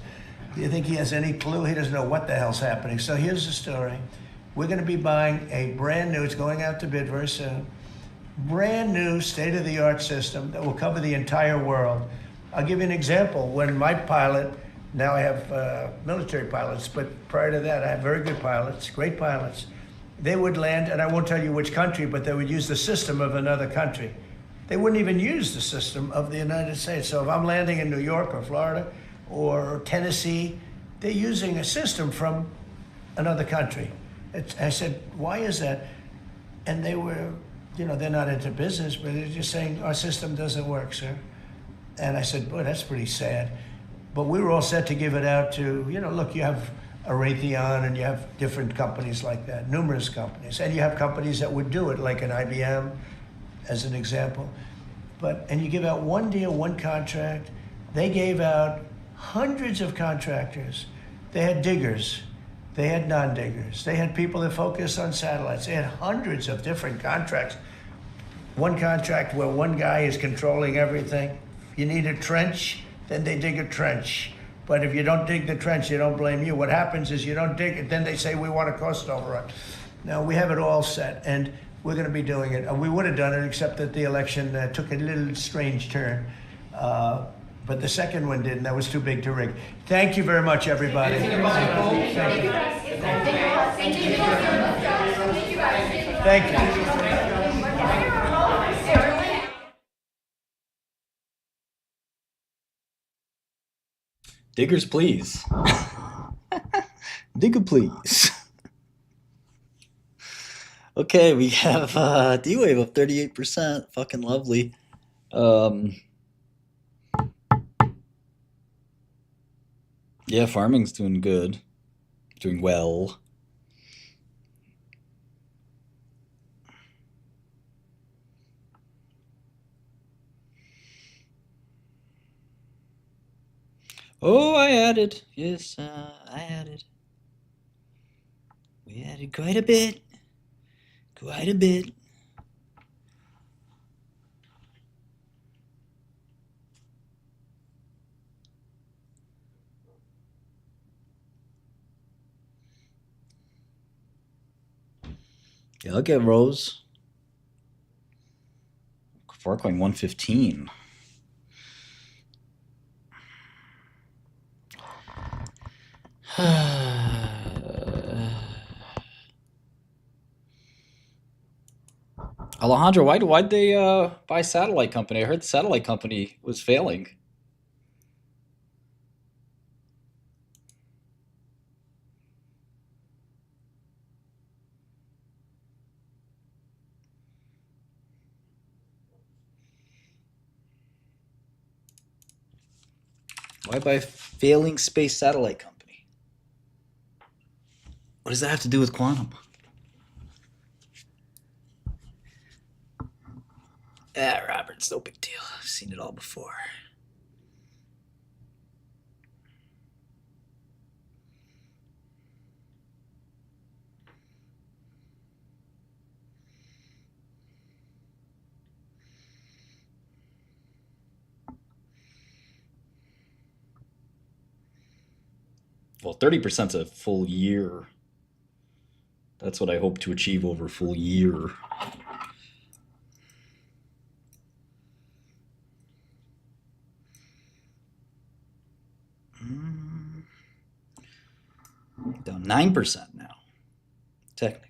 Do you think he has any clue? He doesn't know what the hell's happening. So here's the story. We're going to be buying a brand new, it's going out to bid very soon, brand new state-of-the-art system that will cover the entire world. I'll give you an example. When my pilot, now I have military pilots, but prior to that I had very good pilots, great pilots. They would land, and I won't tell you which country, but they would use the system of another country. They wouldn't even use the system of the United States. So if I'm landing in New York or Florida or Tennessee, they're using a system from another country. I said, why is that? And they were, you know, they're not into business, but they're just saying, our system doesn't work, sir. And I said, boy, that's pretty sad. But we were all set to give it out to, you know, look, you have a Raytheon and you have different companies like that, numerous companies. And you have companies that would do it, like an IBM, as an example. And you give out one deal, one contract. They gave out hundreds of contractors. They had diggers. They had non-diggers. They had people that focused on satellites. They had hundreds of different contracts. One contract where one guy is controlling everything. You need a trench, then they dig a trench. But if you don't dig the trench, they don't blame you. What happens is you don't dig it, then they say we want a cost overrun. Now, we have it all set, and we're going to be doing it. We would have done it, except that the election took a little strange turn. But the second one didn't. That was too big to rig. Thank you very much, everybody. Thank you. Thank you. Diggers, please. Digger, please. Okay, we have D-Wave up 38%. Fucking lovely. Yeah, farming's doing good. Doing well. Oh, I added. Yes, I added. We added quite a bit. Quite a bit. Yeah, look at Rose. Farcoin 115. Alejandro, why'd they buy satellite company? I heard the satellite company was failing. Why buy a failing space satellite company? What does that have to do with quantum? Ah, Robert, it's no big deal. I've seen it all before. Well, 30% is a full year. That's what I hope to achieve over a full year. Down 9% now, technically.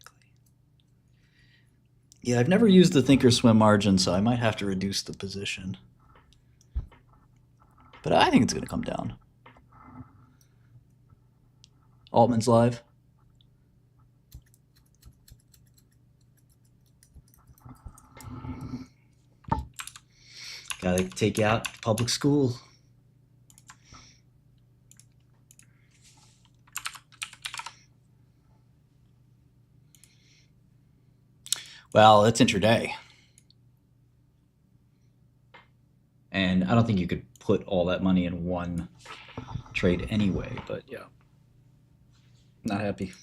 Yeah, I've never used the thinkorswim margin, so I might have to reduce the position. But I think it's going to come down. Altman's live. Gotta take you out to public school. Well, it's intraday. And I don't think you could put all that money in one trade anyway, but yeah. Not happy.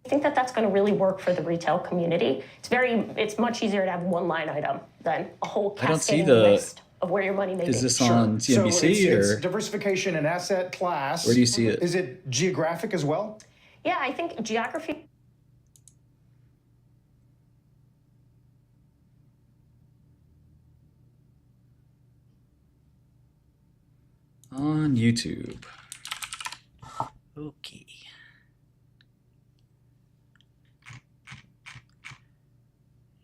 I think that that's going to really work for the retail community. It's much easier to have one line item than a whole cascading list of where your money may be. Is this on CNBC so or? It's diversification in asset class. Where do you see it? Is it geographic as well? Yeah, I think geography. On YouTube. Okay.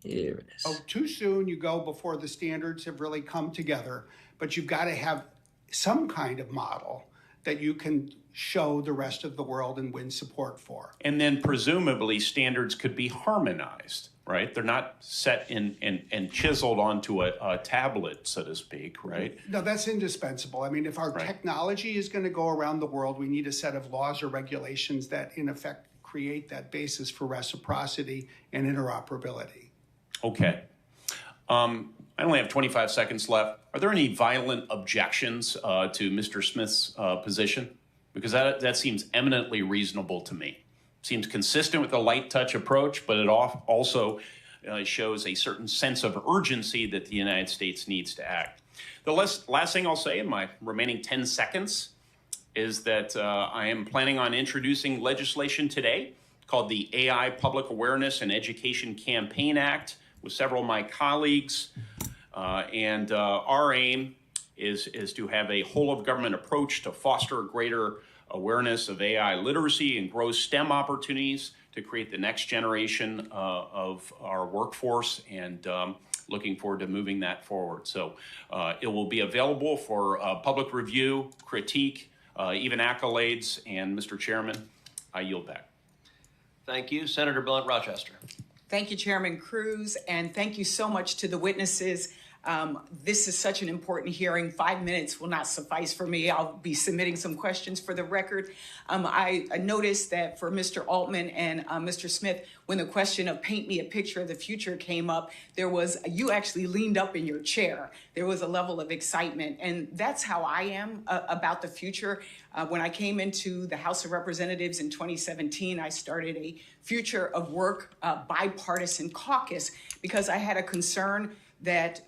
Here it is. Oh, too soon you go before the standards have really come together, but you've got to have some kind of model that you can show the rest of the world and win support for. And then presumably standards could be harmonized, right? They're not set and chiseled onto a tablet, so to speak, right? No, that's indispensable. I mean, if our technology is going to go around the world, we need a set of laws or regulations that in effect create that basis for reciprocity and interoperability. Okay. I only have 25 seconds left. Are there any violent objections to Mr. Smith's position? Because that seems eminently reasonable to me. Seems consistent with the light touch approach, but it also shows a certain sense of urgency that the United States needs to act. The last thing I'll say in my remaining 10 seconds is that I am planning on introducing legislation today called the AI Public Awareness and Education Campaign Act with several of my colleagues. And our aim is to have a whole-of-government approach to foster greater awareness of AI literacy and grow STEM opportunities to create the next generation of our workforce, and looking forward to moving that forward. So it will be available for public review, critique, even accolades, and Mr. Chairman, I yield back. Thank you. Senator Blunt Rochester. Thank you, Chairman Cruz, and thank you so much to the witnesses. This is such an important hearing. 5 minutes will not suffice for me. I'll be submitting some questions for the record. I noticed that for Mr. Altman and Mr. Smith, when the question of paint me a picture of the future came up, you actually leaned up in your chair. There was a level of excitement, and that's how I am about the future. When I came into the House of Representatives in 2017, I started a Future of Work bipartisan caucus because I had a concern that,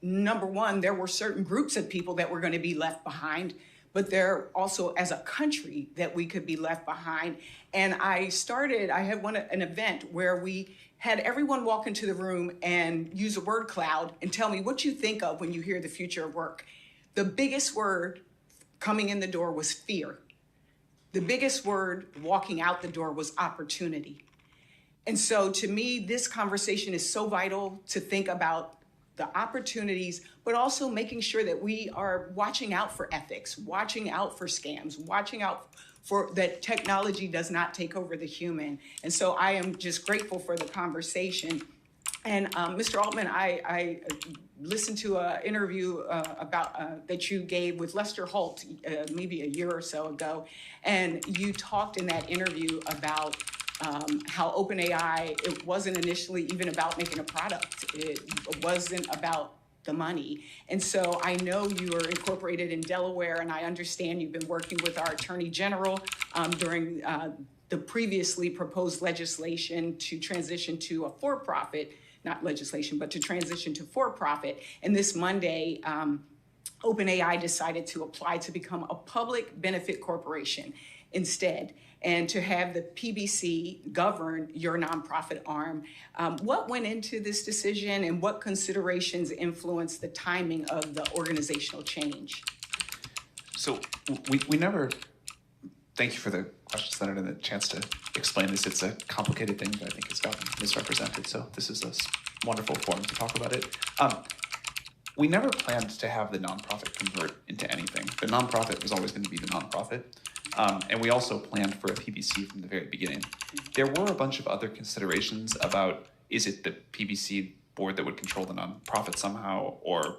number one, there were certain groups of people that were going to be left behind, but there also as a country that we could be left behind. And I had an event where we had everyone walk into the room and use a word cloud and tell me what you think of when you hear the future of work. The biggest word coming in the door was fear. The biggest word walking out the door was opportunity. And so to me, this conversation is so vital to think about the opportunities, but also making sure that we are watching out for ethics, watching out for scams, watching out for that technology does not take over the human. And so I am just grateful for the conversation. And Mr. Altman, I listened to an interview about that you gave with Lester Holt maybe a year or so ago. And you talked in that interview about how OpenAI, it wasn't initially even about making a product. It wasn't about the money. And so I know you are incorporated in Delaware, and I understand you've been working with our Attorney General during the previously proposed legislation to transition to a for-profit, not legislation, but to transition to for-profit. And this Monday, OpenAI decided to apply to become a public benefit corporation instead, and to have the PBC govern your nonprofit arm. What went into this decision, and what considerations influenced the timing of the organizational change? So we never, thank you for the question, Senator, and the chance to explain this. It's a complicated thing that I think has gotten misrepresented, so this is a wonderful forum to talk about it. We never planned to have the nonprofit convert into anything. The nonprofit was always going to be the nonprofit. And we also planned for a PBC from the very beginning. There were a bunch of other considerations about, is it the PBC board that would control the nonprofit somehow, or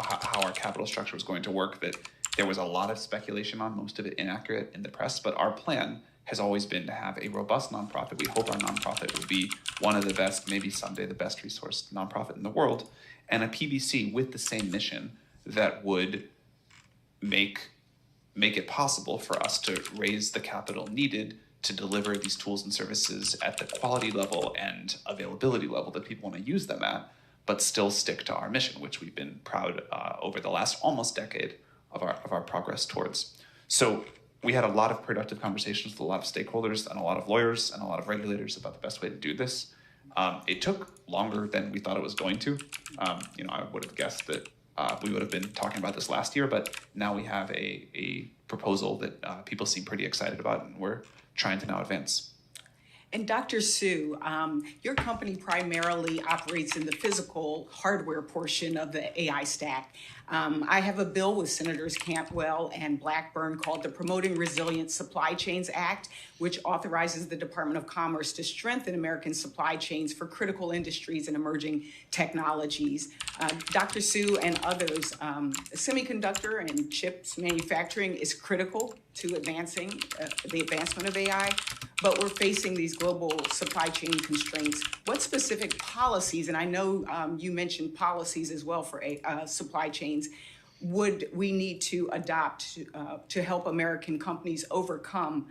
how our capital structure was going to work, that there was a lot of speculation on, most of it inaccurate in the press, but our plan has always been to have a robust nonprofit. We hope our nonprofit will be one of the best, maybe someday the best resourced nonprofit in the world, and a PBC with the same mission that would make it possible for us to raise the capital needed to deliver these tools and services at the quality level and availability level that people want to use them at, but still stick to our mission, which we've been proud over the last almost decade of our progress towards. So we had a lot of productive conversations with a lot of stakeholders and a lot of lawyers and a lot of regulators about the best way to do this. It took longer than we thought it was going to. I would have guessed that we would have been talking about this last year, but now we have a proposal that people seem pretty excited about, and we're trying to now advance. And Dr. Su, your company primarily operates in the physical hardware portion of the AI stack. I have a bill with Senators Cantwell and Blackburn called the Promoting Resilient Supply Chains Act, which authorizes the Department of Commerce to strengthen American supply chains for critical industries and emerging technologies. Dr. Su and others, semiconductor and chips manufacturing is critical to advancing the advancement of AI, but we're facing these global supply chain constraints. What specific policies, and I know you mentioned policies as well for supply chains, would we need to adopt to help American companies overcome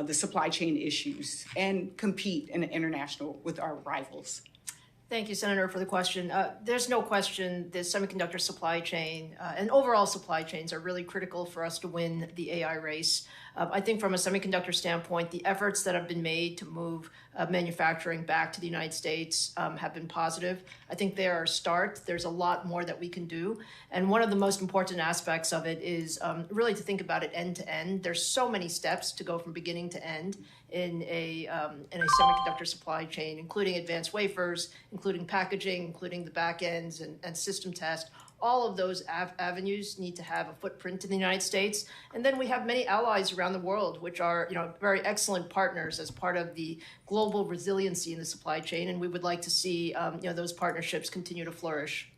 the supply chain issues and compete in international with our rivals? Thank you, Senator, for the question. There's no question the semiconductor supply chain and overall supply chains are really critical for us to win the AI race. I think from a semiconductor standpoint, the efforts that have been made to move manufacturing back to the United States have been positive. I think they are a start. There's a lot more that we can do. And one of the most important aspects of it is really to think about it end to end. There's so many steps to go from beginning to end in a semiconductor supply chain, including advanced wafers, including packaging, including the back ends and system test. All of those avenues need to have a footprint in the United States. And then we have many allies around the world, which are very excellent partners as part of the global resiliency in the supply chain. And we would like to see those partnerships continue to flourish.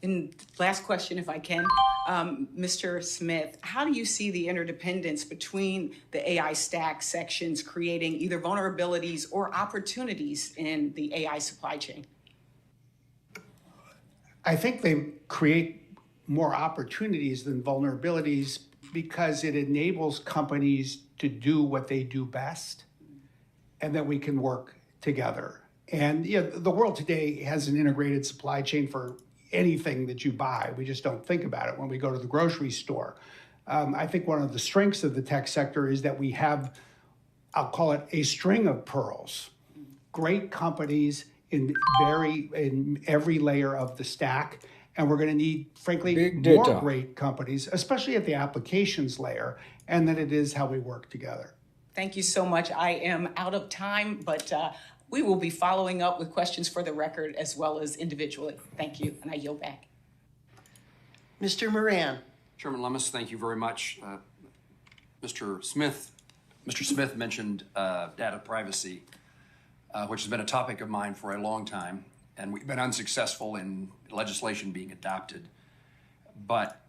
And last question, if I can, Mr. Smith, how do you see the interdependence between the AI stack sections creating either vulnerabilities or opportunities in the AI supply chain? I think they create more opportunities than vulnerabilities because it enables companies to do what they do best, and that we can work together. And the world today has an integrated supply chain for anything that you buy. We just don't think about it when we go to the grocery store. I think one of the strengths of the tech sector is that we have, I'll call it a string of pearls, great companies in every layer of the stack. And we're going to need, frankly, more great companies, especially at the applications layer, and that it is how we work together. Thank you so much. I am out of time, but we will be following up with questions for the record as well as individually. Thank you, and I yield back. Mr. Moran. Chairman Lummis, thank you very much. Mr. Smith mentioned data privacy, which has been a topic of mine for a long time, and we've been unsuccessful in legislation being adopted. But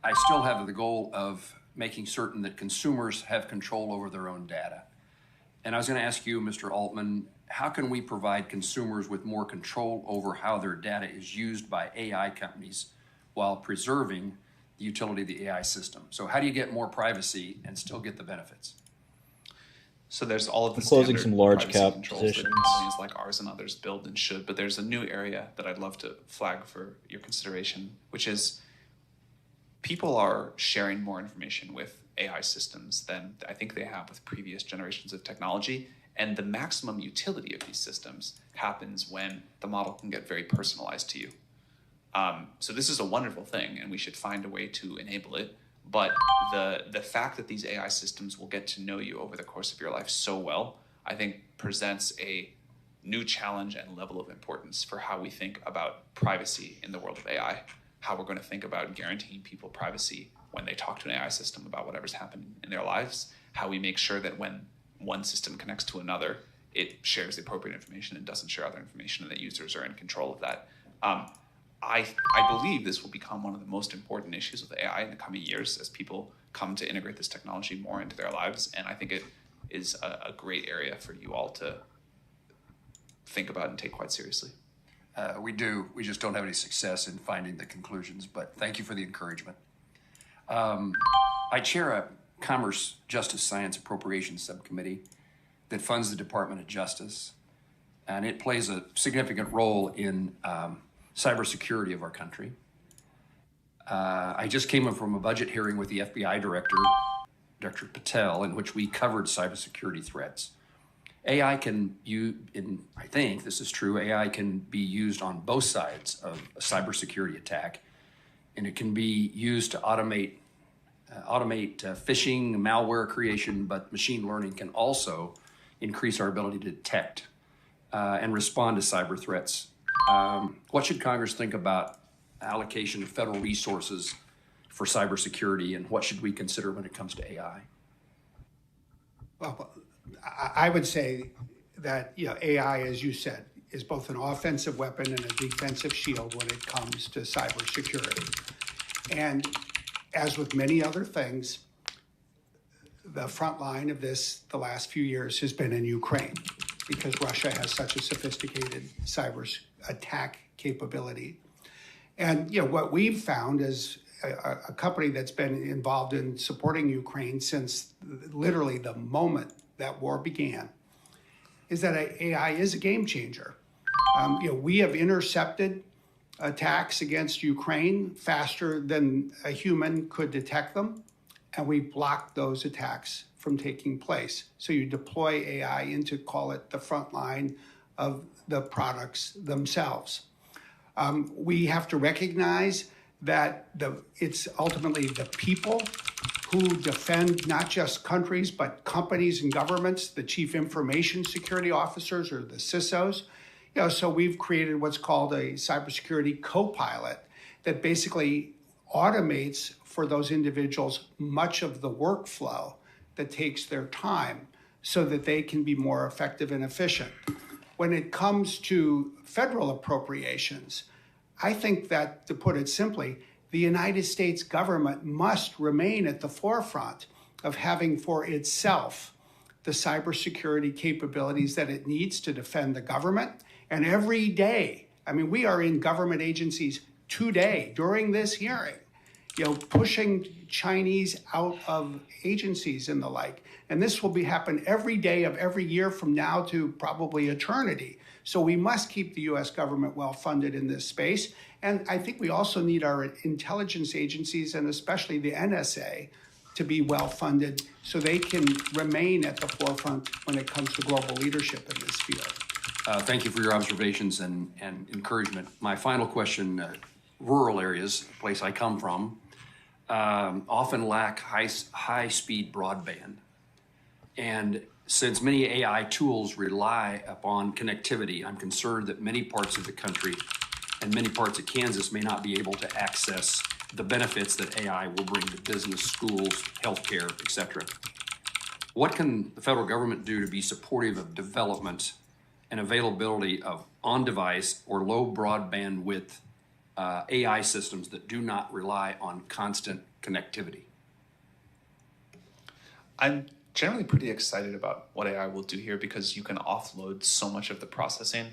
I still have the goal of making certain that consumers have control over their own data. And I was going to ask you, Mr. Altman, how can we provide consumers with more control over how their data is used by AI companies while preserving the utility of the AI system? So how do you get more privacy and still get the benefits? So there's all of the closing some large privacy cap controls positions that companies like ours and others build and should, but there's a new area that I'd love to flag for your consideration, which is people are sharing more information with AI systems than I think they have with previous generations of technology. And the maximum utility of these systems happens when the model can get very personalized to you. So this is a wonderful thing, and we should find a way to enable it. But the fact that these AI systems will get to know you over the course of your life so well, I think presents a new challenge and level of importance for how we think about privacy in the world of AI, how we're going to think about guaranteeing people privacy when they talk to an AI system about whatever's happening in their lives, how we make sure that when one system connects to another, it shares the appropriate information and doesn't share other information, and that users are in control of that. I believe this will become one of the most important issues with AI in the coming years as people come to integrate this technology more into their lives, and I think it is a great area for you all to think about and take quite seriously. We do. We just don't have any success in finding the conclusions, but thank you for the encouragement. I chair a Commerce, Justice, Science Appropriations Subcommittee that funds the Department of Justice, and it plays a significant role in cybersecurity of our country. I just came in from a budget hearing with the FBI Director, Dr. Patel, in which we covered cybersecurity threats. AI can I think this is true, AI can be used on both sides of a cybersecurity attack, and it can be used to automate phishing, malware creation, but machine learning can also increase our ability to detect and respond to cyber threats. What should Congress think about allocation of federal resources for cybersecurity, and what should we consider when it comes to AI? Well, I would say that AI, as you said, is both an offensive weapon and a defensive shield when it comes to cybersecurity. And as with many other things, the front line of this the last few years has been in Ukraine, because Russia has such a sophisticated cyber attack capability. And what we've found is a company that's been involved in supporting Ukraine since literally the moment that war began, is that AI is a game changer. We have intercepted attacks against Ukraine faster than a human could detect them, and we blocked those attacks from taking place. So you deploy AI into, call it, the front line of the products themselves. We have to recognize that it's ultimately the people who defend not just countries, but companies and governments, the chief information security officers or the CISOs. So we've created what's called a cybersecurity co-pilot that basically automates for those individuals much of the workflow that takes their time so that they can be more effective and efficient. When it comes to federal appropriations, I think that, to put it simply, the United States government must remain at the forefront of having for itself the cybersecurity capabilities that it needs to defend the government. And every day, we are in government agencies today during this hearing, pushing Chinese out of agencies and the like. And this will happen every day of every year from now to probably eternity. So we must keep the US government well funded in this space. And I think we also need our intelligence agencies, and especially the NSA, to be well funded so they can remain at the forefront when it comes to global leadership in this field. Thank you for your observations and encouragement. My final question, rural areas, a place I come from, often lack high-speed broadband. And since many AI tools rely upon connectivity, I'm concerned that many parts of the country and many parts of Kansas may not be able to access the benefits that AI will bring to business, schools, healthcare, etc. What can the federal government do to be supportive of development and availability of on-device or low broadband width AI systems that do not rely on constant connectivity? I'm generally pretty excited about what AI will do here, because you can offload so much of the processing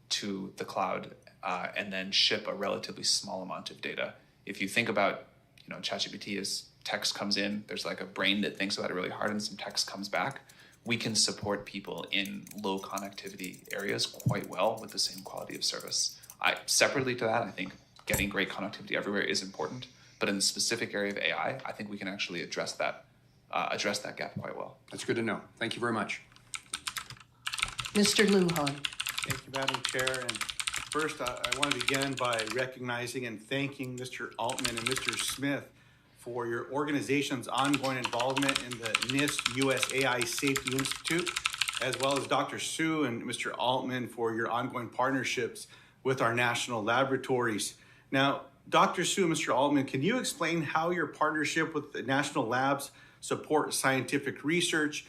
to the cloud and then ship a relatively small amount of data. If you think about, ChatGPT, as text comes in, there's like a brain that thinks about it really hard and some text comes back. We can support people in low connectivity areas quite well with the same quality of service. Separately to that, I think getting great connectivity everywhere is important, But in the specific area of AI, I think we can actually address that gap quite well. That's good to know. Thank you very much. Mr. Lujan. Thank you, Madam Chair. And first, I want to begin by recognizing and thanking Mr. Altman and Mr. Smith for your organization's ongoing involvement in the NIST US AI Safety Institute, as well as Dr. Su and Mr. Altman for your ongoing partnerships with our national laboratories. Now, Dr. Su and Mr. Altman, can you explain how your partnership with the national labs support scientific research?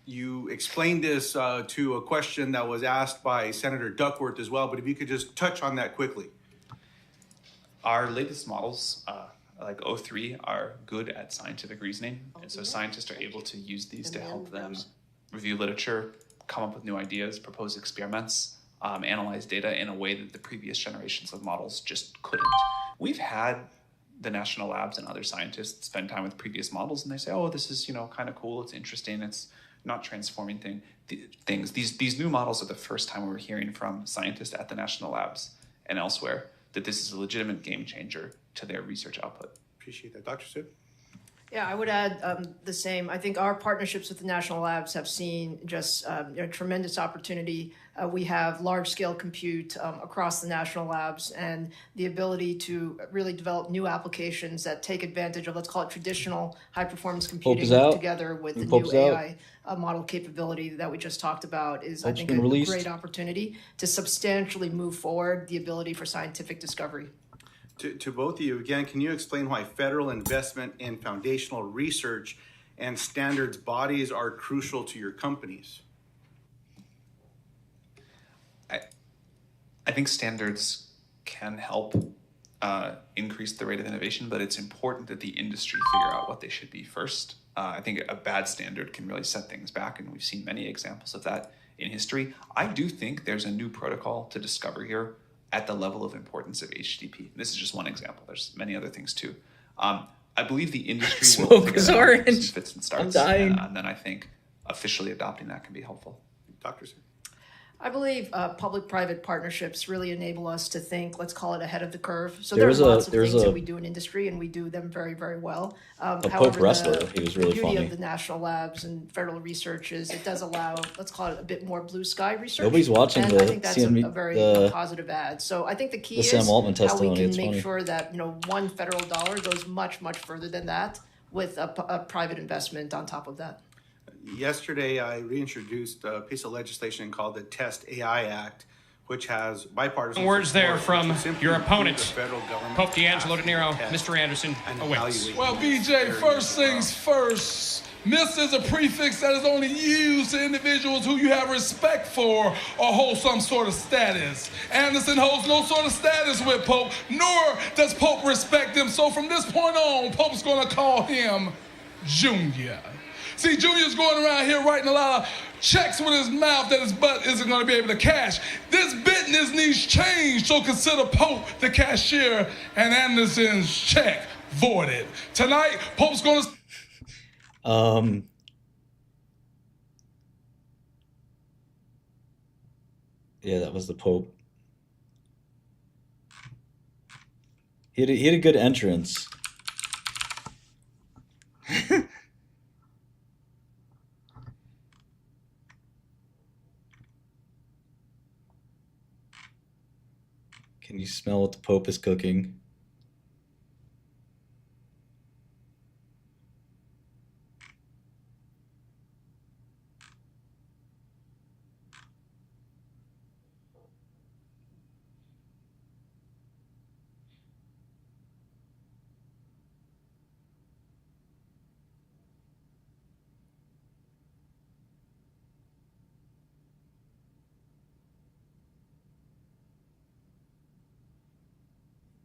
You explained this to a question that was asked by Senator Duckworth as well, but if you could just touch on that quickly. Our latest models, like O3, are good at scientific reasoning, and so scientists are able to use these to help them review literature, come up with new ideas, propose experiments, analyze data in a way that the previous generations of models just couldn't. We've had the national labs and other scientists spend time with previous models, and they say, oh, this is, kind of cool, it's interesting, it's not transforming things. These new models are the first time we're hearing from scientists at the national labs and elsewhere that this is a legitimate game changer to their research output. Appreciate that. Dr. Su? Yeah, I would add the same. I think our partnerships with the national labs have seen just tremendous opportunity. We have large-scale compute across the national labs and the ability to really develop new applications that take advantage of, let's call it traditional high-performance computing together with the new AI model capability that we just talked about is, I think, a great opportunity to substantially move forward the ability for scientific discovery. To both of you, again, can you explain why federal investment in foundational research and standards bodies are crucial to your companies? I think standards can help increase the rate of innovation, but it's important that the industry figure out what they should be first. I think a bad standard can really set things back, and we've seen many examples of that in history. I do think there's a new protocol to discover here at the level of importance of HTTP. This is just one example. There's many other things too. I believe the industry will figure out some fits and starts, and then I think officially adopting that can be helpful. Dr. Su? I believe public-private partnerships really enable us to think, let's call it ahead of the curve. So there's lots of things that we do in industry, and we do them very, very well. Pope wrestler, he was really the funny. beauty of the national labs and federal research is it does allow, let's call it a bit more blue sky research. Nobody's watching and the I think that's CME, a very positive ad. So I think the key is Sam Altman how we testimony, can it's make funny. sure that one federal dollar goes much, much further than that with a private investment on top of that. Yesterday, I reintroduced a piece of legislation called the Test AI Act, which has bipartisan words there support, from which simply your improves opponents. the federal government Pope D'Angelo De Niro, test Mr. Anderson and awaits. evaluate Well, BJ, first things first. Miss is a prefix that is only used to individuals who you have respect for or hold some sort of status. Anderson holds no sort of status with Pope, nor does Pope respect him. So from this point on, Pope's going to call him Junior. See, Junior's going around here writing a lot of checks with his mouth that his butt isn't going to be able to cash. This business needs change, so consider Pope the cashier and Anderson's check voided. Tonight, Pope's going to... Yeah, that was the Pope. He had a good entrance. Can you smell what the Pope is cooking?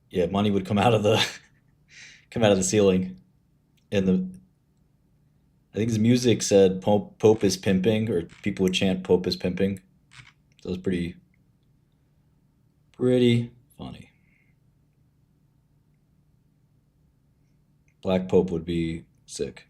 Yeah, money would come out of the ceiling, and I think his music said Pope is pimping, or people would chant Pope is pimping. So it was pretty funny. Black Pope would be sick.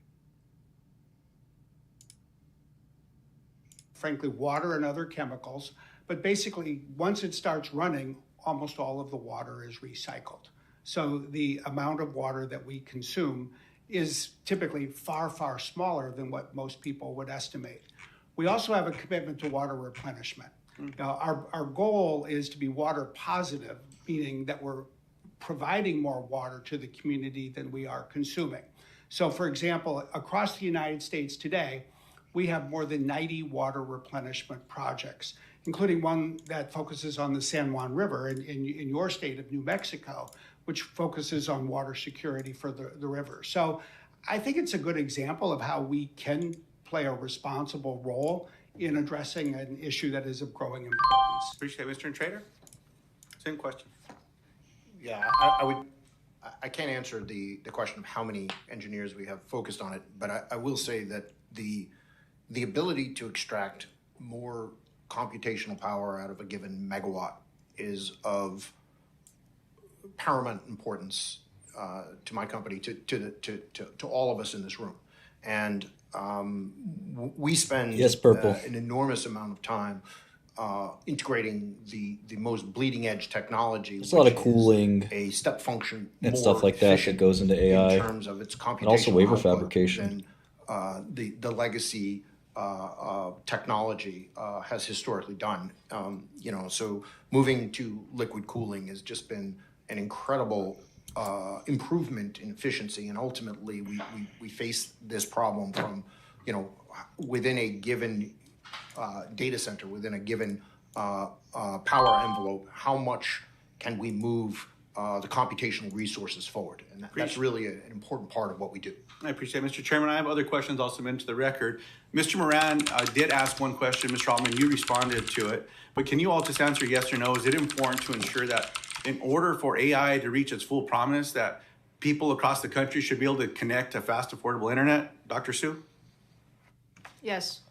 Frankly, water and other chemicals. But basically, once it starts running, almost all of the water is recycled. So the amount of water that we consume is typically far, far smaller than what most people would estimate. We also have a commitment to water replenishment. Now, our goal is to be water positive, meaning that we're providing more water to the community than we are consuming. So, for example, across the United States today, we have more than 90 water replenishment projects, including one that focuses on the San Juan River in your state of New Mexico, which focuses on water security for the river. So I think it's a good example of how we can play a responsible role in addressing an issue that is of growing importance. Appreciate it. Mr. Trader? Same question. Yeah, I can't answer the question of how many engineers we have focused on it, but I will say that the ability to extract more computational power out of a given megawatt is of paramount importance to my company, to all of us in this room. And we spend an enormous amount of time integrating the most bleeding edge technology. There's a lot of cooling, a step function and stuff like that goes into AI. In terms of its computational and also wafer output fabrication. Than the legacy technology has historically done. So moving to liquid cooling has just been an incredible improvement in efficiency, and ultimately we face this problem from within a given data center, within a given power envelope. How much can we move the computational resources forward? And that's really an important part of what we do. I appreciate it. Mr. Chairman, I have other questions I'll submit to the record. Mr. Moran did ask one question. Mr. Altman, you responded to it. But can you all just answer yes or no? Is it important to ensure that in order for AI to reach its full promise, that people across the country should be able to connect to fast, affordable internet? Dr. Sue? Yes.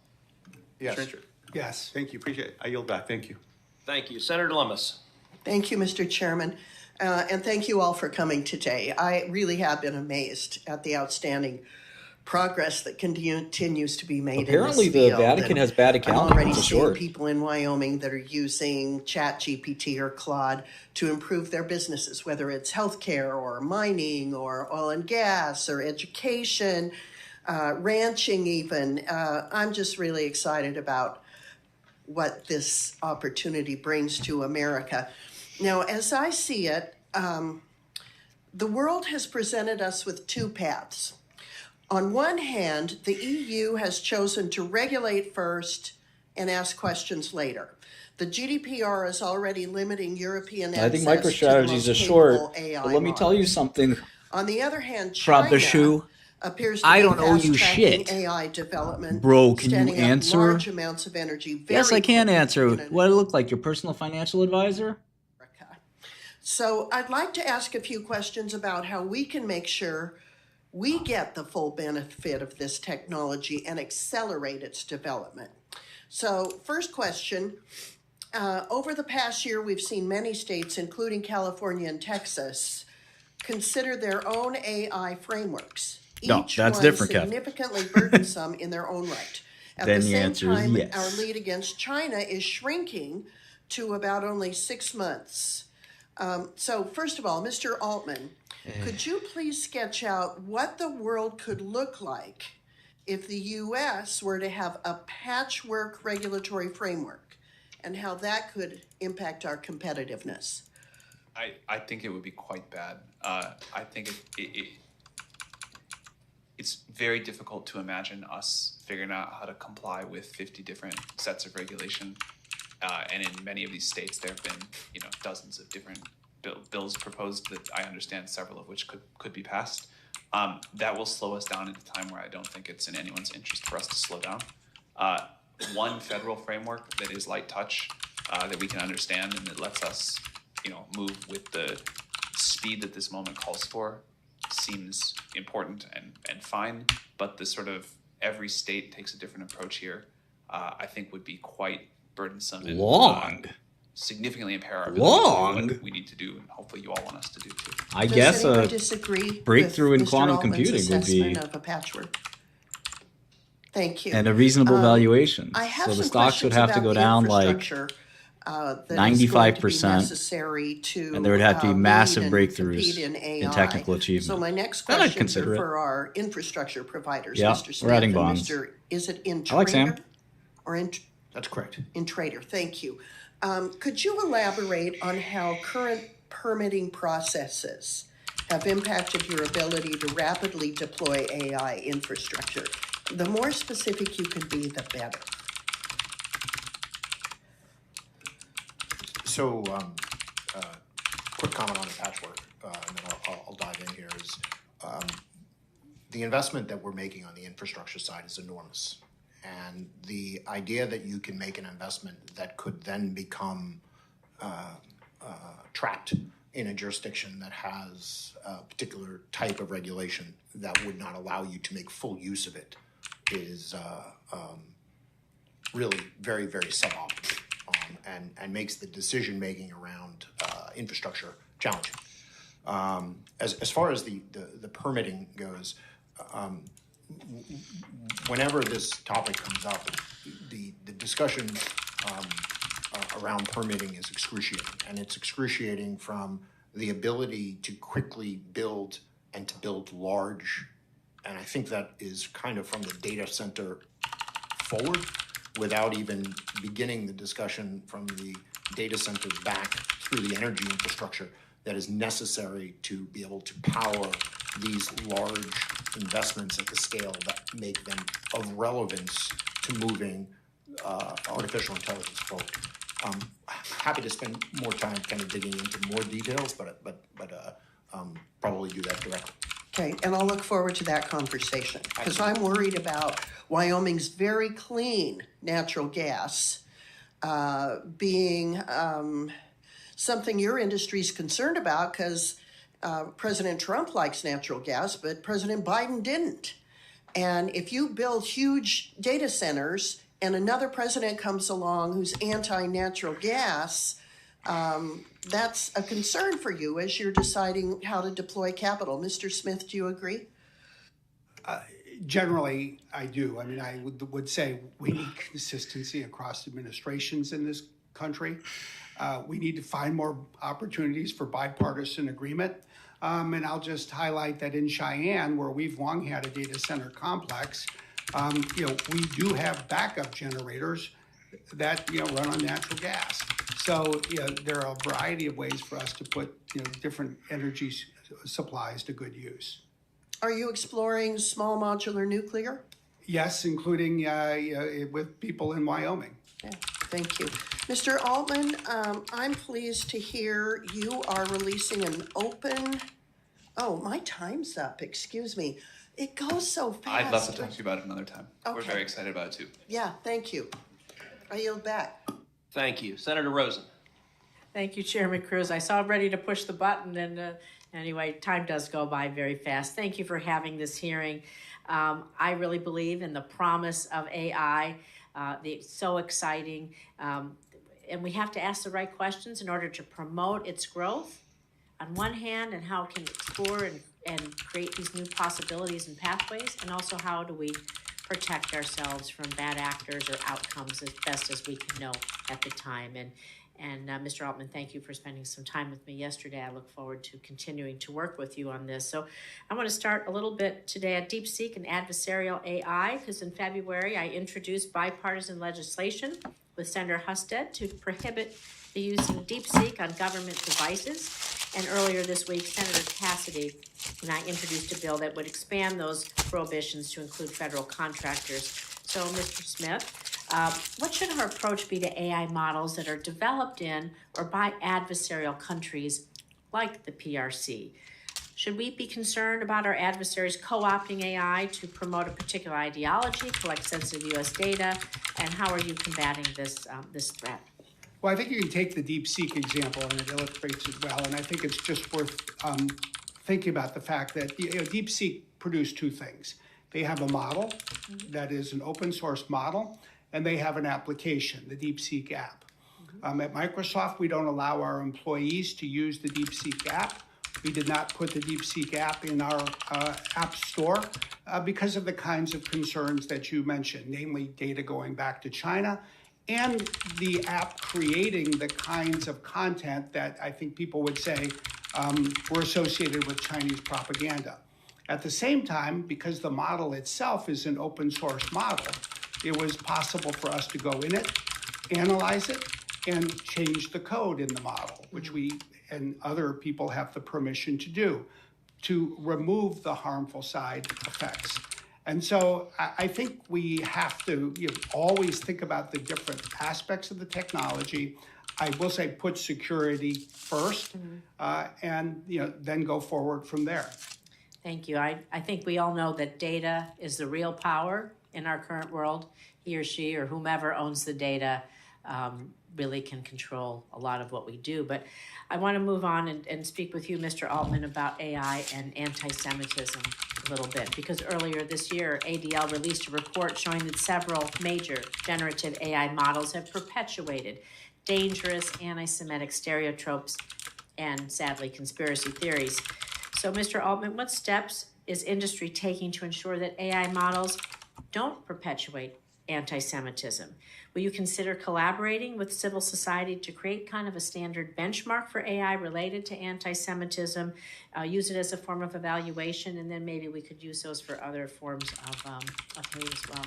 Yes. Yes. Thank you. Appreciate it. I yield back. Thank you. Thank you. Senator Lummis. Thank you, Mr. Chairman. And thank you all for coming today. I really have been amazed at the outstanding progress that continues to be made Apparently in this field. the Vatican has bad accounting. I'm already for seeing sure. people in Wyoming that are using ChatGPT or Claude to improve their businesses, whether it's healthcare or mining or oil and gas or education, ranching even. I'm just really excited about what this opportunity brings to America. Now, as I see it, the world has presented us with two paths. On one hand, the EU has chosen to regulate first and ask questions later. The GDPR is already limiting European access I think to the MicroStrategy most is a short. capable AI But let me tell you something. On the other hand, China appears to I be don't owe you fast-tracking shit. AI development, Bro, can you standing up answer? large amounts of energy very Yes, I can quickly answer. in an What I look like, your personal financial advisor? So I'd like to ask a few questions about how we can make sure we get the full benefit of this technology and accelerate its development. So first question, over the past year, we've seen many states, including California and Texas, consider their own AI frameworks. No, Each that's one different, Kev. significantly burdensome in their own right. At Then the the same answer is time, yes. our lead against China is shrinking to about only 6 months. So first of all, Mr. Altman, could you please sketch out what the world could look like if the U.S. were to have a patchwork regulatory framework and how that could impact our competitiveness? I think it would be quite bad. I think it's very difficult to imagine us figuring out how to comply with 50 different sets of regulation. And in many of these states, there have been, dozens of different bills proposed that I understand several of which could be passed. That will slow us down at a time where I don't think it's in anyone's interest for us to slow down. One federal framework that is light touch, that we can understand and that lets us, move with the speed that this moment calls for seems important and fine, but the sort of every state takes a different approach here, I think would be quite burdensome and Long. Significantly impair our ability to do what we need to do, and hopefully you all want us to do too. I Does guess anyone a disagree breakthrough with in Mr. quantum Altman's computing would be assessment of a patchwork? Thank you. and a reasonable valuation. I have So the some stocks would questions have to about go the down like infrastructure. that is going to be 95%, necessary to and there would have to be lead massive and breakthroughs compete in AI. in technical achievement. So my next Then I'd questions are consider it. for our infrastructure providers, Yeah, Mr. we're Smith adding and bonds. Mr. Is it in I like Sam. Trader or in? That's correct. In Trader, thank you. Could you elaborate on how current permitting processes have impacted your ability to rapidly deploy AI infrastructure? The more specific you can be, the better. So, quick comment on the patchwork, and then I'll dive in here, is the investment that we're making on the infrastructure side is enormous. And the idea that you can make an investment that could then become trapped in a jurisdiction that has a particular type of regulation that would not allow you to make full use of it is really very, very suboptimal, and makes the decision-making around infrastructure challenging. As far as the permitting goes, whenever this topic comes up, the discussion around permitting is excruciating, and it's excruciating from the ability to quickly build and to build large, and I think that is kind of from the data center forward, without even beginning the discussion from the data centers back through the energy infrastructure that is necessary to be able to power these large investments at the scale that make them of relevance to moving artificial intelligence forward. Happy to spend more time kind of digging into more details, but probably do that directly. Okay, and I'll look forward to that conversation, because I'm worried about Wyoming's very clean natural gas being something your industry's concerned about, because President Trump likes natural gas, but President Biden didn't. And if you build huge data centers and another president comes along who's anti-natural gas, that's a concern for you as you're deciding how to deploy capital. Mr. Smith, do you agree? Generally, I do. I mean, I would say we need consistency across administrations in this country. We need to find more opportunities for bipartisan agreement. And I'll just highlight that in Cheyenne, where we've long had a data center complex, we do have backup generators that run on natural gas. So there are a variety of ways for us to put different energy supplies to good use. Are you exploring small modular nuclear? Yes, including with people in Wyoming. Okay, thank you. Mr. Altman, I'm pleased to hear you are releasing an open, oh, my time's up, excuse me. It goes so fast. I'd love to talk to you about it another time. Okay. We're very excited about it too. Yeah, thank you. I yield back. Thank you. Senator Rosen. Thank you, Chairman Cruz. I saw ready to push the button, and anyway, time does go by very fast. Thank you for having this hearing. I really believe in the promise of AI. It's so exciting, and we have to ask the right questions in order to promote its growth on one hand, and how it can explore and create these new possibilities and pathways, and also how do we protect ourselves from bad actors or outcomes as best as we can know at the time. And Mr. Altman, thank you for spending some time with me yesterday. I look forward to continuing to work with you on this. So I want to start a little bit today at DeepSeek and adversarial AI, because in February I introduced bipartisan legislation with Senator Husted to prohibit the use of DeepSeek on government devices. And earlier this week, Senator Cassidy and I introduced a bill that would expand those prohibitions to include federal contractors. So, Mr. Smith, what should our approach be to AI models that are developed in or by adversarial countries like the PRC? Should we be concerned about our adversaries co-opting AI to promote a particular ideology, collect sensitive U.S. data, and how are you combating this threat? Well, I think you can take the DeepSeek example, and it illustrates it well. And I think it's just worth thinking about the fact that DeepSeek produced two things. They have a model that is an open source model, and they have an application, the DeepSeek app. At Microsoft, we don't allow our employees to use the DeepSeek app. We did not put the DeepSeek app in our app store because of the kinds of concerns that you mentioned, namely data going back to China and the app creating the kinds of content that I think people would say were associated with Chinese propaganda. At the same time, because the model itself is an open source model, it was possible for us to go in it, analyze it, and change the code in the model, which we and other people have the permission to do, to remove the harmful side effects. And so I think we have to always think about the different aspects of the technology. I will say put security first, and then go forward from there. Thank you. I think we all know that data is the real power in our current world. He or she or whomever owns the data really can control a lot of what we do. But I want to move on and speak with you, Mr. Altman, about AI and anti-Semitism a little bit, because earlier this year, ADL released a report showing that several major generative AI models have perpetuated dangerous anti-Semitic stereotypes and, sadly, conspiracy theories. So, Mr. Altman, what steps is industry taking to ensure that AI models don't perpetuate anti-Semitism? Will you consider collaborating with civil society to create kind of a standard benchmark for AI related to anti-Semitism, use it as a form of evaluation, and then maybe we could use those for other forms of hate as well?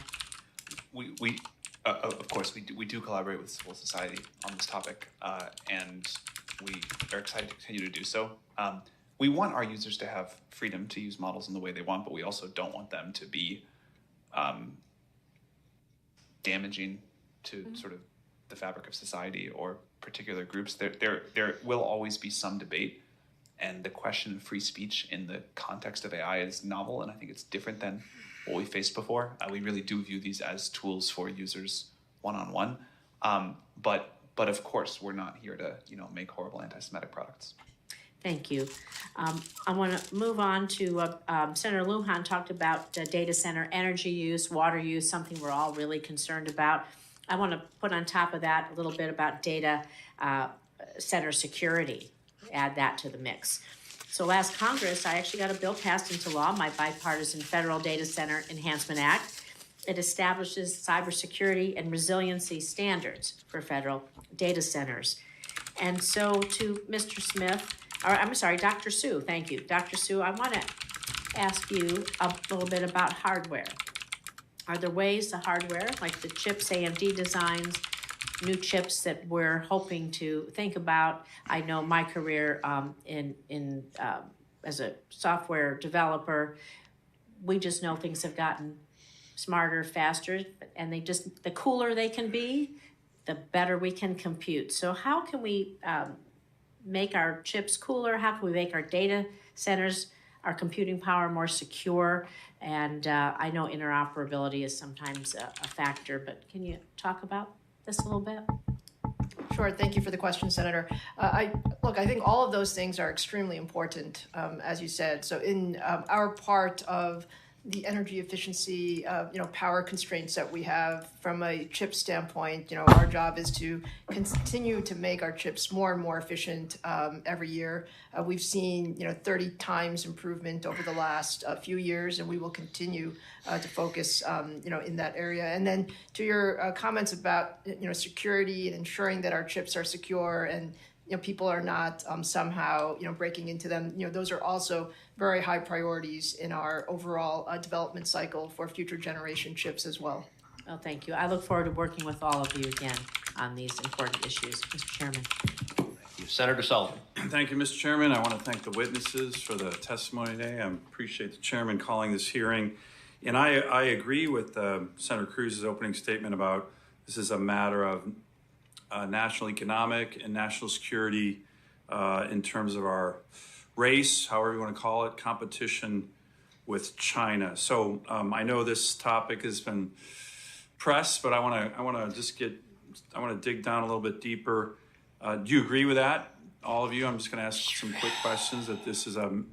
We of course, we do collaborate with civil society on this topic, and we are excited to continue to do so. We want our users to have freedom to use models in the way they want, but we also don't want them to be damaging to sort of the fabric of society or particular groups. There will always be some debate, and the question of free speech in the context of AI is novel, and I think it's different than what we faced before. We really do view these as tools for users one-on-one, but of course we're not here to make horrible anti-Semitic products. Thank you. I want to move on to Senator Lujan talked about data center energy use, water use, something we're all really concerned about. I want to put on top of that a little bit about data center security, add that to the mix. So last Congress, I actually got a bill passed into law, my bipartisan Federal Data Center Enhancement Act. It establishes cybersecurity and resiliency standards for federal data centers. And so to Mr. Smith, or I'm sorry, Dr. Sue, thank you. Dr. Sue, I want to ask you a little bit about hardware. Are there ways the hardware, like the chips AMD designs, new chips that we're hoping to think about? I know my career as a software developer, we just know things have gotten smarter, faster, and the cooler they can be, the better we can compute. So how can we make our chips cooler? How can we make our data centers, our computing power more secure? And I know interoperability is sometimes a factor, but can you talk about this a little bit? Sure. Thank you for the question, Senator. I think all of those things are extremely important, as you said. So in our part of the energy efficiency, power constraints that we have from a chip standpoint, our job is to continue to make our chips more and more efficient every year. We've seen, 30 times improvement over the last few years, and we will continue to focus, in that area. And then to your comments about, security and ensuring that our chips are secure and people are not somehow, breaking into them. Those are also very high priorities in our overall development cycle for future generation chips as well. Well, thank you. I look forward to working with all of you again on these important issues. Mr. Chairman. Thank you. Senator Sullivan. Thank you, Mr. Chairman. I want to thank the witnesses for the testimony today. I appreciate the chairman calling this hearing. And I agree with Senator Cruz's opening statement about this is a matter of national economic and national security in terms of our race, however you want to call it, competition with China. So I know this topic has been pressed, but I want to dig down a little bit deeper. Do you agree with that, all of you? I'm just going to ask some quick questions. That this is a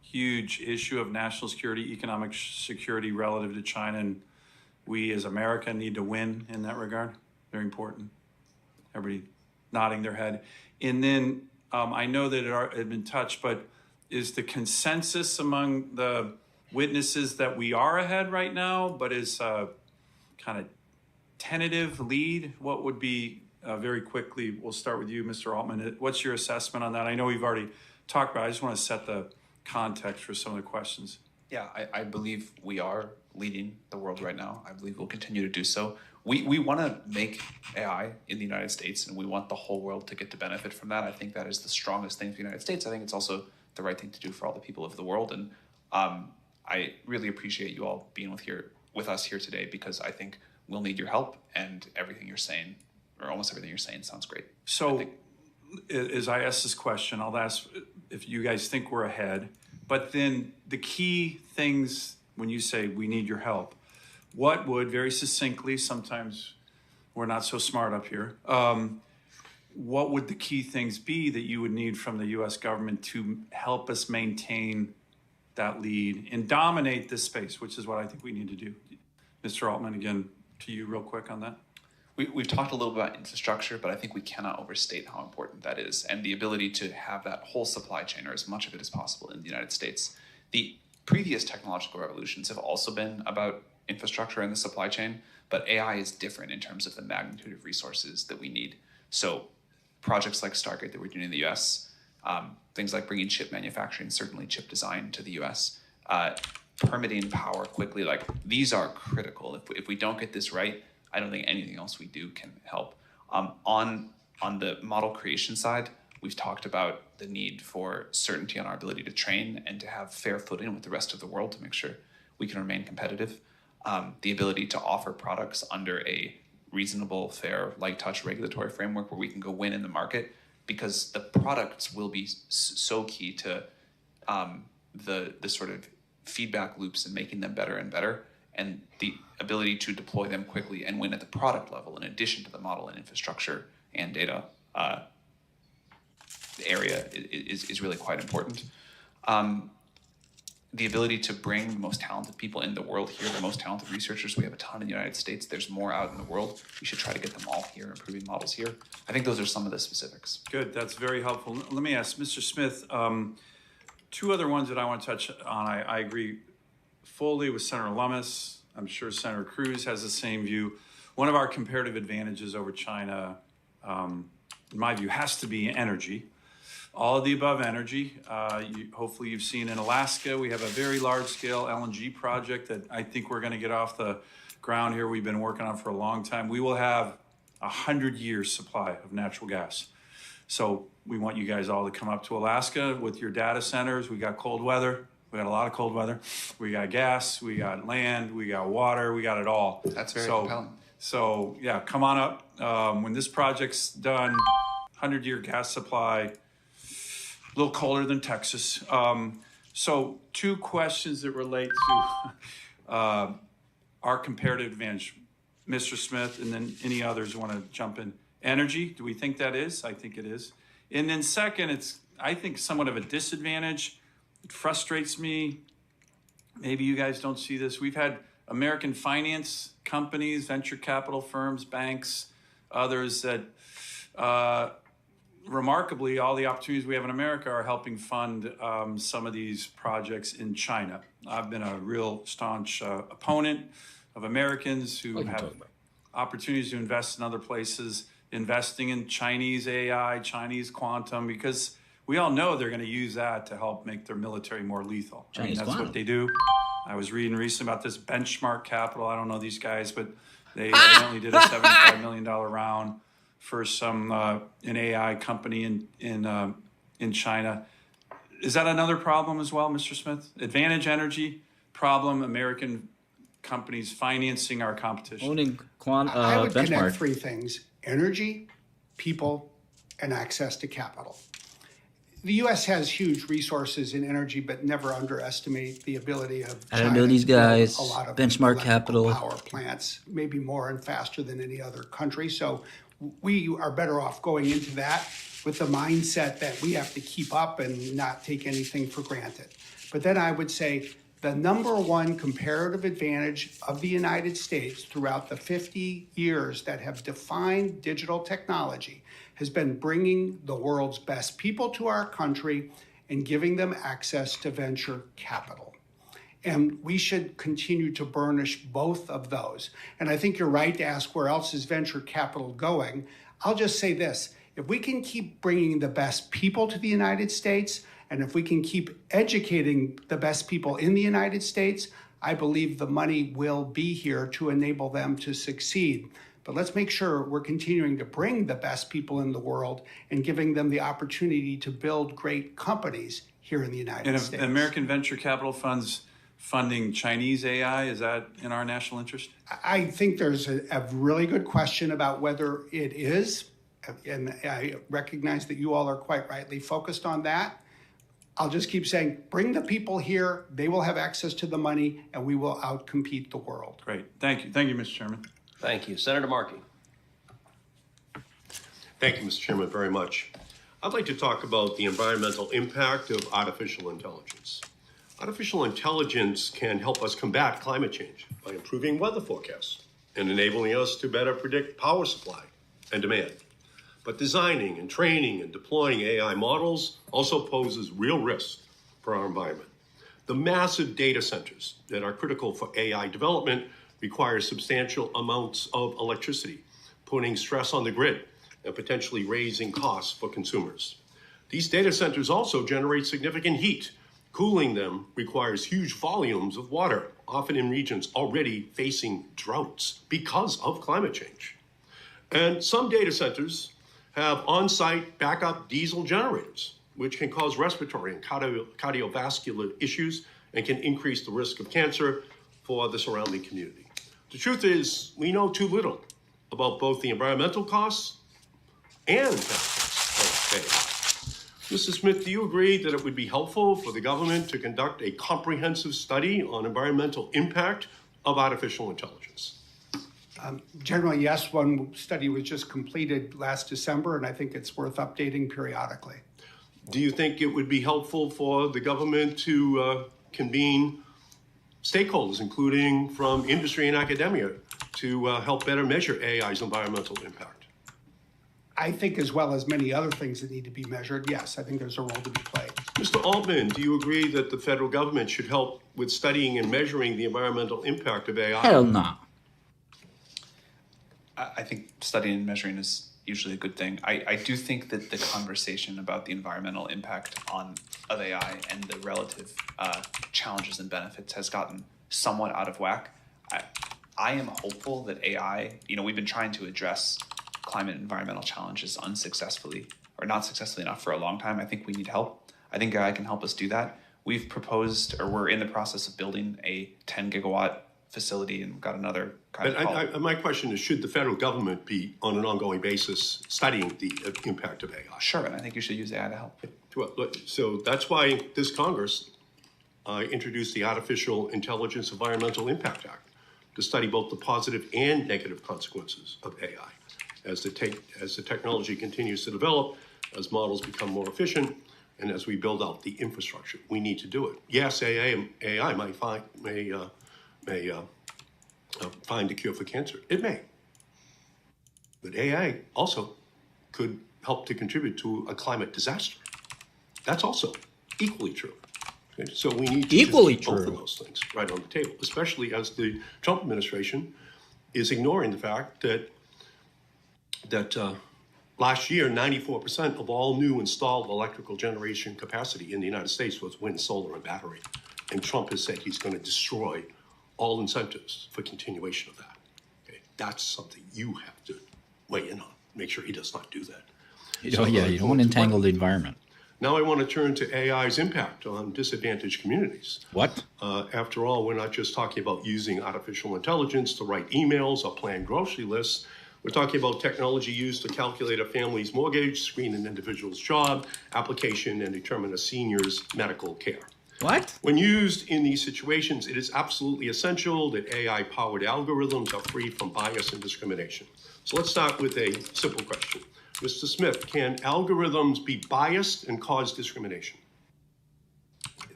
huge issue of national security, economic security relative to China, and we as America need to win in that regard. Very important. Everybody nodding their head. And then I know that it had been touched, but is the consensus among the witnesses that we are ahead right now, but is kind of tentative lead? What would be, very quickly, we'll start with you, Mr. Altman. What's your assessment on that? I know we've already talked about it. I just want to set the context for some of the questions. Yeah, I believe we are leading the world right now. I believe we'll continue to do so. We want to make AI in the United States, and we want the whole world to get to benefit from that. I think that is the strongest thing for the United States. I think it's also the right thing to do for all the people of the world. And I really appreciate you all being with us here today, because I think we'll need your help, and everything you're saying, or almost everything you're saying, sounds great. So as I ask this question, I'll ask if you guys think we're ahead, but then the key things when you say we need your help, what would, very succinctly, sometimes we're not so smart up here, what would the key things be that you would need from the U.S. government to help us maintain that lead and dominate this space, which is what I think we need to do? Mr. Altman, again, to you real quick on that. We've talked a little bit about infrastructure, but I think we cannot overstate how important that is, and the ability to have that whole supply chain, or as much of it as possible, in the United States. The previous technological revolutions have also been about infrastructure and the supply chain, but AI is different in terms of the magnitude of resources that we need. So projects like Stargate that we're doing in the US, things like bringing chip manufacturing, certainly chip design to the US, permitting power quickly, like these are critical. If we don't get this right, I don't think anything else we do can help. On the model creation side, we've talked about the need for certainty on our ability to train and to have fair footing with the rest of the world to make sure we can remain competitive. The ability to offer products under a reasonable, fair, light touch regulatory framework where we can go win in the market, because the products will be so key to the sort of feedback loops and making them better and better, and the ability to deploy them quickly and win at the product level in addition to the model and infrastructure and data area is really quite important. The ability to bring the most talented people in the world here, the most talented researchers. We have a ton in the United States. There's more out in the world. We should try to get them all here, improving models here. I think those are some of the specifics. Good, that's very helpful. Let me ask Mr. Smith, two other ones that I want to touch on. I agree fully with Senator Lummis. I'm sure Senator Cruz has the same view. One of our comparative advantages over China, in my view, has to be energy. All of the above energy. Hopefully you've seen in Alaska, we have a very large-scale LNG project that I think we're going to get off the ground here. We've been working on for a long time. We will have 100 years supply of natural gas. So we want you guys all to come up to Alaska with your data centers. We got cold weather. We got a lot of cold weather. We got gas, we got land, we got water, we got it all. That's very compelling. So yeah, come on up. When this project's done, 100-year gas supply, a little colder than Texas. So two questions that relate to our comparative advantage. Mr. Smith, and then any others who want to jump in. Energy, do we think that is? I think it is. And then second, it's, I think, somewhat of a disadvantage. It frustrates me. Maybe you guys don't see this. We've had American finance companies, venture capital firms, banks, others that remarkably, all the opportunities we have in America are helping fund some of these projects in China. I've been a real staunch opponent of Americans who have opportunities to invest in other places, investing in Chinese AI, Chinese quantum, because we all know they're going to use that to help make their military more lethal. Chinese that's quantum. What they do. I was reading recently about this Benchmark Capital. I don't know these guys, but they evidently did a $75 million round for some an AI company in China. Is that another problem as well, Mr. Smith? Advantage energy problem, American companies financing our competition. Owning I would Benchmark. connect three things: energy, people, and access to capital. The U.S. has huge resources in energy, but never underestimate the ability of I don't China know these to build guys. a lot of Benchmark electrical Capital. power plants, maybe more and faster than any other country. So we are better off going into that with the mindset that we have to keep up and not take anything for granted. But then I would say the number one comparative advantage of the United States throughout the 50 years that have defined digital technology has been bringing the world's best people to our country and giving them access to venture capital. And we should continue to burnish both of those. And I think you're right to ask where else is venture capital going. I'll just say this. If we can keep bringing the best people to the United States, and if we can keep educating the best people in the United States, I believe the money will be here to enable them to succeed. But let's make sure we're continuing to bring the best people in the world and giving them the opportunity to build great companies here in the United States. And American venture capital funds funding Chinese AI, is that in our national interest? I think there's a really good question about whether it is, and I recognize that you all are quite rightly focused on that. I'll just keep saying, bring the people here, they will have access to the money, and we will outcompete the world. Great, thank you. Thank you, Mr. Chairman. Thank you. Senator Markey. Thank you, Mr. Chairman, very much. I'd like to talk about the environmental impact of artificial intelligence. Artificial intelligence can help us combat climate change by improving weather forecasts and enabling us to better predict power supply and demand. But designing and training and deploying AI models also poses real risks for our environment. The massive data centers that are critical for AI development require substantial amounts of electricity, putting stress on the grid and potentially raising costs for consumers. These data centers also generate significant heat. Cooling them requires huge volumes of water, often in regions already facing droughts because of climate change. And some data centers have on-site backup diesel generators, which can cause respiratory and cardiovascular issues and can increase the risk of cancer for the surrounding community. The truth is, we know too little about both the environmental costs and benefits of AI. Mr. Smith, do you agree that it would be helpful for the government to conduct a comprehensive study on environmental impact of artificial intelligence? Generally, yes. One study was just completed last December, and I think it's worth updating periodically. Do you think it would be helpful for the government to convene stakeholders, including from industry and academia, to help better measure AI's environmental impact? I think, as well as many other things that need to be measured, yes, I think there's a role to be played. Mr. Altman, do you agree that the federal government should help with studying and measuring the environmental impact of AI? Hell no. I think studying and measuring is usually a good thing. I do think that the conversation about the environmental impact of AI and the relative challenges and benefits has gotten somewhat out of whack. I am hopeful that AI, we've been trying to address climate and environmental challenges unsuccessfully or not successfully enough for a long time. I think we need help. I think AI can help us do that. We've proposed, or we're in the process of building a 10 gigawatt facility, and we've got another kind of my question is, should the federal government be, on an ongoing basis, studying the impact of AI? Sure, and I think you should use AI to help. So that's why this Congress introduced the Artificial Intelligence Environmental Impact Act to study both the positive and negative consequences of AI. As the technology continues to develop, as models become more efficient, and as we build out the infrastructure, we need to do it. Yes, AI might find a cure for cancer. It may. But AI also could help to contribute to a climate disaster. That's also equally true. Okay? So we need to put both of those things right on the table, especially as the Trump administration is ignoring the fact that last year, 94% of all new installed electrical generation capacity in the United States was wind, solar, and battery. And Trump has said he's going to destroy all incentives for continuation of that. Okay? That's something you have to weigh in on. Make sure he does not do that. You don't want to entangle the environment. Now I want to turn to AI's impact on disadvantaged communities. What? After all, we're not just talking about using artificial intelligence to write emails or plan grocery lists. We're talking about technology used to calculate a family's mortgage, screen an individual's job application, and determine a senior's medical care. What? When used in these situations, it is absolutely essential that AI-powered algorithms are free from bias and discrimination. So let's start with a simple question. Mr. Smith, can algorithms be biased and cause discrimination?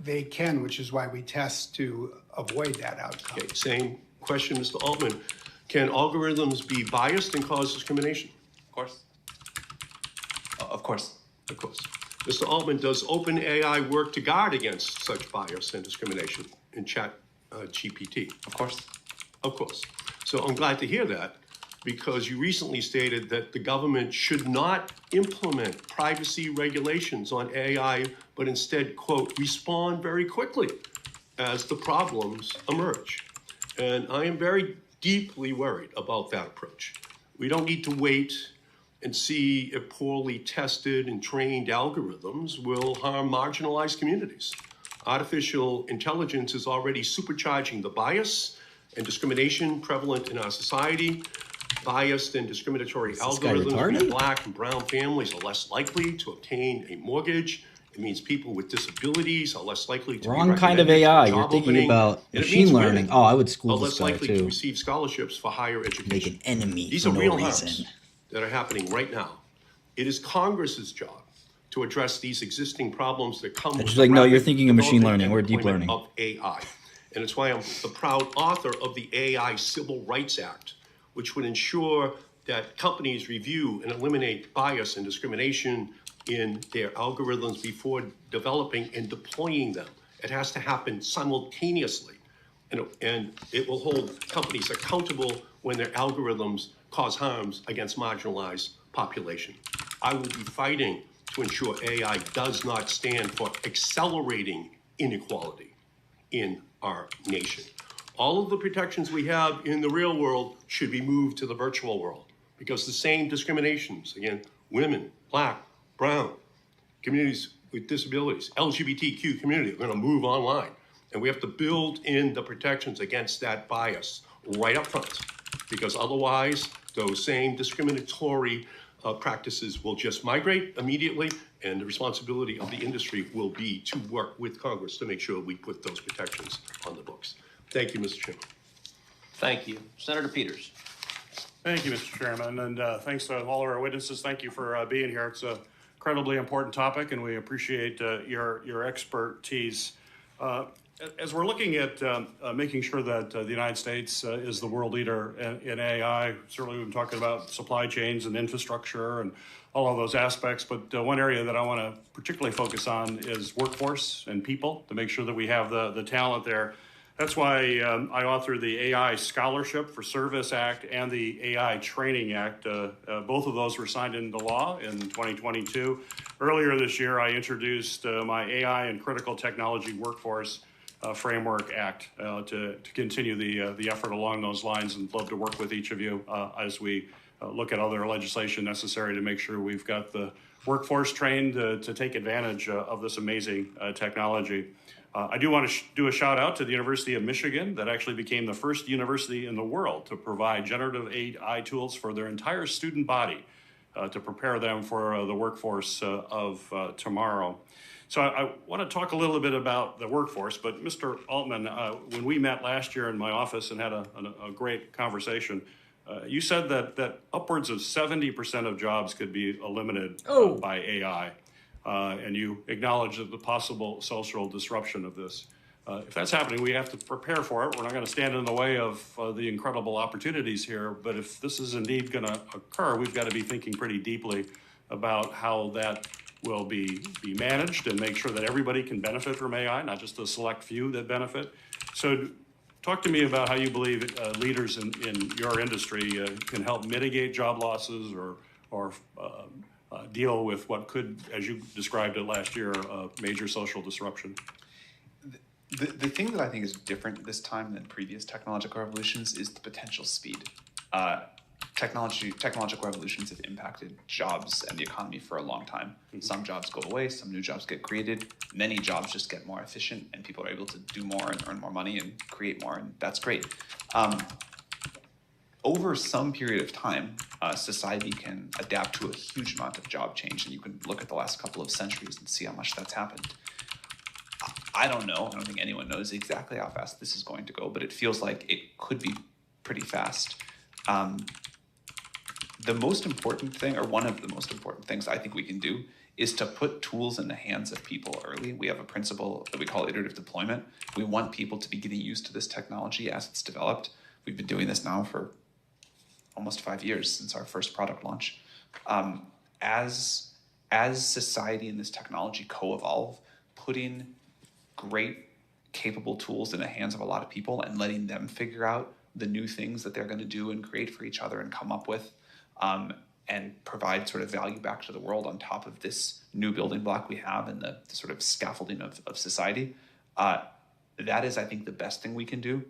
They can, which is why we test to avoid that outcome. Okay, same question, Mr. Altman. Can algorithms be biased and cause discrimination? Of course. Of course. Of course. Mr. Altman, does OpenAI work to guard against such bias and discrimination in Chat GPT. Of course. Of course. So I'm glad to hear that, because you recently stated that the government should not implement privacy regulations on AI, but instead, quote, respond very quickly as the problems emerge. And I am very deeply worried about that approach. We don't need to wait and see if poorly tested and trained algorithms will harm marginalized communities. Artificial intelligence is already supercharging the bias and discrimination prevalent in our society. Biased and discriminatory algorithms mean Black and brown families are less likely to obtain a mortgage. It means people with disabilities are less likely to Wrong be kind of recommended for a AI. You're job thinking opening. about And it machine means learning. women Oh, I would are school less this guy likely to too. receive scholarships for higher education. Make an enemy These for are no real reason. harms that are happening right now. It is Congress's job to address these existing problems that come with Just the like, no, you're rapid thinking of machine development learning. We're and deep deployment learning. of AI. And it's why I'm the proud author of the AI Civil Rights Act, which would ensure that companies review and eliminate bias and discrimination in their algorithms before developing and deploying them. It has to happen simultaneously. And it will hold companies accountable when their algorithms cause harms against marginalized population. I will be fighting to ensure AI does not stand for accelerating inequality in our nation. All of the protections we have in the real world should be moved to the virtual world, because the same discriminations, again, women, Black, brown, communities with disabilities, LGBTQ community are going to move online. And we have to build in the protections against that bias right up front, because otherwise those same discriminatory practices will just migrate immediately, and the responsibility of the industry will be to work with Congress to make sure we put those protections on the books. Thank you, Mr. Chairman. Thank you. Senator Peters. Thank you, Mr. Chairman, and thanks to all of our witnesses. Thank you for being here. It's an incredibly important topic, and we appreciate your expertise. As we're looking at making sure that the United States is the world leader in AI, certainly we've been talking about supply chains and infrastructure and all of those aspects, but one area that I want to particularly focus on is workforce and people, to make sure that we have the talent there. That's why I authored the AI Scholarship for Service Act and the AI Training Act. Both of those were signed into law in 2022. Earlier this year, I introduced my AI and Critical Technology Workforce Framework Act to continue the effort along those lines, and love to work with each of you as we look at other legislation necessary to make sure we've got the workforce trained to take advantage of this amazing technology. I do want to do a shout out to the University of Michigan, that actually became the first university in the world to provide generative AI tools for their entire student body to prepare them for the workforce of tomorrow. So I want to talk a little bit about the workforce, but Mr. Altman, when we met last year in my office and had a great conversation, you said that upwards of 70% of jobs could be eliminated by AI. And you acknowledge the possible social disruption of this. If that's happening, we have to prepare for it. We're not going to stand in the way of the incredible opportunities here, but if this is indeed going to occur, we've got to be thinking pretty deeply about how that will be managed and make sure that everybody can benefit from AI, not just the select few that benefit. So talk to me about how you believe leaders in your industry can help mitigate job losses or deal with what could, as you described it last year, a major social disruption. The thing that I think is different this time than previous technological revolutions is the potential speed. Technological revolutions have impacted jobs and the economy for a long time. Mm-hmm. Some jobs go away, some new jobs get created. Many jobs just get more efficient, and people are able to do more and earn more money and create more, and that's great. Over some period of time, society can adapt to a huge amount of job change, and you can look at the last couple of centuries and see how much that's happened. I don't know. I don't think anyone knows exactly how fast this is going to go, but it feels like it could be pretty fast. The most important thing, or one of the most important things I think we can do, is to put tools in the hands of people early. We have a principle that we call iterative deployment. We want people to be getting used to this technology as it's developed. We've been doing this now for almost 5 years since our first product launch. As society and this technology co-evolve, putting great capable tools in the hands of a lot of people and letting them figure out the new things that they're going to do and create for each other and come up with, and provide sort of value back to the world on top of this new building block we have and the sort of scaffolding of society. That is, I think, the best thing we can do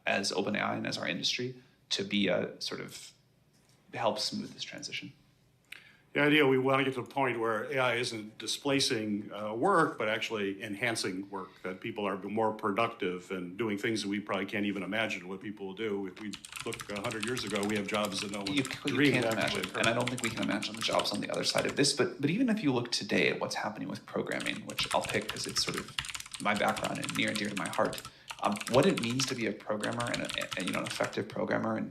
as OpenAI and as our industry to be a sort of help smooth this transition. The idea we want to get to the point where AI isn't displacing work, but actually enhancing work, that people are more productive and doing things that we probably can't even imagine what people will do. If we look 100 years ago, we have jobs that no one You dreamed can't actually imagine, occurred. and I don't think we can imagine the jobs on the other side of this. But even if you look today at what's happening with programming, which I'll pick because it's sort of my background and near and dear to my heart, what it means to be a programmer and an effective programmer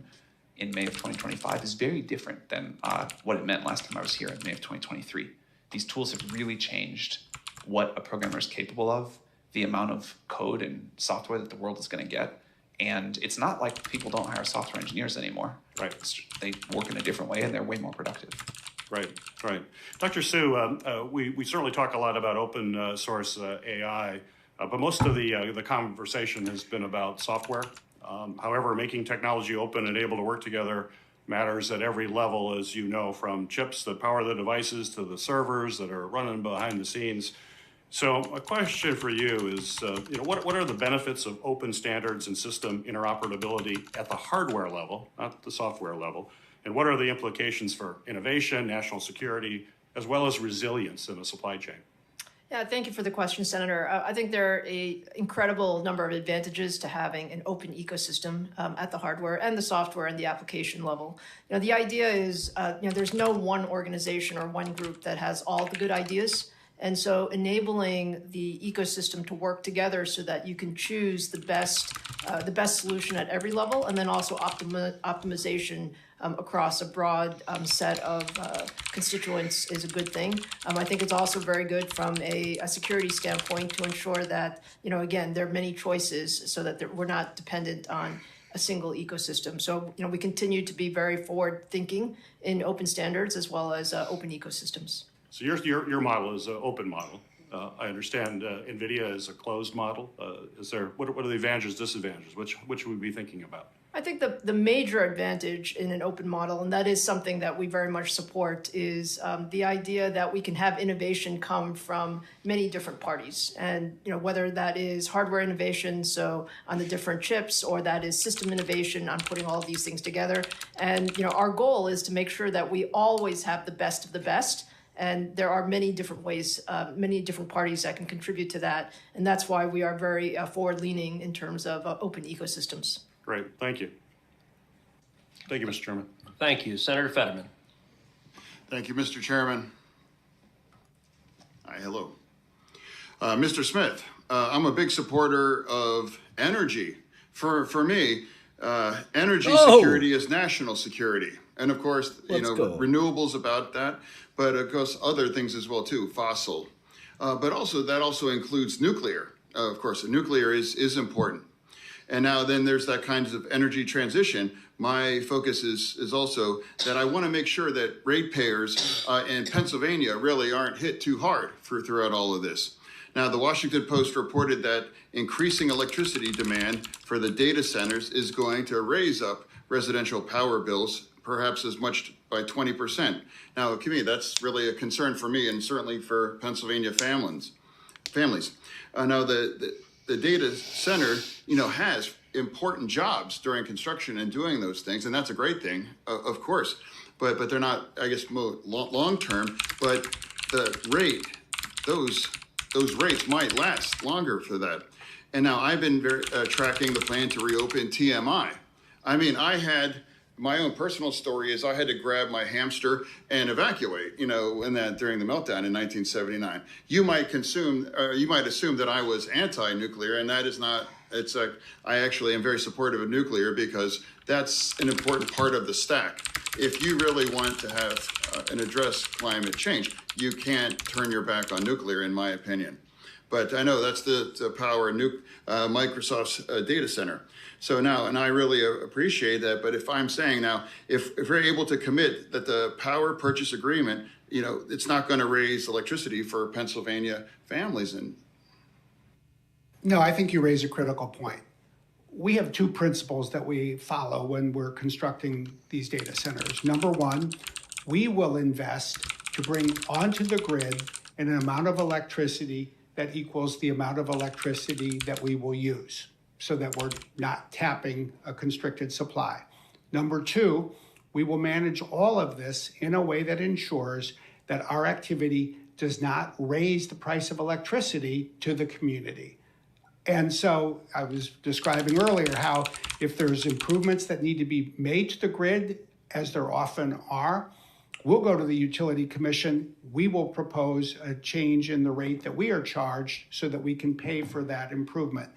in May of 2025 is very different than what it meant last time I was here in May of 2023. These tools have really changed what a programmer is capable of, the amount of code and software that the world is going to get. And it's not like people don't hire software engineers anymore. Right. They work in a different way and they're way more productive. Right, right. Dr. Su, we certainly talk a lot about open source AI, but most of the conversation has been about software. However, making technology open and able to work together matters at every level, as you know, from chips that power the devices to the servers that are running behind the scenes. So a question for you is, what are the benefits of open standards and system interoperability at the hardware level, not the software level? And what are the implications for innovation, national security, as well as resilience in the supply chain? Yeah, thank you for the question, Senator. I think there are an incredible number of advantages to having an open ecosystem at the hardware and the software and the application level. The idea is, there's no one organization or one group that has all the good ideas. And so enabling the ecosystem to work together so that you can choose the best solution at every level, and then also optimization across a broad set of constituents is a good thing. I think it's also very good from a security standpoint to ensure that, again, there are many choices so that we're not dependent on a single ecosystem. So, we continue to be very forward-thinking in open standards as well as open ecosystems. So your model is an open model. I understand NVIDIA is a closed model. What are the advantages, disadvantages? Which would we be thinking about? I think the major advantage in an open model, and that is something that we very much support, is the idea that we can have innovation come from many different parties. And whether that is hardware innovation, so on the different chips, or that is system innovation on putting all of these things together. And our goal is to make sure that we always have the best of the best. And there are many different ways, many different parties that can contribute to that. And that's why we are very forward-leaning in terms of open ecosystems. Great, thank you. Thank you, Mr. Chairman. Thank you. Senator Fetterman. Thank you, Mr. Chairman. Hi, hello. Mr. Smith, I'm a big supporter of energy. For me, energy security is national security. And of course, renewables about that, but of course other things as well too, fossil. But also that also includes nuclear. Of course, nuclear is important. And now then there's that kind of energy transition. My focus is also that I want to make sure that ratepayers in Pennsylvania really aren't hit too hard throughout all of this. Now, the Washington Post reported that increasing electricity demand for the data centers is going to raise up residential power bills, perhaps as much by 20%. Now, to me, that's really a concern for me and certainly for Pennsylvania families. Now, the data center, has important jobs during construction and doing those things, and that's a great thing, of course. But they're not, I guess, long term. But the rate, those rates might last longer for that. And now I've been tracking the plan to reopen TMI. I mean, my own personal story is I had to grab my hamster and evacuate, during the meltdown in 1979. You might assume that I was anti-nuclear, and that is not. I actually am very supportive of nuclear because that's an important part of the stack. If you really want to have and address climate change, you can't turn your back on nuclear, in my opinion. But I know that's the power of Microsoft's data center. So now, and I really appreciate that, but if I'm saying now, if we're able to commit that the power purchase agreement, it's not going to raise electricity for Pennsylvania families. And No, I think you raise a critical point. We have two principles that we follow when we're constructing these data centers. Number one, we will invest to bring onto the grid an amount of electricity that equals the amount of electricity that we will use, so that we're not tapping a constricted supply. Number two, we will manage all of this in a way that ensures that our activity does not raise the price of electricity to the community. And so I was describing earlier how if there's improvements that need to be made to the grid, as there often are, we'll go to the Utility Commission. We will propose a change in the rate that we are charged so that we can pay for that improvement.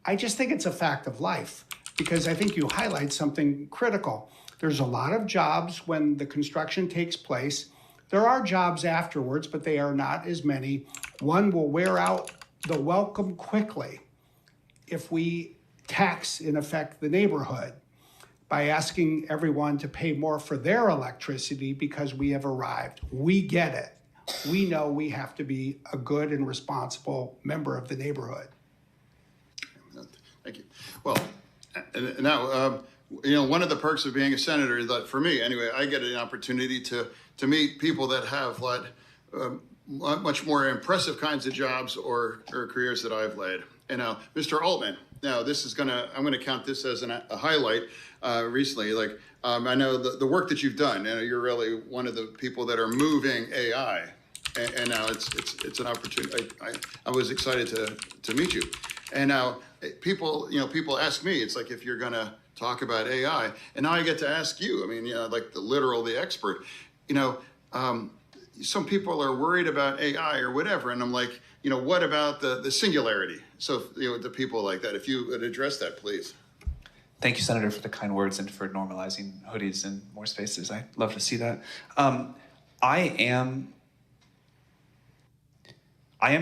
I just think it's a fact of life, because I think you highlight something critical. There's a lot of jobs when the construction takes place. There are jobs afterwards, but they are not as many. One will wear out the welcome quickly if we tax, in effect, the neighborhood by asking everyone to pay more for their electricity because we have arrived. We get it. We know we have to be a good and responsible member of the neighborhood. Thank you. Well, and now, one of the perks of being a senator is that, for me anyway, I get an opportunity to meet people that have led much more impressive kinds of jobs or careers that I've led. And now, Mr. Altman, now this is I'm gonna count this as a highlight recently. I know the work that you've done, and you're really one of the people that are moving AI. And now it's an opportunity. I was excited to meet you. And now people ask me, it's like, if you're gonna talk about AI, and now I get to ask you, like the expert, some people are worried about AI or whatever, and I'm like, what about the singularity? So, the people like that, if you would address that, please. Thank you, Senator, for the kind words and for normalizing hoodies in more spaces. I love to see that. I am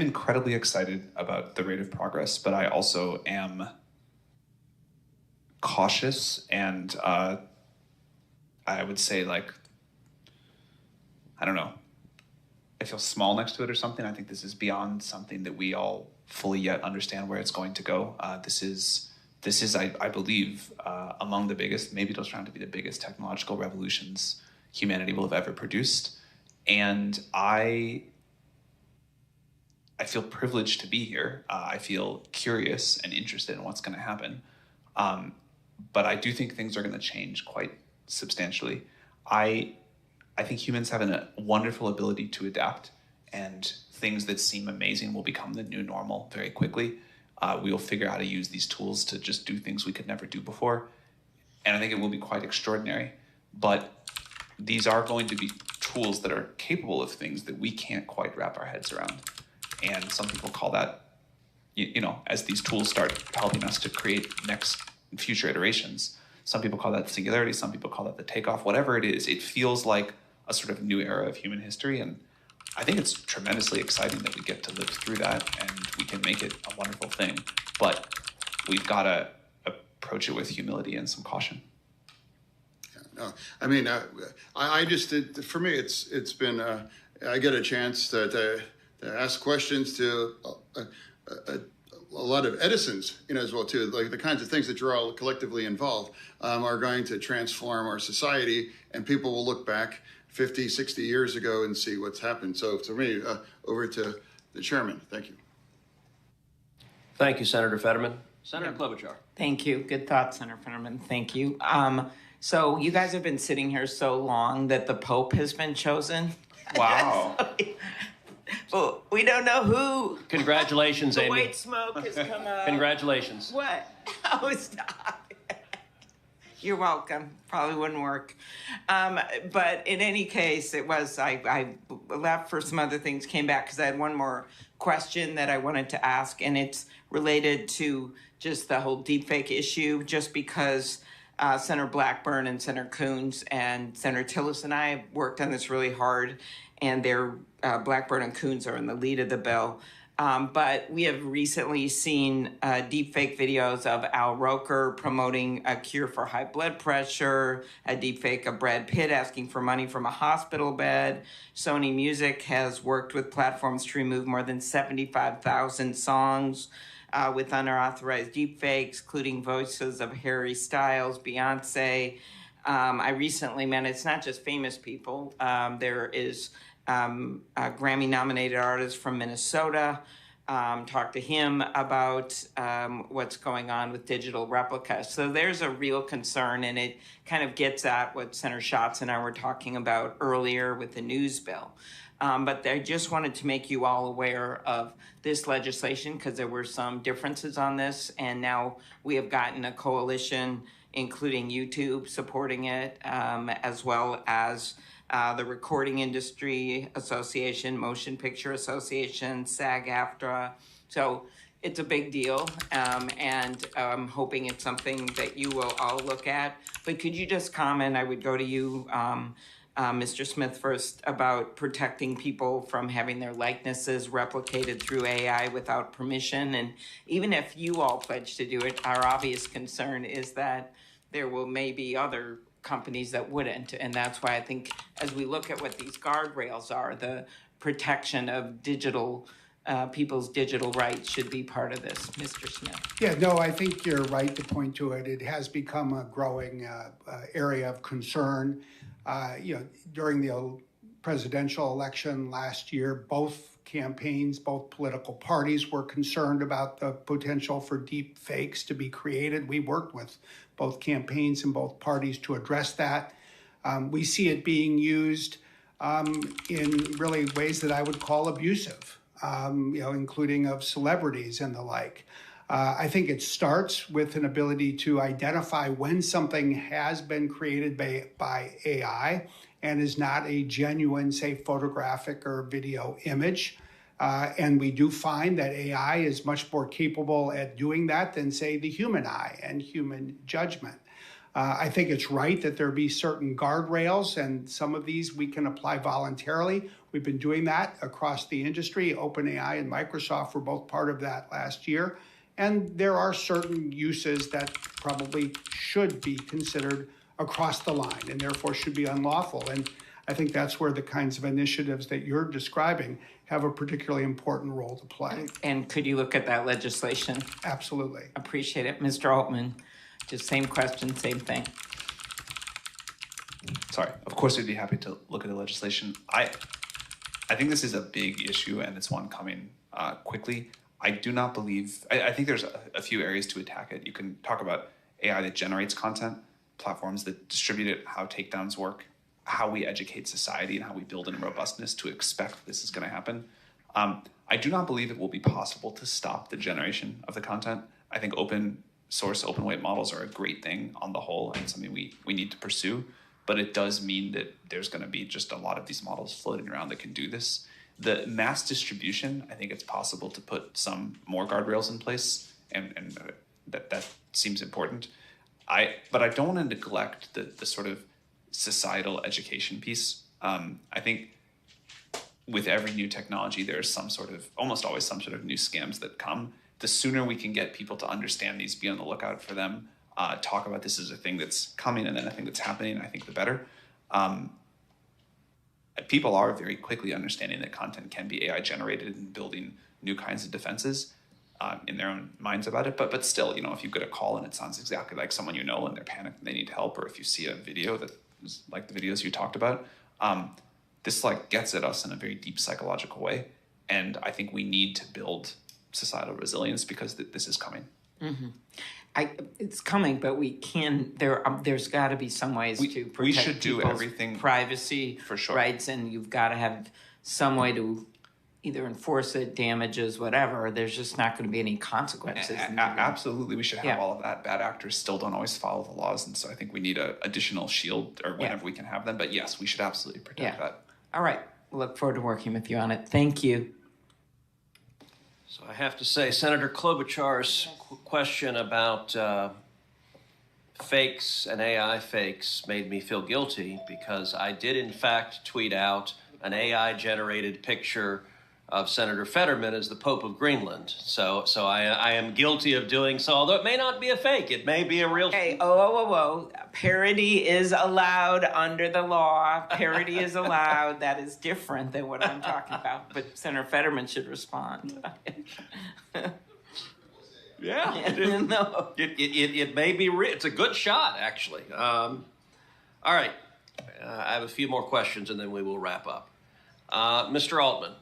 incredibly excited about the rate of progress, but I also am cautious and I would say, I don't know, I feel small next to it or something. I think this is beyond something that we all fully yet understand where it's going to go. This is, I believe, among the biggest, maybe it'll turn out to be the biggest technological revolutions humanity will have ever produced. And I feel privileged to be here. I feel curious and interested in what's going to happen. But I do think things are going to change quite substantially. I think humans have a wonderful ability to adapt, and things that seem amazing will become the new normal very quickly. We will figure out how to use these tools to just do things we could never do before. And I think it will be quite extraordinary. But these are going to be tools that are capable of things that we can't quite wrap our heads around. And some people call that, as these tools start helping us to create future iterations, some people call that singularity, some people call that the takeoff, whatever it is, it feels like a sort of new era of human history. And I think it's tremendously exciting that we get to live through that and we can make it a wonderful thing. But we've got to approach it with humility and some caution. No, I just, for me, it's been, I get a chance to ask questions to a lot of Edisons, as well too. Like the kinds of things that you're all collectively involved are going to transform our society, and people will look back 50, 60 years ago and see what's happened. So for me, over to the chairman. Thank you. Thank you, Senator Fetterman. Senator Klobuchar. Thank you. Good thought, Senator Fetterman. Thank you. So you guys have been sitting here so long that the Pope has been chosen. Wow. Well, we don't know who. Congratulations, the Amy. white smoke has come up. Congratulations. What? Oh, stop. You're welcome. Probably wouldn't work. But in any case, it was, I left for some other things, came back because I had one more question that I wanted to ask, and it's related to just the whole deepfake issue, just because Senator Blackburn and Senator Coons and Senator Tillis and I worked on this really hard, and Blackburn and Coons are in the lead of the bill. But we have recently seen deepfake videos of Al Roker promoting a cure for high blood pressure, a deepfake of Brad Pitt asking for money from a hospital bed. Sony Music has worked with platforms to remove more than 75,000 songs. with unauthorized deepfakes, including voices of Harry Styles, Beyonce. I recently met, it's not just famous people, there is a Grammy-nominated artist from Minnesota. Talked to him about what's going on with digital replicas. So there's a real concern, and it kind of gets at what Senator Schatz and I were talking about earlier with the news bill. But I just wanted to make you all aware of this legislation because there were some differences on this, and now we have gotten a coalition, including YouTube, supporting it, as well as the Recording Industry Association, Motion Picture Association, SAG-AFTRA. So it's a big deal, and I'm hoping it's something that you will all look at. But could you just comment, I would go to you, Mr. Smith first, about protecting people from having their likenesses replicated through AI without permission. And even if you all pledge to do it, our obvious concern is that there will maybe other companies that wouldn't. And that's why I think as we look at what these guardrails are, the protection of digital people's digital rights should be part of this. Mr. Smith. Yeah, no, I think you're right to point to it. It has become a growing area of concern. During the presidential election last year, both campaigns, both political parties were concerned about the potential for deep fakes to be created. We worked with both campaigns and both parties to address that. We see it being used in really ways that I would call abusive, including of celebrities and the like. I think it starts with an ability to identify when something has been created by AI and is not a genuine, say, photographic or video image. And we do find that AI is much more capable at doing that than, say, the human eye and human judgment. I think it's right that there be certain guardrails, and some of these we can apply voluntarily. We've been doing that across the industry. OpenAI and Microsoft were both part of that last year. And there are certain uses that probably should be considered across the line and therefore should be unlawful. And I think that's where the kinds of initiatives that you're describing have a particularly important role to play. And could you look at that legislation? Absolutely. Appreciate it. Mr. Altman, just same question, same thing. Sorry, of course we'd be happy to look at the legislation. I think this is a big issue and it's one coming quickly. I do not believe, I think there's a few areas to attack it. You can talk about AI that generates content, platforms that distribute it, how takedowns work, how we educate society and how we build in robustness to expect this is going to happen. I do not believe it will be possible to stop the generation of the content. I think open source, open weight models are a great thing on the whole and something we need to pursue, but it does mean that there's going to be just a lot of these models floating around that can do this. The mass distribution, I think it's possible to put some more guardrails in place, and that seems important. But I don't want to neglect the sort of societal education piece. I think with every new technology, there's almost always some sort of new scams that come. The sooner we can get people to understand these, be on the lookout for them, talk about this as a thing that's coming and then a thing that's happening, I think the better. People are very quickly understanding that content can be AI generated and building new kinds of defenses in their own minds about it. But still, if you get a call and it sounds exactly like someone you know and they're panicked and they need help, or if you see a video that is like the videos you talked about, this gets at us in a very deep psychological way. And I think we need to build societal resilience because this is coming. Mm-hmm. It's coming, but we can. There's got to be some ways to protect we should do people's everything privacy for sure. rights, and you've got to have some way to either enforce it, damages, whatever. There's just not going to be any consequences. Absolutely, we should have all of that. Bad actors still don't always follow the laws, and so I think we need an additional shield or whenever we can have them. But yes, we should absolutely protect that. All right, we'll look forward to working with you on it. Thank you. So I have to say, Senator Klobuchar's question about fakes and AI fakes made me feel guilty because I did, in fact, tweet out an AI-generated picture of Senator Fetterman as the Pope of Greenland. So I am guilty of doing so, although it may not be a fake. It may be a real... Hey, whoa. Parody is allowed under the law. Parody is allowed. That is different than what I'm talking about. But Senator Fetterman should respond. Yeah, No. it may be it's a good shot, actually. All right, I have a few more questions and then we will wrap up. Mr. Altman,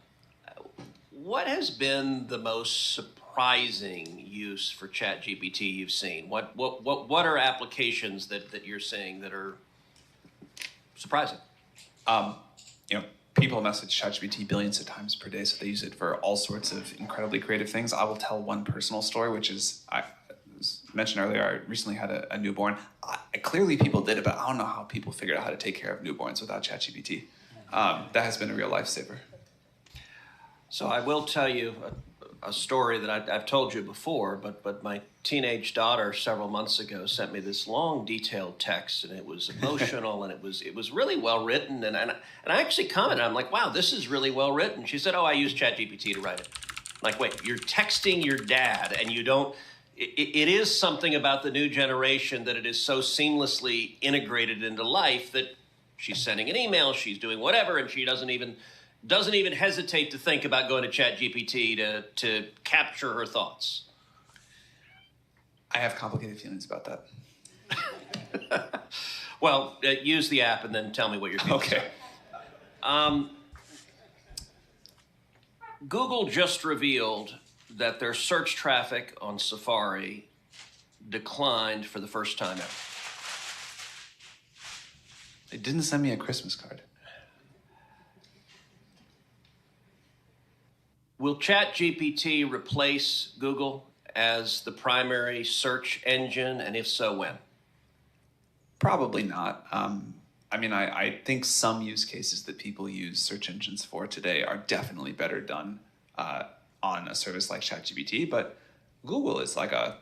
what has been the most surprising use for ChatGPT you've seen? What are applications that you're seeing that are surprising? People message ChatGPT billions of times per day, so they use it for all sorts of incredibly creative things. I will tell one personal story, which is, I mentioned earlier, I recently had a newborn. Clearly people did it, but I don't know how people figured out how to take care of newborns without ChatGPT. That has been a real lifesaver. So I will tell you a story that I've told you before, but my teenage daughter several months ago sent me this long, detailed text, and it was emotional, and it was really well written, and I actually commented, I'm like, wow, this is really well written. She said, oh, I use ChatGPT to write it. I'm like, wait, you're texting your dad, and you don't. It is something about the new generation that it is so seamlessly integrated into life that she's sending an email, she's doing whatever, and she doesn't even hesitate to think about going to ChatGPT to capture her thoughts. I have complicated feelings about that. Well, use the app and then tell me what your feelings are. Google just revealed that their search traffic on Safari declined for the first time ever. They didn't send me a Christmas card. Will ChatGPT replace Google as the primary search engine, and if so, when? Probably not. I think some use cases that people use search engines for today are definitely better done on a service like ChatGPT, but Google is like a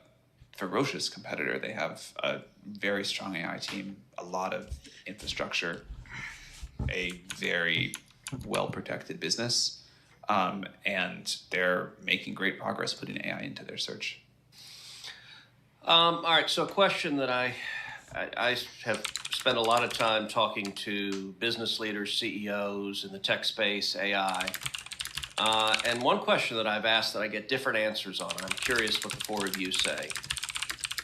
ferocious competitor. They have a very strong AI team, a lot of infrastructure, a very well-protected business. And they're making great progress putting AI into their search. All right, so a question that I have spent a lot of time talking to business leaders, CEOs in the tech space, AI. And one question that I've asked that I get different answers on, and I'm curious what the four of you say.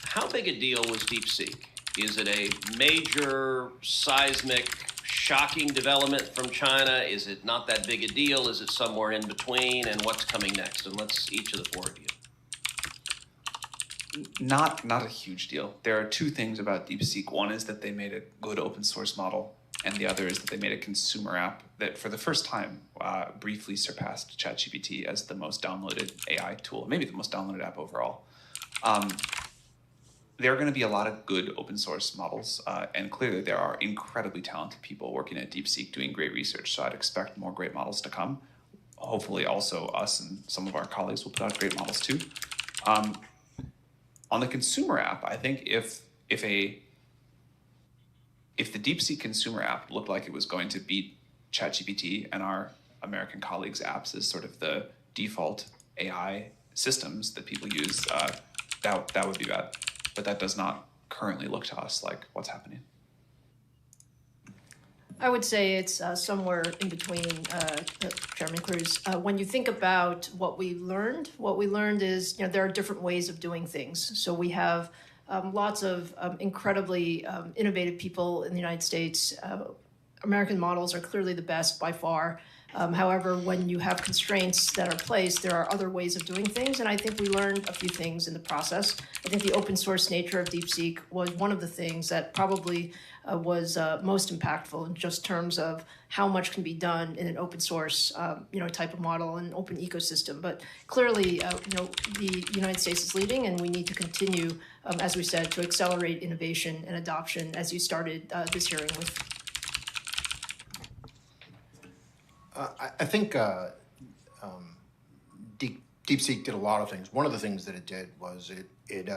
How big a deal was DeepSeek? Is it a major seismic shocking development from China? Is it not that big a deal? Is it somewhere in between? And what's coming next? And let's each of the four of you. Not a huge deal. There are two things about DeepSeek. One is that they made a good open source model, and the other is that they made a consumer app that for the first time briefly surpassed ChatGPT as the most downloaded AI tool, maybe the most downloaded app overall. There are going to be a lot of good open source models, and clearly there are incredibly talented people working at DeepSeek doing great research, so I'd expect more great models to come. Hopefully also us and some of our colleagues will put out great models too. On the consumer app, I think if the DeepSeek consumer app looked like it was going to beat ChatGPT and our American colleagues' apps as sort of the default AI systems that people use, that would be bad. But that does not currently look to us like what's happening. I would say it's somewhere in between, Chairman Cruz. When you think about what we learned is, there are different ways of doing things. So we have lots of incredibly innovative people in the United States. American models are clearly the best by far. However, when you have constraints that are placed, there are other ways of doing things, and I think we learned a few things in the process. I think the open source nature of DeepSeek was one of the things that probably was most impactful in just terms of how much can be done in an open source, type of model and open ecosystem. But clearly, the United States is leading, and we need to continue, as we said, to accelerate innovation and adoption, as you started this hearing with. I think DeepSeek did a lot of things. One of the things that it did was it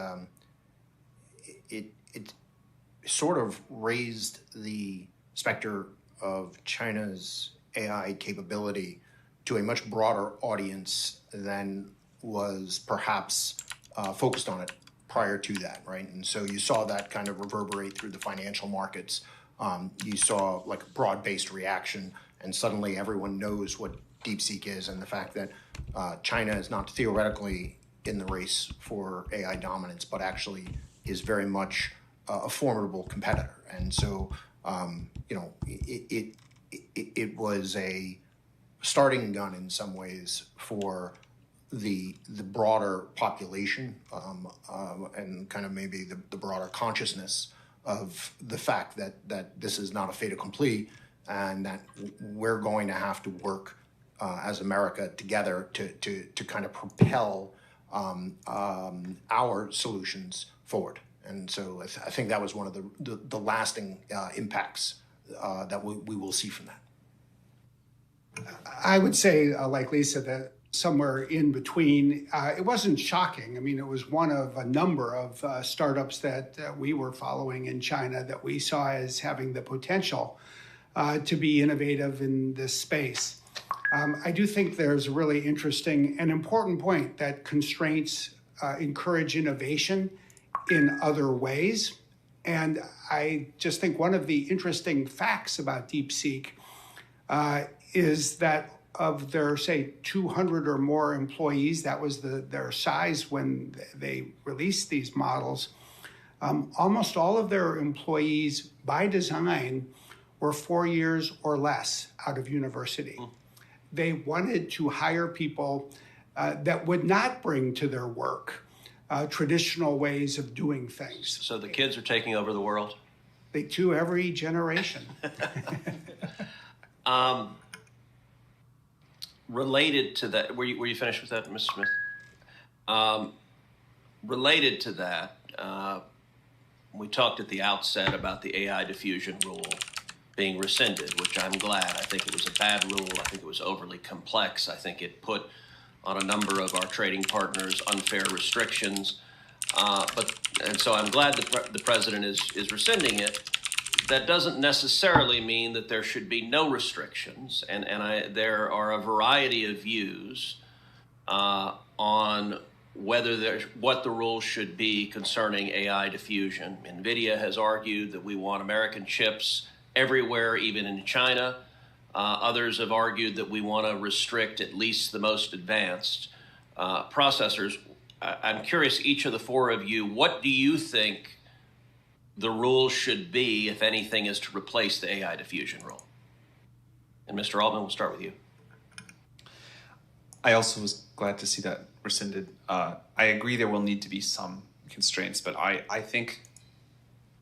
sort of raised the specter of China's AI capability to a much broader audience than was perhaps focused on it prior to that, right? And so you saw that kind of reverberate through the financial markets. You saw like a broad-based reaction, and suddenly everyone knows what DeepSeek is, and the fact that China is not theoretically in the race for AI dominance, but actually is very much a formidable competitor. And so, it was a starting gun in some ways for the broader population and kind of maybe the broader consciousness of the fact that this is not a fait accompli, and that we're going to have to work as America together to kind of propel our solutions forward. And so I think that was one of the lasting impacts that we will see from that. I would say, like Lisa, that somewhere in between, it wasn't shocking. I mean, it was one of a number of startups that we were following in China that we saw as having the potential to be innovative in this space. I do think there's a really interesting and important point that constraints encourage innovation in other ways. And I just think one of the interesting facts about DeepSeek is that of their, say, 200 or more employees, that was their size when they released these models, almost all of their employees, by design, were 4 years or less out of university. They wanted to hire people that would not bring to their work traditional ways of doing things. So the kids are taking over the world? They do, every generation. Related to that, were you finished with that, Mr. Smith? Related to that, we talked at the outset about the AI diffusion rule being rescinded, which I'm glad. I think it was a bad rule. I think it was overly complex. I think it put on a number of our trading partners unfair restrictions. And so I'm glad the president is rescinding it. That doesn't necessarily mean that there should be no restrictions, and there are a variety of views on what the rules should be concerning AI diffusion. NVIDIA has argued that we want American chips everywhere, even in China. Others have argued that we want to restrict at least the most advanced processors. I'm curious, each of the four of you, what do you think the rule should be, if anything, is to replace the AI diffusion rule? And Mr. Altman, we'll start with you. I also was glad to see that rescinded. I agree there will need to be some constraints, but I think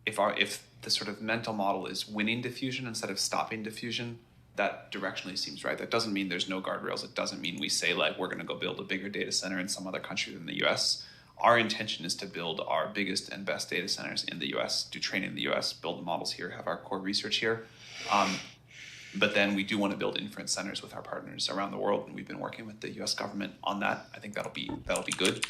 if the sort of mental model is winning diffusion instead of stopping diffusion, that directionally seems right. That doesn't mean there's no guardrails. It doesn't mean we say, like, we're going to go build a bigger data center in some other country than the US. Our intention is to build our biggest and best data centers in the US, do training in the US, build the models here, have our core research here. But then we do want to build inference centers with our partners around the world, and we've been working with the US government on that. I think that'll be good.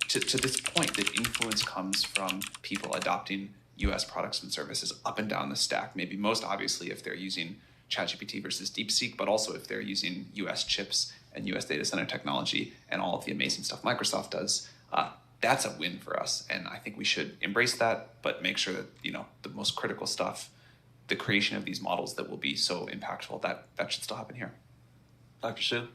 To this point, the influence comes from people adopting US products and services up and down the stack, maybe most obviously if they're using ChatGPT versus DeepSeek, but also if they're using US chips and US data center technology and all of the amazing stuff Microsoft does. That's a win for us, and I think we should embrace that, but make sure that, the most critical stuff, the creation of these models that will be so impactful, that should still happen here. Dr. Sue?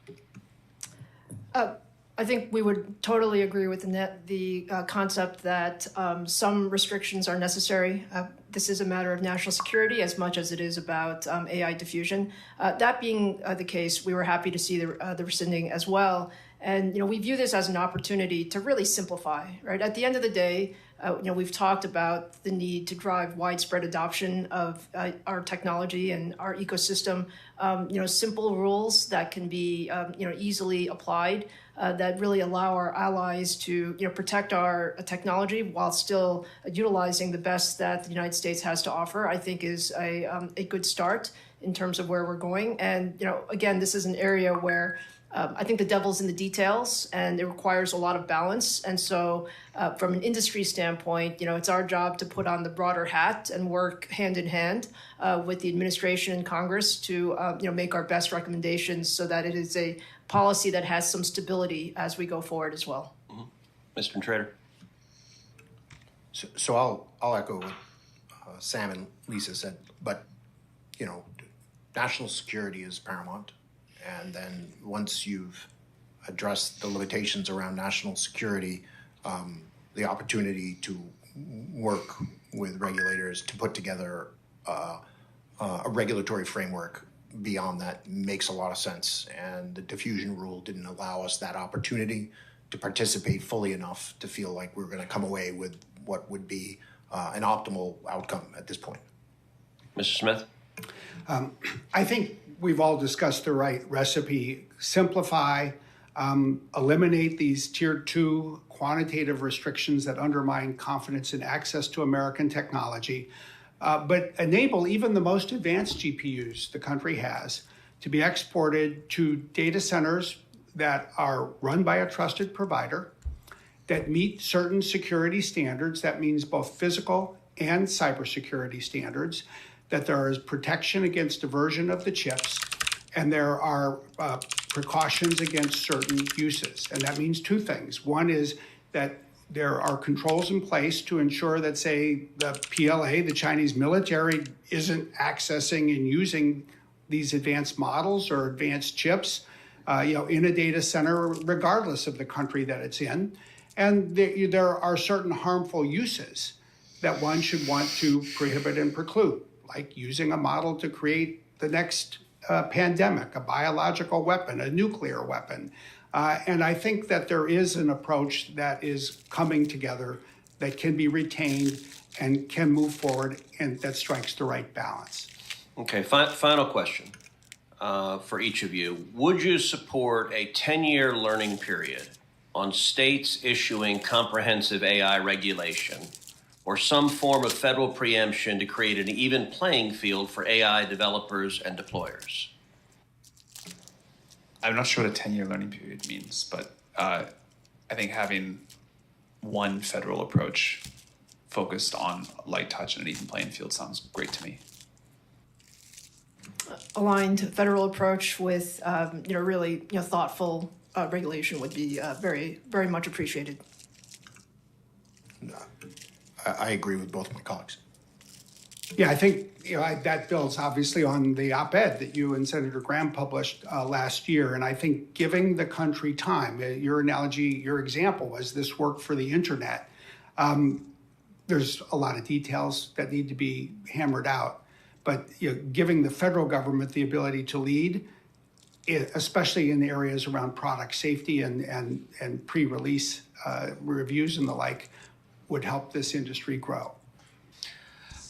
I think we would totally agree with the concept that some restrictions are necessary. This is a matter of national security as much as it is about AI diffusion. That being the case, we were happy to see the rescinding as well. And we view this as an opportunity to really simplify, right? At the end of the day, we've talked about the need to drive widespread adoption of our technology and our ecosystem. Simple rules that can be easily applied that really allow our allies to protect our technology while still utilizing the best that the United States has to offer, I think is a good start in terms of where we're going. And again, this is an area where I think the devil's in the details, and it requires a lot of balance. And so from an industry standpoint, it's our job to put on the broader hat and work hand in hand with the administration and Congress to make our best recommendations so that it is a policy that has some stability as we go forward as well. Mm-hmm. Mr. Trader. So I'll echo what Sam and Lisa said, but national security is paramount. And then once you've address the limitations around national security, the opportunity to work with regulators to put together a regulatory framework beyond that makes a lot of sense. And the diffusion rule didn't allow us that opportunity to participate fully enough to feel like we were going to come away with what would be an optimal outcome at this point. Mr. Smith? I think we've all discussed the right recipe. Simplify, eliminate these tier 2 quantitative restrictions that undermine confidence in access to American technology, but enable even the most advanced GPUs the country has to be exported to data centers that are run by a trusted provider, that meet certain security standards. That means both physical and cybersecurity standards, that there is protection against diversion of the chips, and there are precautions against certain uses. And that means two things. One is that there are controls in place to ensure that, say, the PLA, the Chinese military, isn't accessing and using these advanced models or advanced chips in a data center, regardless of the country that it's in. And there are certain harmful uses that one should want to prohibit and preclude, like using a model to create the next pandemic, a biological weapon, a nuclear weapon. And I think that there is an approach that is coming together that can be retained and can move forward and that strikes the right balance. Okay, final question for each of you. Would you support a 10-year learning period on states issuing comprehensive AI regulation or some form of federal preemption to create an even playing field for AI developers and deployers? I'm not sure what a 10-year learning period means, but I think having one federal approach focused on light touch and an even playing field sounds great to me. Aligned federal approach with really thoughtful regulation would be very, very much appreciated. I agree with both my colleagues. Yeah, I think that builds obviously on the op-ed that you and Senator Graham published last year. And I think giving the country time, your analogy, your example was this work for the internet. There's a lot of details that need to be hammered out. But giving the federal government the ability to lead, especially in the areas around product safety and pre-release reviews and the like, would help this industry grow.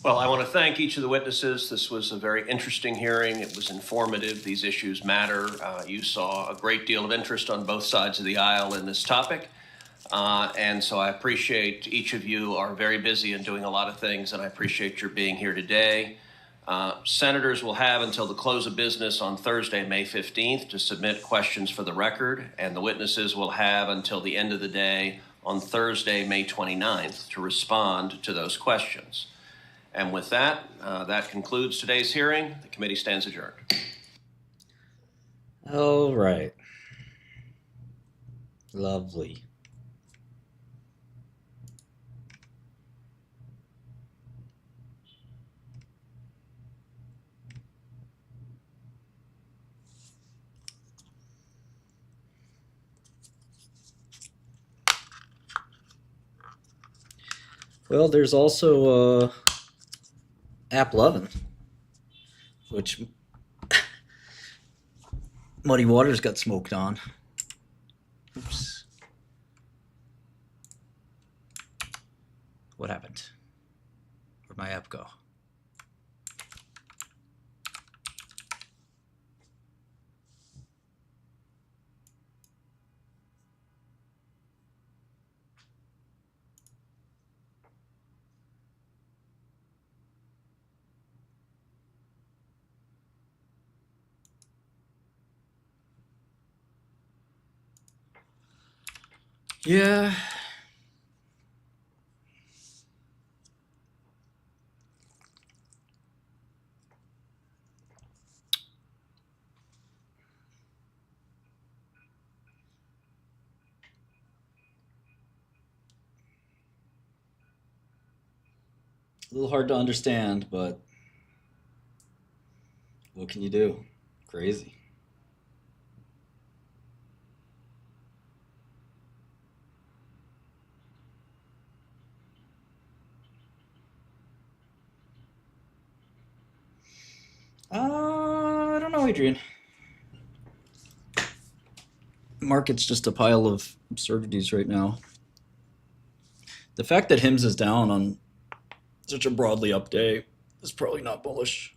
Well, I want to thank each of the witnesses. This was a very interesting hearing. It was informative. These issues matter. You saw a great deal of interest on both sides of the aisle in this topic. And so I appreciate each of you are very busy and doing a lot of things, and I appreciate your being here today. Senators will have until the close of business on Thursday, May 15th to submit questions for the record, and the witnesses will have until the end of the day on Thursday, May 29th to respond to those questions. And with that, that concludes today's hearing. The committee stands adjourned. All right. Lovely. Well, there's also App 11, which Muddy Waters got smoked on. Oops. What happened? Where'd my app go? Yeah. A little hard to understand, but what can you do? Crazy. I don't know, Adrian. Market's just a pile of absurdities right now. The fact that HIMS is down on such a broadly up day is probably not bullish.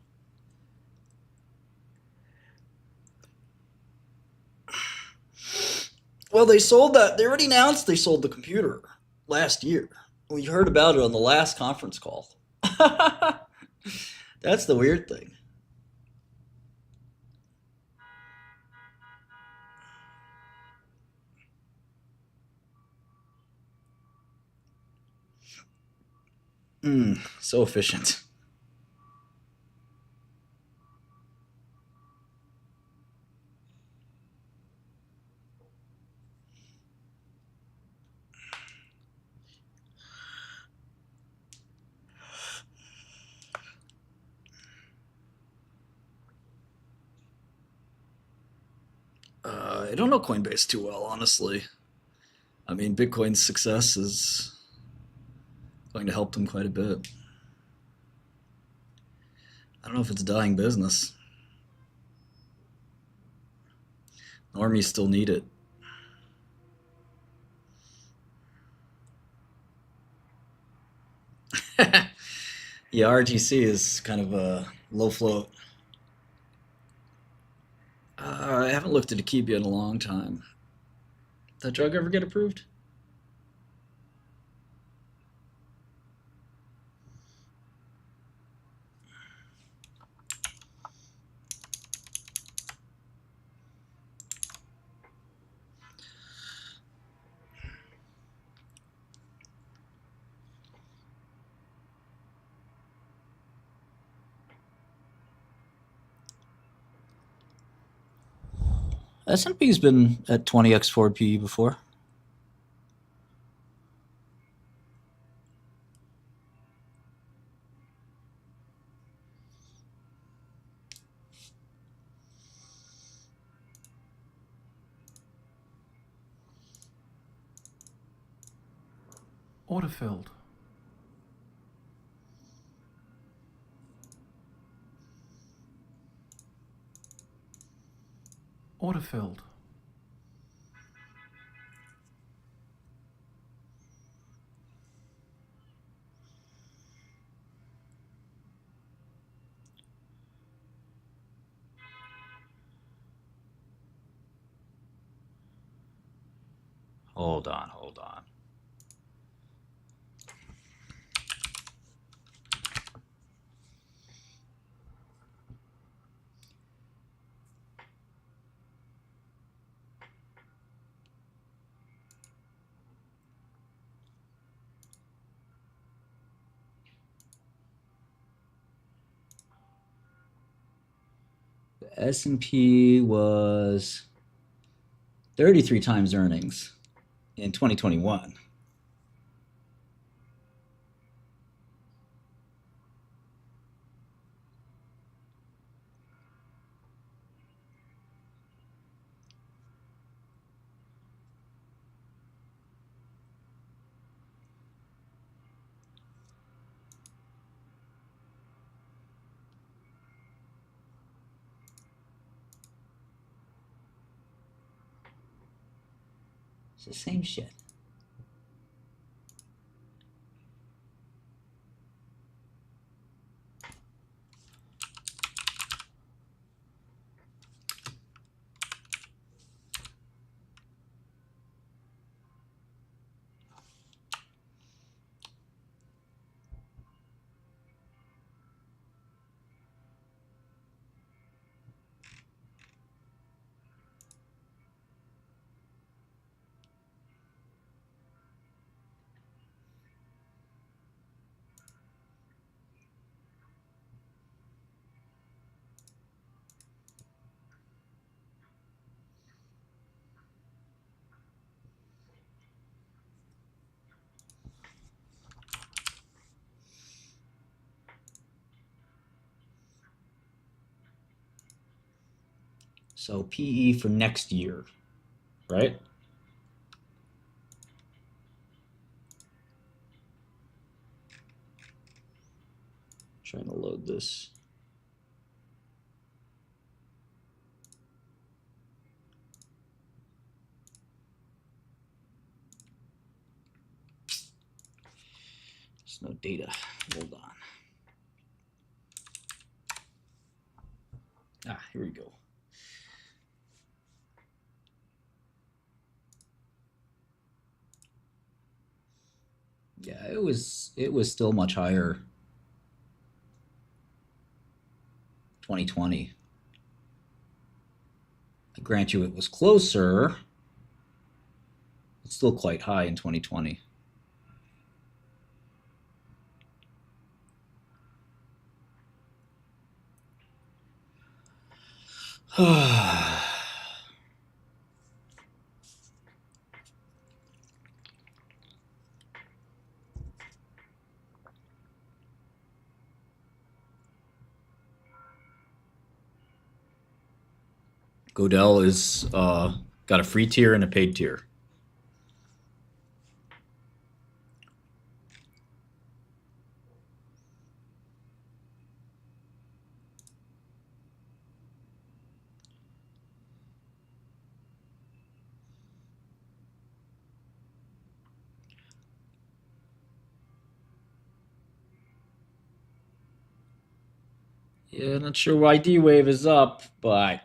Well, they sold that. They already announced they sold the computer last year. We heard about it on the last conference call. That's the weird thing. So efficient. I don't know Coinbase too well, honestly. I mean, Bitcoin's success is going to help them quite a bit. I don't know if it's a dying business. Normies still need it. Yeah, RGC is kind of a low float. I haven't looked at Akebia in a long time. Did that drug ever get approved? S&P's been at 20x forward PE before. Order filled. Order filled. Hold on. The S&P was 33 times earnings in 2021. It's the same shit. So PE for next year, right? Trying to load this. There's no data. Hold on. Here we go. Yeah, it was still much higher. 2020. I grant you it was closer. It's still quite high in 2020. Godel is got a free tier and a paid tier. Yeah, not sure why D-Wave is up, but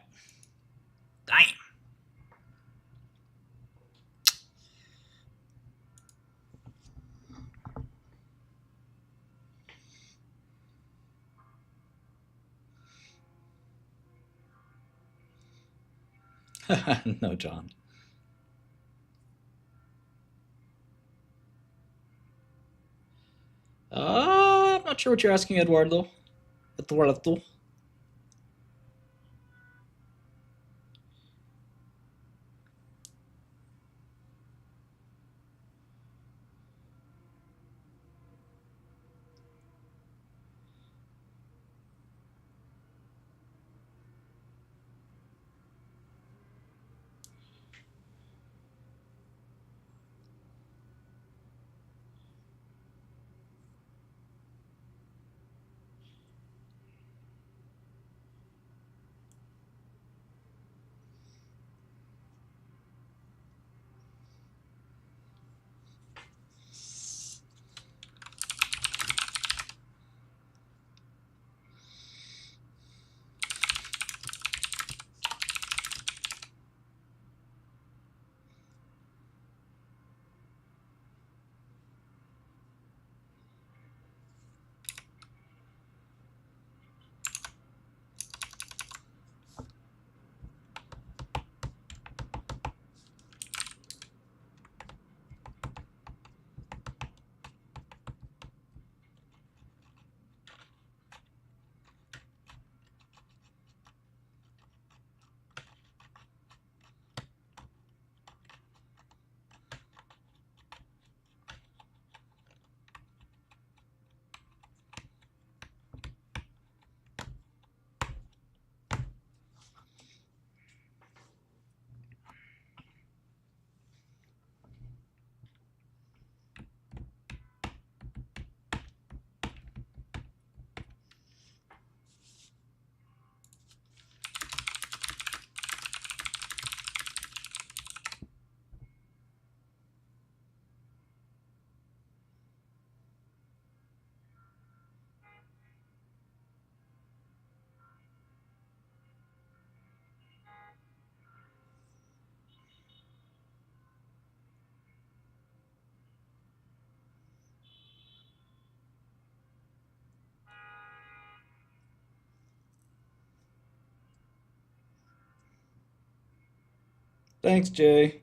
damn. No, John. I'm not sure what you're asking, Eduardo. Eduardo. Thanks, Jay.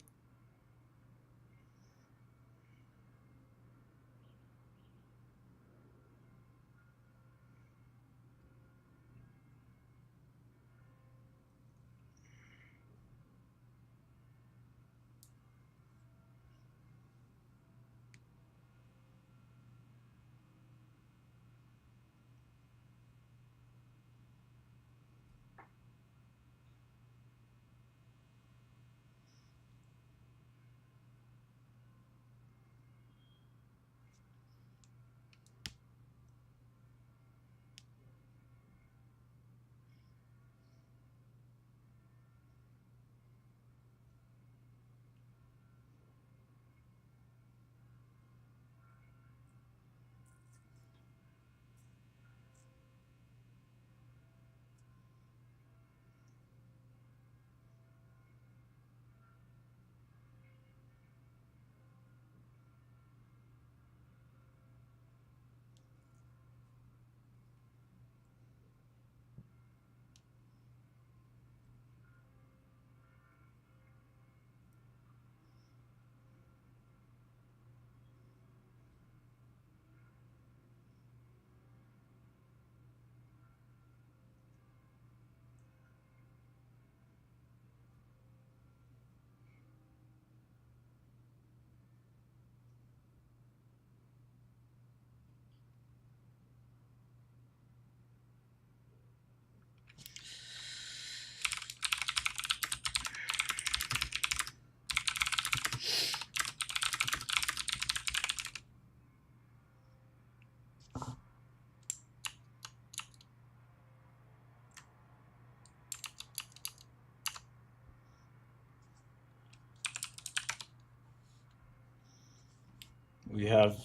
We have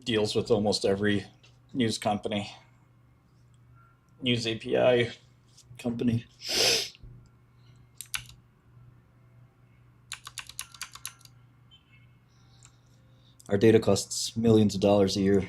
deals with almost every news company, news API company. Our data costs millions of dollars a year.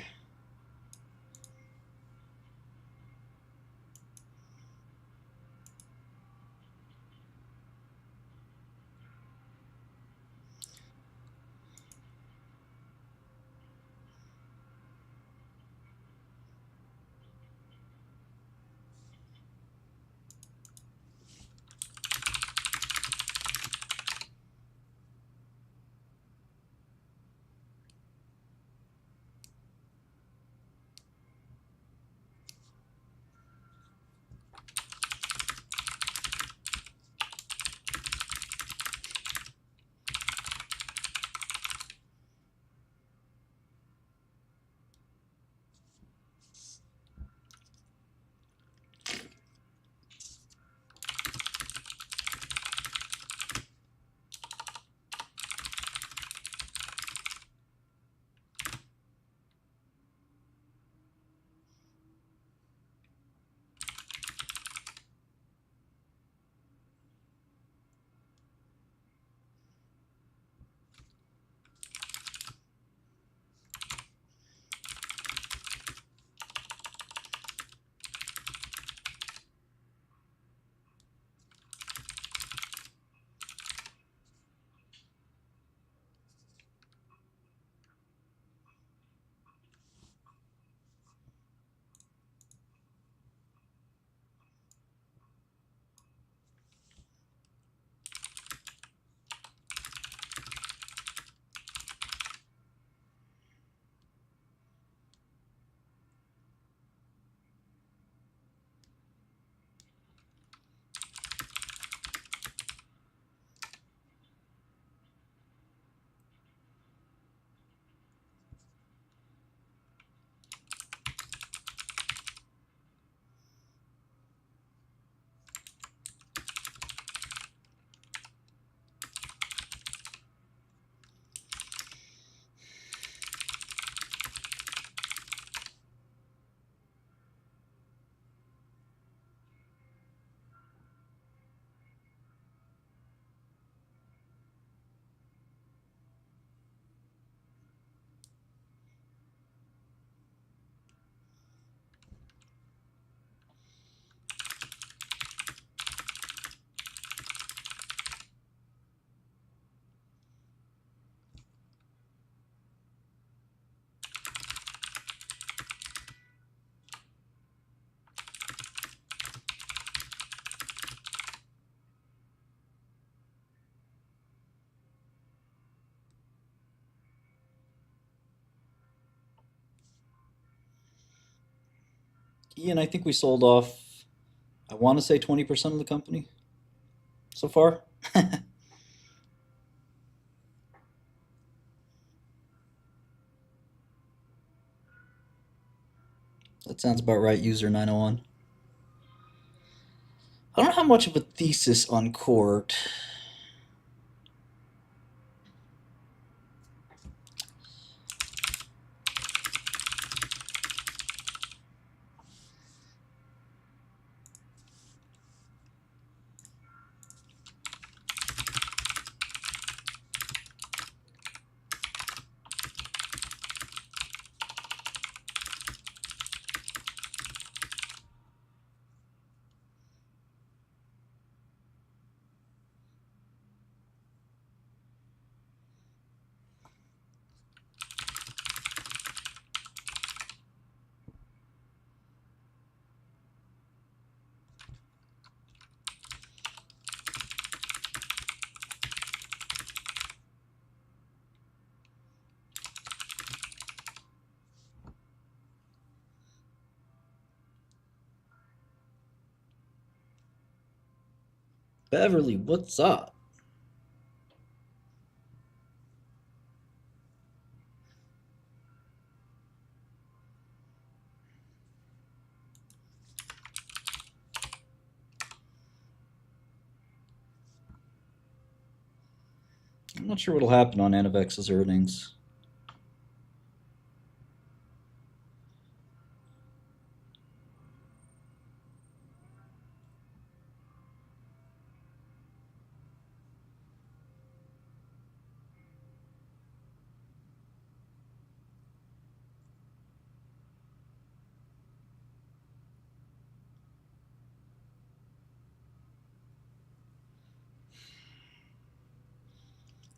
Ian, I think we sold off, I want to say 20% of the company so far. That sounds about right, user 901. I don't have much of a thesis on court. Beverly, what's up? I'm not sure what'll happen on Anavex's earnings.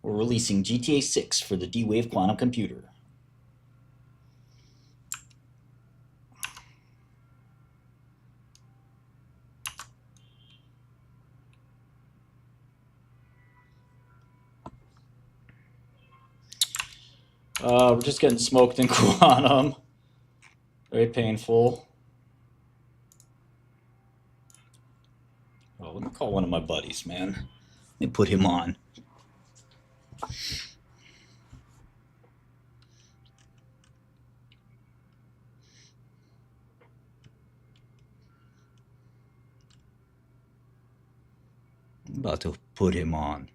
We're releasing GTA 6 for the D-Wave quantum computer. We're just getting smoked in quantum. Very painful. Oh, let me call one of my buddies, man. Let me put him on. I'm about to put him on.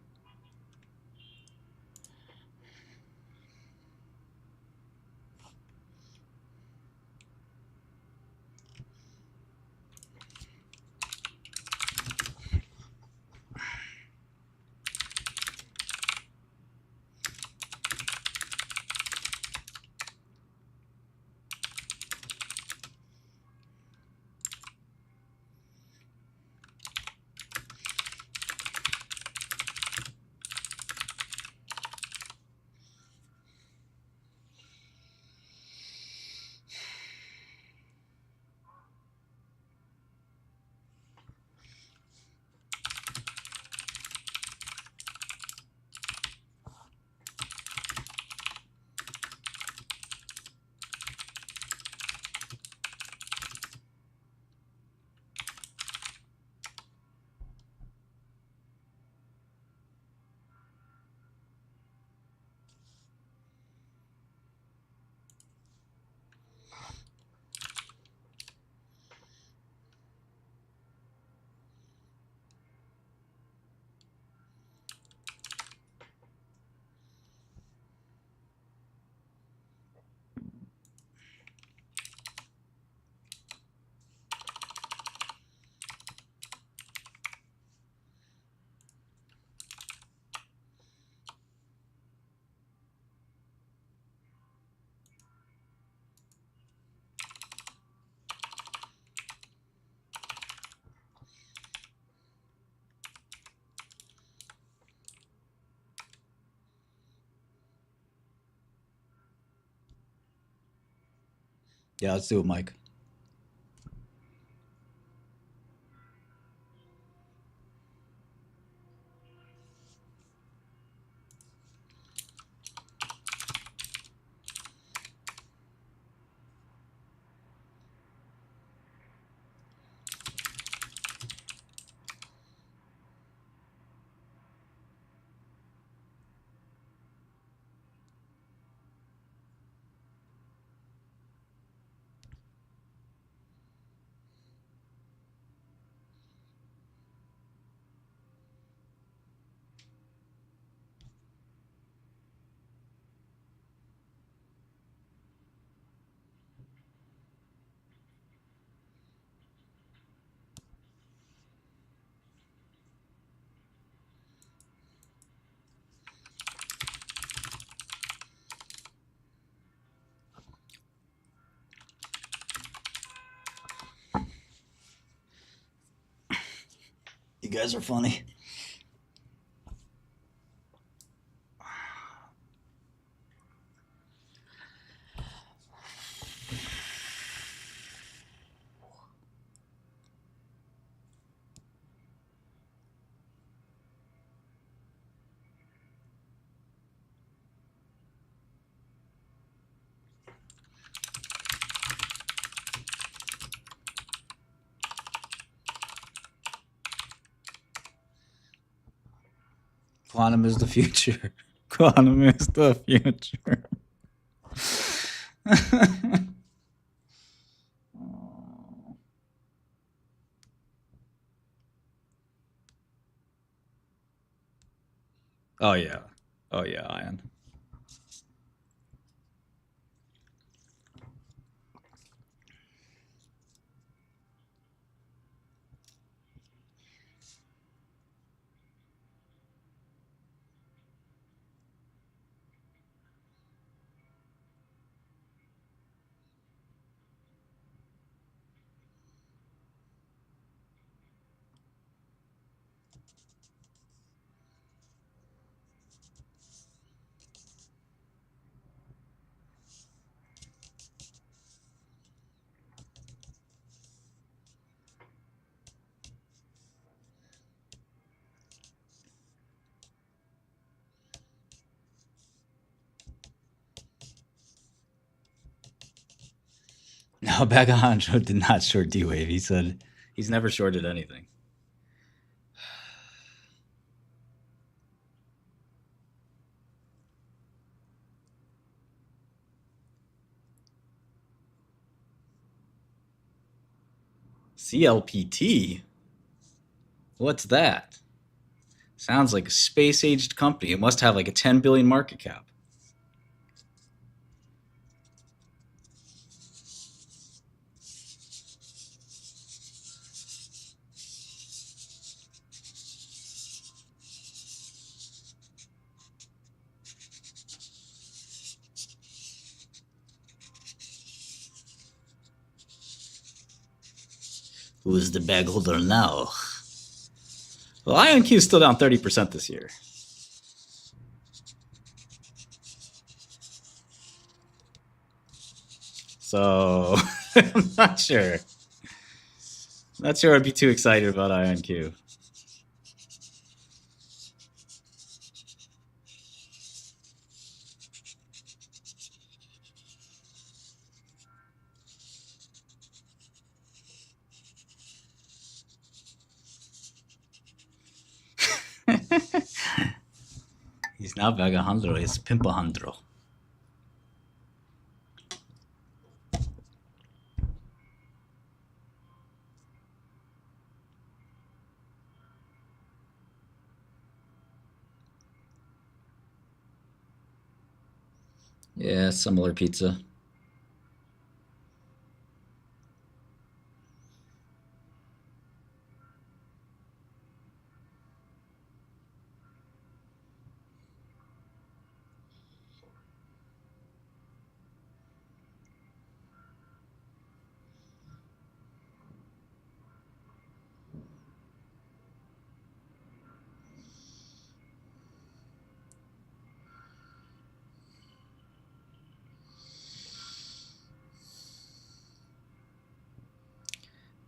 Yeah, let's do it, Mike. You guys are funny. Quantum is the future. Quantum is the future. Oh yeah. Oh yeah, Ian. No, Bagahonjo did not short D-Wave. He said he's never shorted anything. CLPT? What's that? Sounds like a space-aged company. It must have like a 10 billion market cap. Who's the bag holder now? Well, IonQ is still down 30% this year. So, I'm not sure. Not sure I'd be too excited about IonQ. He's now Vagajandro. He's Pimpajandro. Yeah, similar pizza.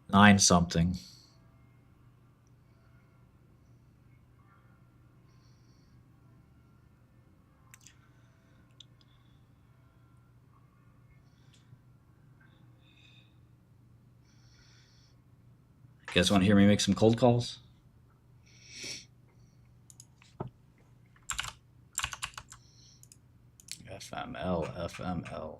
Nine something. You guys want to hear me make some cold calls? FML.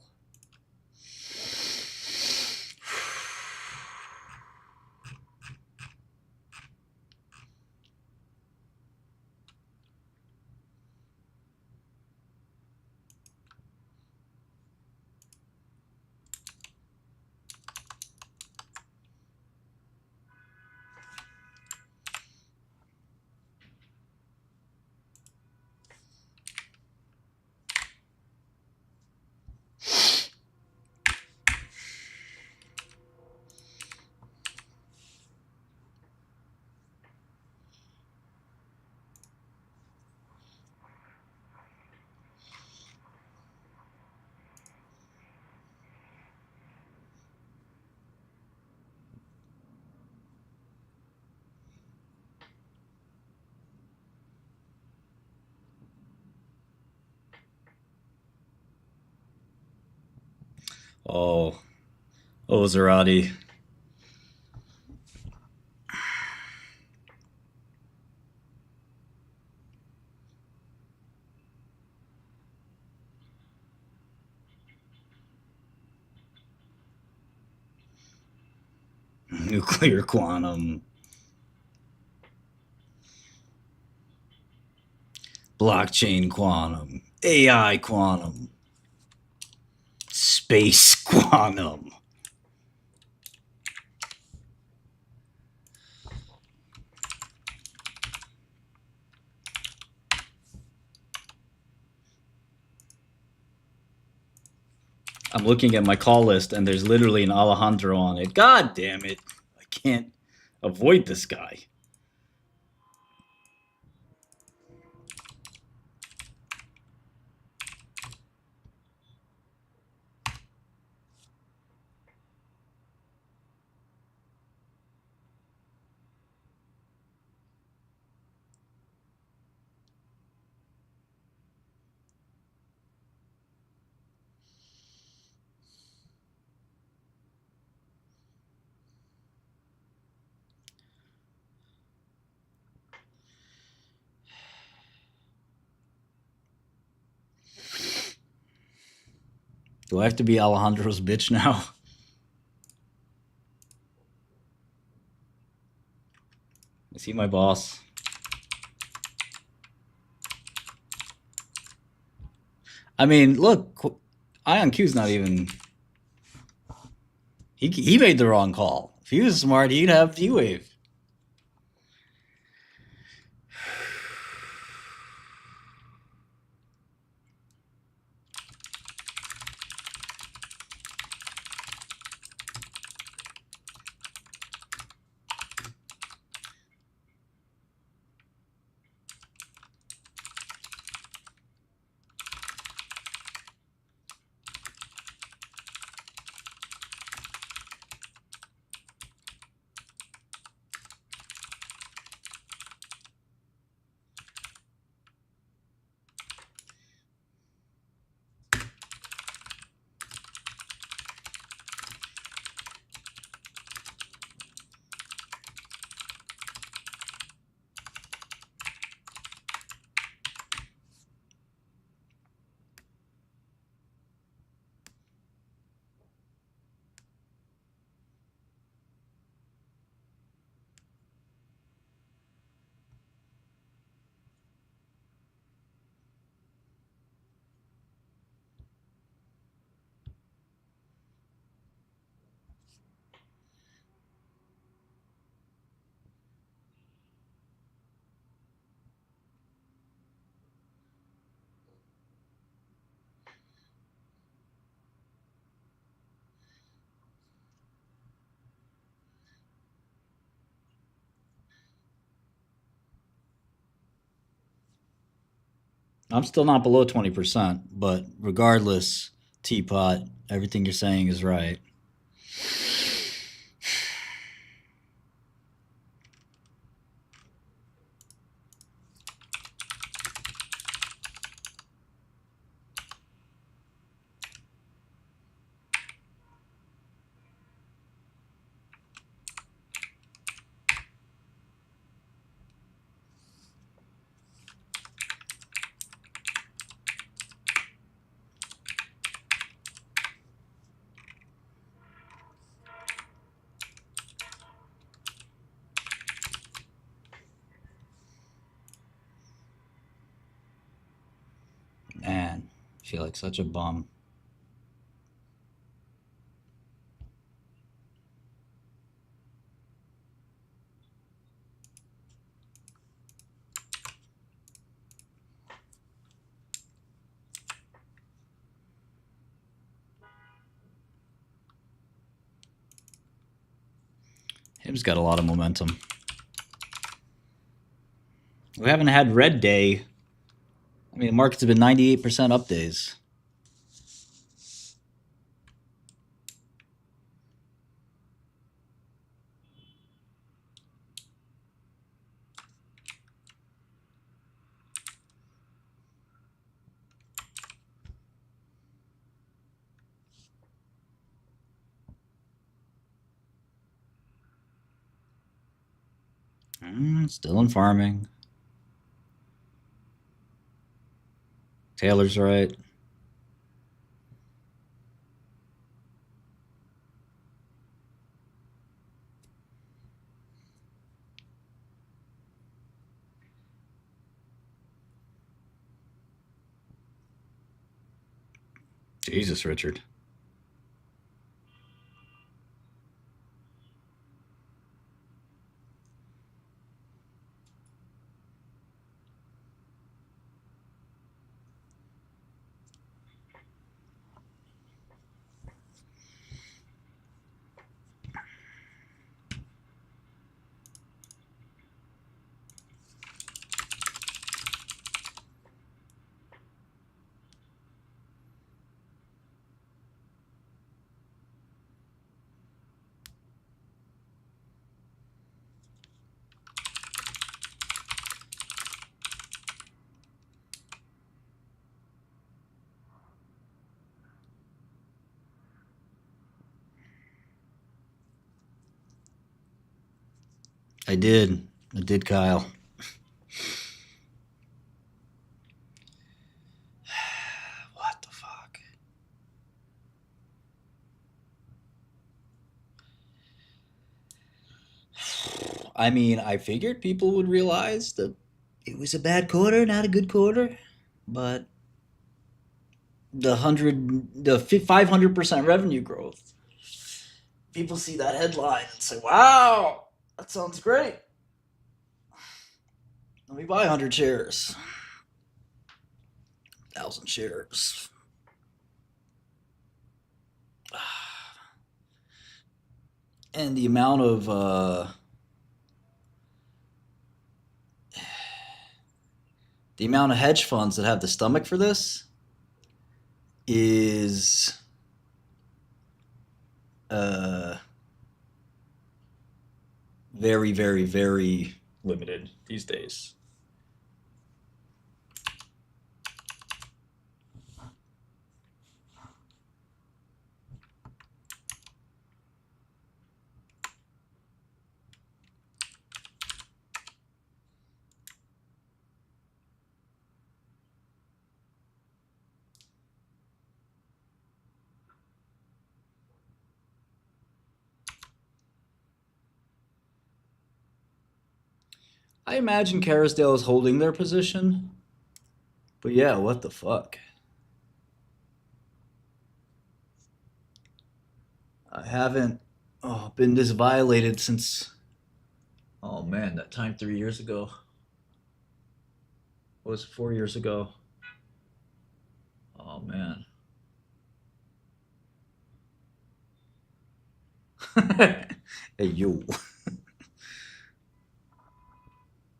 Oh, Zerati. Nuclear quantum. Blockchain quantum. AI quantum. Space quantum. I'm looking at my call list and there's literally an Alejandro on it. God damn it. I can't avoid this guy. Do I have to be Alejandro's bitch now? Is he my boss? I mean, look, IonQ's not even... He made the wrong call. If he was smart, he'd have D-Wave. I'm still not below 20%, but regardless, Teapot, everything you're saying is right. Man, I feel like such a bum. Him's got a lot of momentum. We haven't had red day. I mean, the markets have been 98% up days. Still in farming. Taylor's right. Jesus, Richard. I did, Kyle. What the fuck? I mean, I figured people would realize that it was a bad quarter, not a good quarter, but the 500% revenue growth. People see that headline and say, "Wow, that sounds great. Let me buy 100 shares, 1,000 shares." And the amount of hedge funds that have the stomach for this is very, very, very limited these days. I imagine Carousdale is holding their position. But yeah, what the fuck? I haven't been this violated since, oh man, that time 3 years ago. What was it, 4 years ago? Oh man. Hey yo.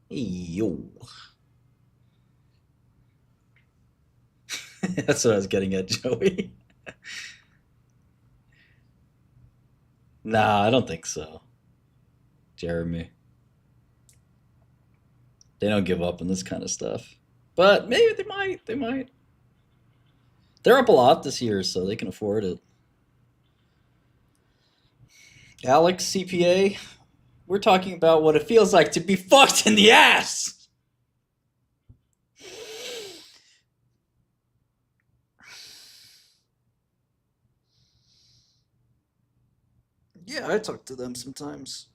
Hey yo. That's what I was getting at, Joey. Nah, I don't think so. Jeremy. They don't give up on this kind of stuff. But maybe they might. They might. They're up a lot this year, so they can afford it. Alex, CPA, we're talking about what it feels like to be fucked in the ass. Yeah, I talk to them sometimes.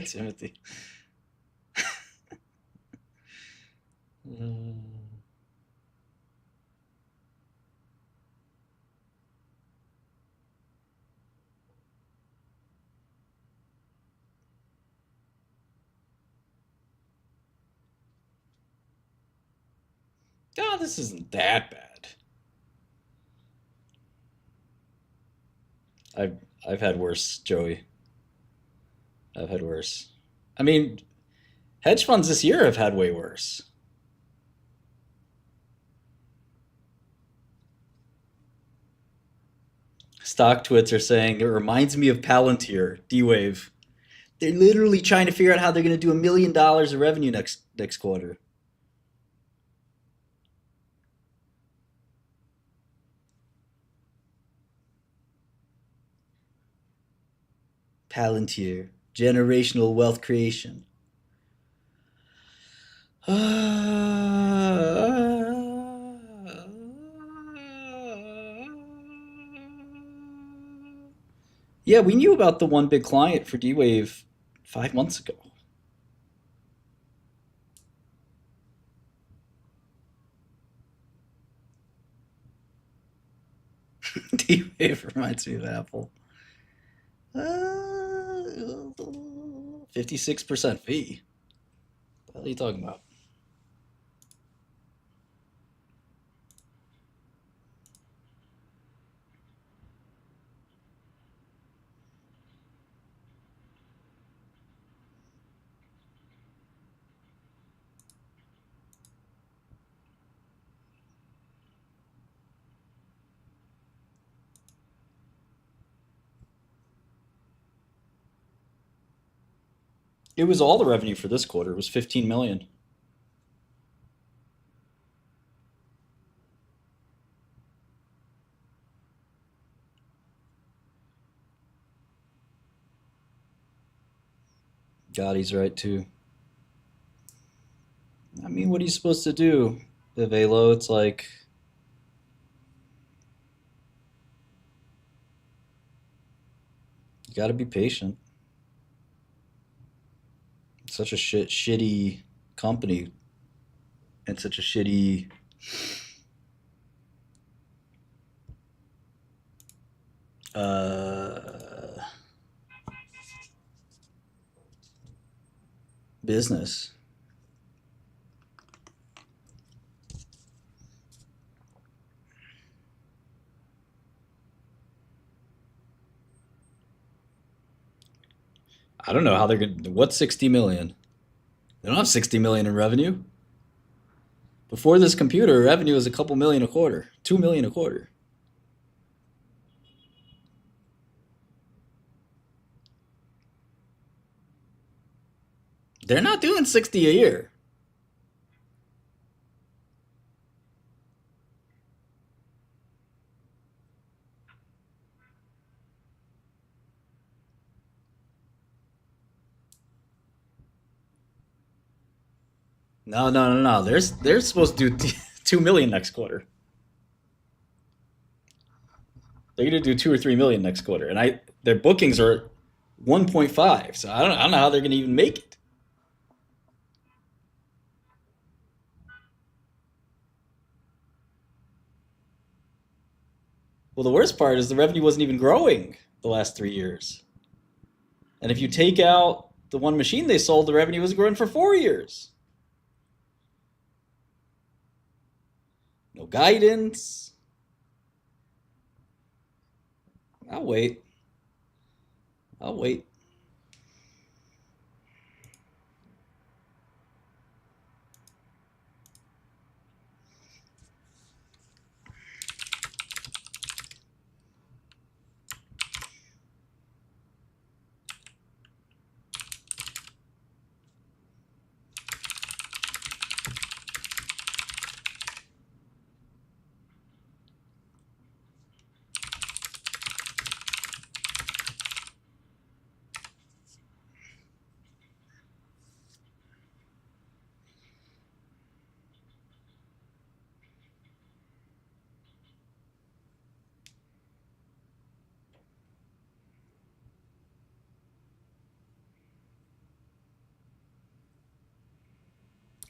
Timothy. Oh, this isn't that bad. I've had worse, Joey. I've had worse. I mean, hedge funds this year have had way worse. Stock twits are saying it reminds me of Palantir, D-Wave. They're literally trying to figure out how they're going to do $1 million of revenue next quarter. Palantir, generational wealth creation. Yeah, we knew about the one big client for D-Wave 5 months ago. D-Wave reminds me of Apple. 56% fee. What are you talking about? It was all the revenue for this quarter. It was 15 million. God, he's right too. I mean, what are you supposed to do, Vivelo? It's like, you got to be patient. It's such a shitty company and such a shitty business. I don't know how they're going to. What's 60 million? They don't have 60 million in revenue. Before this computer, revenue was a couple million a quarter, 2 million a quarter. They're not doing 60 a year. No. They're supposed to do 2 million next quarter. They're gonna do 2 or 3 million next quarter, and their bookings are 1.5. So I don't know how they're gonna even make it. Well, the worst part is the revenue wasn't even growing the last 3 years. And if you take out the one machine they sold, the revenue was growing for 4 years. No guidance. I'll wait.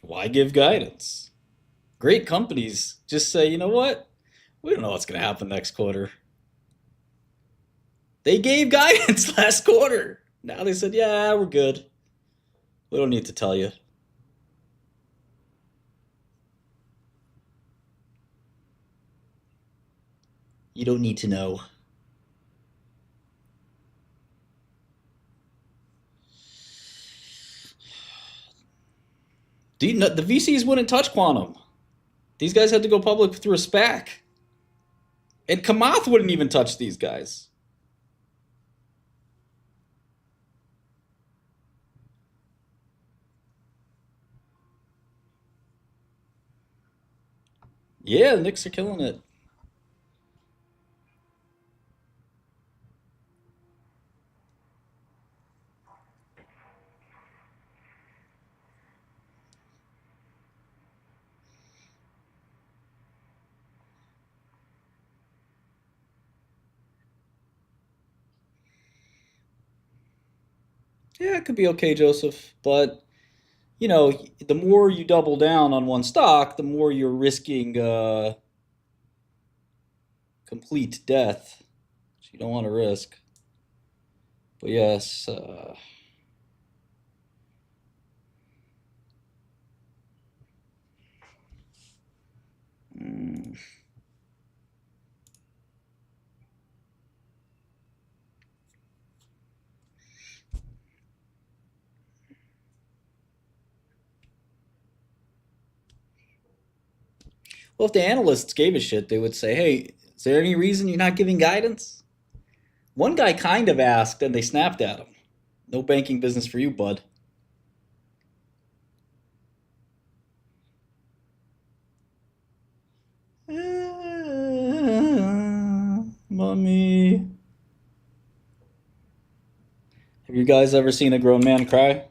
Why give guidance? Great companies just say, you know what? We don't know what's going to happen next quarter. They gave guidance last quarter. Now they said, yeah, we're good. We don't need to tell you. You don't need to know. Do you know, the VCs wouldn't touch Quantum. These guys had to go public through a SPAC. And Kamath wouldn't even touch these guys. Yeah, the Knicks are killing it. Yeah, it could be okay, Joseph. But, you know, the more you double down on one stock, the more you're risking complete death, which you don't want to risk. But yes, well, if the analysts gave a shit, they would say, hey, is there any reason you're not giving guidance? One guy kind of asked, and they snapped at him. No banking business for you, bud. Mommy. Have you guys ever seen a grown man cry?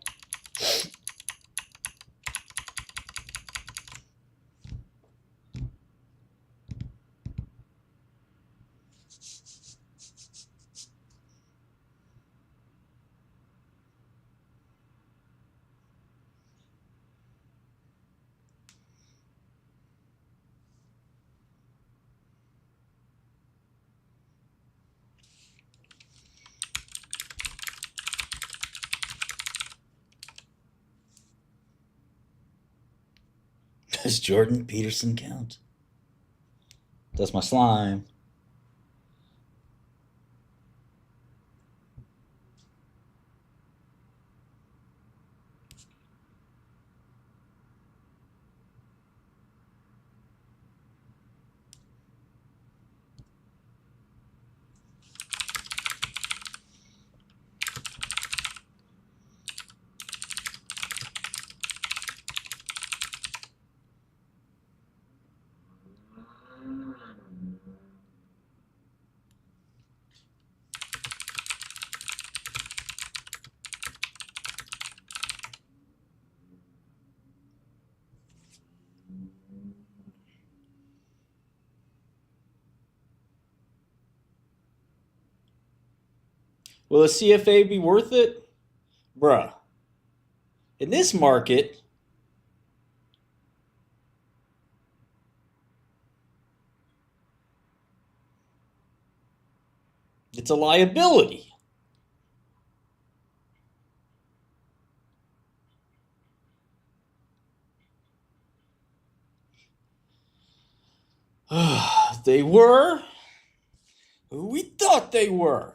Does Jordan Peterson count? That's my slime. Will a CFA be worth it? Bruh. In this market, it's a liability. They were who we thought they were.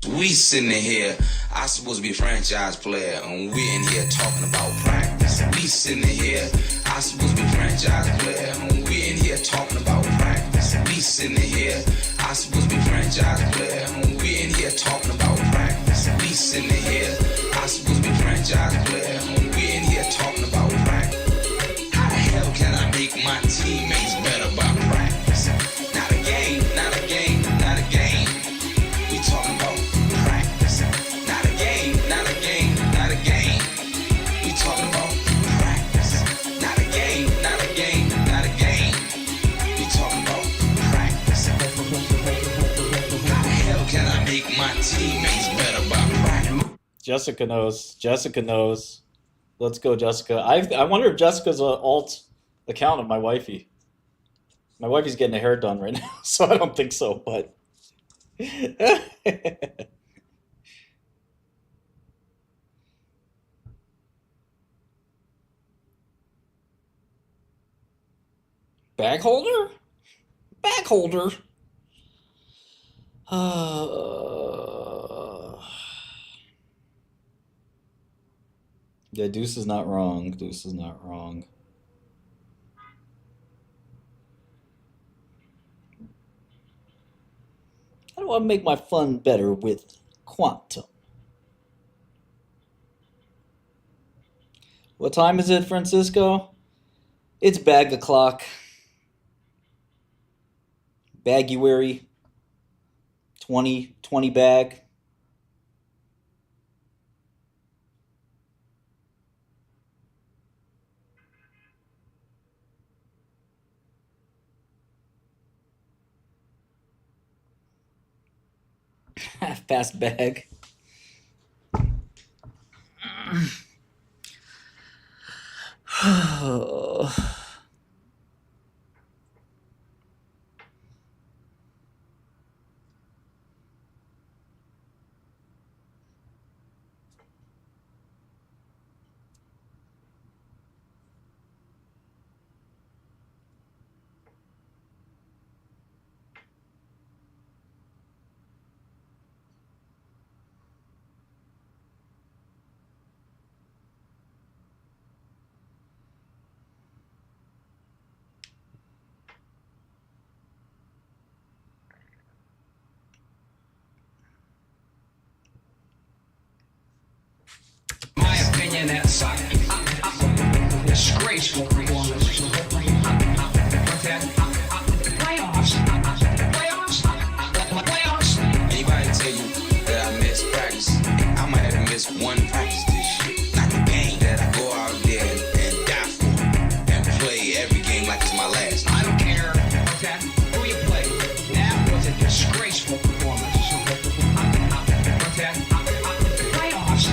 We sitting in here, I supposed to be a franchise player, and we in here talking about practice. We sitting in here, I supposed to be a franchise player, and we in here talking about practice. We sitting in here, I supposed to be a franchise player, and we in here talking about practice. We sitting in here, I supposed to be a franchise player, and we in here talking about practice. How the hell can I make my teammates better by practice? Not a game, not a game, not a game. We talking about practice. Not a game, not a game, not a game. We talking about practice. Not a game, not a game, not a game. We talking about practice. How the hell can I make my teammates better by practice? Jessica knows. Jessica knows. Let's go, Jessica. I wonder if Jessica's an alt account of my wifey. My wifey's getting her hair done right now, so I don't think so, but... Bag holder? Bag holder? Yeah, Deuce is not wrong. Deuce is not wrong. How do I make my fun better with quantum? What time is it, Francisco? It's bag o'clock. Baguary. 20 bag. Half past bag. in that sock. Disgraceful performance. What's that? Playoffs. Anybody tell you that I miss practice? I might have to miss one practice this year. Not the game that I go out there and die for and play every game like it's my last. I don't care. What's that? Who you play? That was a disgraceful performance. What's that? Playoffs.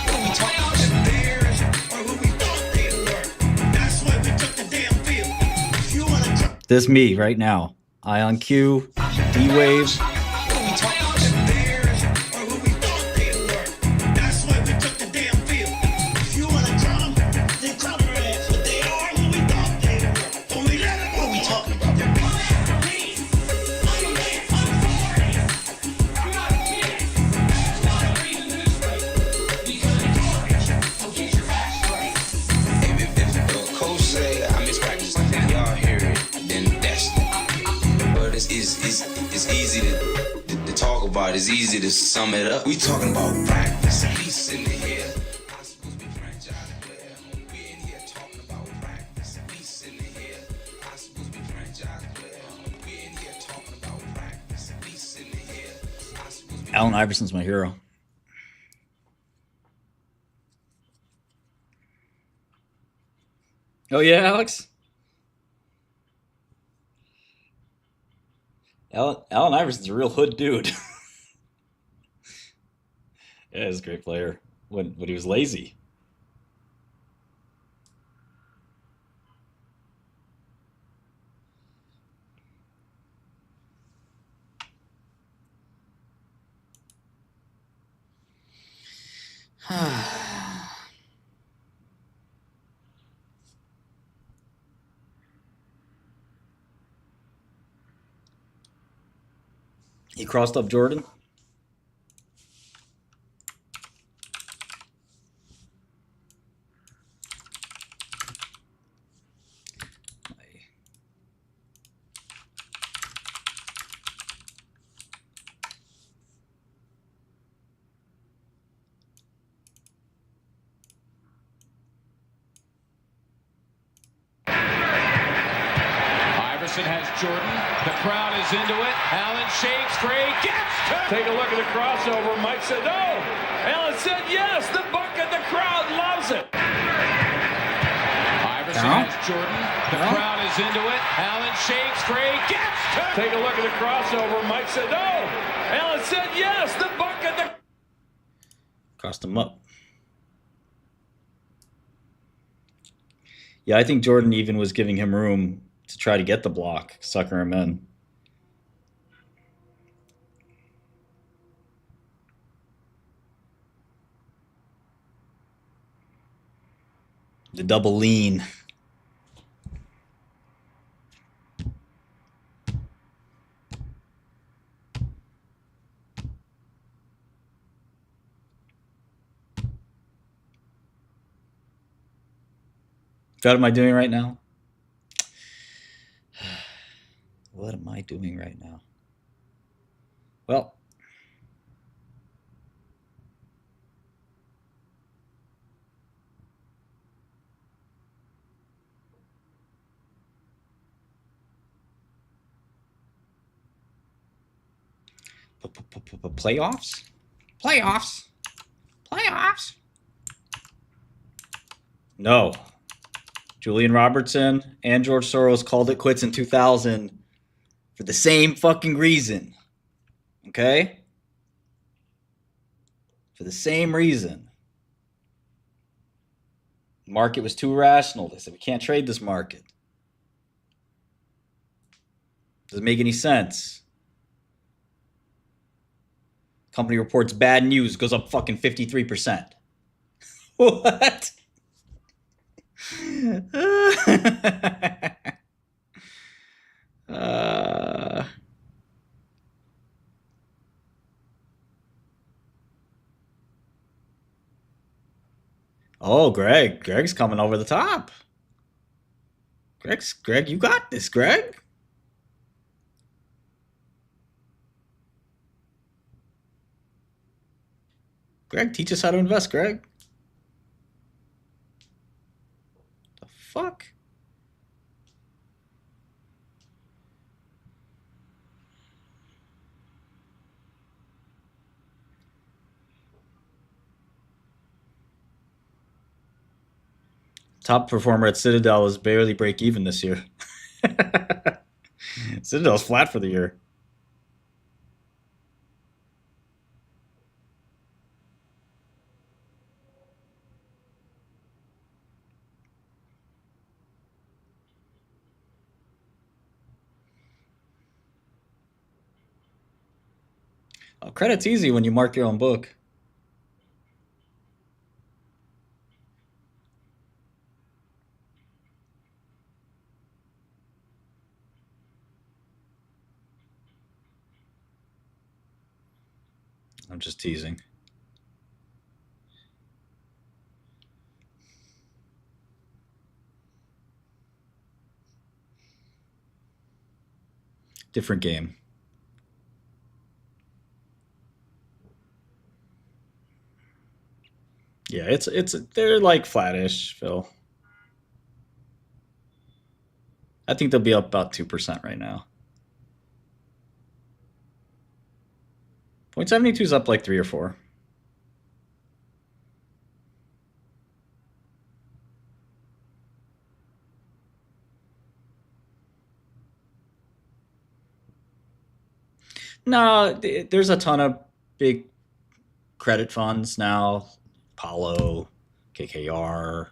What we talking about? The Bears are who we thought they were. That's why we took the damn field. If you want to This me right now. Ion Q, D-Wave. Coach say I miss practice. Y'all hear it, then that's it. But it's easy to talk about. It's easy to sum it up. We talking about practice. He's sitting here. I supposed to be franchise player. We in here talking about practice. He's sitting here. I supposed to be franchise player. We in here talking about practice. He's sitting here. I supposed to be Allen Iverson's my hero. Oh yeah, Alex? Allen Iverson's a real hood dude. Yeah, he's a great player when he was lazy. He crossed up Jordan. Iverson has Jordan. The crowd is into it. Allen shakes free. Gets to. Take a look at the crossover. Mike said no. Allen said yes. The bucket. The crowd loves it. Iverson has Jordan. The crowd is into it. Allen shakes free. Gets to. Take a look at the crossover. Mike said no. Allen said yes. The bucket. The. Crossed him up. Yeah, I think Jordan even was giving him room to try to get the block, sucker him in. The double lean. What am I doing right now? What am I doing right now? Well, playoffs? Playoffs? Playoffs? No. Julian Robertson and George Soros called it quits in 2000 for the same fucking reason. Okay? For the same reason. The market was too irrational. They said, we can't trade this market. Doesn't make any sense. Company reports bad news, goes up fucking 53%. What? Oh, Greg. Greg's coming over the top. Greg, you got this, Greg. Greg, teach us how to invest, Greg. The fuck? Top performer at Citadel is barely break even this year. Citadel's flat for the year. Credit's easy when you mark your own book. I'm just teasing. Different game. Yeah, it's they're like flattish, Phil. I think they'll be up about 2% right now. 0.72 is up like 3 or 4. No, there's a ton of big credit funds now. Apollo, KKR.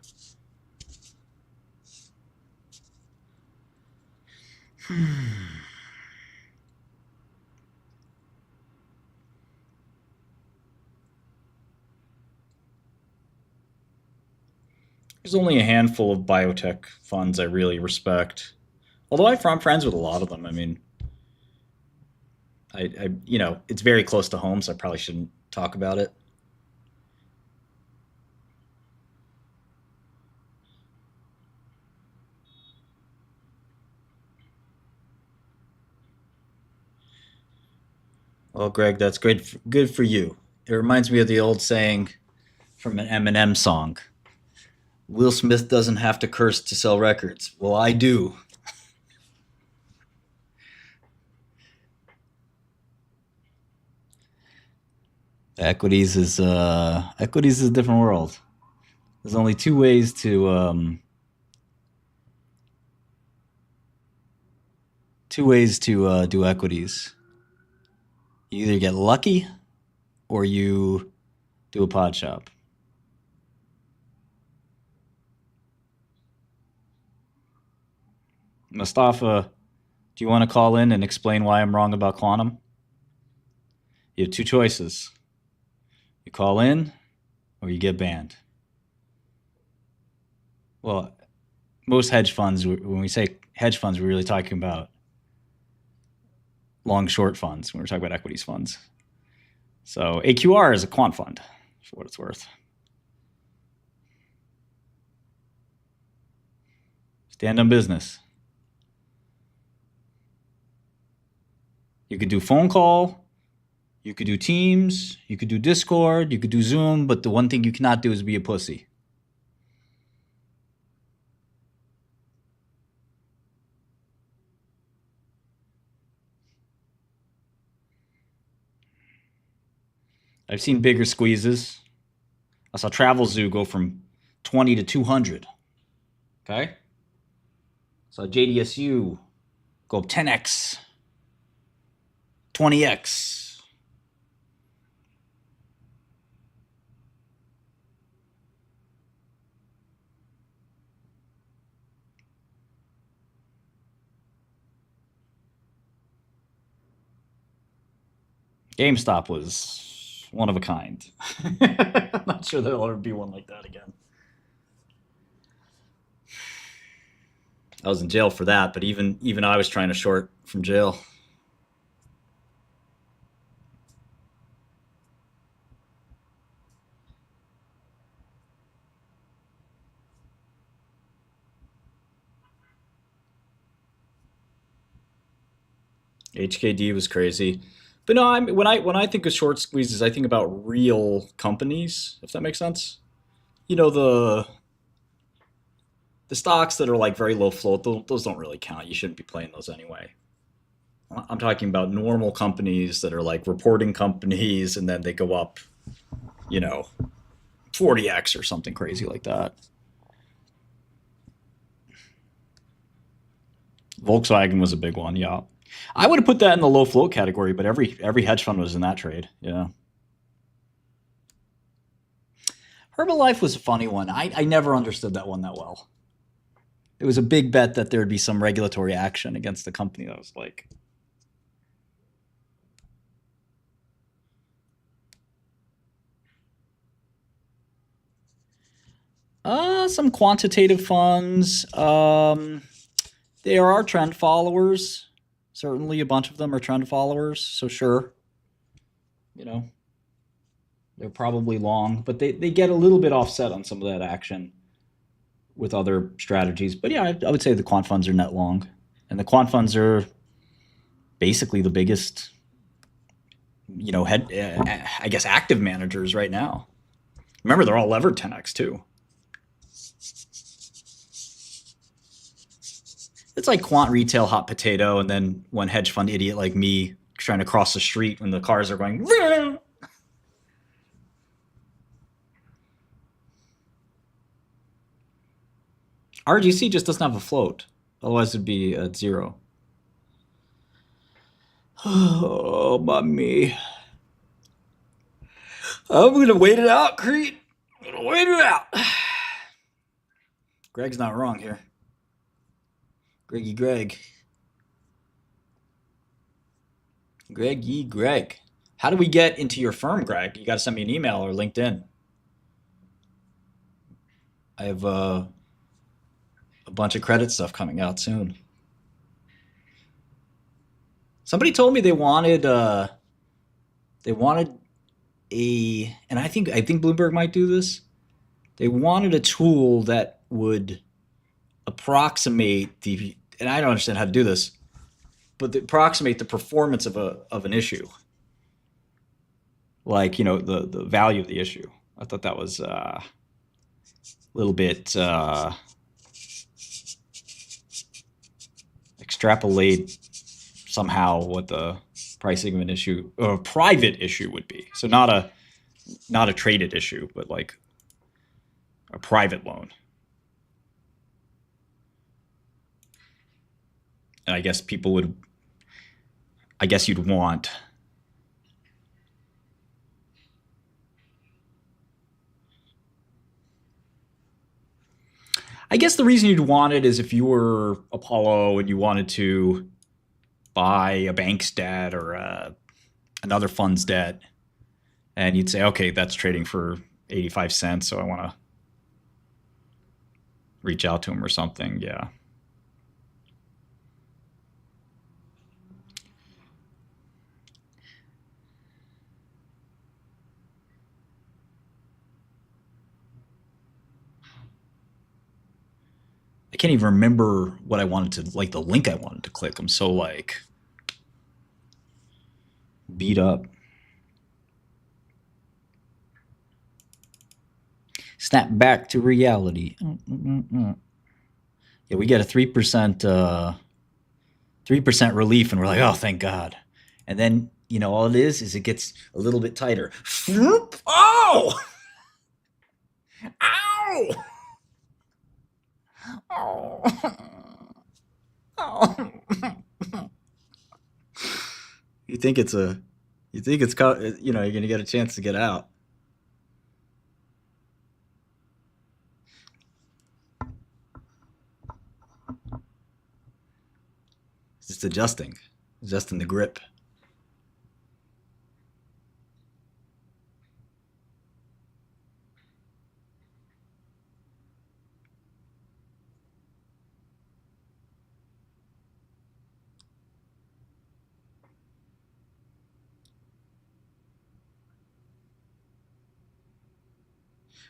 There's only a handful of biotech funds I really respect. Although I'm friends with a lot of them. I mean, I it's very close to home, so I probably shouldn't talk about it. Well, Greg, that's good for you. It reminds me of the old saying from an Eminem song. Will Smith doesn't have to curse to sell records. Well, I do. Equities is a different world. There's only two ways to do equities. You either get lucky or you do a pod shop. Mustafa, do you want to call in and explain why I'm wrong about quantum? You have two choices. You call in or you get banned. Well, most hedge funds, when we say hedge funds, we're really talking about long short funds when we're talking about equities funds. So AQR is a quant fund, for what it's worth. Stand on business. You could do phone call, you could do Teams, you could do Discord, you could do Zoom, but the one thing you cannot do is be a pussy. I've seen bigger squeezes. I saw Travel Zoo go from 20 to 200. Okay? Saw JDSU go up 10x, 20x. GameStop was one of a kind. I'm not sure there'll ever be one like that again. I was in jail for that, but even I was trying to short from jail. HKD was crazy. But no, when I think of short squeezes, I think about real companies, if that makes sense. You know, the stocks that are like very low float, those don't really count. You shouldn't be playing those anyway. I'm talking about normal companies that are like reporting companies, and then they go up, you know, 40x or something crazy like that. Volkswagen was a big one, yeah. I would have put that in the low float category, but every hedge fund was in that trade. Yeah. Herbalife was a funny one. I never understood that one that well. It was a big bet that there would be some regulatory action against the company. That was like, some quantitative funds. There are trend followers. Certainly, a bunch of them are trend followers. So sure, you know, they're probably long, but they get a little bit offset on some of that action with other strategies. But yeah, I would say the quant funds are net long, and the quant funds are basically the biggest, you know, I guess active managers right now. Remember, they're all levered 10x too. It's like quant retail hot potato, and then one hedge fund idiot like me trying to cross the street when the cars are going. RGC just doesn't have a float. Otherwise, it'd be at zero. Oh, mommy. I'm going to wait it out, Creed. I'm going to wait it out. Greg's not wrong here. Greggy Greg. Greggy Greg. How do we get into your firm, Greg? You got to send me an email or LinkedIn. I have a bunch of credit stuff coming out soon. Somebody told me they wanted a, and I think Bloomberg might do this. They wanted a tool that would approximate the, and I don't understand how to do this, but approximate the performance of an issue, like, you know, the value of the issue. I thought that was a little bit extrapolate somehow what the pricing of an issue or a private issue would be. So not a traded issue, but like a private loan. And I guess you'd want I guess the reason you'd want it is if you were Apollo and you wanted to buy a bank's debt or another fund's debt, and you'd say, okay, that's trading for 85 cents, so I want to reach out to him or something. Yeah. I can't even remember what I wanted to, like the link I wanted to click. I'm so like beat up. Snap back to reality. Yeah, we get a 3% 3% relief, and we're like, oh, thank God. And then, you know, all it is it gets a little bit tighter. Oh! Ow! Oh. Oh. You think it's, you know, you're going to get a chance to get out. It's just adjusting the grip.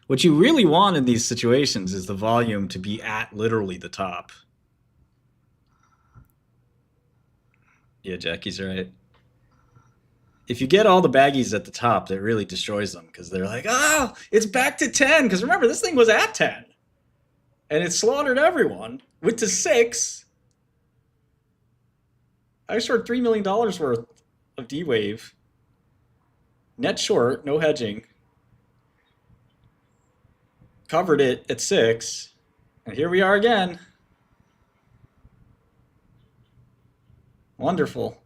What you really want in these situations is the volume to be at literally the top. Yeah, Jackie's right. if you get all the baggies at the top, that really destroys them because they're like, oh, it's back to 10. Because remember, this thing was at 10. And it slaughtered everyone. Went to 6. I short $3 million worth of D-Wave. Net short, no hedging. Covered it at 6. And here we are again. Wonderful.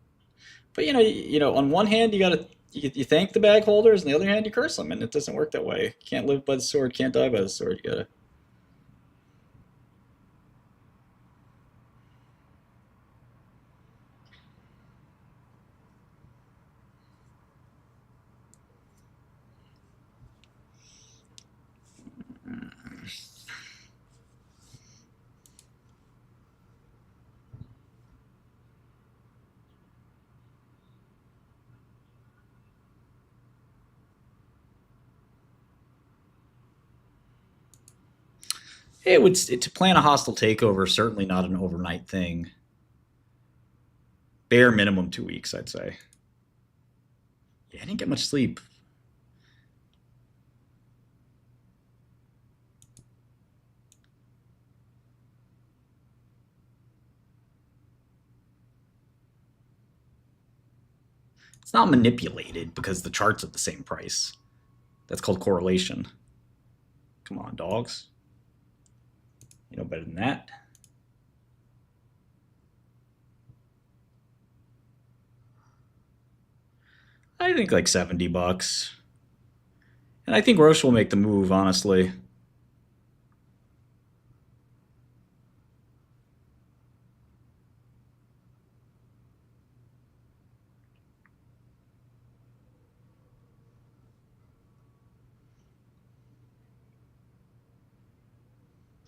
But on one hand you thank the bag holders, and the other hand you curse them, and it doesn't work that way. You can't live by the sword, can't die by the sword. You gotta. To plan a hostile takeover, certainly not an overnight thing. Bare minimum 2 weeks, I'd say. Yeah, I didn't get much sleep. It's not manipulated because the chart's at the same price. That's called correlation. Come on, dogs. You know better than that. I think like $70. And I think Roche will make the move, honestly.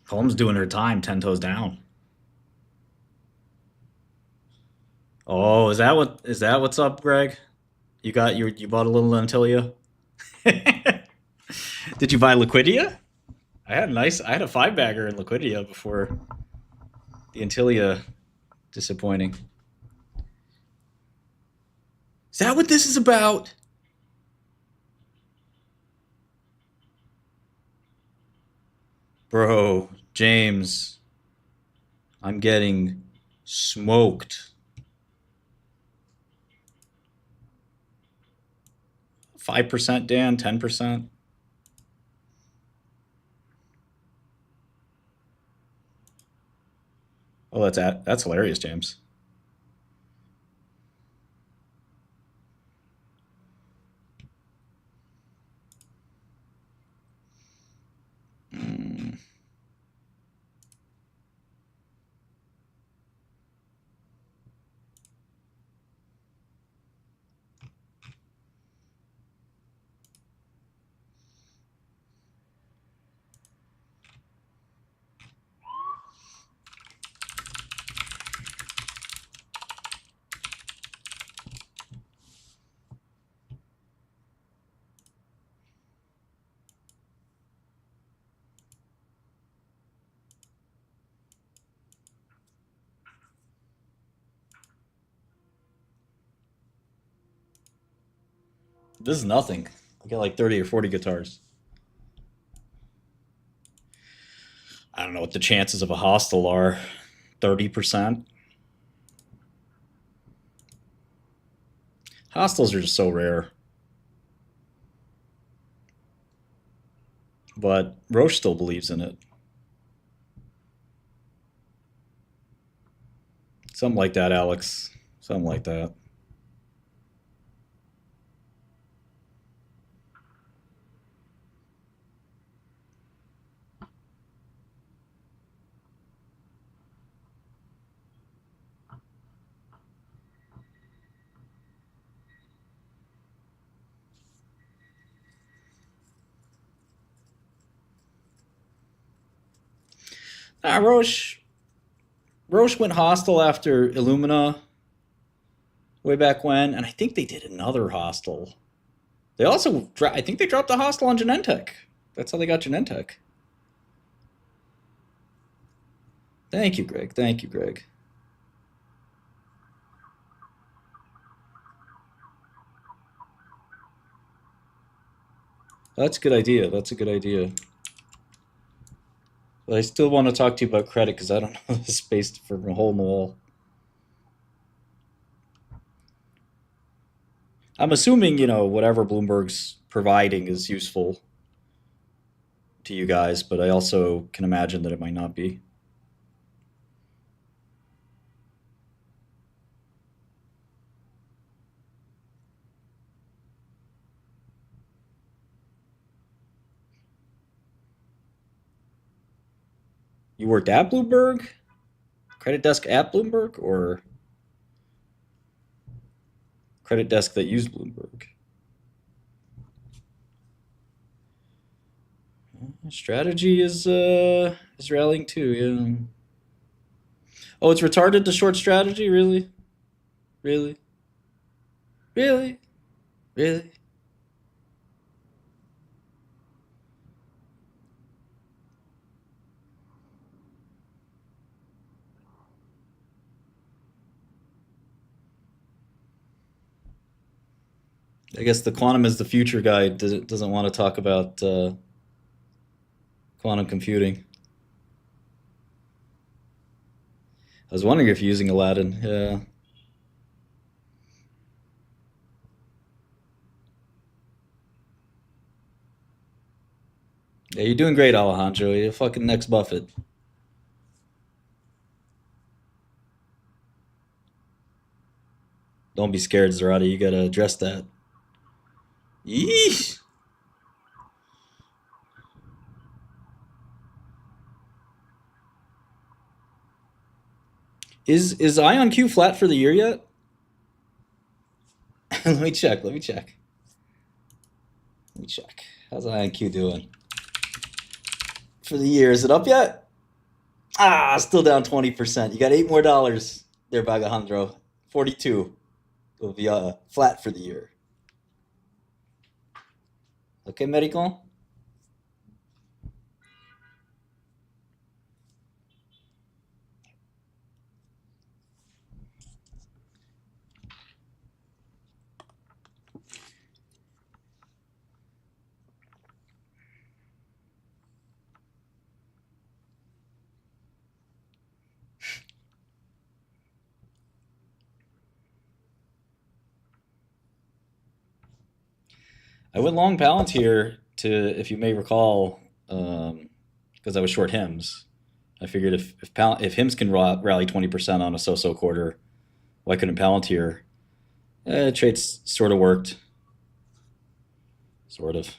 Holmes doing her time, 10 toes down. Oh, is that what's up, Greg? You bought a little Antilia? Did you buy Liquidia? I had a 5-bagger in Liquidia before the Antilia disappointing. Is that what this is about? Bro, James, I'm getting smoked. 5%, Dan, 10%. Oh, that's hilarious, James. This is nothing. I got like 30 or 40 guitars. I don't know what the chances of a hostile are. 30%. Hostiles are just so rare. But Roche still believes in it. Something like that, Alex. Something like that. Roche went hostile after Illumina way back when, and I think they did another hostile. They also, I think they dropped a hostile on Genentech. That's how they got Genentech. Thank you, Greg. Thank you, Greg. That's a good idea. That's a good idea. But I still want to talk to you about credit because I don't know the space for a hole in the wall. I'm assuming, whatever Bloomberg's providing is useful to you guys, but I also can imagine that it might not be. You worked at Bloomberg? Credit desk at Bloomberg? Or credit desk that used Bloomberg? Strategy is rallying too, yeah. Oh, it's retarded to short strategy? Really? Really? Really? Really? I guess the quantum is the future guy doesn't want to talk about quantum computing. I was wondering if you're using Aladdin. Yeah. Yeah, you're doing great, Alejandro. You're fucking next Buffett. Don't be scared, Zarate. You gotta address that. Yeesh. Is IonQ flat for the year yet? Let me check. Let me check. How's IonQ doing for the year? Is it up yet? Still down 20%. You got $8 more there, Bagajandro. 42. It'll be flat for the year. Okay, Medical? I went long Palantir if you may recall, because I was short HIMS. I figured if HIMS can rally 20% on a so-so quarter, why couldn't Palantir? Trades sort of worked. Sort of.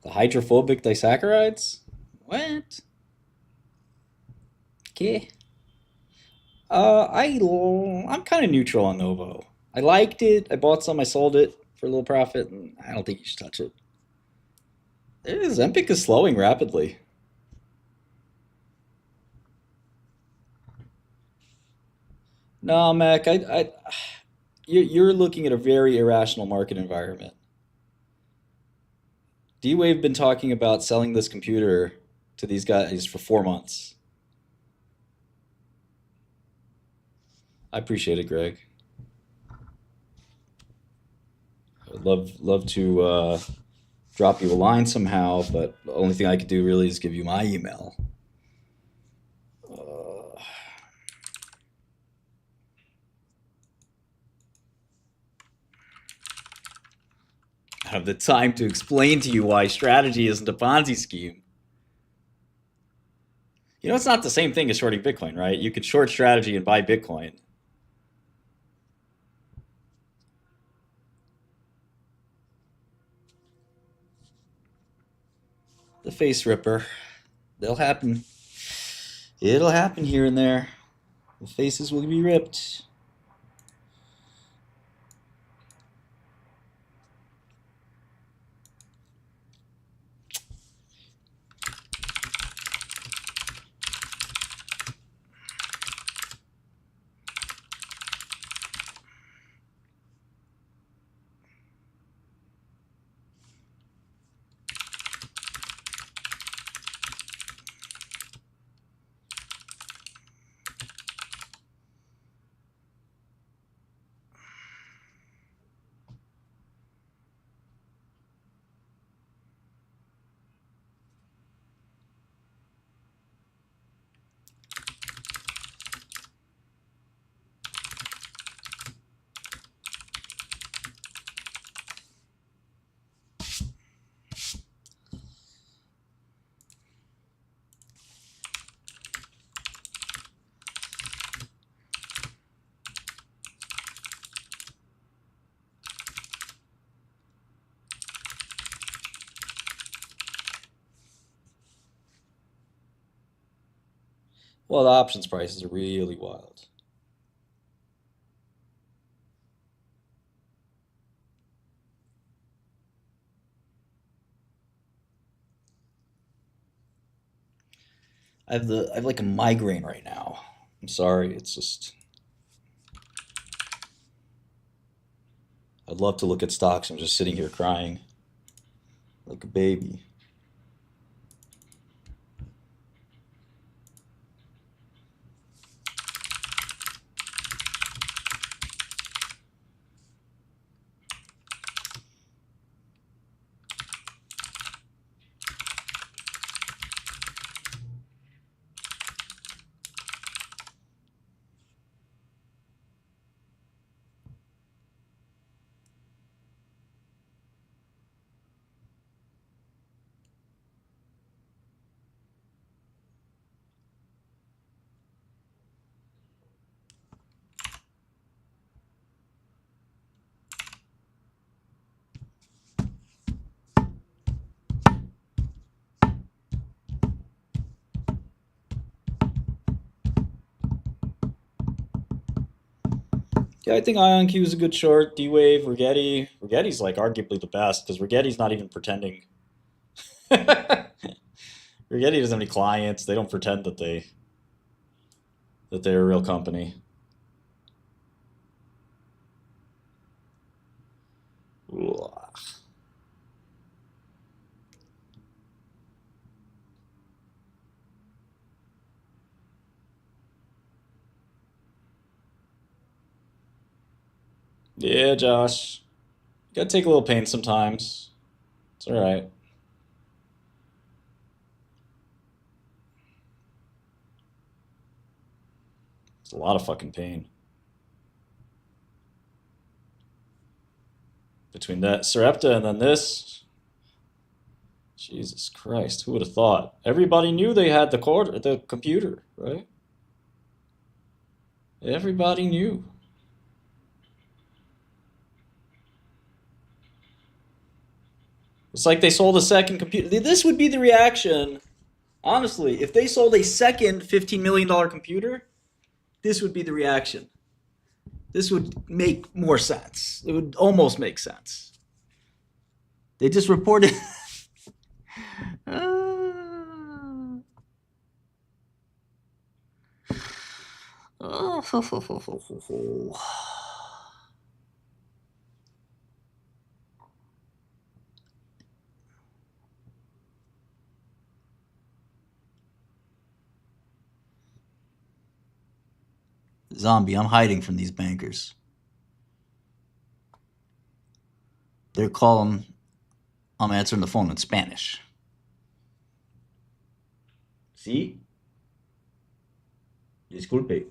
The hydrophobic disaccharides? What? Okay. I'm kind of neutral on Novo. I liked it. I bought some. I sold it for a little profit, and I don't think you should touch it. Zempic is slowing rapidly. No, Mac. You're looking at a very irrational market environment. D-Wave been talking about selling this computer to these guys for 4 months. I appreciate it, Greg. I'd love to drop you a line somehow, but the only thing I could do really is give you my email. I have the time to explain to you why strategy isn't a Ponzi scheme. It's not the same thing as shorting Bitcoin, right? You could short strategy and buy Bitcoin. The face ripper. They'll happen. It'll happen here and there. The faces will be ripped. Well, the options prices are really wild. I have like a migraine right now. I'm sorry. It's just I'd love to look at stocks. I'm just sitting here crying like a baby. Yeah, I think IonQ is a good short. D-Wave, Rigetti. Rigetti's like arguably the best because Rigetti's not even pretending. Rigetti doesn't have any clients. They don't pretend that they're a real company. Ugh. Yeah, Josh. You gotta take a little pain sometimes. It's alright. It's a lot of fucking pain. Between that Sarepta and then this. Jesus Christ, who would have thought? Everybody knew they had the computer, right? Everybody knew. It's like they sold a second computer. This would be the reaction, honestly. If they sold a second $15 million computer, this would be the reaction. This would make more sense. It would almost make sense. They just reported. Zombie, I'm hiding from these bankers. They're calling. I'm answering the phone in Spanish. ¿Sí? Disculpe.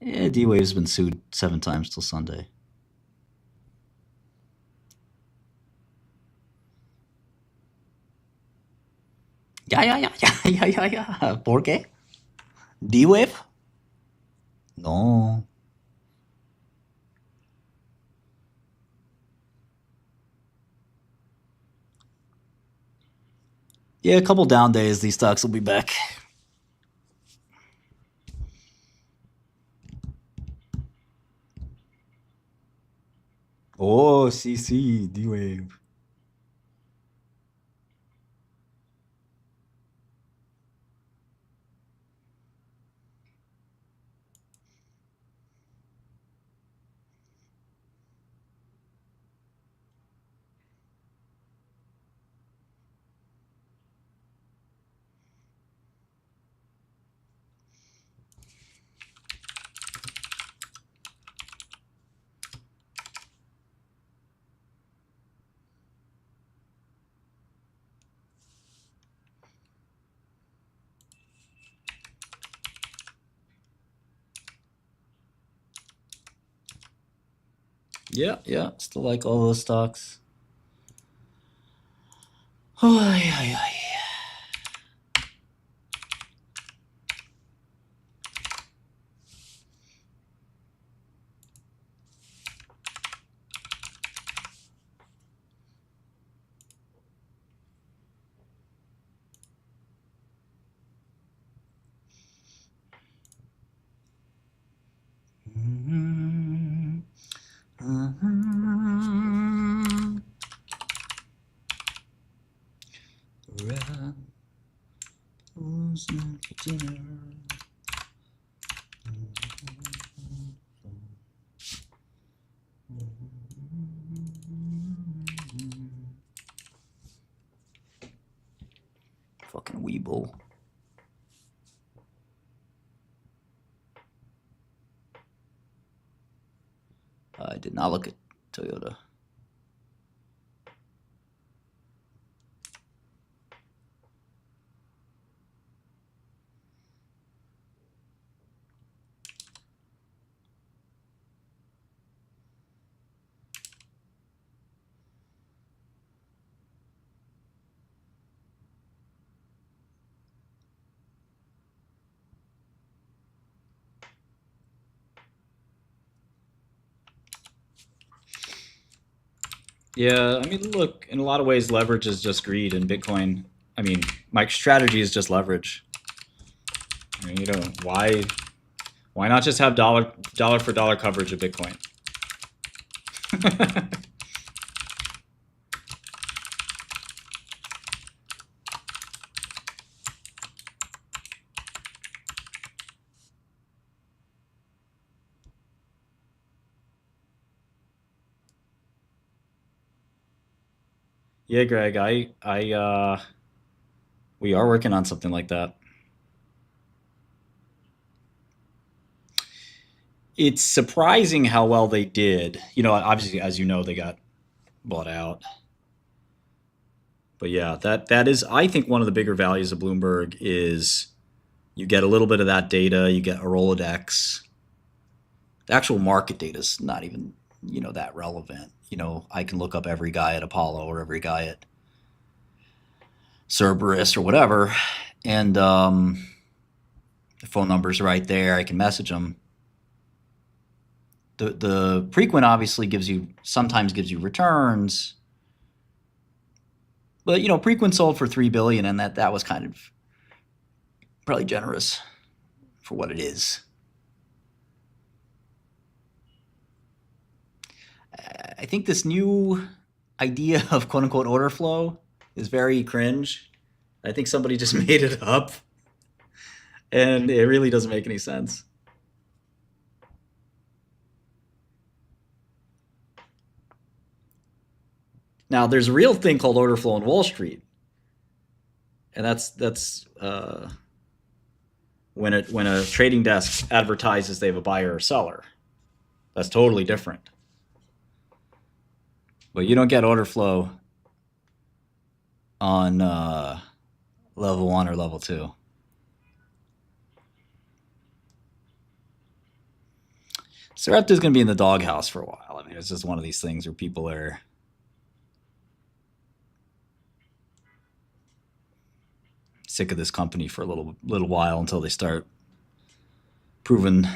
Yeah, D-Wave's been sued 7 times till Sunday. Ya. ¿Por qué? D-Wave? No. Yeah, a couple down days, these stocks will be back. Oh, sí, D-Wave. Yeah, still like all those stocks. Oh, Who's not for dinner? Fucking weeble. I did not look at Toyota. Yeah, I mean, look, in a lot of ways, leverage is just greed, and Bitcoin. I mean, my strategy is just leverage. I mean, why not just have dollar for dollar coverage of Bitcoin? Yeah, Greg, we are working on something like that. It's surprising how well they did. You know, obviously, as you know, they got bought out. But yeah, that is, I think, one of the bigger values of Bloomberg is you get a little bit of that data, you get a Rolodex. The actual market data is not even, that relevant. I can look up every guy at Apollo or every guy at Cerberus or whatever, and the phone number's right there. I can message them. The Preqin obviously sometimes gives you returns, but Preqin sold for $3 billion, and that was kind of probably generous for what it is. I think this new idea of quote unquote order flow is very cringe. I think somebody just made it up, and it really doesn't make any sense. Now, there's a real thing called order flow on Wall Street, and that's when a trading desk advertises they have a buyer or seller. That's totally different. But you don't get order flow on level 1 or level 2. Sarepta's going to be in the doghouse for a while. I mean, it's just one of these things where people are sick of this company for a little while until they start proving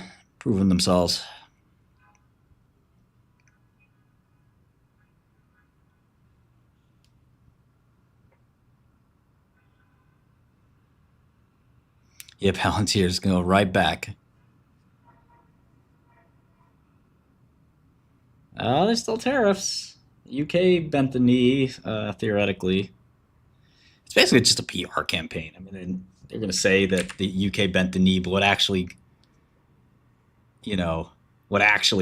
themselves. Yeah, Palantir's going to go right back. There's still tariffs. UK bent the knee, theoretically. It's basically just a PR campaign. I mean, they're going to say that the UK bent the knee, but what actually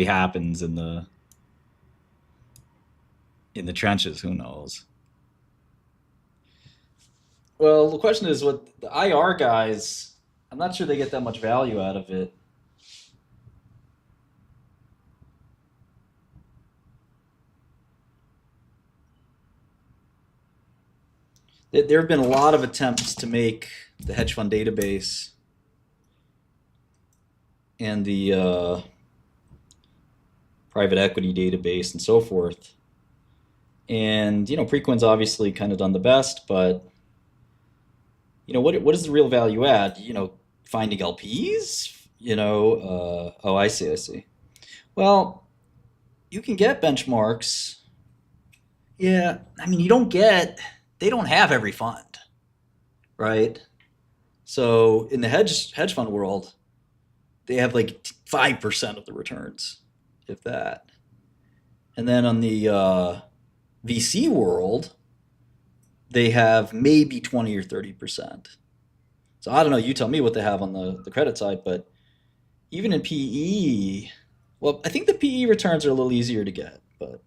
happens in the trenches, who knows? Well, the question is, what the IR guys, I'm not sure they get that much value out of it. There have been a lot of attempts to make the hedge fund database and the private equity database and so forth. And, Preqin's obviously kind of done the best, but, what is the real value add? Finding LPs? Oh, I see. Well, you can get benchmarks. Yeah, I mean, they don't have every fund, right? So in the hedge fund world, they have like 5% of the returns, if that. And then on the VC world, they have maybe 20 or 30%. So I don't know, you tell me what they have on the credit side, but even in PE, well, I think the PE returns are a little easier to get, but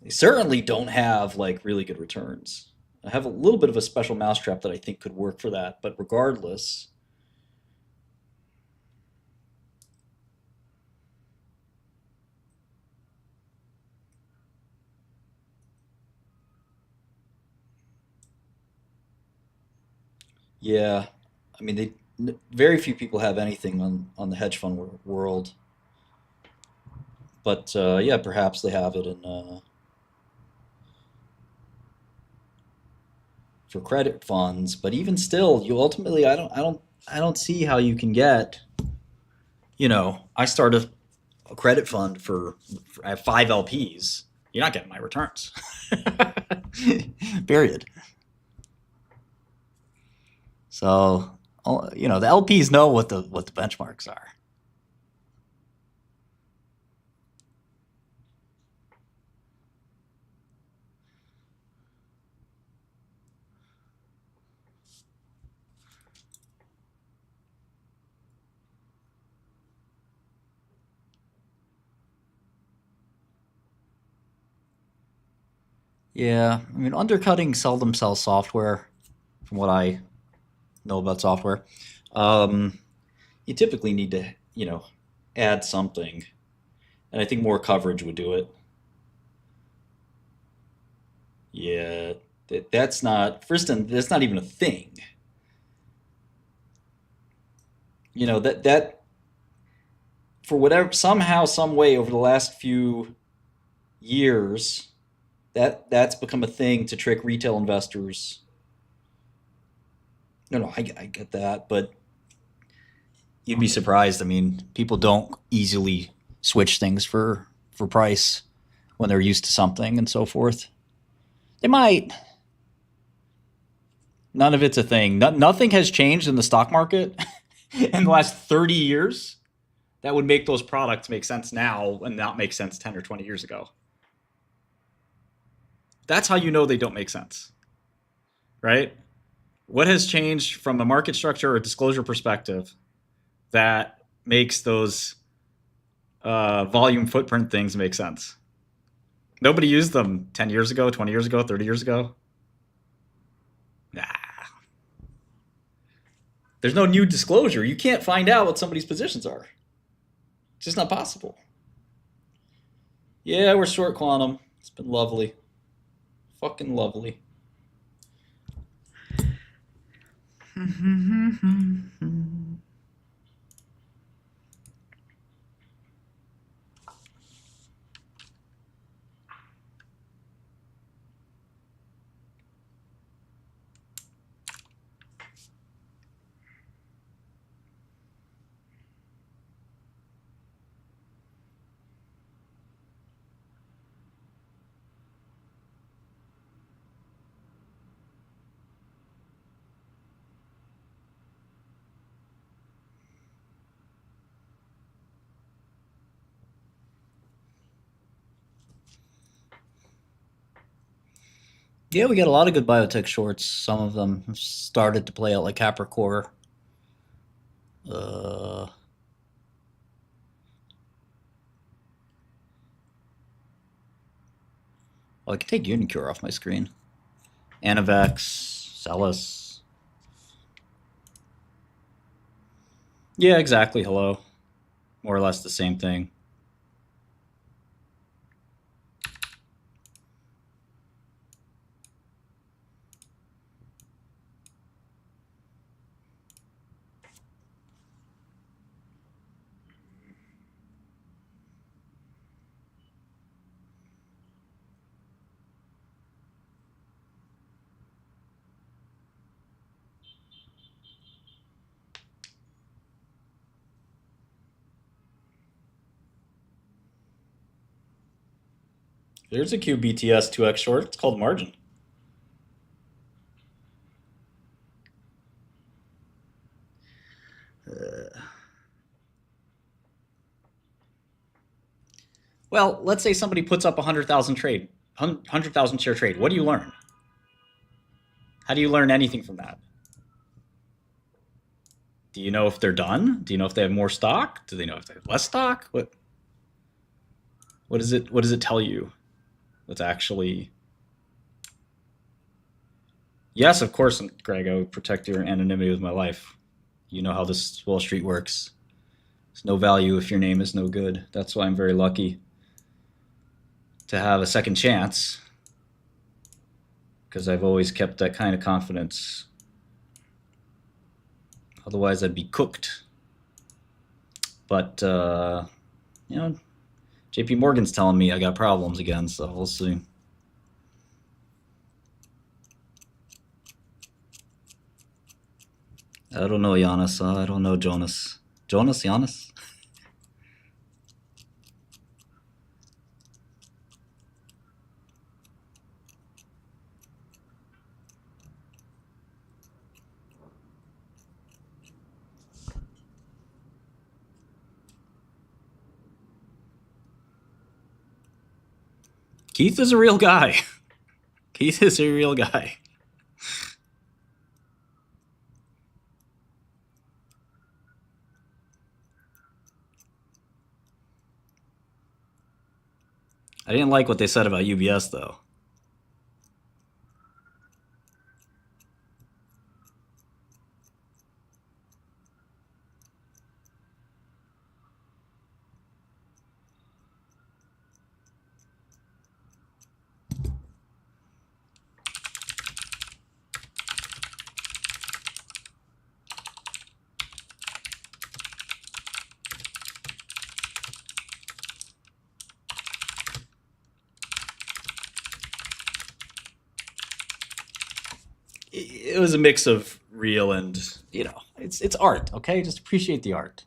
they certainly don't have like really good returns. I have a little bit of a special mousetrap that I think could work for that, but regardless, yeah, I mean, very few people have anything on the hedge fund world, but yeah, perhaps they have it in for credit funds. But even still, you ultimately, I don't see how you can get. I start a credit fund I have 5 LPs. You're not getting my returns. Period. So, the LPs know what the benchmarks are. Yeah, I mean, undercutting seldom sells software, from what I know about software. Um, you typically need to, add something, and I think more coverage would do it. Yeah, that's not first, and that's not even a thing. That for whatever somehow, some way over the last few years, that's become a thing to trick retail investors. No, I get that, but you'd be surprised. I mean, people don't easily switch things for price when they're used to something and so forth. They might. None of it's a thing. Nothing has changed in the stock market in the last 30 years that would make those products make sense now and not make sense 10 or 20 years ago. That's how you know they don't make sense, right? What has changed from a market structure or disclosure perspective that makes those volume footprint things make sense? Nobody used them 10 years ago, 20 years ago, 30 years ago. Nah. There's no new disclosure. You can't find out what somebody's positions are. It's just not possible. Yeah, we're short quantum. It's been lovely. Fucking lovely. Yeah, we got a lot of good biotech shorts. Some of them have started to play out like Capricorn. Well, I can take Unicure off my screen. Anavex, Celis. Yeah, exactly. Hello. More or less the same thing. There's a QBTS 2x short. It's called margin. Well, let's say somebody puts up 100,000 share trade. What do you learn? How do you learn anything from that? Do you know if they're done? Do you know if they have more stock? Do they know if they have less stock? What does it tell you? What's actually... Yes, of course, Greg, I would protect your anonymity with my life. You know how this Wall Street works. There's no value if your name is no good. That's why I'm very lucky to have a second chance, because I've always kept that kind of confidence. Otherwise, I'd be cooked. But, you know, JP Morgan's telling me I got problems again, so we'll see. I don't know, Giannis. I don't know, Jonas. Jonas, Giannis? Keith is a real guy. Keith is a real guy. I didn't like what they said about UBS, though. It was a mix of real and, you know, it's art, okay? Just appreciate the art.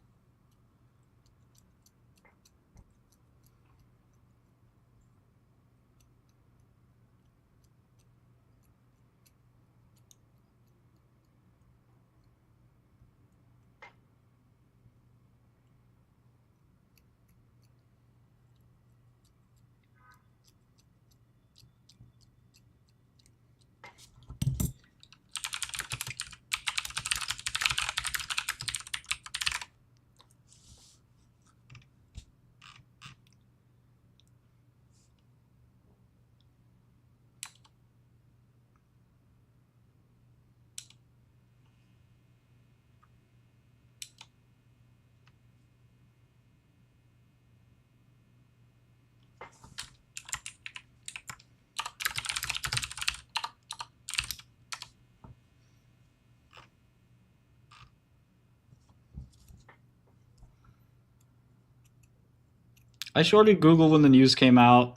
I shorted Google when the news came out.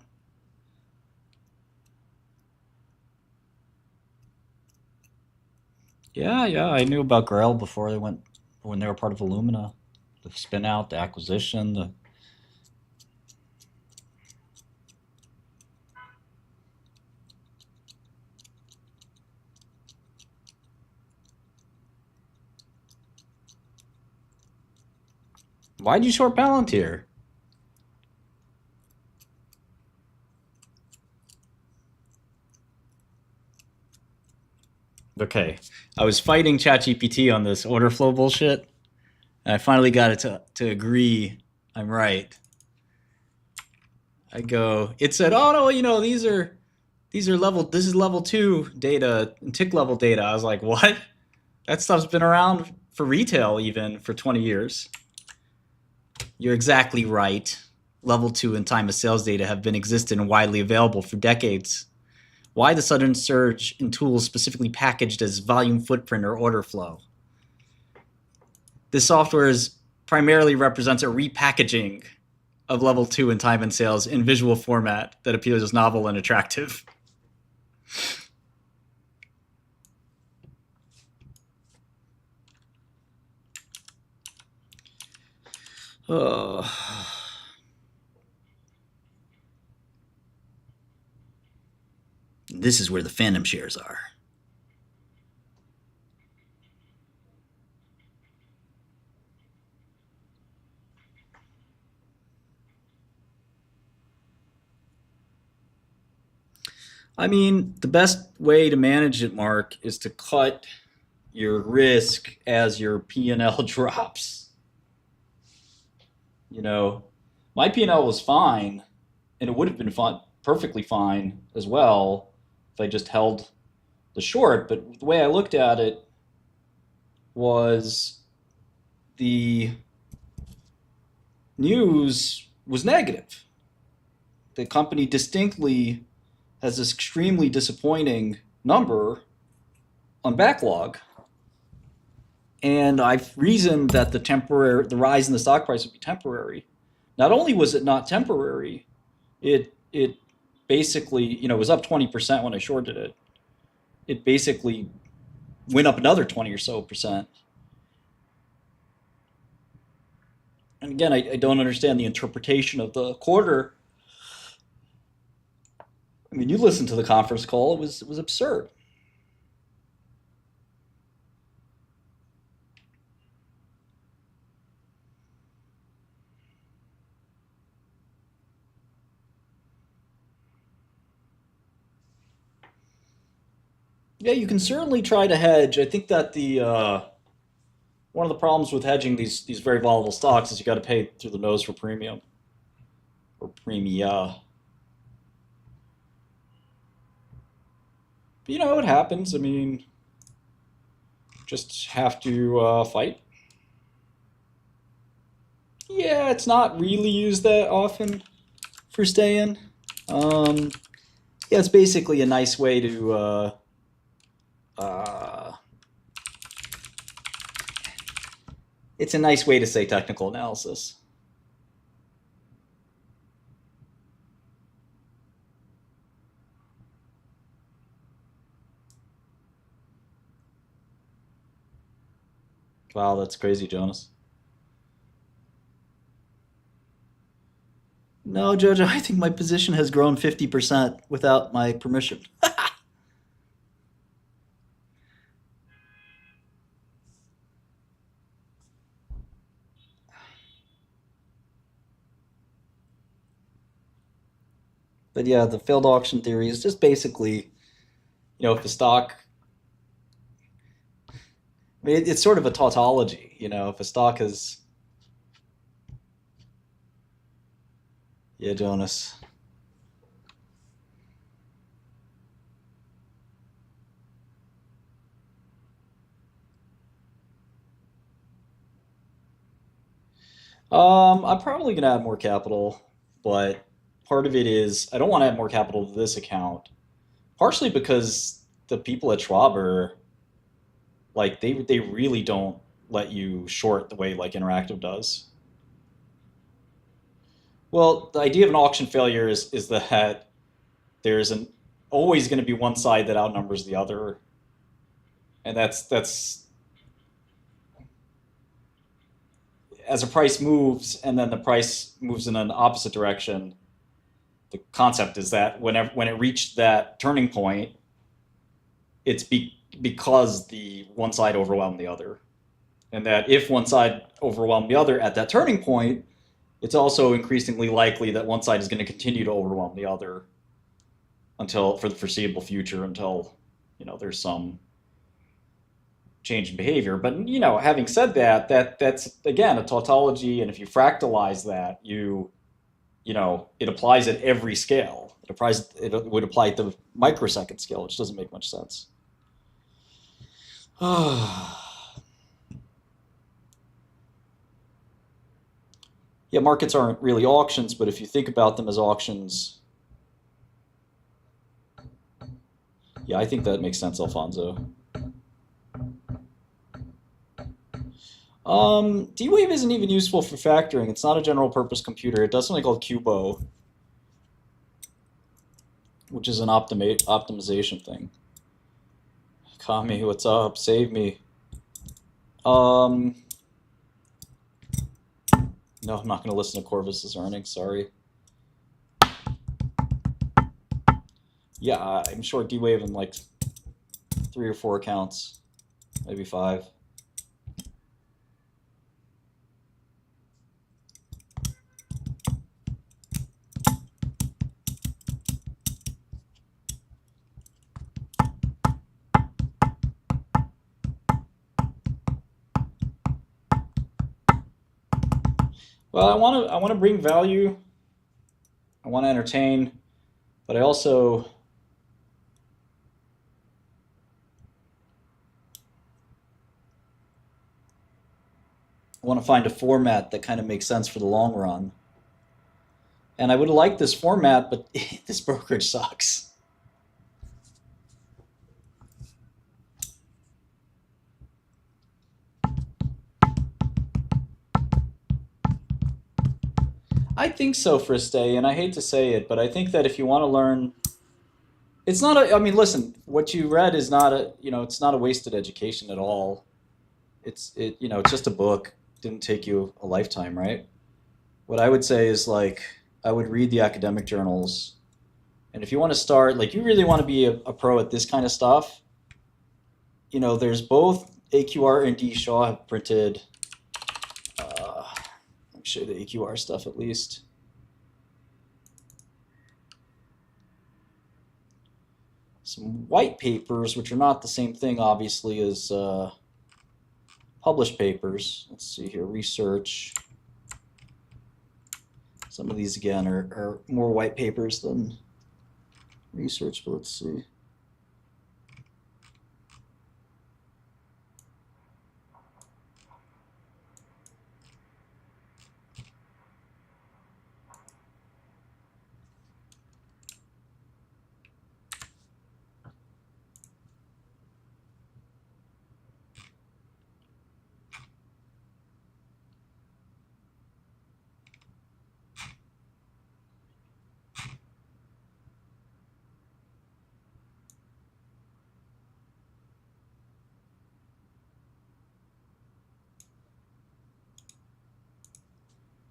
Yeah, I knew about Grail before when they were part of Illumina. The spin out, the acquisition, Why'd you short Palantir? Okay, I was fighting ChatGPT on this order flow bullshit, and I finally got it to agree I'm right. It said, oh no, you know, this is level 2 data, and tick level data. I was like, what? That stuff's been around for retail even for 20 years. You're exactly right. Level 2 and time of sales data have been existent and widely available for decades. Why the sudden surge in tools specifically packaged as volume footprint or order flow? This software primarily represents a repackaging of level 2 and time and sales in visual format that appears as novel and attractive. Oh. This is where the Phantom shares are. I mean, the best way to manage it, Mark, is to cut your risk as your P&L drops. You know, my P&L was fine, and it would have been fine, perfectly fine as well if I just held the short. But the way I looked at it was the news was negative. The company distinctly has this extremely disappointing number on backlog. And I've reasoned that the rise in the stock price would be temporary. Not only was it not temporary, it basically, it was up 20% when I shorted it. It basically went up another 20 or so percent. And again, I don't understand the interpretation of the quarter. I mean, you listened to the conference call. It was absurd. Yeah, you can certainly try to hedge. I think that one of the problems with hedging these very volatile stocks is you got to pay through the nose for premium or premia. But it happens. I mean, just have to fight. Yeah, it's not really used that often for staying. Yeah, it's basically a nice way to it's a nice way to say technical analysis. Wow, that's crazy, Jonas. No, Jojo, I think my position has grown 50% without my permission. But yeah, the failed auction theory is just basically, if the stock, I mean, it's sort of a tautology, if a stock is, yeah, Jonas. I'm probably going to add more capital, but part of it is I don't want to add more capital to this account, partially because the people at Schwaber, like they really don't let you short the way like Interactive does. Well, the idea of an auction failure is that there's always going to be one side that outnumbers the other, and that's as a price moves and then the price moves in an opposite direction. The concept is that when it reached that turning point, it's because the one side overwhelmed the other, and that if one side overwhelmed the other at that turning point, it's also increasingly likely that one side is going to continue to overwhelm the other for the foreseeable future until there's some change in behavior. But having said that, that's again a tautology, and if you fractalize that, it applies at every scale. It would apply at the microsecond scale, which doesn't make much sense. Yeah, markets aren't really auctions, but if you think about them as auctions, yeah, I think that makes sense, Alfonso. D-Wave isn't even useful for factoring. It's not a general purpose computer. It does something called Cubo, which is an optimization thing. Kami, what's up? Save me. No, I'm not going to listen to Corvus's earnings. Sorry. Yeah, I'm short D-Wave in like 3 or 4 accounts, maybe 5. Well, I want to bring value. I want to entertain, but I also want to find a format that kind of makes sense for the long run. And I would like this format, but this brokerage sucks. I think so for a stay, and I hate to say it, but I think that if you want to learn, it's not a, I mean, listen, what you read is not a, it's not a wasted education at all. It's just a book. Didn't take you a lifetime, right? What I would say is like, I would read the academic journals. And if you want to start, like you really want to be a pro at this kind of stuff, there's both AQR and D. Shaw have printed, let me show you the AQR stuff at least. Some white papers, which are not the same thing, obviously, as published papers. Let's see here, research. Some of these, again, are more white papers than research, but let's see.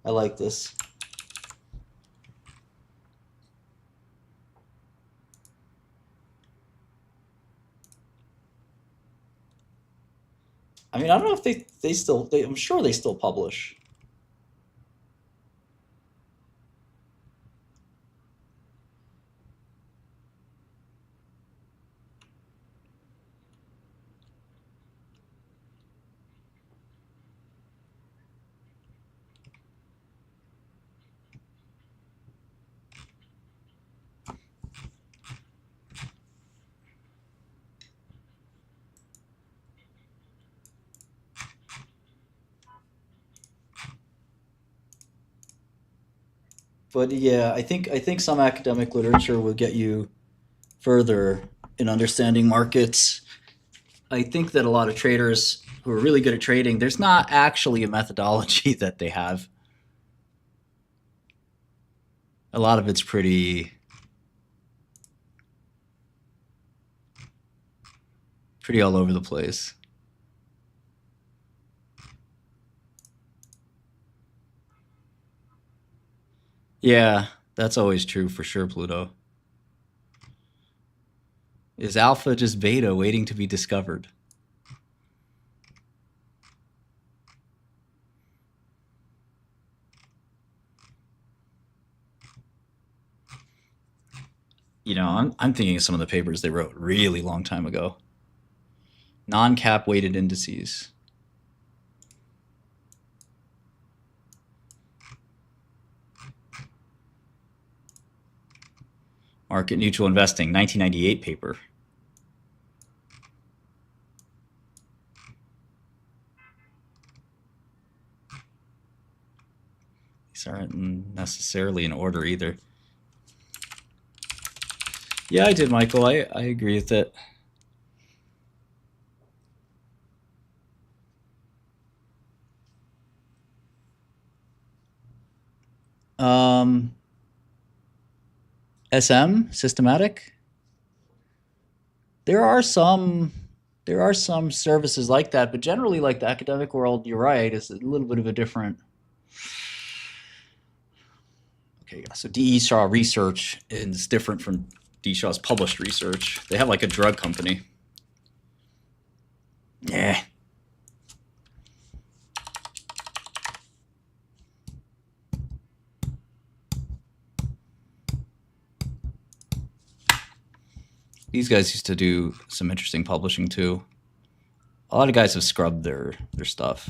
I like this. I mean, I don't know if they still, I'm sure they still publish. But yeah, I think some academic literature will get you further in understanding markets. I think that a lot of traders who are really good at trading, there's not actually a methodology that they have. A lot of it's pretty all over the place. Yeah, that's always true for sure, Pluto. Is alpha just beta waiting to be discovered? I'm thinking of some of the papers they wrote really long time ago. Non-cap weighted indices. Market neutral investing, 1998 paper. These aren't necessarily in order either. Yeah, I did, Michael. I agree with it. SM, systematic. There are some services like that, but generally, like the academic world, you're right, is a little bit of a different. Okay, so D. Shaw research is different from D. Shaw's published research. They have like a drug company. Yeah. These guys used to do some interesting publishing too. A lot of guys have scrubbed their stuff.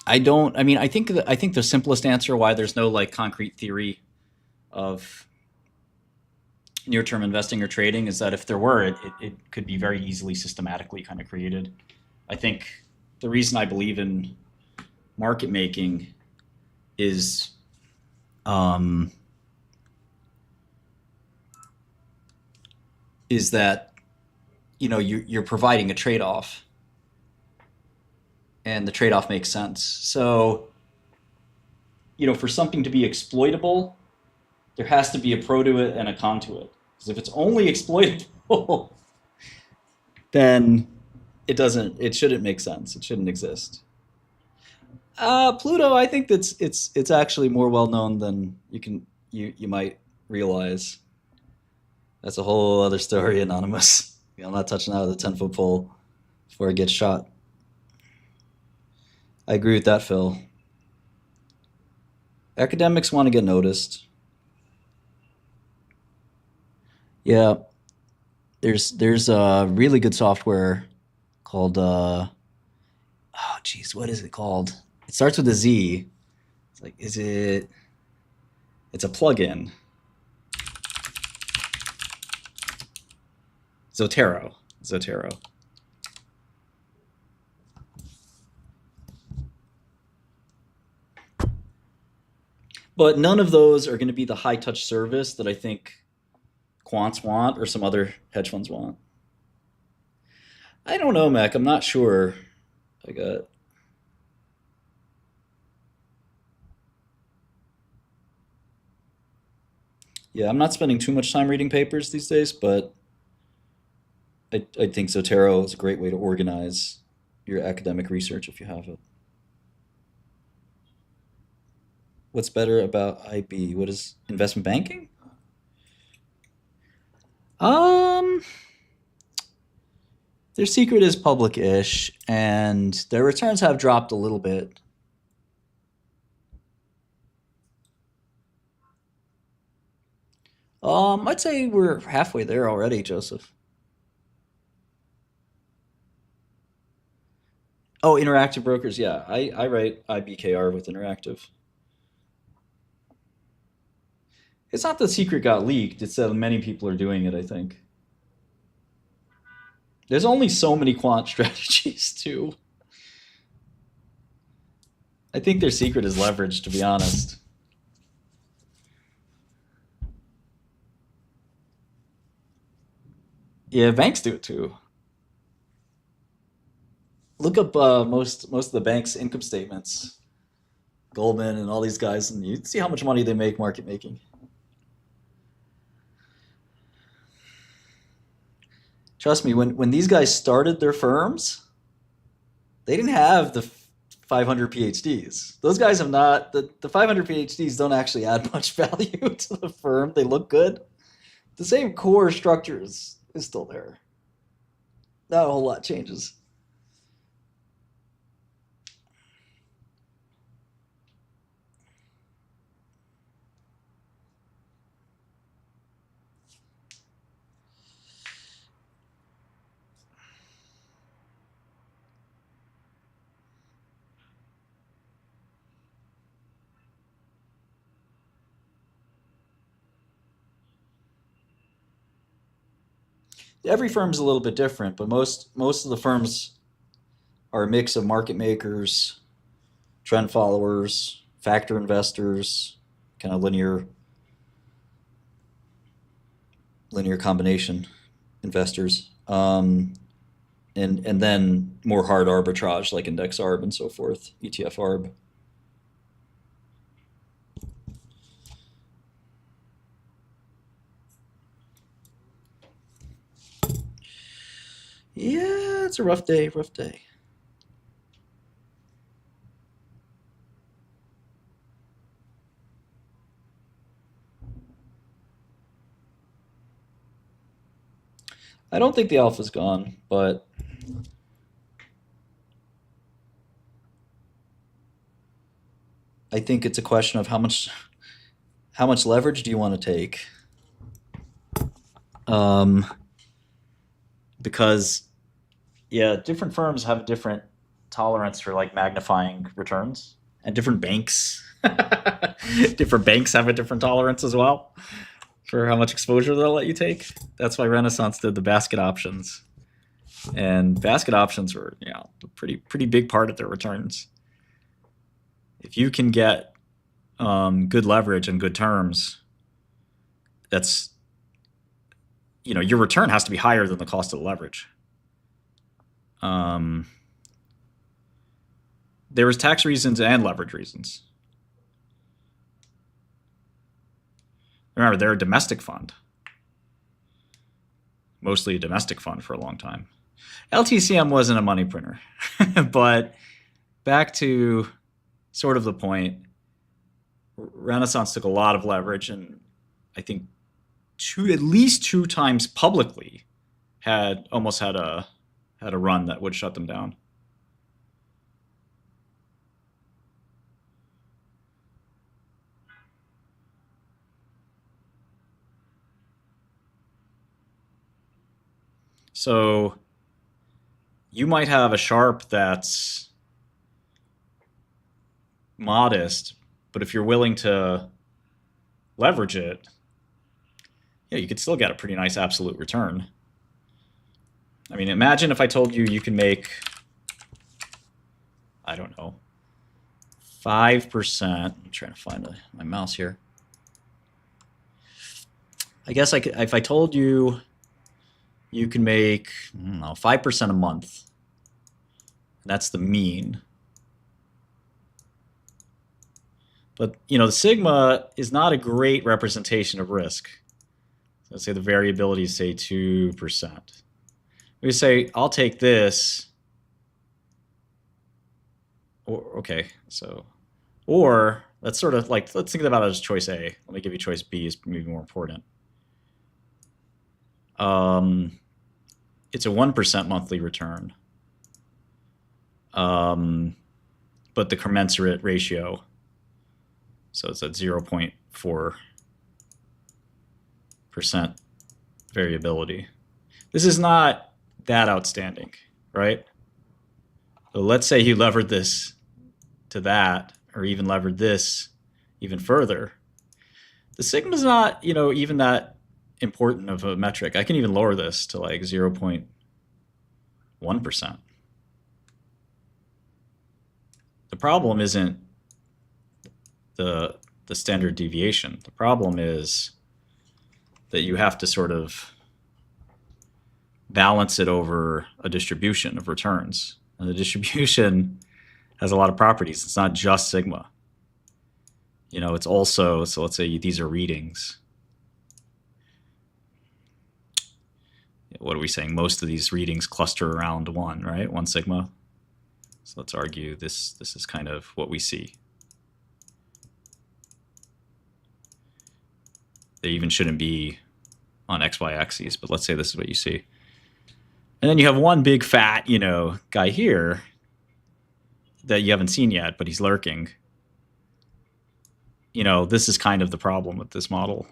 I don't. I mean, I think the simplest answer why there's no like concrete theory of near-term investing or trading is that if there were, it could be very easily systematically kind of created. I think the reason I believe in market making is that you're providing a trade-off, and the trade-off makes sense. So for something to be exploitable, there has to be a pro to it and a con to it. Because if it's only exploitable, then it shouldn't make sense. It shouldn't exist. Pluto, I think that's it's actually more well known than you might realize. That's a whole other story, Anonymous. I'm not touching that with a 10-foot pole before it gets shot. I agree with that, Phil. Academics want to get noticed. Yeah, there's a really good software called what is it called? It starts with a Z. It's like, it's a plugin. Zotero. But none of those are going to be the high touch service that I think quants want or some other hedge funds want. I don't know, Mac. I'm not sure. I'm not spending too much time reading papers these days, but I think Zotero is a great way to organize your academic research if you have it. What's better about IB? What is investment banking? Their secret is public-ish, and their returns have dropped a little bit. I'd say we're halfway there already, Joseph. Oh, Interactive Brokers, yeah. I write IBKR with Interactive. It's not the secret got leaked, it's that many people are doing it, I think. There's only so many quant strategies, too. I think their secret is leverage, to be honest. Yeah, banks do it, too. Look up most of the banks' income statements. Goldman and all these guys, and you see how much money they make market making. Trust me, when these guys started their firms, they didn't have the 500 PhDs. Those guys have not, the 500 PhDs don't actually add much value to the firm. They look good. The same core structure is still there. Not a whole lot changes. Every firm's a little bit different, but most of the firms are a mix of market makers, trend followers, factor investors, kind of linear combination investors, and then more hard arbitrage like index arb and so forth, ETF arb. Yeah, it's a rough day. I don't think the alpha's gone, but I think it's a question of how much leverage do you want to take? Because different firms have different tolerance for like magnifying returns, and different banks, different banks have a different tolerance as well for how much exposure they'll let you take. That's why Renaissance did the basket options, and basket options were, you know, a pretty big part of their returns. If you can get good leverage and good terms, that's, you know, your return has to be higher than the cost of the leverage. There was tax reasons and leverage reasons. Remember, they're a domestic fund. Mostly a domestic fund for a long time. LTCM wasn't a money printer. But back to sort of the point, Renaissance took a lot of leverage, and I think at least two times publicly almost had a run that would shut them down. So you might have a Sharp that's modest, but if you're willing to leverage it, yeah, you could still get a pretty nice absolute return. I mean, imagine if I told you you can make, I don't know, 5%. I'm trying to find my mouse here. I guess if I told you you can make, I don't know, 5% a month. That's the mean. But, you know, the sigma is not a great representation of risk. So let's say the variability is, say, 2%. We say, I'll take this. Or that's sort of like, let's think about it as choice A. Let me give you choice B, is maybe more important. It's a 1% monthly return. But the commensurate ratio, so it's at 0.4% variability. This is not that outstanding, right? So let's say you levered this to that, or even levered this even further. The sigma is not, you know, even that important of a metric. I can even lower this to like 0.1%. The problem isn't the standard deviation. The problem is that you have to sort of balance it over a distribution of returns. And the distribution has a lot of properties. It's not just sigma. You know, it's also, so let's say these are readings. What are we saying? Most of these readings cluster around one, right? One sigma. So let's argue this is kind of what we see. They even shouldn't be on XY axes, but let's say this is what you see. And then you have one big fat, you know, guy here that you haven't seen yet, but he's lurking. You know, this is kind of the problem with this model.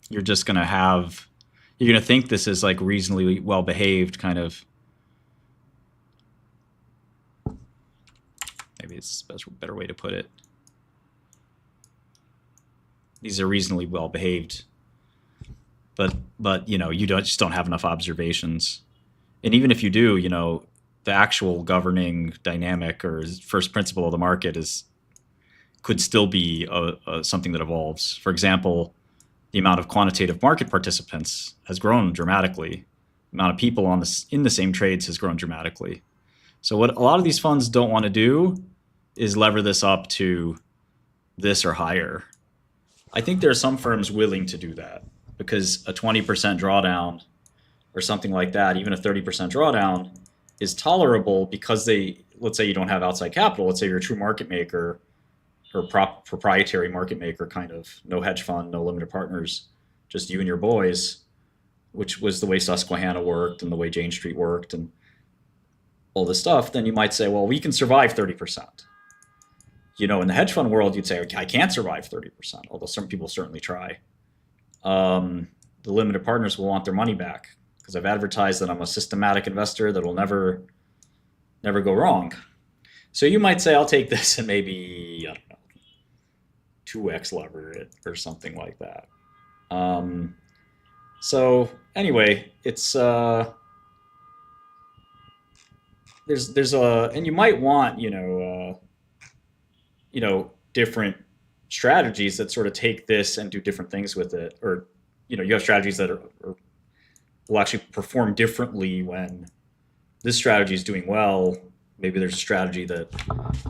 You're just going to have, you're going to think this is like reasonably well behaved kind of. Maybe it's a better way to put it. These are reasonably well behaved, but you know, you just don't have enough observations. And even if you do, you know, the actual governing dynamic or first principle of the market could still be something that evolves. For example, the amount of quantitative market participants has grown dramatically. The amount of people in the same trades has grown dramatically. So what a lot of these funds don't want to do is lever this up to this or higher. I think there are some firms willing to do that because a 20% drawdown or something like that, even a 30% drawdown, is tolerable because let's say you don't have outside capital. Let's say you're a true market maker or proprietary market maker, kind of no hedge fund, no limited partners, just you and your boys, which was the way Susquehanna worked and the way Jane Street worked and all this stuff. Then you might say, well, we can survive 30%. You know, in the hedge fund world, you'd say, I can't survive 30%, although some people certainly try. The the limited partners will want their money back because I've advertised that I'm a systematic investor that will never go wrong. So you might say, I'll take this and maybe, I don't know, 2x lever it or something like that. So anyway, it's there's a, and you might want different strategies that sort of take this and do different things with it, or you have strategies that will actually perform differently when this strategy is doing well. Maybe there's a strategy that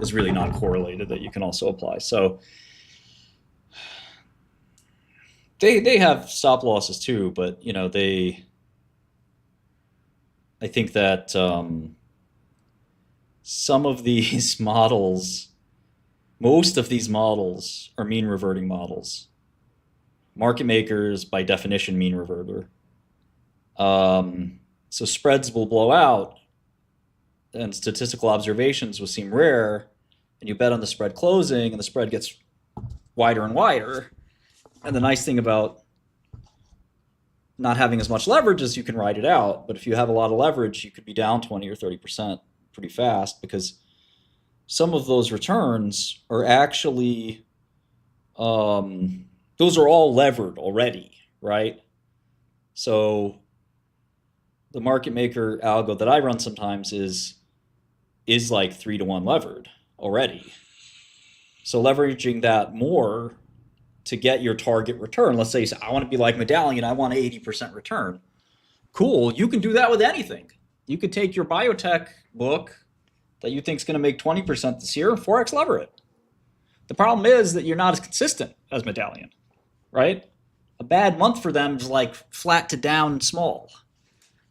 is really not correlated that you can also apply. So they have stop losses too, but I think that some of these models, most of these models are mean reverting models. Market makers, by definition, mean reverter. So spreads will blow out and statistical observations will seem rare, and you bet on the spread closing and the spread gets wider and wider. And the nice thing about not having as much leverage is you can ride it out. But if you have a lot of leverage, you could be down 20 or 30% pretty fast, because some of those returns are actually, those are all levered already, right? So the market maker algo that I run sometimes is like 3-to-1 levered already. So leveraging that more to get your target return. Let's say you say, I want to be like Medallion, I want an 80% return. Cool, you can do that with anything. You could take your biotech book that you think is going to make 20% this year and 4x lever it. The problem is that you're not as consistent as Medallion, right? A bad month for them is like flat to down small.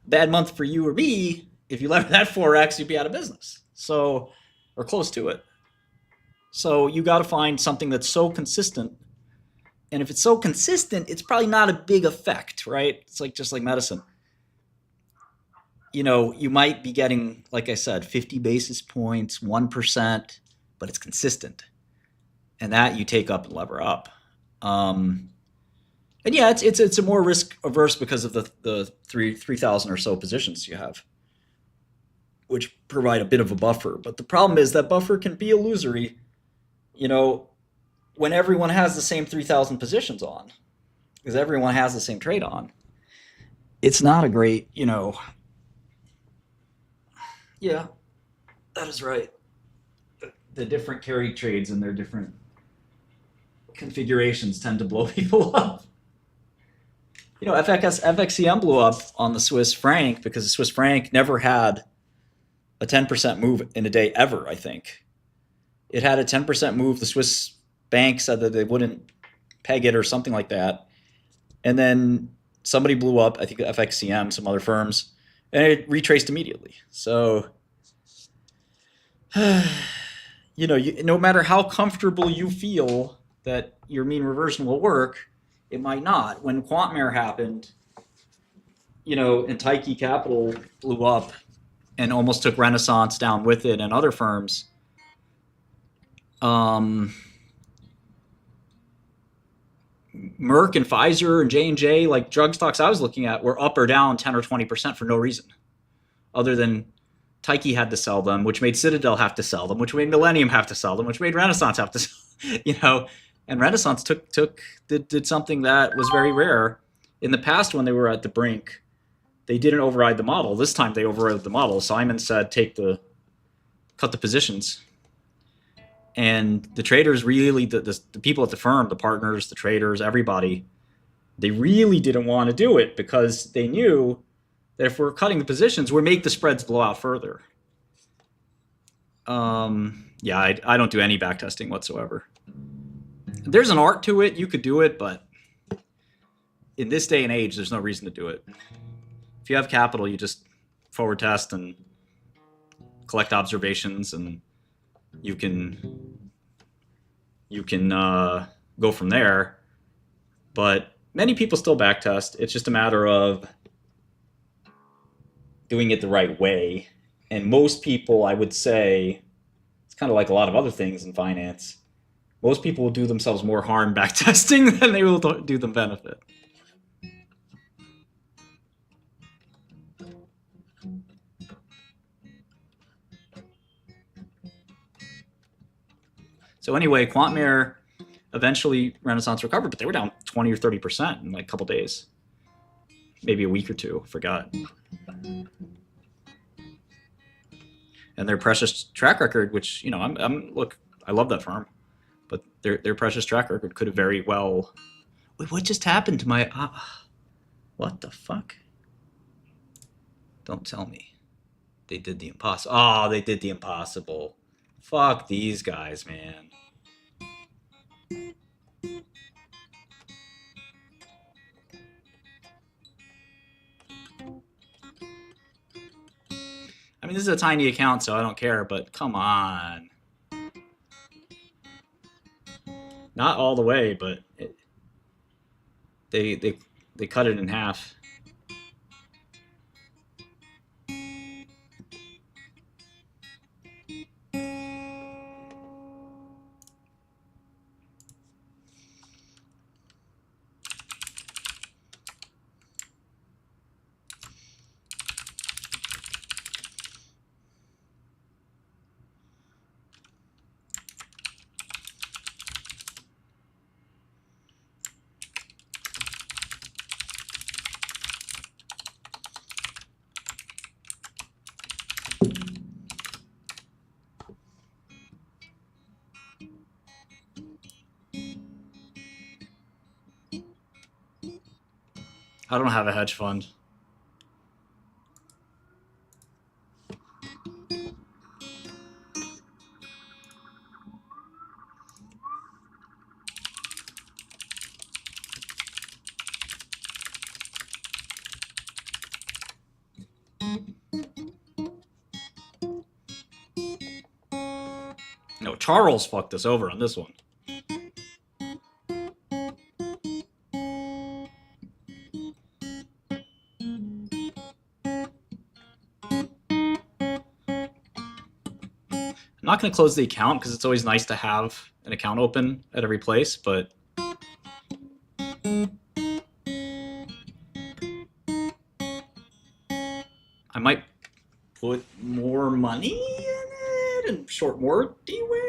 Bad month for you or me, if you lever that 4x, you'd be out of business. So, or close to it. So you got to find something that's so consistent. And if it's so consistent, it's probably not a big effect, right? It's like just like medicine. You might be getting, like I said, 50 basis points, 1%, but it's consistent. And that you take up and lever up. And yeah, it's a more risk averse because of the 3,000 or so positions you have, which provide a bit of a buffer. But the problem is that buffer can be illusory, when everyone has the same 3,000 positions on, because everyone has the same trade on. It's not a great, yeah, that is right. The different carry trades and their different configurations tend to blow people up. FXCM blew up on the Swiss franc because the Swiss franc never had a 10% move in a day ever, I think. It had a 10% move. The Swiss bank said that they wouldn't peg it or something like that. And then somebody blew up, I think FXCM, some other firms, and it retraced immediately. So, no matter how comfortable you feel that your mean reversion will work, it might not. When Quantmare happened, and Tyche Capital blew up and almost took Renaissance down with it and other firms, Merck and Pfizer and J&J, like drug stocks I was looking at, were up or down 10 or 20% for no reason, other than Tyche had to sell them, which made Citadel have to sell them, which made Millennium have to sell them, which made Renaissance have to sell, And Renaissance did something that was very rare. In the past, when they were at the brink, they didn't override the model. This time they overrode the model. Simon said, cut the positions. And the traders really, the people at the firm, the partners, the traders, everybody, they really didn't want to do it because they knew that if we're cutting the positions, we'll make the spreads blow out further. Yeah, I don't do any back testing whatsoever. There's an art to it. You could do it, but in this day and age, there's no reason to do it. If you have capital, you just forward test and collect observations, and you can go from there. But many people still backtest. It's just a matter of doing it the right way. And most people, I would say, it's kind of like a lot of other things in finance. Most people will do themselves more harm backtesting than they will do them benefit. So anyway, Quantmare eventually Renaissance recovered, but they were down 20 or 30% in like a couple days, maybe a week or two. I forgot. And their precious track record, which look, I love that firm, but their precious track record could have very well. Wait, what just happened to my? What the fuck? Don't tell me. They did the impossible. Oh, they did the impossible. Fuck these guys, man. I mean, this is a tiny account, so I don't care, but come on. Not all the way, but they cut it in half. I don't have a hedge fund. No, Charles fucked us over on this one. I'm not going to close the account because it's always nice to have an account open at every place, but I might put more money in it and short more D-Wave.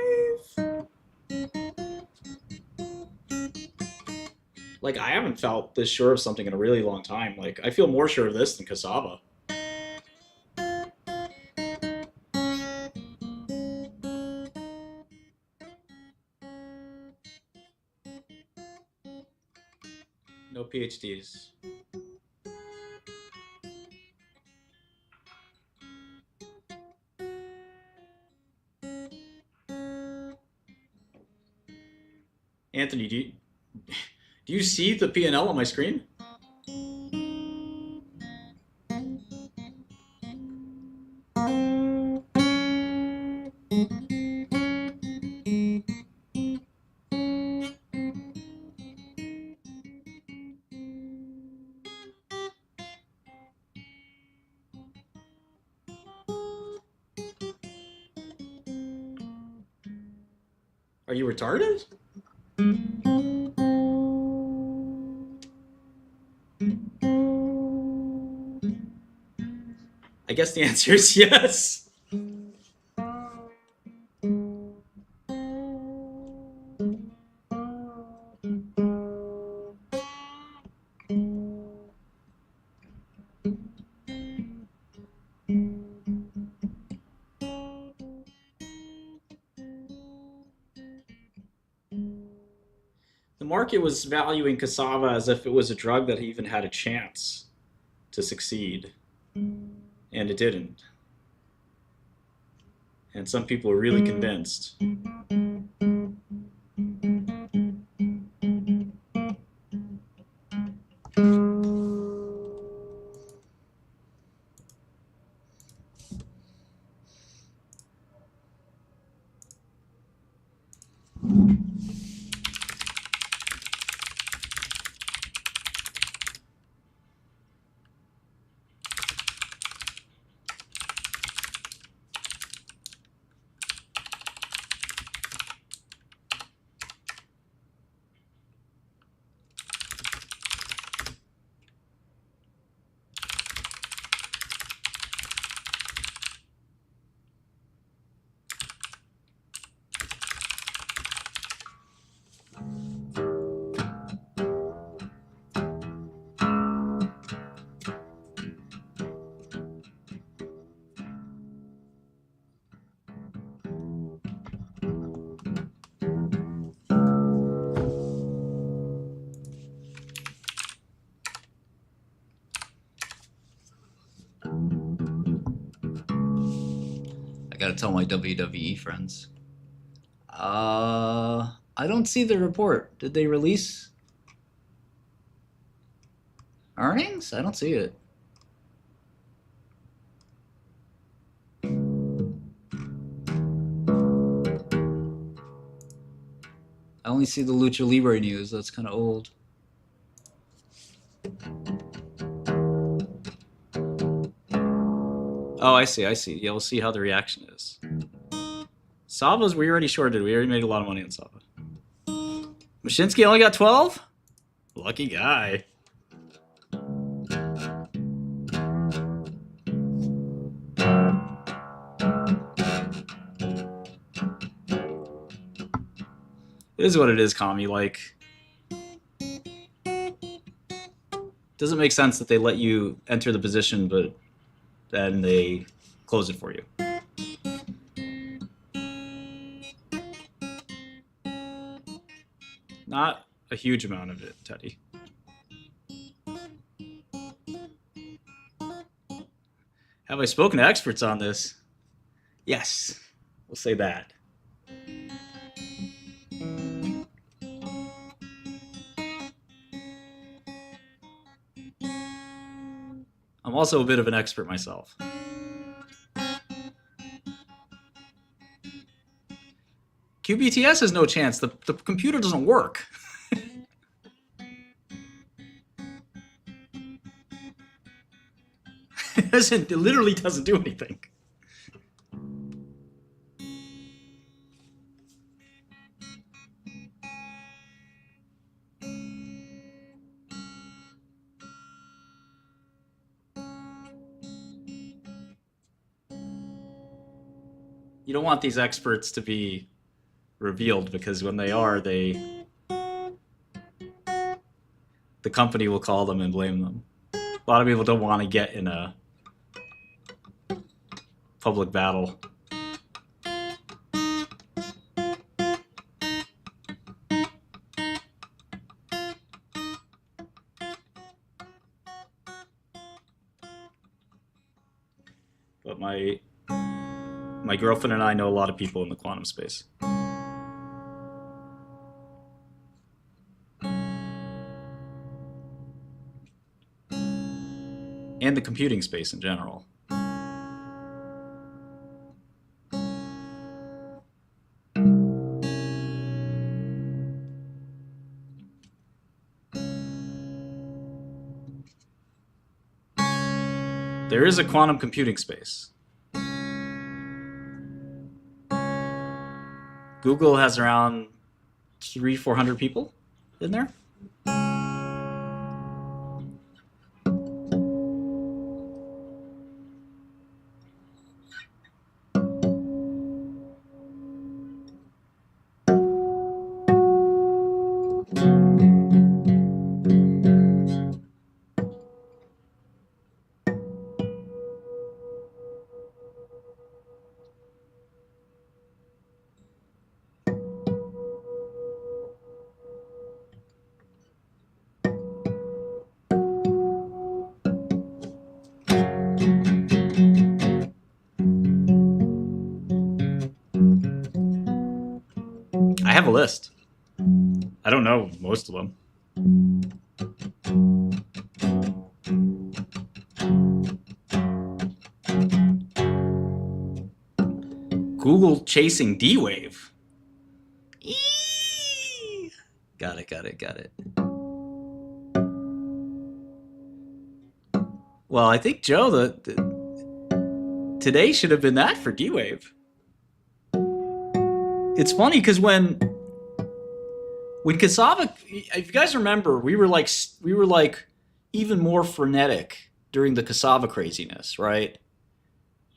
Like, I haven't felt this sure of something in a really long time. Like, I feel more sure of this than Cassava. No PhDs. Anthony, do you see the P&L on my screen? Are you retarded? I guess the answer is yes. The market was valuing cassava as if it was a drug that even had a chance to succeed. And it didn't. And some people were really convinced. I gotta tell my WWE friends. I don't see the report. Did they release earnings? I don't see it. I only see the Lucha Libre news. That's kind of old. Oh, I see. Yeah, we'll see how the reaction is. Sava's, we already shorted. We already made a lot of money on Sava. Mashinsky only got 12? Lucky guy. It is what it is, Kami. Like, doesn't make sense that they let you enter the position, but then they close it for you. Not a huge amount of it, Teddy. Have I spoken to experts on this? Yes, we'll say that. I'm also a bit of an expert myself. QBTS has no chance. The computer doesn't work. It literally doesn't do anything. You don't want these experts to be revealed, because when they are, the company will call them and blame them. A lot of people don't want to get in a public battle. But my girlfriend and I know a lot of people in the quantum space. And the computing space in general. There is a quantum computing space. Google has around 300-400 people in there. I have a list. I don't know most of them. Google chasing D-Wave. Got it. Well, I think, Joe, today should have been that for D-Wave. It's funny because when Cassava, if you guys remember, we were like even more frenetic during the Cassava craziness, right?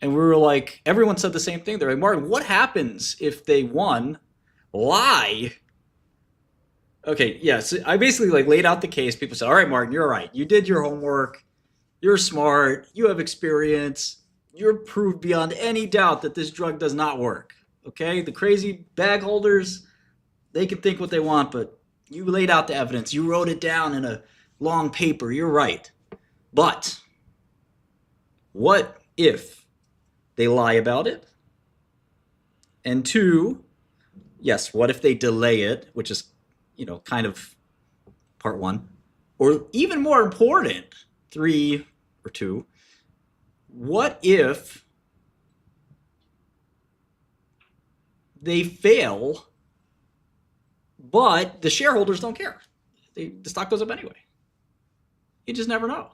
And we were like, everyone said the same thing. They're like, Martin, what happens if they lie? Okay, yeah, so I basically laid out the case. People said, all right, Martin, you're right. You did your homework. You're smart. You have experience. You're proved beyond any doubt that this drug does not work. Okay, the crazy bag holders, they can think what they want, but you laid out the evidence. You wrote it down in a long paper. You're right. But what if they lie about it And 2, yes, what if they delay it, which is, kind of part 1. Or even more important, 3 or 2, what if they fail, but the shareholders don't care? The stock goes up anyway. You just never know.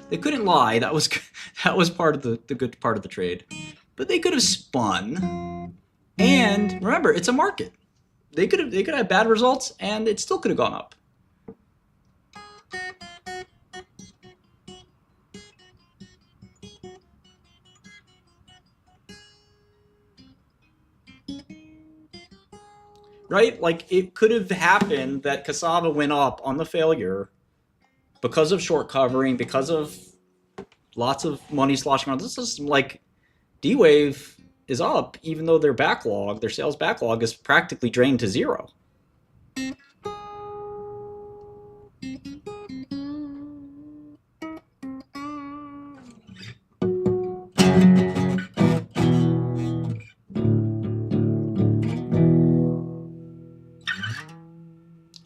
They couldn't lie. That was part of the good part of the trade. But they could have spun. And remember, it's a market. They could have bad results, and it still could have gone up. Right? Like, it could have happened that Cassava went up on the failure because of short covering, because of lots of money sloshing around. This is like D-Wave is up, even though their sales backlog is practically drained to 0.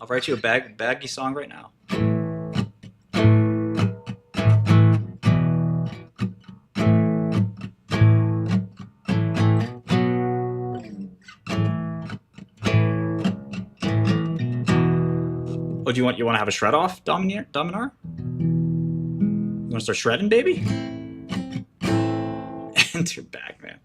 I'll write you a baggy song right now. Oh, do you want to have a shred off, Dominar? You want to start shredding, baby? Enter back, man.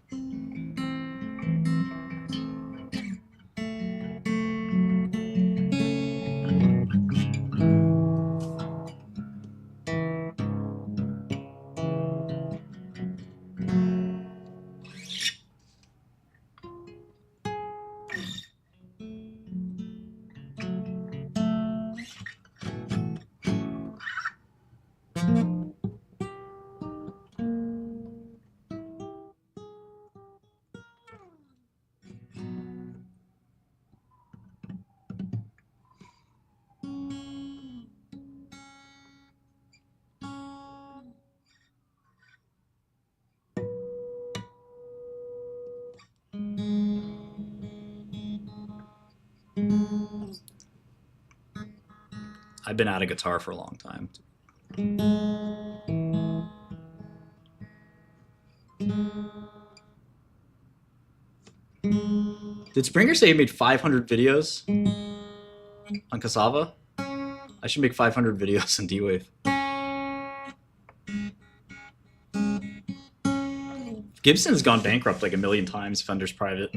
I've been out of guitar for a long time. Did Springer say he made 500 videos on Cassava? I should make 500 videos on D-Wave. Gibson's gone bankrupt like 1 million times. Fender's private.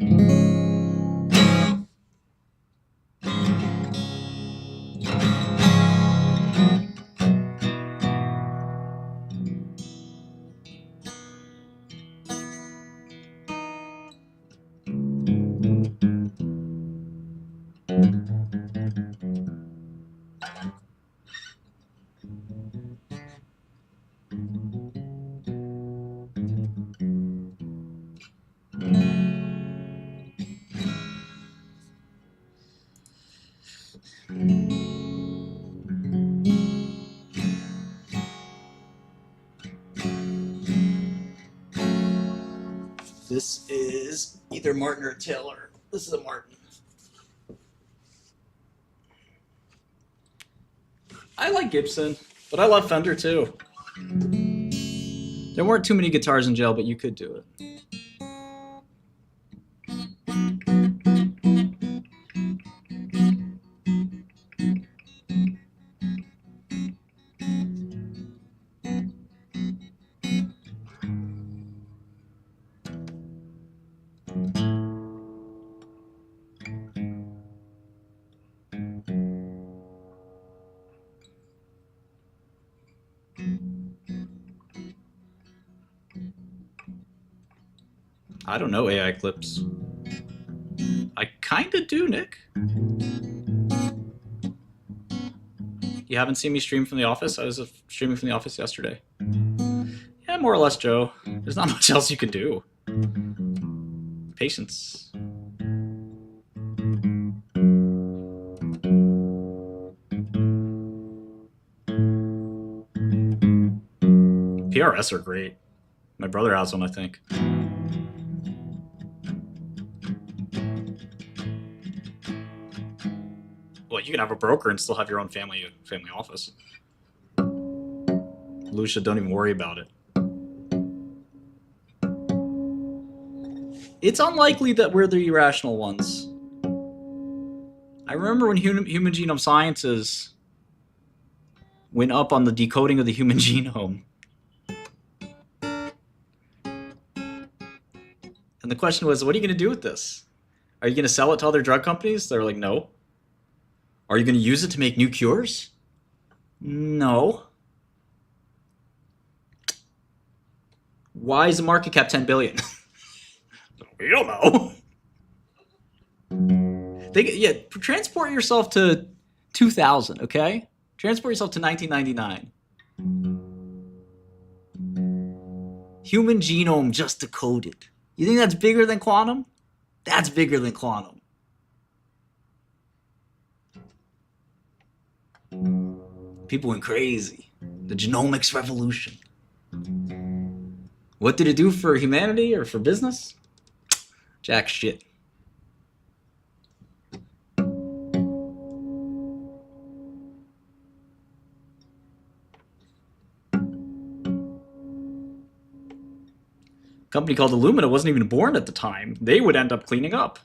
This is either Martin or Taylor. This is a Martin. I like Gibson, but I love Fender too. There weren't too many guitars in jail, but you could do it. I don't know AI clips. I kind of do, Nick. You haven't seen me stream from the office? I was streaming from the office yesterday. Yeah, more or less, Joe. There's not much else you can do. Patience. PRS are great. My brother has one, I think. Well, you can have a broker and still have your own family office. Lucia, don't even worry about it. It's unlikely that we're the irrational ones. I remember when Human Genome Sciences went up on the decoding of the human genome. And the question was, what are you going to do with this? Are you going to sell it to other drug companies? They're like, no. Are you going to use it to make new cures? No. Why is the market cap 10 billion? We don't know. Transport yourself to 2000, okay? Transport yourself to 1999. Human genome just decoded. You think that's bigger than quantum? That's bigger than quantum. People went crazy. The genomics revolution. What did it do for humanity or for business? Jack shit. A company called Illumina wasn't even born at the time. They would end up cleaning up.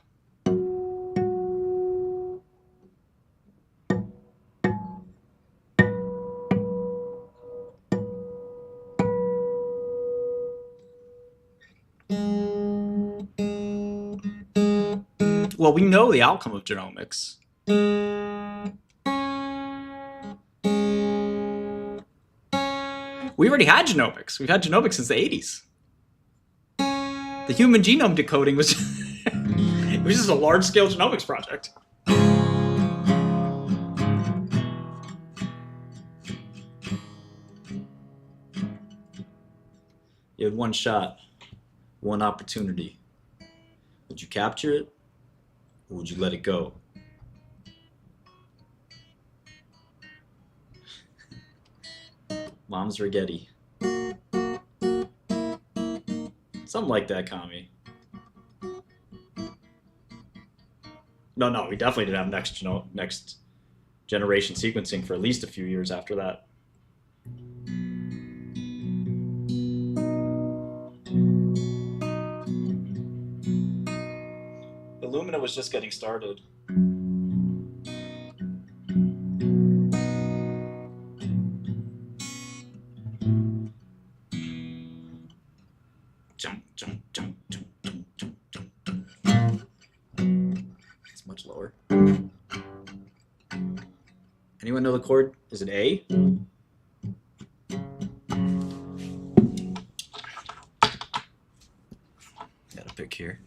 Well, we know the outcome of genomics. We already had genomics. We've had genomics since the 80s. The human genome decoding was it was just a large-scale genomics project. You had one shot, one opportunity. Would you capture it, or would you let it go? Mom's spaghetti. Something like that, Kami. No, we definitely didn't have next generation sequencing for at least a few years after that. Illumina was just getting started. It's much lower. Anyone know the chord? Is it A? Got a pick here.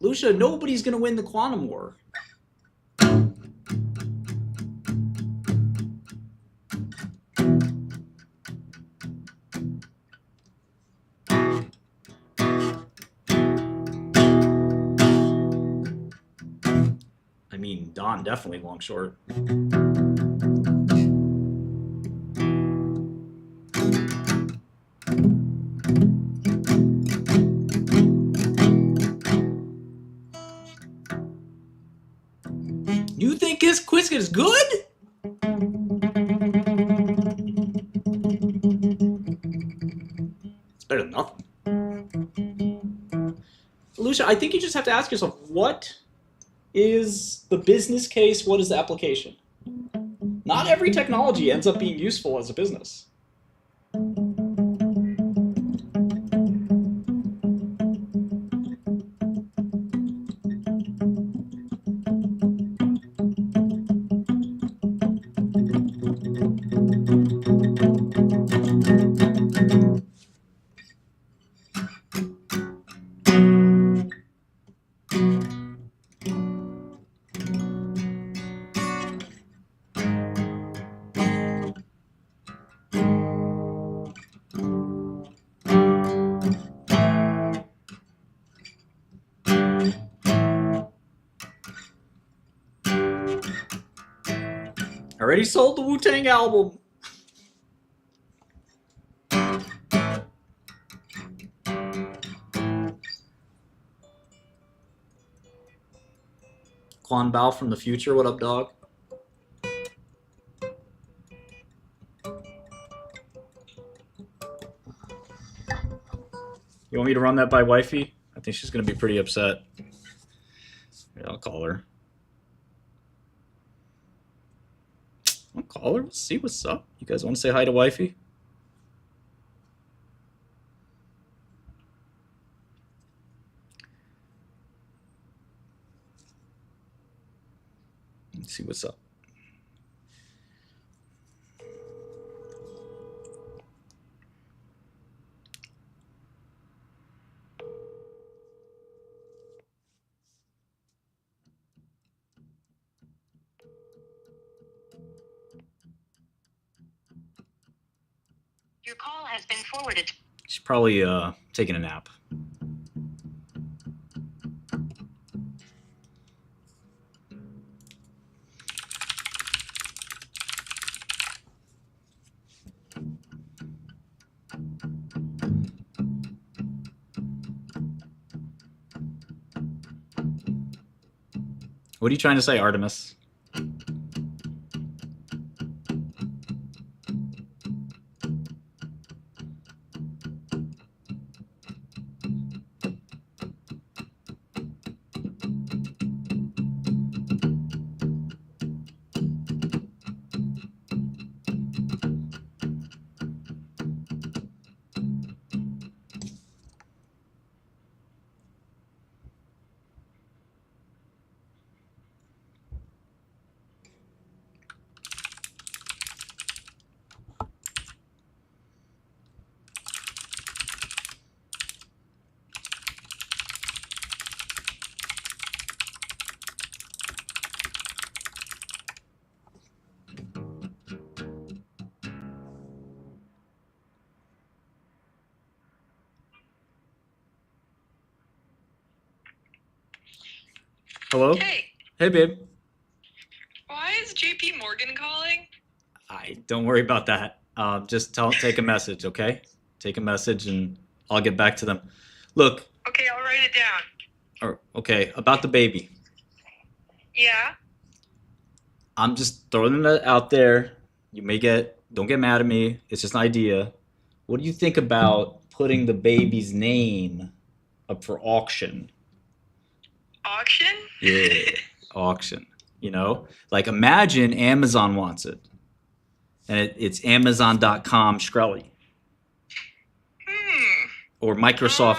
Lucia, nobody's gonna win the quantum war. I mean, Don definitely long short. You think his Quizkit is good? It's better than nothing. Lucia, I think you just have to ask yourself, what is the business case? What is the application? Not every technology ends up being useful as a business. Already sold the Wu-Tang album. Quan Bao from the future. What up, dog? You want me to run that by wifey? I think she's going to be pretty upset. Yeah, I'll call her. I'll call her. Let's see what's up. You guys want to say hi to wifey? Let's see what's up. Your call has been forwarded. She's probably taking a nap. What are you trying to say, Artemis? Hello? Hey. Hey, babe. Why is JP Morgan calling? Don't worry about that. Just take a message, okay? Take a message and I'll get back to them. Look. Okay, I'll write it down. Okay, about the baby. Yeah? I'm just throwing it out there. Don't get mad at me. It's just an idea. What do you think about putting the baby's name up for auction? Auction? Yeah, auction. You know, like imagine Amazon wants it, and it's Amazon.com Shkreli, or Microsoft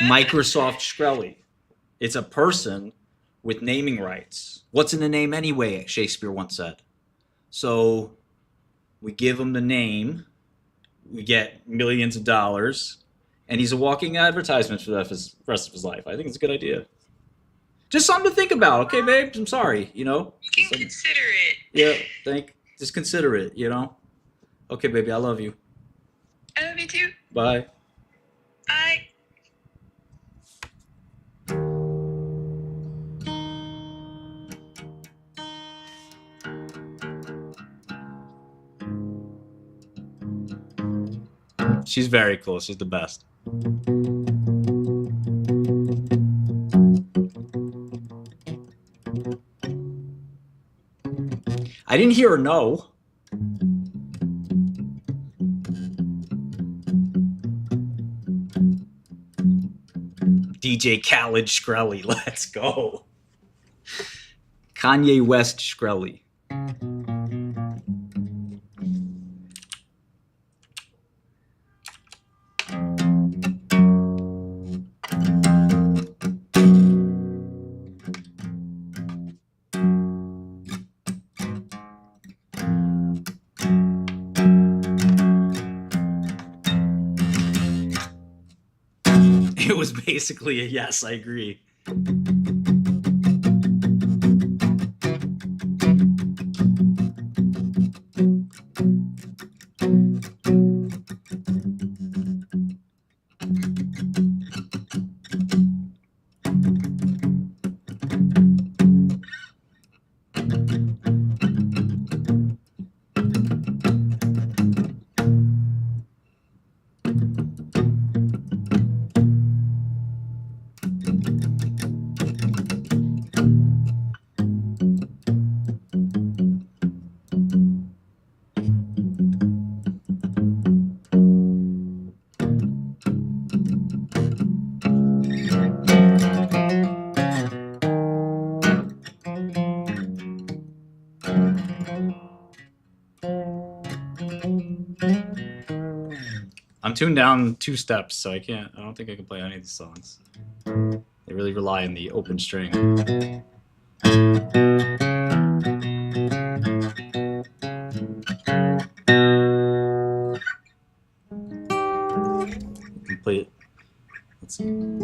Shkreli. It's a person with naming rights. What's in the name anyway? Shakespeare once said. So we give him the name, we get millions of dollars, and he's a walking advertisement for the rest of his life. I think it's a good idea. Just something to think about, okay, babe? I'm sorry, you know? You can consider it. Yeah, just consider it, you know? Okay, baby, I love you. I love you too. Bye. Bye. She's very cool. She's the best. I didn't hear her no. DJ Khaled Shkreli, let's go. Kanye West Shkreli. It was basically a yes, I agree. I'm tuned down 2 steps, so I don't think I can play any of these songs. They really rely on the open string. You can play it. Let's see.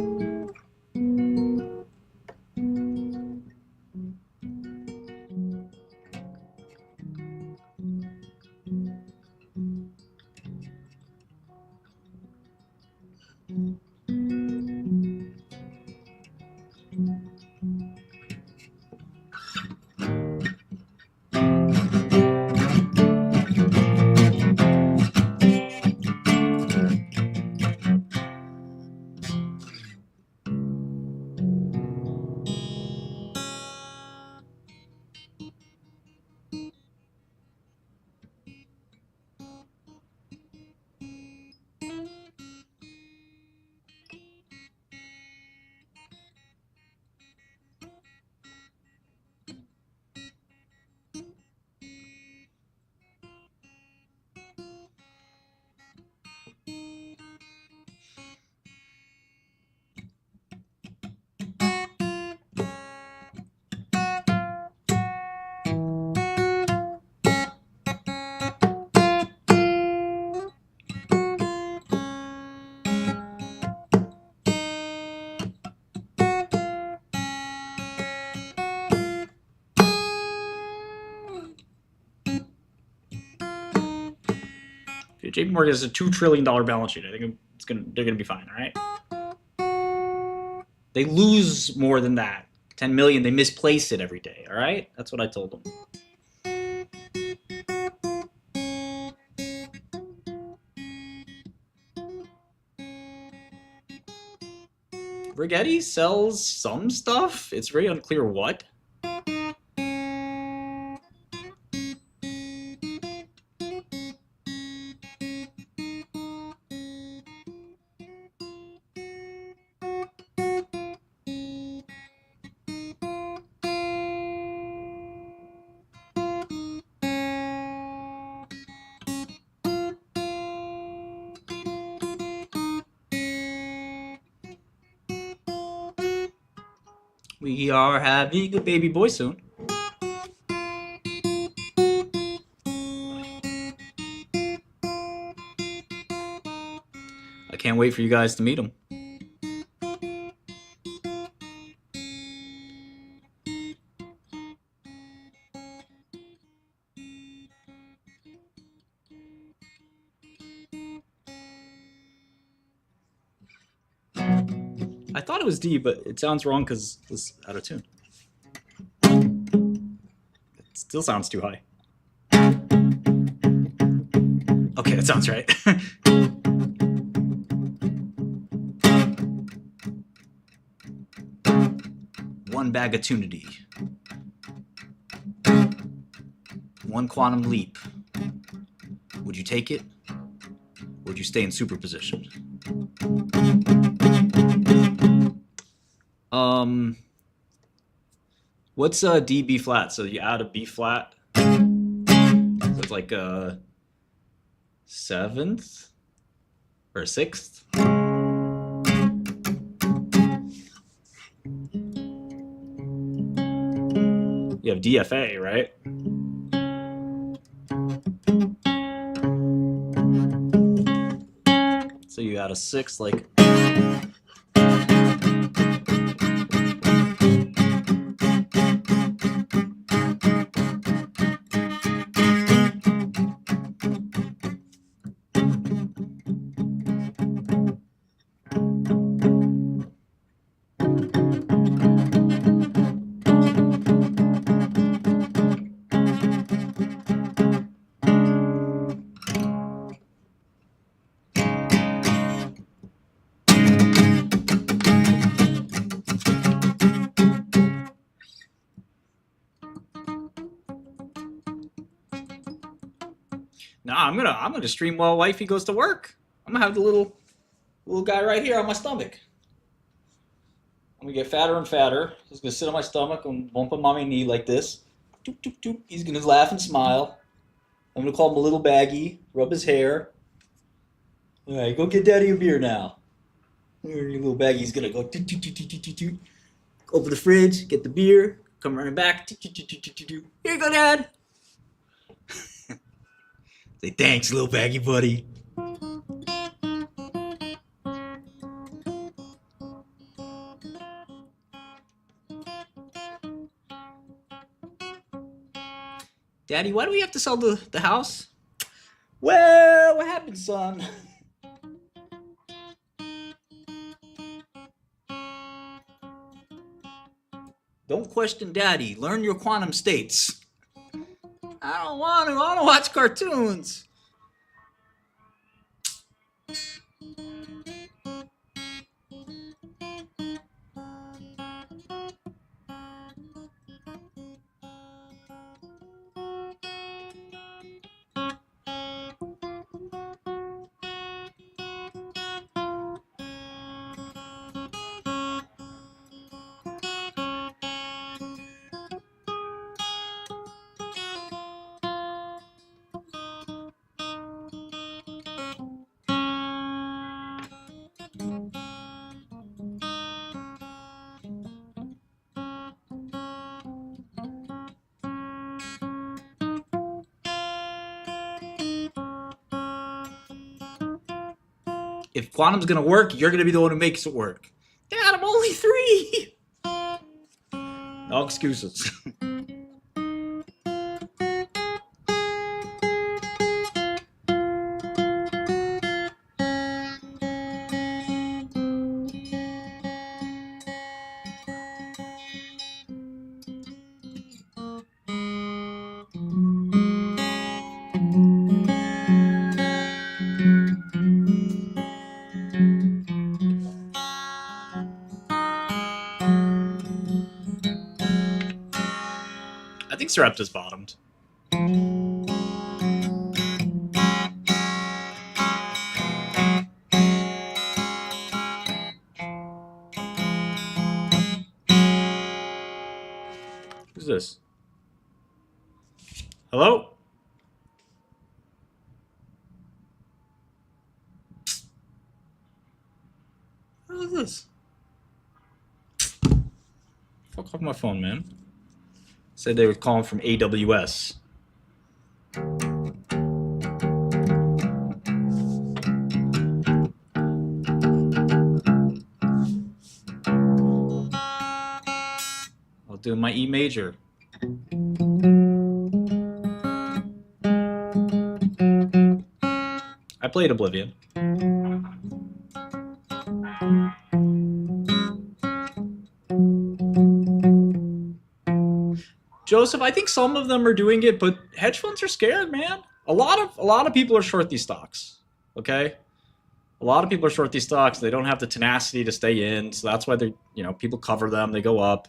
JP Morgan has a $2 trillion balance sheet. I think they're gonna be fine, all right? They lose more than that. 10 million, they misplace it every day, all right? That's what I told them. Rigetti sells some stuff. It's very unclear what. We are having a baby boy soon. I can't wait for you guys to meet him. I thought it was D, but it sounds wrong because it's out of tune. It still sounds too high. Okay, that sounds right. One bagatunity. One quantum leap. Would you take it? Or would you stay in superposition? What's D B flat? So you add a B flat. So it's like a 7th or a 6th. You have DFA, right? So you add a 6, like. Nah, I'm gonna stream while wifey goes to work. I'm gonna have the little guy right here on my stomach. I'm gonna get fatter and fatter. He's gonna sit on my stomach and bump him on my knee like this. Doop, doop, doop. He's gonna laugh and smile. I'm gonna call him a little baggy, rub his hair. All right, go get daddy a beer now. Your little baggy's gonna go toot, toot, toot, toot, toot, toot, toot. Open the fridge, get the beer, come running back. Toot, toot, toot, toot, toot, toot. Here you go, Dad. Say thanks, little baggy buddy. Daddy, why do we have to sell the house? Well, what happened, son? Don't question daddy. Learn your quantum states. I don't want to. I want to watch cartoons. If quantum's gonna work, you're gonna be the one who makes it work. Dad, I'm only 3. No excuses. I think Sarepta's bottomed. Who's this? Hello? Who's this? Fuck off my phone, man. Said they were calling from AWS. I'll do my E major. I played Oblivion. Joseph, I think some of them are doing it, but hedge funds are scared, man. A lot of people are short these stocks. Okay? A lot of people are short these stocks. They don't have the tenacity to stay in, so that's why they're, people cover them, they go up.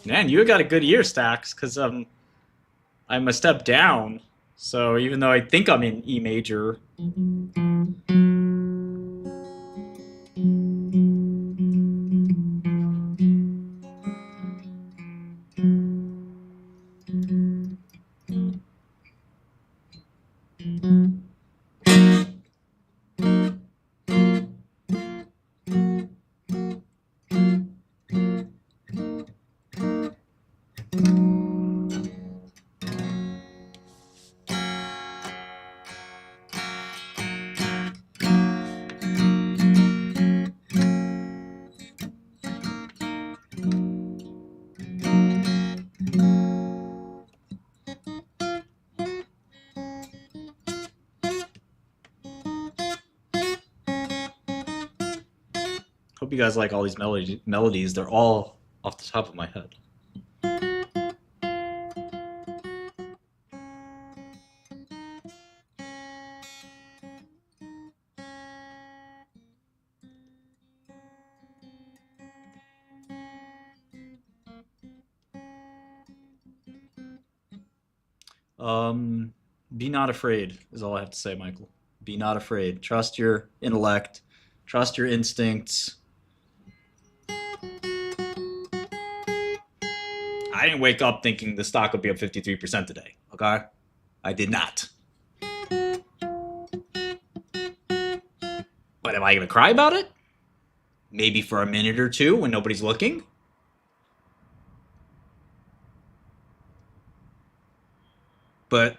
Man, you got a good year, Stacks, because I'm a step down. So even though I think I'm in E major. Hope you guys like all these melodies. They're all off the top of my head. Be not afraid is all I have to say, Michael. Be not afraid. Trust your intellect. Trust your instincts. I didn't wake up thinking the stock would be up 53% today. Okay? I did not. But am I going to cry about it? Maybe for a minute or two when nobody's looking. But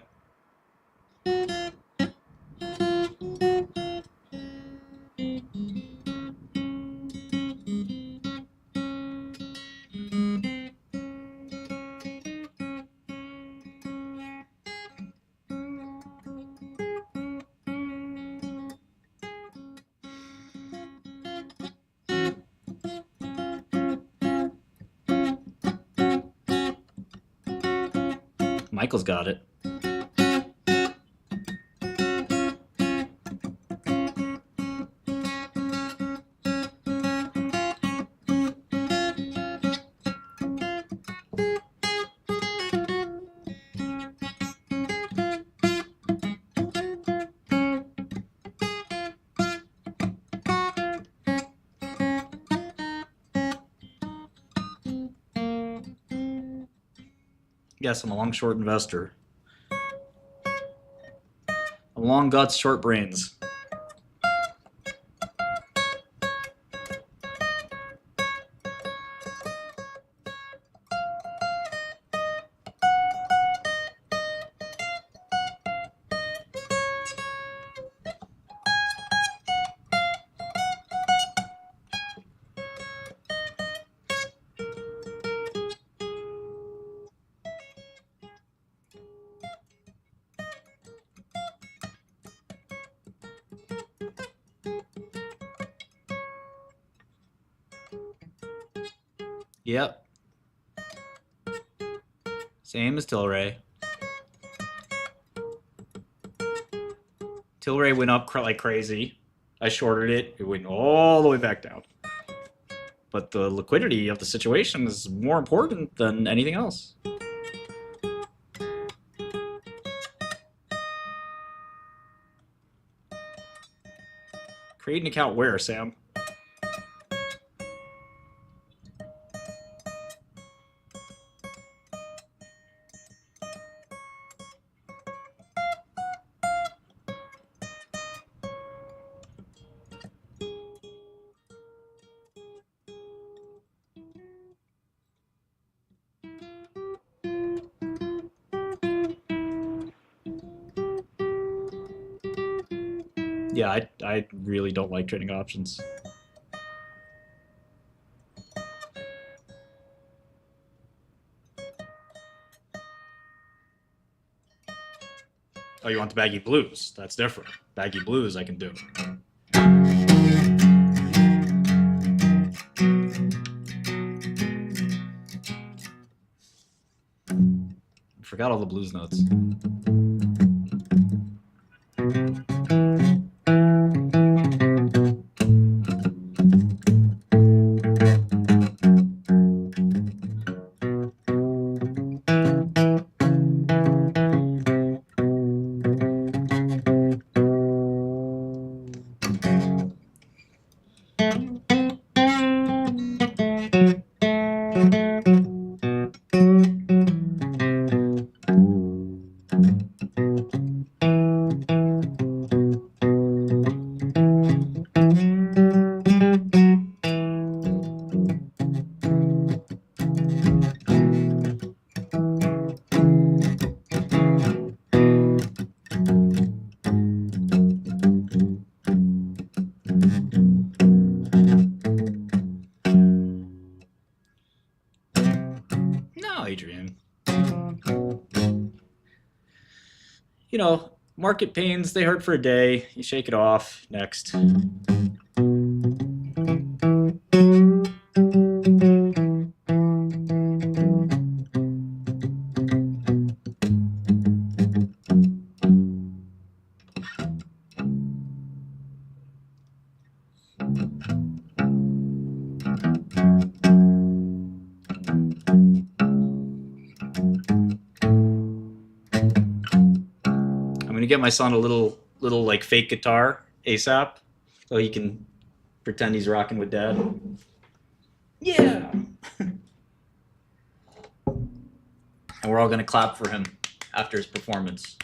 Michael's got it. Yes, I'm a long short investor. I'm long guts, short brains. Yep. Same as Tilray. Tilray went up like crazy. I shorted it. It went all the way back down. But the liquidity of the situation is more important than anything else. Create an account where, Sam? Yeah, I really don't like trading options. Oh, you want the baggy blues? That's different. Baggy blues I can do. Forgot all the blues notes. No, Adrian. You know, market pains, they hurt for a day. You shake it off. Next. gonna get my son a little like fake guitar ASAP, so he can pretend he's rocking with dad. Yeah. And we're all gonna clap for him after his performance.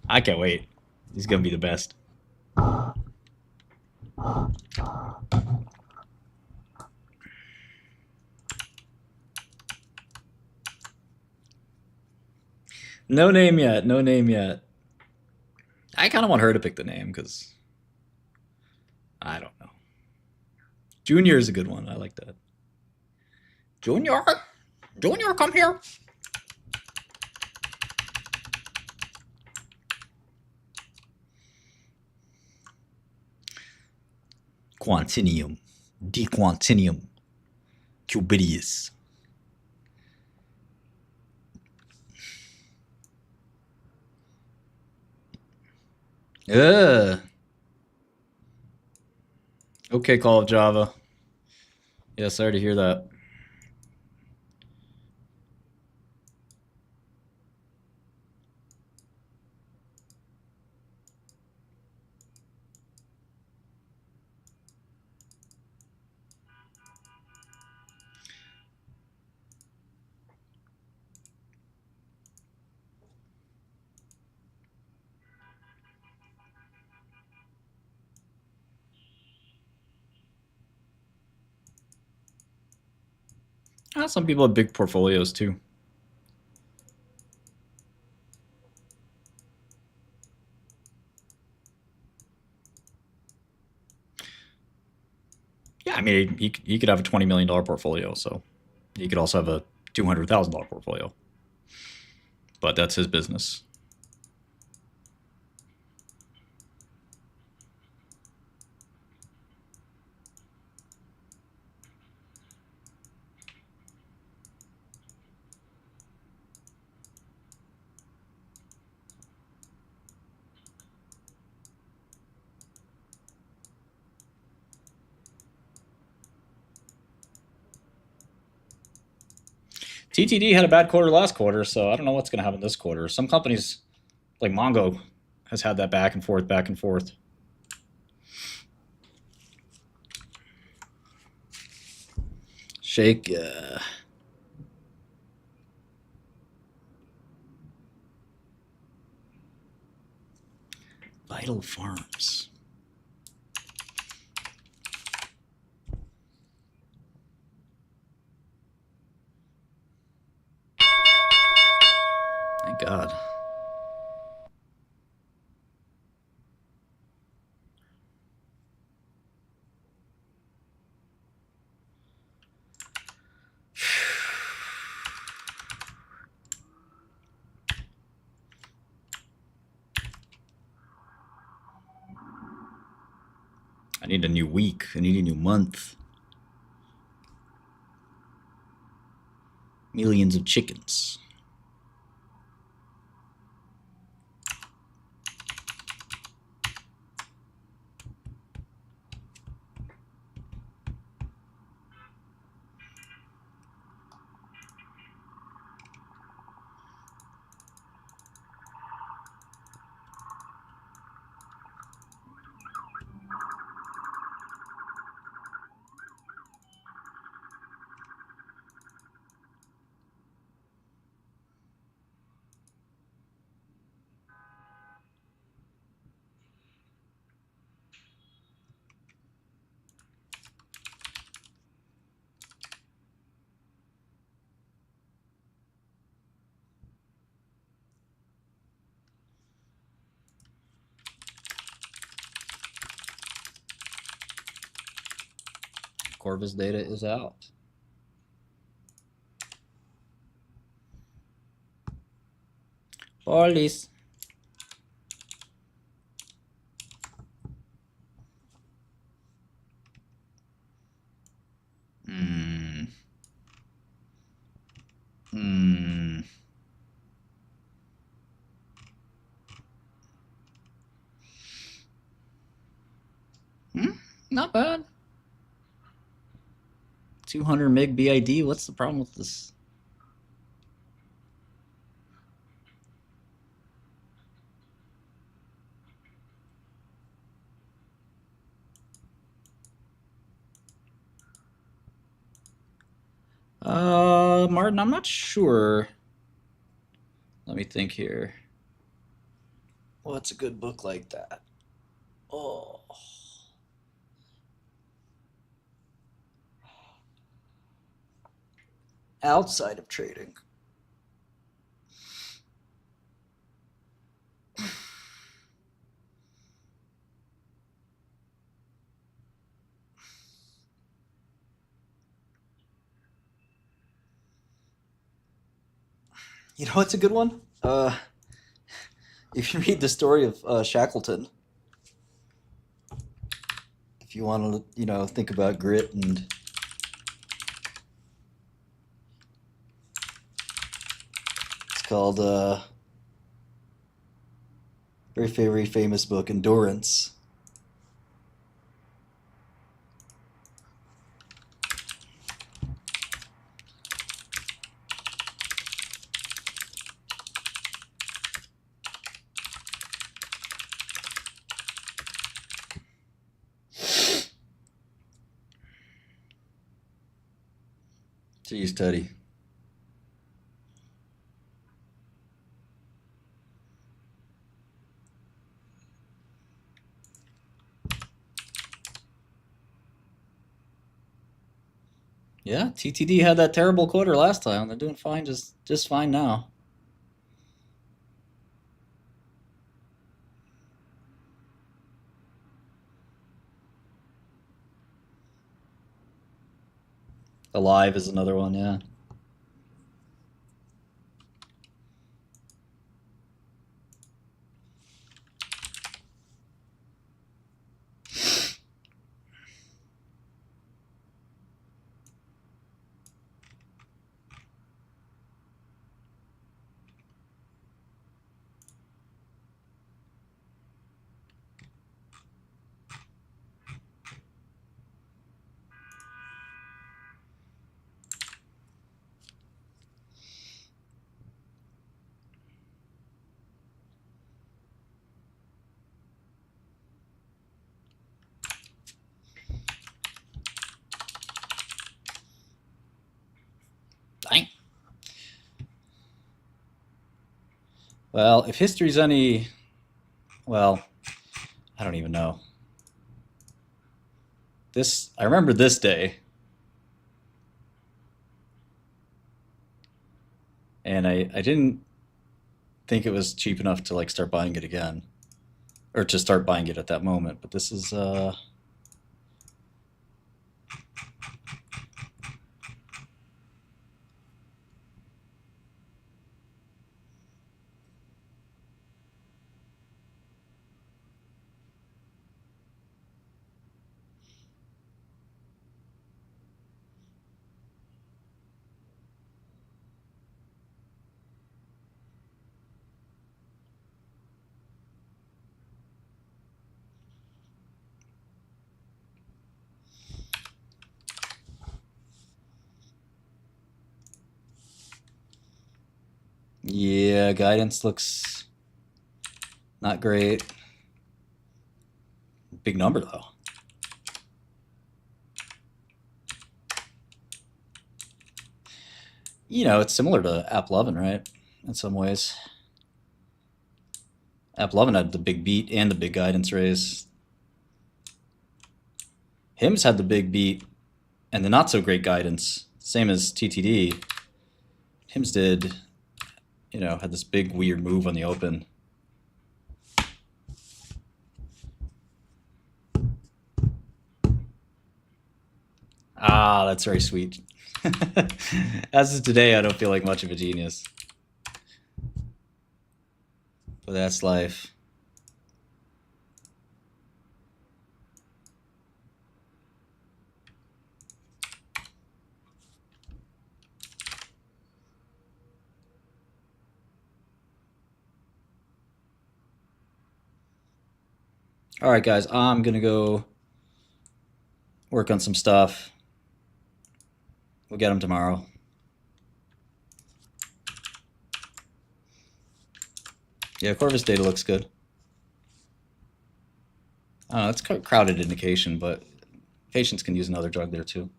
I can't wait. He's gonna be the best. No name yet. No name yet. I kind of want her to pick the name because I don't know. Junior is a good one. I like that. Junior, Junior, come here. Quantinium, dequantinium, cubidius. Okay, Call of Java. Yeah, sorry to hear that. Some people have big portfolios too. Yeah, I mean, he could have a $20 million portfolio, so he could also have a $200,000 portfolio. But that's his business. TTD had a bad quarter last quarter, so I don't know what's going to happen this quarter. Some companies, like Mongo, has had that back and forth, back and forth. Shake. Vital Farms. Thank God. I need a new week. I need a new month. Millions of chickens. Corvus data is out. Police. Not bad. 200 meg BID. What's the problem with this? Martin, I'm not sure. Let me think here. What's a good book like that? Oh. Outside of trading. You know what's a good one? If you read the story of Shackleton, if you want to, think about grit and it's called very famous book, Endurance. So you study. Yeah, TTD had that terrible quarter last time. They're doing fine, just fine now. Alive is another one, yeah. Dang. Well, if history's any, well, I don't even know. I remember this day. And I didn't think it was cheap enough to start buying it again. Or to start buying it at that moment. But this is yeah, guidance looks not great. Big number though. It's similar to App 11, right? In some ways. App 11 had the big beat and the big guidance raise. HIMS had the big beat and the not so great guidance, same as TTD. HIMS did, had this big weird move on the open. Ah, that's very sweet. As of today, I don't feel like much of a genius. But that's life. All right, guys, I'm going to go work on some stuff. We'll get them tomorrow. Yeah, Corvus data looks good. It's crowded indication, but patients can use another drug there too.